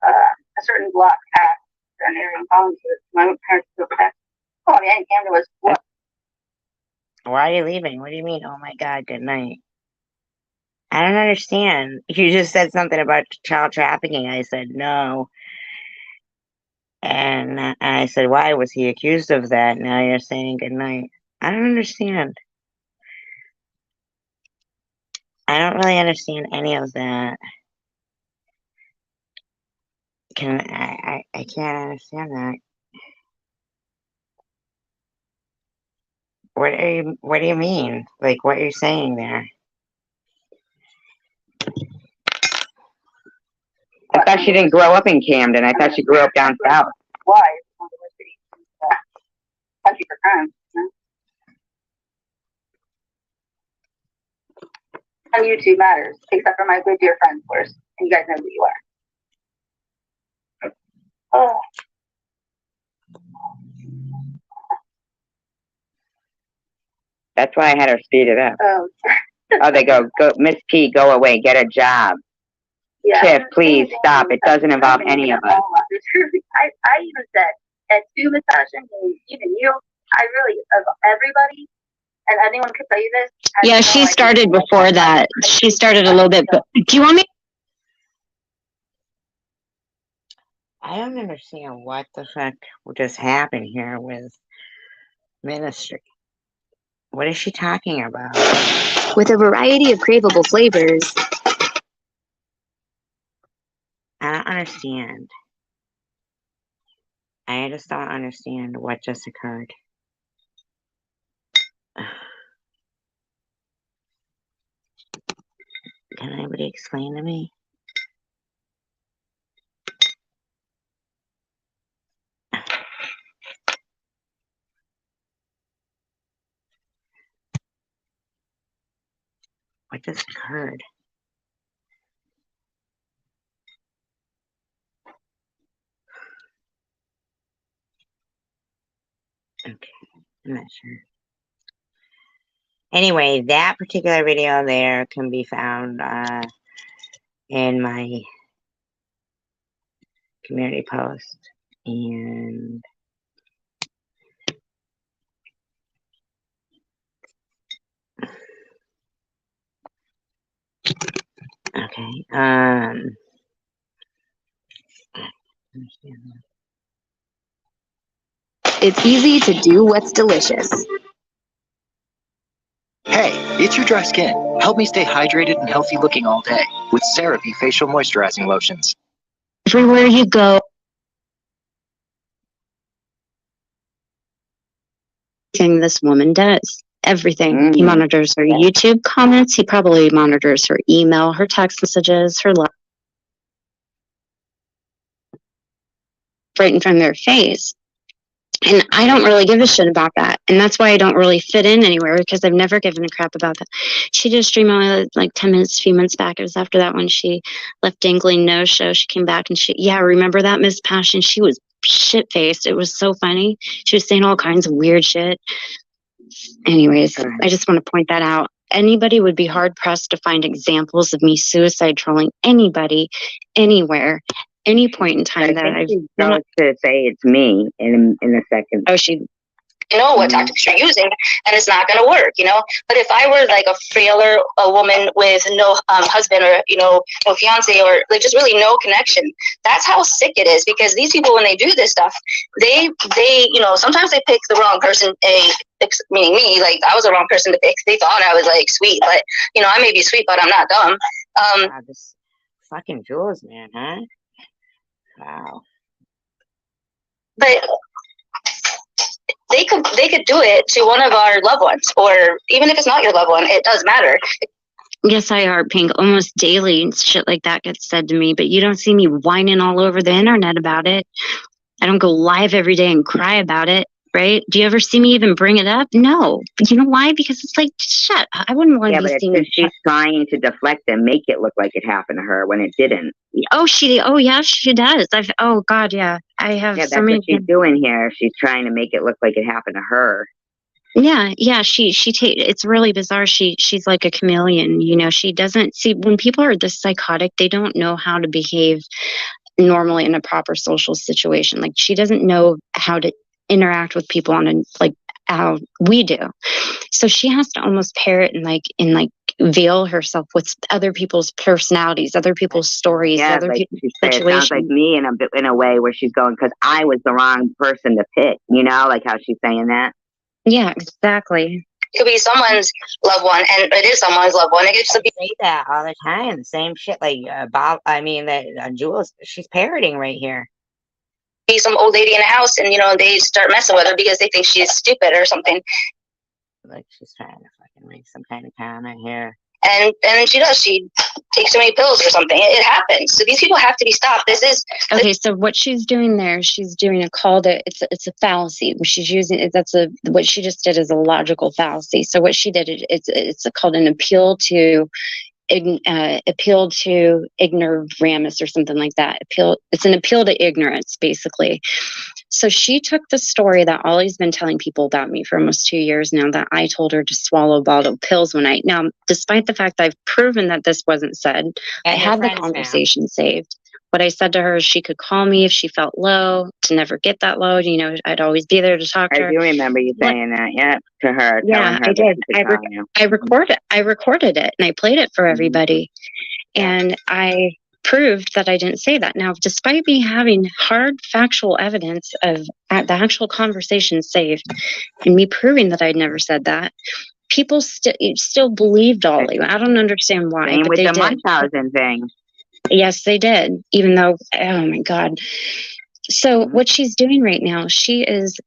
a certain block past an area in Collins. My parents still back. Oh, I mean, Camden was what?
Why are you leaving? What do you mean? Oh my God, good night. I don't understand. You just said something about child trafficking. I said no. And I said, why was he accused of that? Now you're saying good night. I don't understand. I don't really understand any of that. I can't understand that. What do you mean? Like, what are you saying there? I thought she didn't grow up in Camden. I thought she grew up down south.
Why? It's one of the worst cities in the country for crime. On YouTube matters, except for my good dear friends, of course, and you guys know who you are. Oh.
That's why I had her speed it up. Oh, they go, Miss P, go away, get a job.
Yeah.
Tiff, please stop. It doesn't involve any of us.
I even said, and to Miss Passion, even you, I really, of everybody, and anyone could tell you this.
Yeah, she started before that. She started a little bit, but do you want me?
I don't understand what the fuck just happened here with ministry. What is she talking about?
with a variety of craveable flavors.
I don't understand. I just don't understand what just occurred. Can anybody explain to me? What just occurred? Okay, I'm not sure. Anyway, that particular video there can be found in my community post. And okay,
It's easy to do what's delicious.
Hey, it's your dry skin. Help me stay hydrated and healthy looking all day with CeraVe facial moisturizing lotions.
Everywhere you go. Everything this woman does. Everything. He monitors her YouTube comments. He probably monitors her email, her text messages, her life. Right in front of their face.
And I don't really give a shit about that. And that's why I don't really fit in anywhere, because I've never given a crap about that. She did a stream on like 10 minutes, a few months back. It was after that when she left Dangling No Show. She came back and remember that, Miss Passion? She was shit faced. It was so funny. She was saying all kinds of weird shit. Anyways, I just want to point that out. Anybody would be hard pressed to find examples of me suicide trolling anybody, anywhere, any point in time that I've
going to say it's me in a second.
Oh, she.
What tactics you're using, and it's not going to work, But if I were like a frailer, a woman with no husband or, no fiance or like just really no connection, that's how sick it is. Because these people, when they do this stuff, they sometimes they pick the wrong person, meaning me, like I was the wrong person to pick. They thought I was like sweet, but, I may be sweet, but I'm not dumb.
This fucking Jules, man, huh? Wow.
But they could do it to one of our loved ones, or even if it's not your loved one, it does matter.
Yes, I are, Pink. Almost daily shit like that gets said to me, but you don't see me whining all over the internet about it. I don't go live every day and cry about it, right? Do you ever see me even bring it up? No. But you know why? Because it's like, shut. I wouldn't want to be seen.
She's trying to deflect and make it look like it happened to her when it didn't.
Oh, yeah, she does. Oh God, yeah. I have
that's what she's doing here. She's trying to make it look like it happened to her.
Yeah. It's really bizarre. She's like a chameleon, she doesn't see when people are this psychotic, they don't know how to behave normally in a proper social situation. Like she doesn't know how to interact with people like how we do. So she has to almost parrot and veil herself with other people's personalities, other people's stories, other people's situations.
It sounds like me in a way where she's going, because I was the wrong person to pick, like how she's saying that.
Yeah, exactly.
It could be someone's loved one, and it is someone's loved one. It could just be
that all the time. The same shit, like Jules. She's parroting right here.
Be some old lady in a house, and they start messing with her because they think she's stupid or something.
Like she's trying to fucking make some kind of comment here.
And she does. She takes too many pills or something. It happens. So these people have to be stopped. This is
okay. So what she's doing there, she's doing a call to it's a fallacy. She's using what she just did is a logical fallacy. So what she did it's called an appeal to ignoramus or something like that. It's an appeal to ignorance, basically. So she took the story that Ollie's been telling people about me for almost 2 years now, that I told her to swallow a bottle of pills one night. Now, despite the fact that I've proven that this wasn't said, I had the conversation saved. What I said to her is she could call me if she felt low, to never get that low. I'd always be there to talk to her.
I do remember you saying that, to her.
Yeah, I did. I recorded it and I played it for everybody. And I proved that I didn't say that. Now, despite me having hard factual evidence of the actual conversation saved and me proving that I'd never said that, people still believed Ollie. I don't understand why.
Same
but
with
they
the
did.
Munchausen thing.
Yes, they did. Even though, oh my God. So what she's doing right now, she is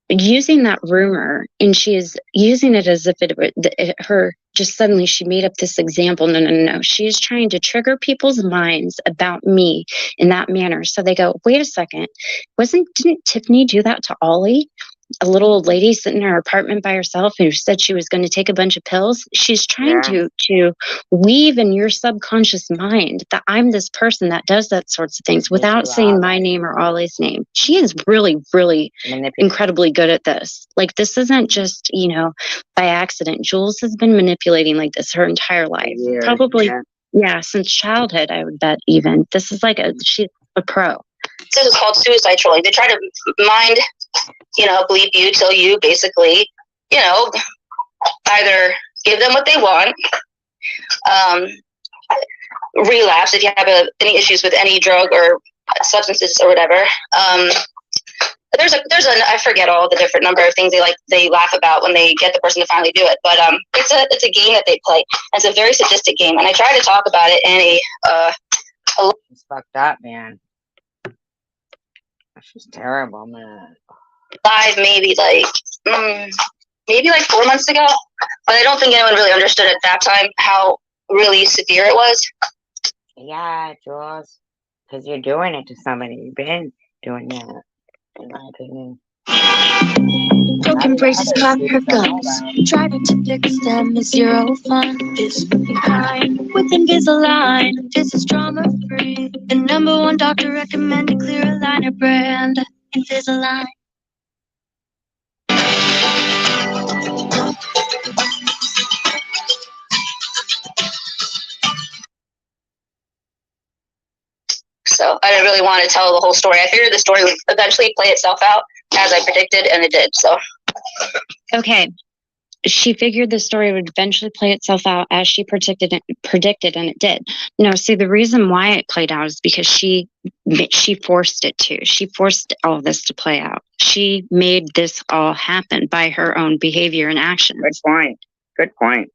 using that rumor and she is using it as if just suddenly she made up this example. No. She's trying to trigger people's minds about me in that manner. So they go, wait a second, didn't Tiffany do that to Ollie? A little old lady sitting in her apartment by herself who said she was going to take a bunch of pills. She's trying to weave in your subconscious mind that I'm this person that does that sorts of things without saying my name or Ollie's name. She is really, really incredibly good at this. Like, this isn't just, by accident. Jules has been manipulating like this her entire life. Probably, since childhood, I would bet even. This is she's a pro.
This is called suicide trolling. They try to mind, believe you till you basically, either give them what they want, relapse if you have any issues with any drug or substances or whatever. There's I forget all the different number of things they laugh about when they get the person to finally do it. But it's a game that they play. It's a very sadistic game, and I try to talk about it in
It's fucked up, man. She's terrible, man.
Live maybe 4 months ago, but I don't think anyone really understood at that time how really severe it was.
Yeah, Jules, because you're doing it to somebody. You've been doing that, in my opinion.
Broken braces, pop her gums. Trying to fix them is zero fun. This kind with Invisalign. This is trauma free. The #1 doctor recommended clear aligner brand. Invisalign.
So I didn't really want to tell the whole story. I figured the story would eventually play itself out as I predicted, and it did. So
Okay. She figured the story would eventually play itself out as she predicted, and it did. No, see, the reason why it played out is because she forced it to. She forced all this to play out. She made this all happen by her own behavior and actions.
Good point. Good point.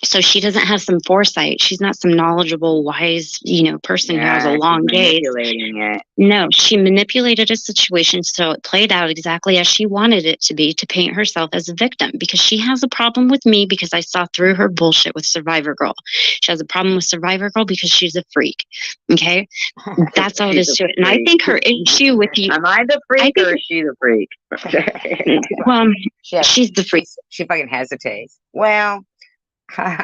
So she doesn't have some foresight. She's not some knowledgeable, wise, person who has a
Yeah,
long
she's
gaze.
manipulating it.
No, she manipulated a situation so it played out exactly as she wanted it to be, to paint herself as a victim, because she has a problem with me because I saw through her bullshit with Survivor Girl. She has a problem with Survivor Girl because she's a freak. Okay? That's all it is to it. And I think her issue with you...
Am I the freak or is she the freak?
Well, she's the freak.
She fucking hesitates. Well... Sorry.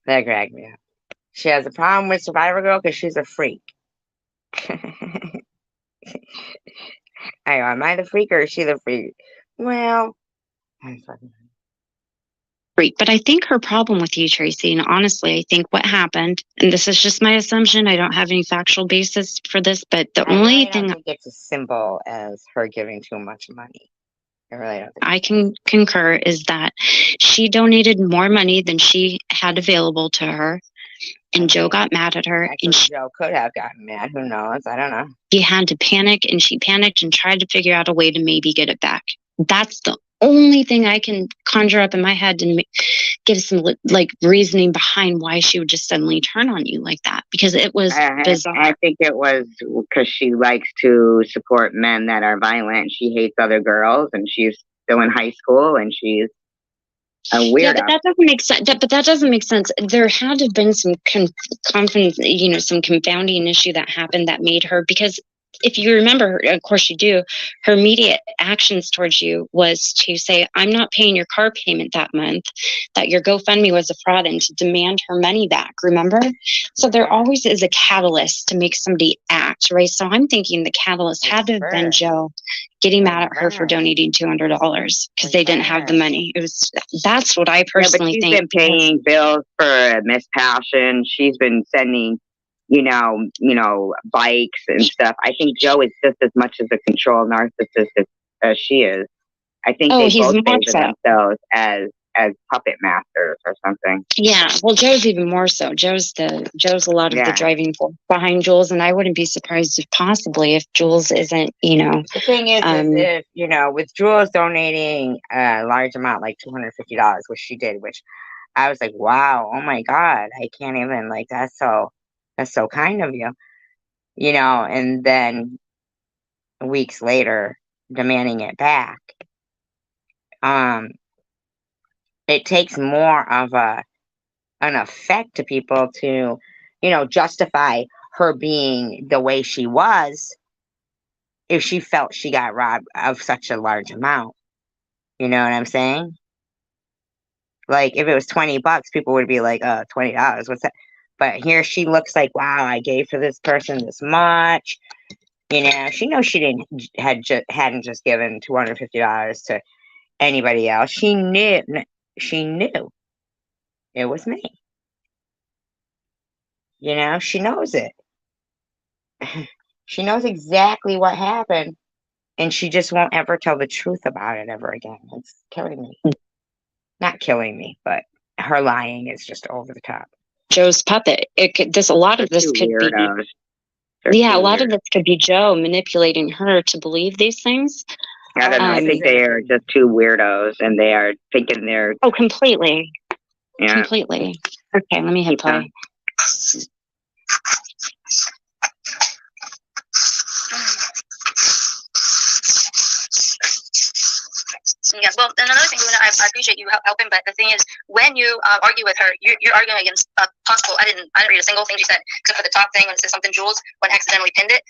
That cracked me up. She has a problem with Survivor Girl because she's a freak. Am I the freak or is she the freak? Well, I'm fucking
freak. But I think her problem with you, Tracy, and honestly, I think what happened, and this is just my assumption, I don't have any factual basis for this, but the only thing
I don't think it's as simple as her giving too much money. I really don't think
I can concur is that she donated more money than she had available to her, and Joe got mad at her, and
Joe could have gotten mad. Who knows? I don't know.
She had to panic, and she panicked and tried to figure out a way to maybe get it back. That's the only thing I can conjure up in my head and give some reasoning behind why she would just suddenly turn on you like that, because it was bizarre.
I think it was because she likes to support men that are violent. She hates other girls, and she's still in high school, and she's a weirdo.
Yeah, but that doesn't make sense. But that doesn't make sense. There had to have been some some confounding issue that happened that made her, because if you remember, of course you do, her immediate actions towards you was to say, I'm not paying your car payment that month, that your GoFundMe was a fraud, and to demand her money back, remember? So there always is a catalyst to make somebody act, right? So I'm thinking the catalyst had to have been Joe getting mad at her for donating $200 because they didn't have the money. That's what I personally think.
She's been paying bills for Miss Passion. She's been sending bikes and stuff. I think Joe is just as much as a control narcissist as she is. I think they both think of themselves as puppet masters or something.
Yeah, well, Joe's even more so. Joe's a lot of the driving force behind Jules, and I wouldn't be surprised if Jules isn't,
The thing is if, with Jules donating a large amount, like $250, which she did, which I was like, wow, oh my God, I can't even, that's so kind of you, and then weeks later demanding it back. It takes more of an effect to people to, justify her being the way she was if she felt she got robbed of such a large amount. You know what I'm saying? Like, if it was $20, people would be like, $20, what's that? But here she looks like, wow, I gave to this person this much. She knows she hadn't just given $250 to anybody else. She knew it was me. She knows it. She knows exactly what happened, and she just won't ever tell the truth about it ever again. It's killing me. Not killing me, but her lying is just over the top.
Joe's puppet. A lot of this could be Joe manipulating her to believe these things.
I don't know. I think they are just two weirdos, and they are thinking they're...
Oh, completely.
Yeah.
Completely. Okay, let me hit play.
Yes, well, and another thing, Luna, I appreciate you helping, but the thing is, when you argue with her, you're arguing against possible. I didn't read a single thing she said except for the top thing when it says something Jules when accidentally pinned it.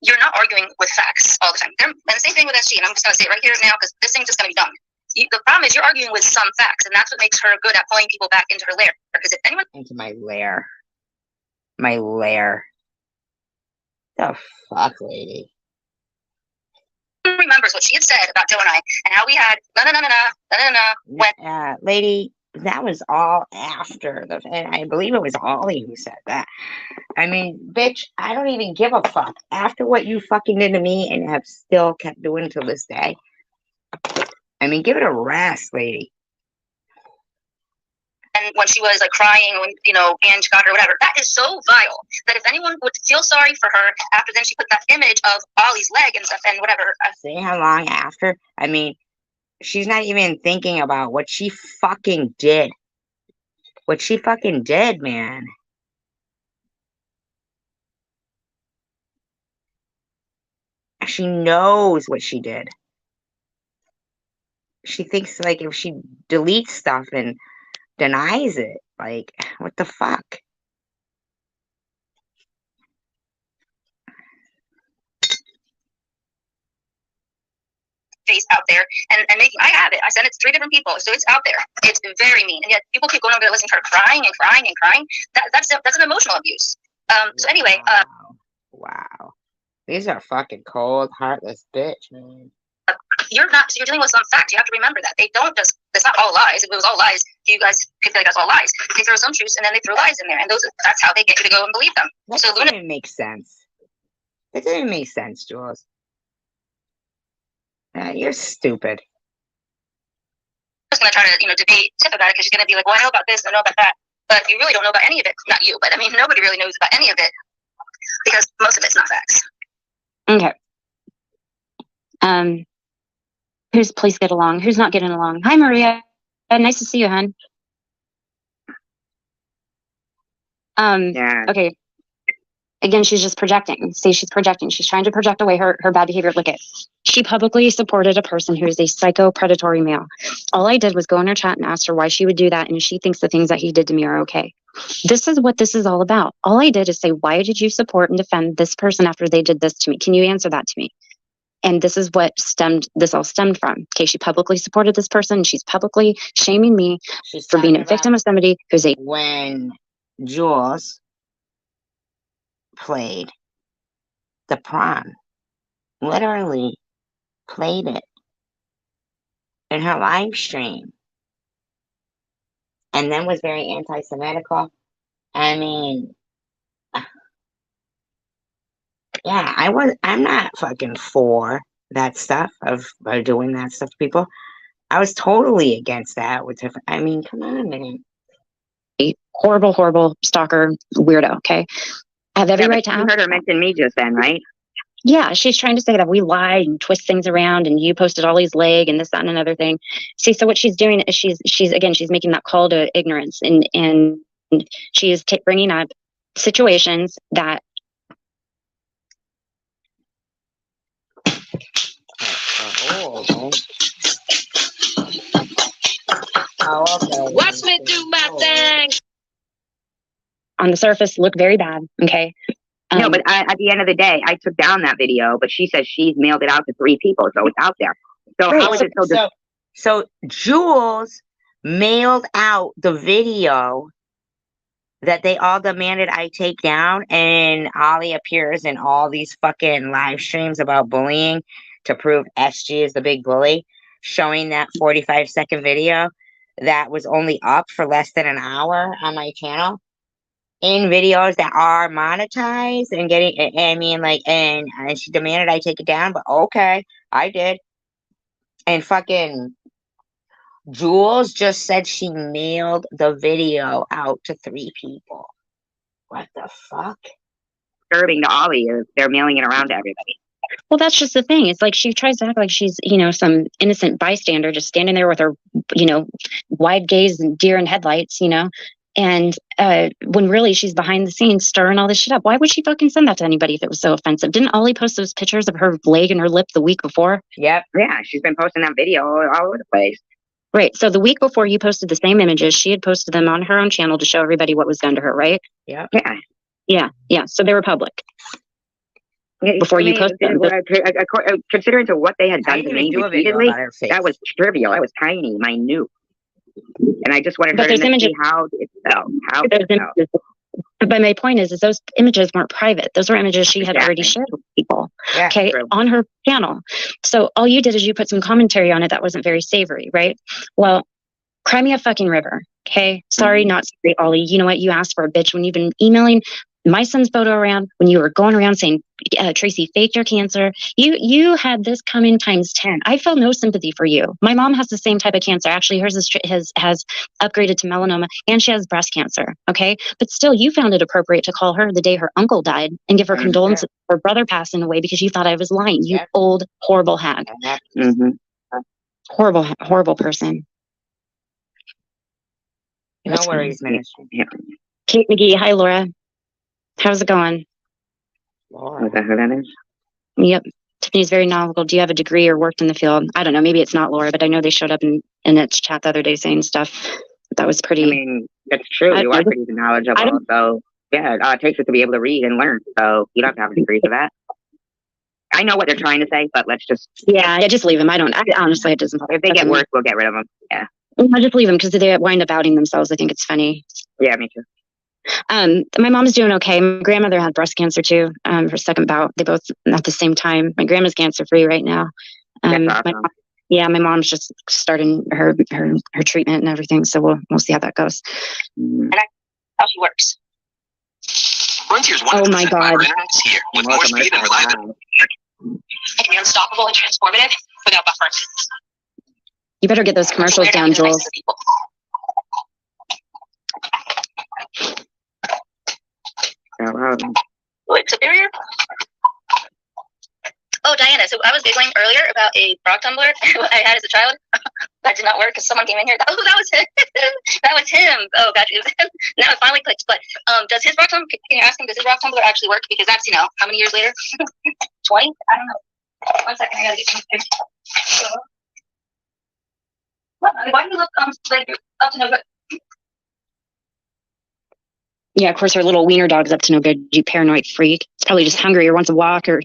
You're not arguing with facts all the time. And the same thing with SG, and I'm just gonna say it right here now because this thing's just gonna be done. The problem is you're arguing with some facts, and that's what makes her good at pulling people back into her lair. Because if anyone
into my lair, the fuck, lady.
remembers what she had said about Joe and I, and how we had when
lady, that was all after and I believe it was Ollie who said that. I mean, bitch, I don't even give a fuck after what you fucking did to me and have still kept doing to this day. I mean, give it a rest, lady.
And when she was like crying, when Ange got her, whatever, that is so vile that if anyone would feel sorry for her after then she put that image of Ollie's leg and stuff and whatever.
See how long after? I mean, she's not even thinking about what she fucking did. What she fucking did, man. She knows what she did. She thinks like if she deletes stuff and denies it, like, what the fuck?
Face out there and making, I have it. I sent it to 3 different people, so it's out there. It's very mean, and yet people keep going over there listening to her crying and crying and crying. That's an emotional abuse. So anyway,
wow, these are fucking cold, heartless bitch, man.
You're dealing with some facts. You have to remember that they don't just. It's not all lies. If it was all lies, you guys could feel like that's all lies. They throw some truths and then they throw lies in there, and that's how they get you to go and believe them.
That doesn't even make sense. That doesn't make sense, Jules. You're stupid.
I'm just gonna try to debate Tiff about it because she's gonna be like, well, I know about this, I know about that, but you really don't know about any of it. Not you, but I mean, nobody really knows about any of it because most of it's not facts.
Okay. Who's please get along? Who's not getting along? Hi, Maria. Nice to see you, hon.
Yeah.
Okay. Again, she's just projecting. See, she's projecting. She's trying to project away her bad behavior. Look at. She publicly supported a person who is a psycho predatory male. All I did was go in her chat and asked her why she would do that, and she thinks the things that he did to me are okay. This is what this is all about. All I did is say, why did you support and defend this person after they did this to me? Can you answer that to me? And this is what this all stemmed from. Okay, she publicly supported this person. She's publicly shaming me for being a victim of somebody who's a.
When Jules played the prom, literally played it in her live stream, and then was very anti-Semitical. I mean, yeah, I'm not fucking for that stuff of doing that stuff to people. I was totally against that with different. I mean, come on, man.
A horrible stalker weirdo. Okay, I have every right to.
You heard her mention me just then, right?
Yeah, she's trying to say that we lied and twist things around, and you posted Ollie's leg and this, that, and another thing. See, so what she's doing is she's making that call to ignorance, and she is bringing up situations that.
Okay.
Watch me do my thing.
On the surface, look very bad. Okay.
No, but at the end of the day, I took down that video, but she says she's mailed it out to 3 people, so it's out there. So
right,
how is it so Jules mailed out the video that they all demanded I take down, and Ollie appears in all these fucking live streams about bullying to prove SG is the big bully, showing that 45-second video that was only up for less than an hour on my channel. In videos that are monetized and getting, I mean, like, and she demanded I take it down, but okay, I did. And fucking Jules just said she mailed the video out to 3 people. What the fuck? Disturbing to Ollie is they're mailing it around to everybody.
Well, that's just the thing. It's like she tries to act like she's, some innocent bystander just standing there with her, wide gaze and deer in headlights, And when really she's behind the scenes stirring all this shit up. Why would she fucking send that to anybody if it was so offensive? Didn't Ollie post those pictures of her leg and her lip the week before?
Yep. Yeah, she's been posting that video all over the place.
Right. So the week before you posted the same images, she had posted them on her own channel to show everybody what was done to her, right?
Yep.
Yeah. So they were public. Before you posted them.
Considering to what they had done to me
do a video
repeatedly,
about her face.
that was trivial. That was tiny, minute. And I just wanted her to see how it felt.
But my point is those images weren't private. Those were images she had already shared with people.
Yeah,
okay,
true.
On her channel. So all you did is you put some commentary on it that wasn't very savory, right? Well, cry me a fucking river. Okay. Sorry, not sorry, Ollie. You know what? You asked for a bitch when you've been emailing my son's photo around, when you were going around saying, Tracy faked your cancer. You had this coming times 10. I feel no sympathy for you. My mom has the same type of cancer. Actually, hers has upgraded to melanoma, and she has breast cancer. Okay. But still, you found it appropriate to call her the day her uncle died and give her condolences for her brother passing away because you thought I was lying. You old, horrible hag. Horrible person.
No worries, Ministry.
Kate McGee. Hi, Laura. How's it going?
What the hell that is?
Yep. Tiffany's very knowledgeable. Do you have a degree or worked in the field? I don't know. Maybe it's not Laura, but I know they showed up in its chat the other day saying stuff. That was pretty.
I mean, that's true. You are pretty knowledgeable. So, yeah, it takes it to be able to read and learn. So, you don't have to have a degree for that. I know what they're trying to say, but let's just.
Yeah, just leave them. Honestly, it doesn't.
If they get worse, we'll get rid of them. Yeah.
I'll just leave them because they wind up outing themselves. I think it's funny.
Yeah, me too.
My mom's doing okay. My grandmother had breast cancer too. Her second bout. They both at the same time. My grandma's cancer free right now.
That's awesome.
My mom's just starting her treatment and everything. So we'll see how that goes.
And how she works.
Frontier's 100%
Oh my God.
internet's here with more speed and reliability.
It can be unstoppable and transformative without buffer.
You better get those commercials down, Jules.
Like superior? Oh, Diana, so I was giggling earlier about a frog tumbler I had as a child. That did not work because someone came in here. Oh, that was him. That was him. Oh, gotcha. Now it finally clicks. But does his frog tumbler, can you ask him, does his frog tumbler actually work? Because that's, how many years later? 20? I don't know. 1 second, I gotta get some pictures. What? Why do you look like you're up to no good?
Yeah, of course, her little wiener dog's up to no good. You paranoid freak. It's probably just hungry or wants a walk or.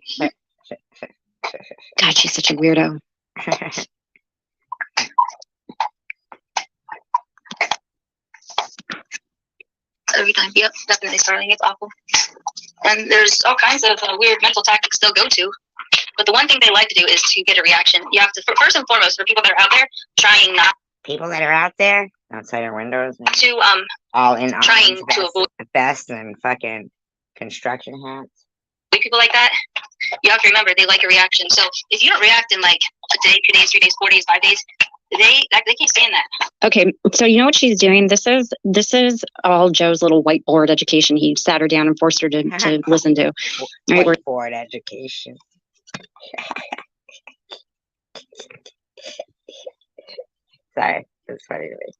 God, she's such a weirdo.
Every time. Yep, definitely, Starling. It's awful. And there's all kinds of weird mental tactics they'll go to. But the one thing they like to do is to get a reaction. You have to, first and foremost, for people that are out there trying not.
People that are out there outside our windows.
To
all in
trying to avoid
vests and fucking construction hats.
People like that, you have to remember they like a reaction. So if you don't react in like a day, 2 days, 3 days, 4 days, 5 days, they keep saying that.
Okay, so you know what she's doing? This is all Joe's little whiteboard education. He sat her down and forced her to listen to.
Right? Whiteboard education. Sorry, it's funny to me.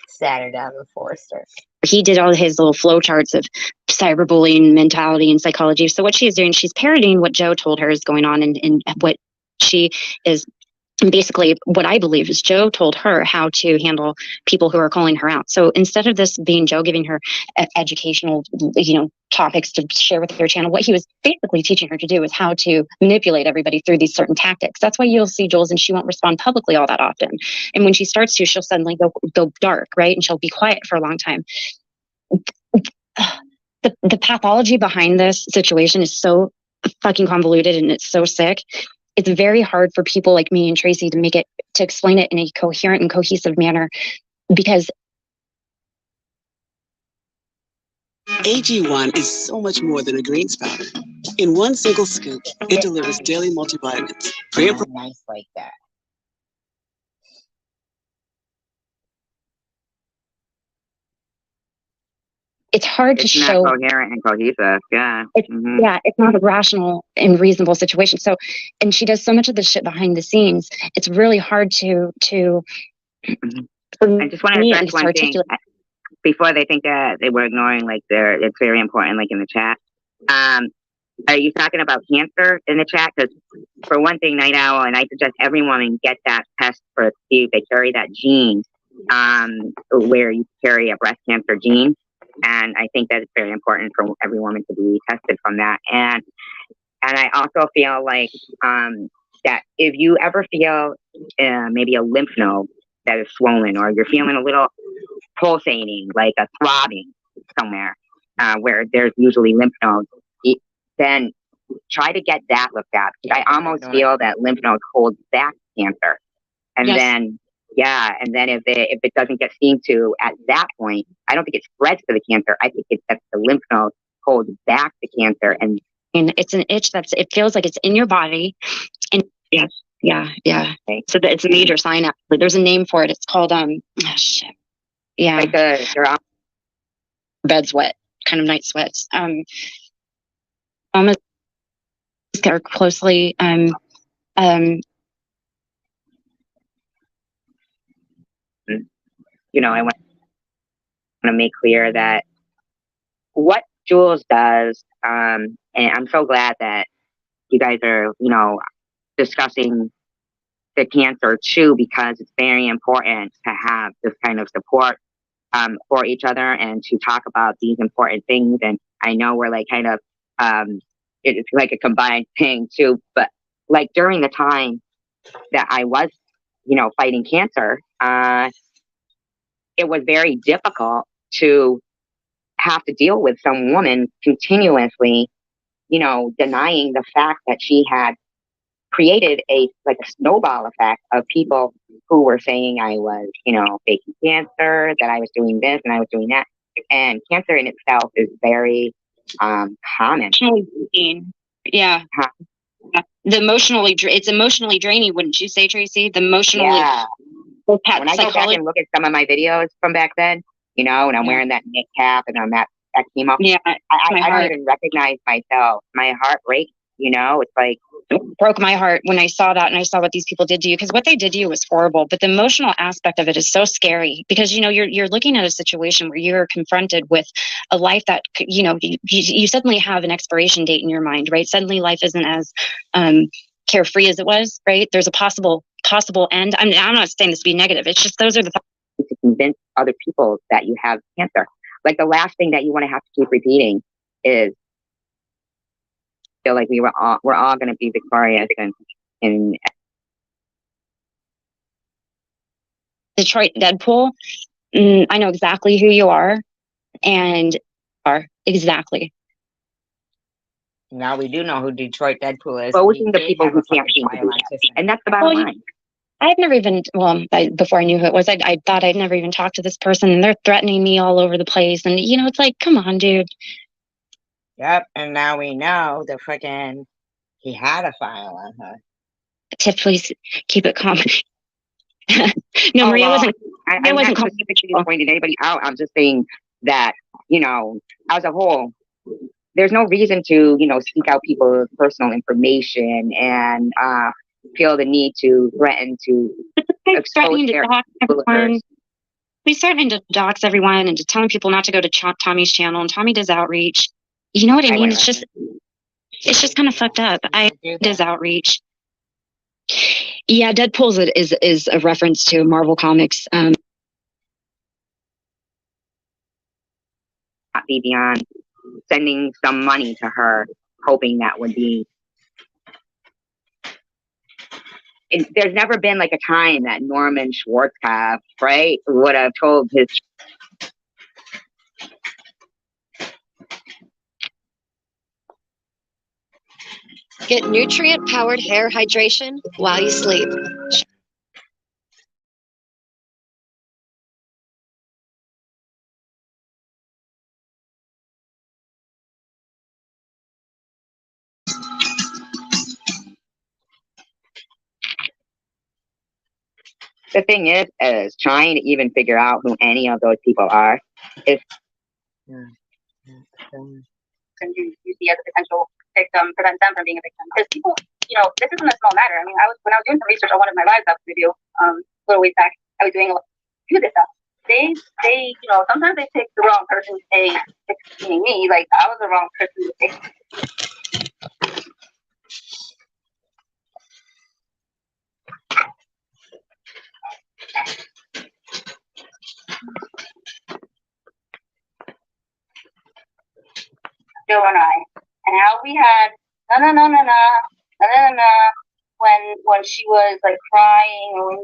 Sat her down and forced her.
He did all his little flow charts of cyberbullying mentality and psychology. So what she's doing, she's parodying what Joe told her is going on and what she is. Basically, what I believe is Joe told her how to handle people who are calling her out. So instead of this being Joe giving her educational, topics to share with her channel, what he was basically teaching her to do is how to manipulate everybody through these certain tactics. That's why you'll see Jules and she won't respond publicly all that often. And when she starts to, she'll suddenly go dark, right? And she'll be quiet for a long time. The pathology behind this situation is so fucking convoluted and it's so sick. It's very hard for people like me and Tracy to explain it in a coherent and cohesive manner because
AG1 is so much more than a greens powder. In one single scoop, it delivers daily multivitamins.
Nice like that.
It's hard to show.
It's not coherent and cohesive. Yeah.
It's not a rational and reasonable situation. So, and she does so much of the shit behind the scenes. It's really hard to.
I just want to address one thing. before they think that they were ignoring, like, it's very important, like in the chat. Are you talking about cancer in the chat? Because for one thing, Night Owl, and I suggest every woman get that test for see if they carry that gene, where you carry a breast cancer gene. And I think that it's very important for every woman to be tested from that. And I also feel like that if you ever feel maybe a lymph node that is swollen, or you're feeling a little pulsating, like a throbbing somewhere, where there's usually lymph nodes, then try to get that looked at. I almost feel that lymph nodes hold back cancer. And then, and then if it doesn't get seen to at that point, I don't think it spreads to the cancer. I think it's that the lymph nodes hold back the cancer. And
it's an itch it feels like it's in your body. And yeah. So it's a major sign. Actually, there's a name for it. It's called like bed sweat, kind of night sweats. Almost are closely
you know, I want to make clear that what Jules does, and I'm so glad that you guys are, you know, discussing the cancer too, because it's very important to have this kind of support for each other and to talk about these important things. And I know we're like kind of, it's like a combined thing too, but like during the time that I was, you know, fighting cancer, it was very difficult to have to deal with some woman continuously, you know, denying the fact that she had created a snowball effect of people who were saying I was, you know, faking cancer, that I was doing this and I was doing that. And cancer in itself is very common.
Yeah. The it's emotionally draining, wouldn't you say, Tracy? The emotionally.
Yeah. When I go back and look at some of my videos from back then, you know, and I'm wearing that knit cap and I'm that chemo, I don't even recognize myself. My heart breaks, you know, it's like.
It broke my heart when I saw that and I saw what these people did to you, because what they did to you was horrible. But the emotional aspect of it is so scary, because, you know, you're looking at a situation where you're confronted with a life that, you know, you suddenly have an expiration date in your mind, right? Suddenly life isn't as carefree as it was, right? There's a possible end. I'm not saying this to be negative. It's just those are the
to convince other people that you have cancer. Like the last thing that you want to have to keep repeating is feel like we're all going to be victorious in
Detroit Deadpool. I know exactly who you are, and exactly.
Now we do know who Detroit Deadpool is. Exposing the people who can't see, and that's the bottom line.
I've never even, before I knew who it was, I thought I'd never even talked to this person, and they're threatening me all over the place. And, you know, it's like, come on, dude.
Yep, and now we know the freaking he had a file on her.
Tip, please keep it calm. No, Maria wasn't.
I wasn't specifically pointing anybody out. I'm just saying that, you know, as a whole, there's no reason to, you know, seek out people's personal information and feel the need to threaten to expose their everyone.
We threatening to dox everyone and to telling people not to go to Tommy's channel, and Tommy does outreach. You know what I mean? It's just kind of fucked up. Does outreach. Yeah, Deadpool is a reference to Marvel Comics.
Beyond sending some money to her, hoping that would be. There's never been like a time that Norman Schwarzkopf, right, would have told his.
Get nutrient-powered hair hydration while you sleep.
The thing is trying to even figure out who any of those people are is.
Can you see as a potential victim, prevent them from being a victim? Because people, you know, this isn't a small matter. I mean, when I was doing some research on one of my lives up video, little ways back, I was doing this stuff. they, sometimes they pick the wrong person to say, meaning me, like I was the wrong person to pick. Joe and I, and how we had when she was like crying or when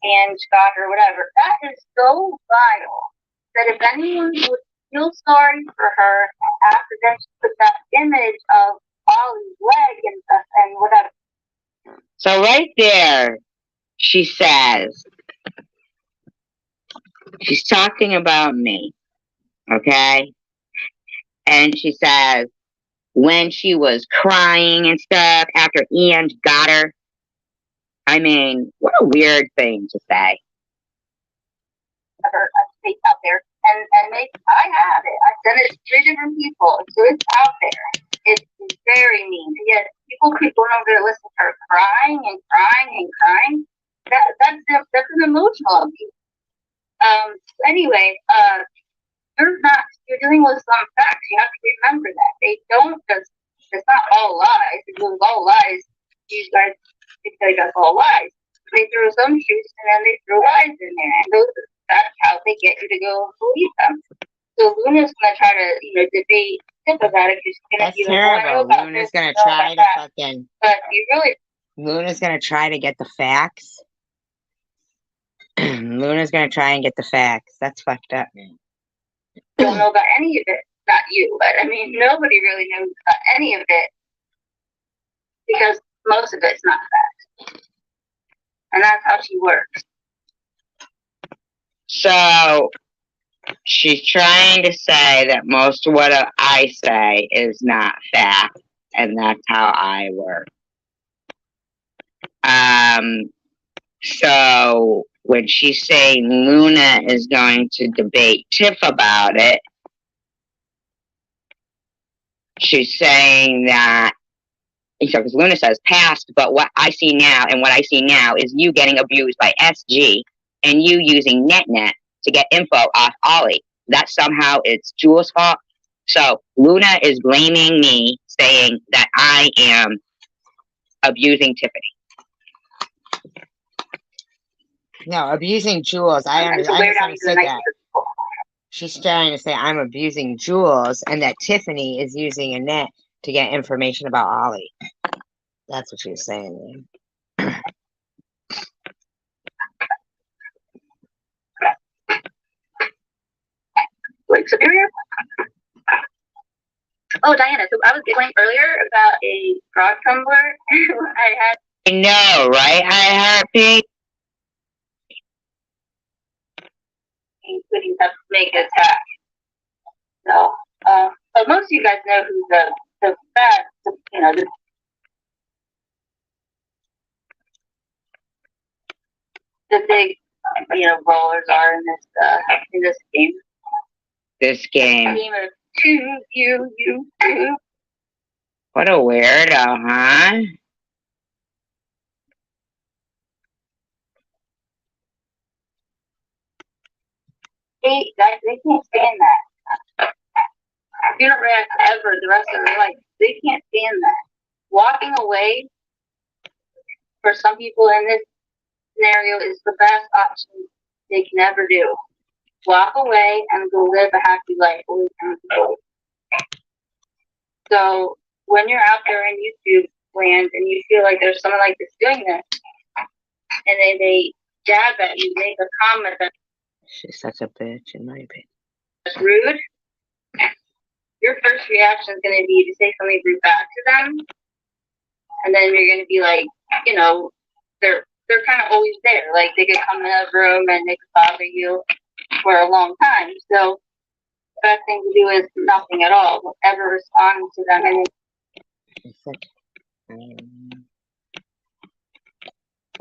Ange got her, whatever. That is so vital that if anyone would feel sorry for her after then she put that image of Ollie's leg and whatever.
So right there, she says, she's talking about me, okay? And she says, when she was crying and stuff after Ian got her. I mean, what a weird thing to say.
Space out there, and I have it. I've done it to 3 different people, so it's out there. It's very mean. Yet people keep going over to listen to her crying and crying and crying. That's an emotional abuse. Anyway, you're dealing with some facts. You have to remember that they don't just. It's not all lies. If it was all lies, these guys would say that's all lies. They threw some truths and then they threw lies in there, and that's how they get you to go believe them. So Luna's gonna try to, debate sympathetic.
That's terrible. Luna's gonna try to fucking.
But you really.
Luna's gonna try to get the facts. Luna's gonna try and get the facts. That's fucked up, man.
Don't know about any of it. Not you, but I mean, nobody really knows about any of it because most of it's not fact. And that's how she works.
So she's trying to say that most of what I say is not fact, and that's how I work. So when she's saying Luna is going to debate Tiff about it, she's saying that, because Luna says past, but what I see now, and what I see now is you getting abused by SG and you using NetNet to get info off Ollie. That somehow it's Jules' fault. So Luna is blaming me, saying that I am abusing Tiffany. No, abusing Jules. I understood that. She's trying to say I'm abusing Jules and that Tiffany is using a net to get information about Ollie. That's what she was saying.
Like superior. Oh, Diana, so I was giggling earlier about a frog tumbler I had.
I know, right? I happy.
Including up make attack. So, but most of you guys know who the fat, the big, rollers are in this game.
This game.
Game of you.
What a weirdo, huh?
Hey, guys, they can't stand that. If you don't react ever the rest of their life, they can't stand that. Walking away for some people in this scenario is the best option they can ever do. Walk away and go live a happy life. So when you're out there in YouTube land and you feel like there's someone like this doing this, and then they jab at you, make a comment that
she's such a bitch, in my opinion.
It's rude. Your first reaction is going to be to say something rude back to them, and then you're going to be like, they're kind of always there. Like they could come in a room and they could bother you for a long time. So the best thing to do is nothing at all. Don't ever respond to them in a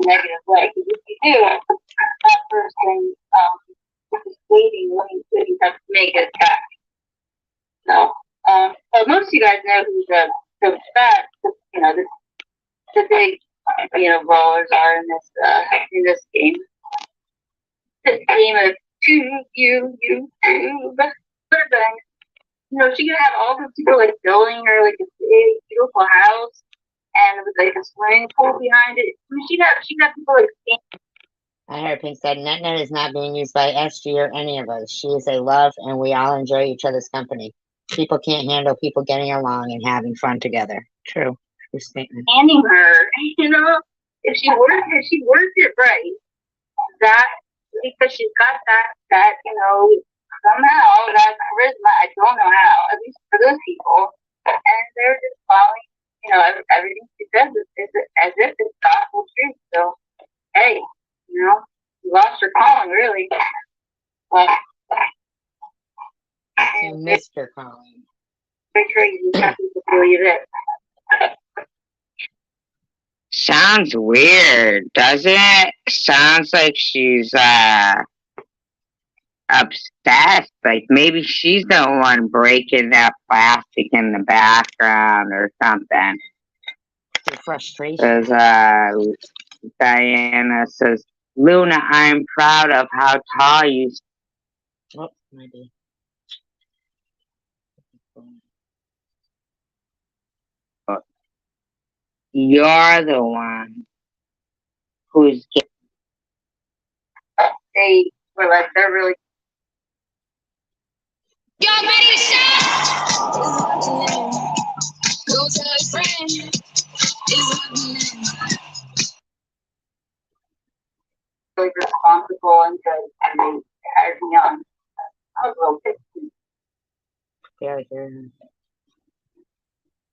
negative way. Because if you do, that person is waiting to make it back. So, but most of you guys know who the fat, the big, rollers are in this game. This game of to you, YouTube. But then, she could have all those people like building her like a big, beautiful house and with like a swimming pool behind it. I mean, she'd have people like
I heard Pink said, Net is not being used by SG or any of us. She is a love, and we all enjoy each other's company. People can't handle people getting along and having fun together. True. True statement.
standing her, if she worked it right, that, because she's got that, somehow that charisma, I don't know how, at least for those people, and they're just following, everything she says is as if it's gospel truth. So, hey, you lost your calling, really. But,
You missed your calling.
Very crazy. Some people believe it.
Sounds weird, doesn't it? Sounds like she's obsessed. Like maybe she's the one breaking that plastic in the background or something. The frustration. Diana says, Luna, I'm proud of how tall you. Oh, maybe. You're the one who's getting.
They were like, they're really.
Y'all ready to shout? Go tell a friend.
Really responsible and good, and they hired me on. I was a little pissed.
Yeah.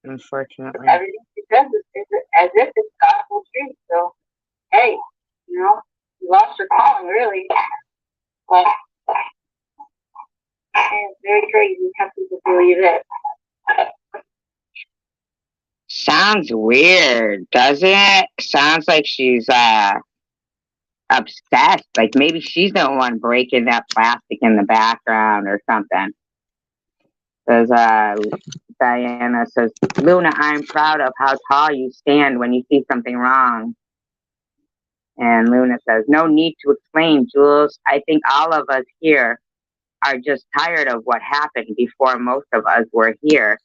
Unfortunately.
Everything she says is as if it's gospel truth. So, hey, you lost your calling, really. But it's very crazy how people believe it.
Sounds weird, doesn't it? Sounds like she's obsessed. Like maybe she's the one breaking that plastic in the background or something. Says Diana says, Luna, I'm proud of how tall you stand when you see something wrong. And Luna says, no need to explain, Jules. I think all of us here are just tired of what happened before most of us were here,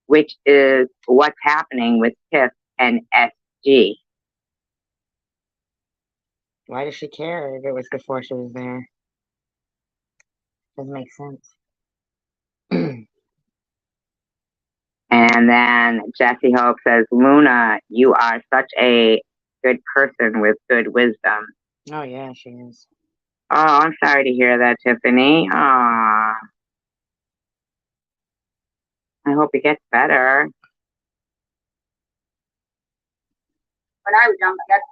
which is what's happening with Tiff and SG. Why does she care if it was before she was there? Doesn't make sense. And then Jesse Hope says, Luna, you are such a good person with good wisdom. Oh, yeah, she is. Oh, I'm sorry to hear that, Tiffany. Aw. I hope it gets better.
When I was young, I guess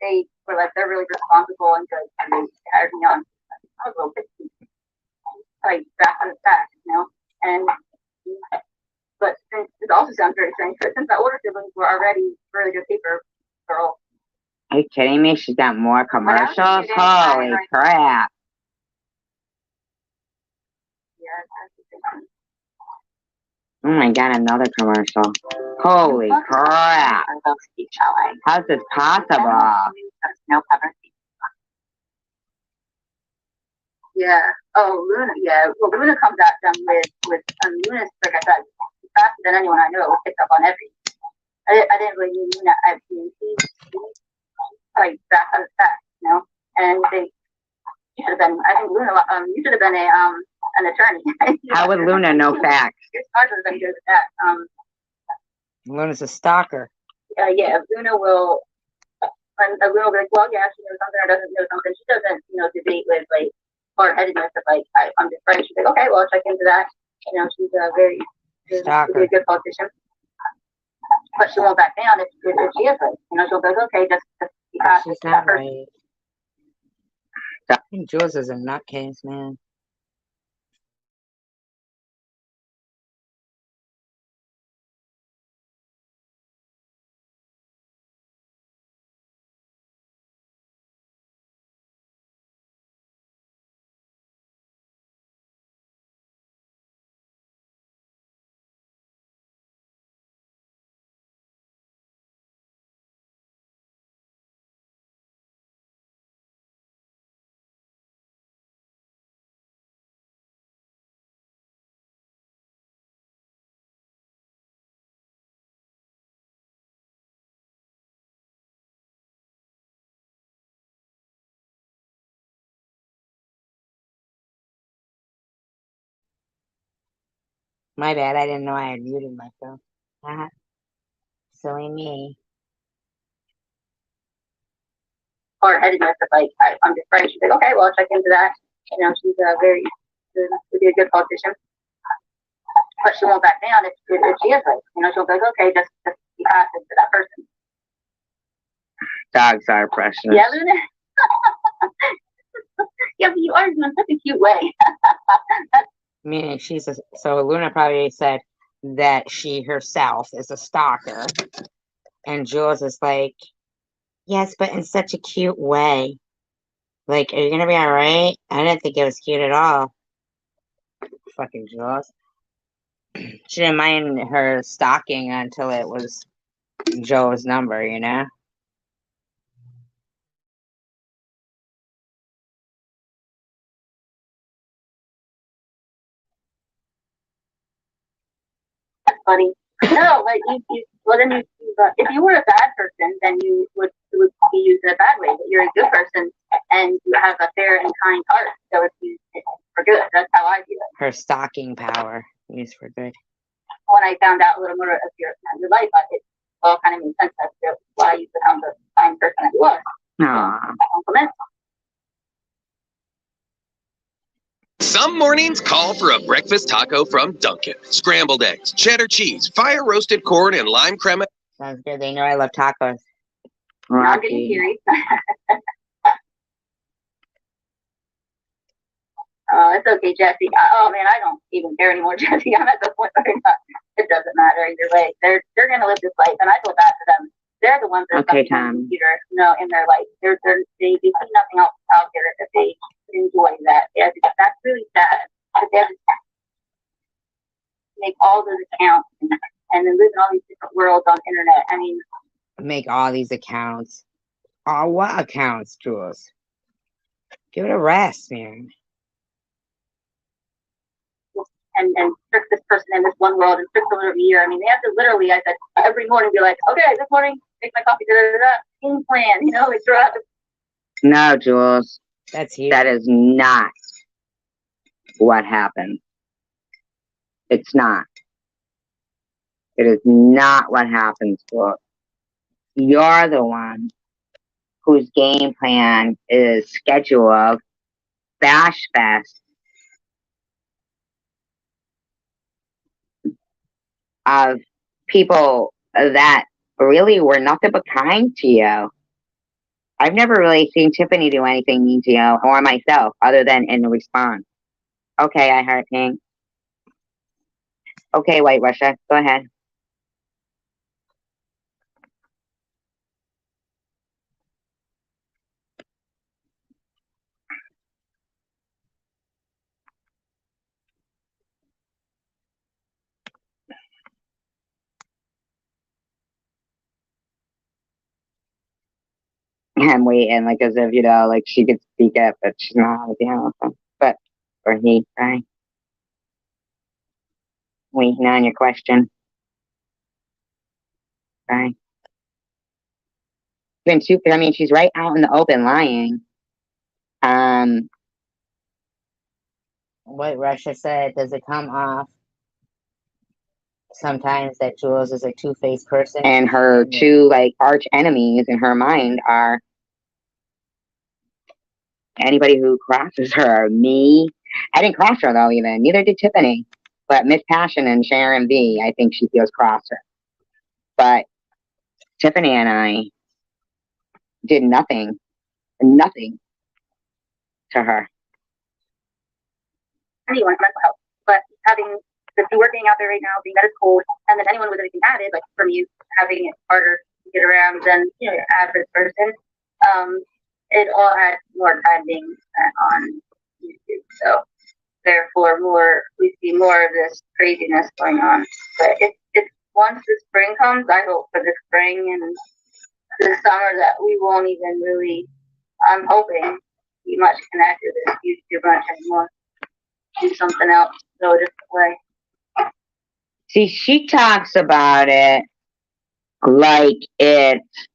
they were like, they're really responsible and good, and they hired me on. I was a little pissed. Like, back on the back, And, but since it also sounds very strange, but since the older siblings were already really good paper girls.
Are you kidding me? She's got more commercials? Holy crap. Oh my god, another commercial. Holy crap. How's this possible?
Yeah. Oh, Luna. Yeah. Well, Luna comes at them with Luna's, like I said, faster than anyone I know, picked up on everything. I didn't really need Luna at PNC, like back on the fact, And you should have been. I think Luna. You should have been an attorney.
How would Luna know facts?
Your stars would have been good at that.
Luna's a stalker.
Yeah. Luna will. And Luna will be like, well, yeah, she knows something or doesn't know something. She doesn't, debate with like hard-headedness of like I'm just friends. She's like, okay, well, I'll check into that. She's a very good politician. But she won't back down if she is right. She'll be like, okay, just
she's not right. I think Jules is a nutcase, man. My bad. I didn't know I had muted myself. Silly me.
Or headedness of like, I'm just afraid. She's like, okay, well, I'll check into that. You know, she's would be a good politician. But she won't back down if she is right. You know, she'll be like, okay, just be passive to that person.
Dogs are precious.
Yeah, Luna. Yeah, but you are in such a cute way.
Meaning so Luna probably said that she herself is a stalker. And Jules is like, yes, but in such a cute way. Like, are you gonna be alright? I didn't think it was cute at all. Fucking Jules. She didn't mind her stalking until it was Joe's number, you know?
That's funny. No, but well, then if you were a bad person, then it would be used in a bad way. But you're a good person, and you have a fair and kind heart, so it's used for good. That's how I view it.
Her stalking power used for good.
When I found out a little more of your life, it all kind of made sense as to why you become the kind person that you are.
Aww.
Compliment.
Some mornings call for a breakfast taco from Dunkin'. Scrambled eggs, cheddar cheese, fire roasted corn, and lime crema.
Sounds good. They know I love tacos.
I'm getting curious. Oh, it's okay, Jesse. Oh man, I don't even care anymore, Jesse. I'm at the point where it doesn't matter either way. They're gonna live this life, and I feel bad for them. They're the ones that are on the computer, in their life. They see nothing else out there that they enjoy that. Yeah, that's really sad. But they have to make all those accounts and then live in all these different worlds on the internet. I mean,
make all these accounts. Oh, what accounts, Jules? Give it a rest, man.
And trick this person in this one world and trick them every year. I mean, they have to literally, I said, every morning be like, okay, this morning, make my coffee, game plan, like throw out the...
No, Jules. That is not what happened. It's not. It is not what happens, Jules. You're the one whose game plan is scheduled Bash Fest of people that really were nothing but kind to you. I've never really seen Tiffany do anything mean to you or myself other than in response. Okay, I heard Pink. Okay, White Russia, go ahead. I'm waiting, like as if, like she could speak up, but she's not with the elephant. But, or he, right? Waiting on your question. Right? Been too, I mean, she's right out in the open lying. What Russia said, does it come off sometimes that Jules is a two-faced person? And her two, like, arch enemies in her mind are anybody who crosses her. Me. I didn't cross her, though, even. Neither did Tiffany. But Miss Passion and Sharon V, I think she feels crosser. But Tiffany and I did nothing to her.
Anyone's mental health, but having the working out there right now, being that it's cold, and then anyone with anything added, like from you having it harder to get around than your average person, it all had more time being spent on YouTube. So therefore, we see more of this craziness going on. But it's once the spring comes, I hope for the spring and the summer that we won't even really. I'm hoping be much connected with YouTube much anymore. Do something else, go a different way.
See, she talks about it like it's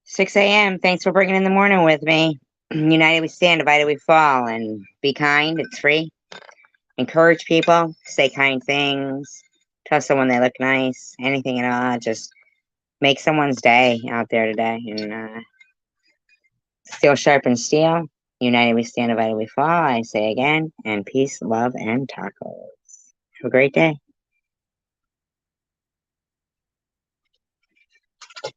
6 a.m. Thanks for bringing in the morning with me.
United we stand, divided we fall, and be kind. It's free. Encourage people, say kind things, tell someone they look nice, anything at all. Just make someone's day out there today. And steel sharpens steel. United we stand, divided we fall. I say again, and peace, love, and tacos. Have a great day.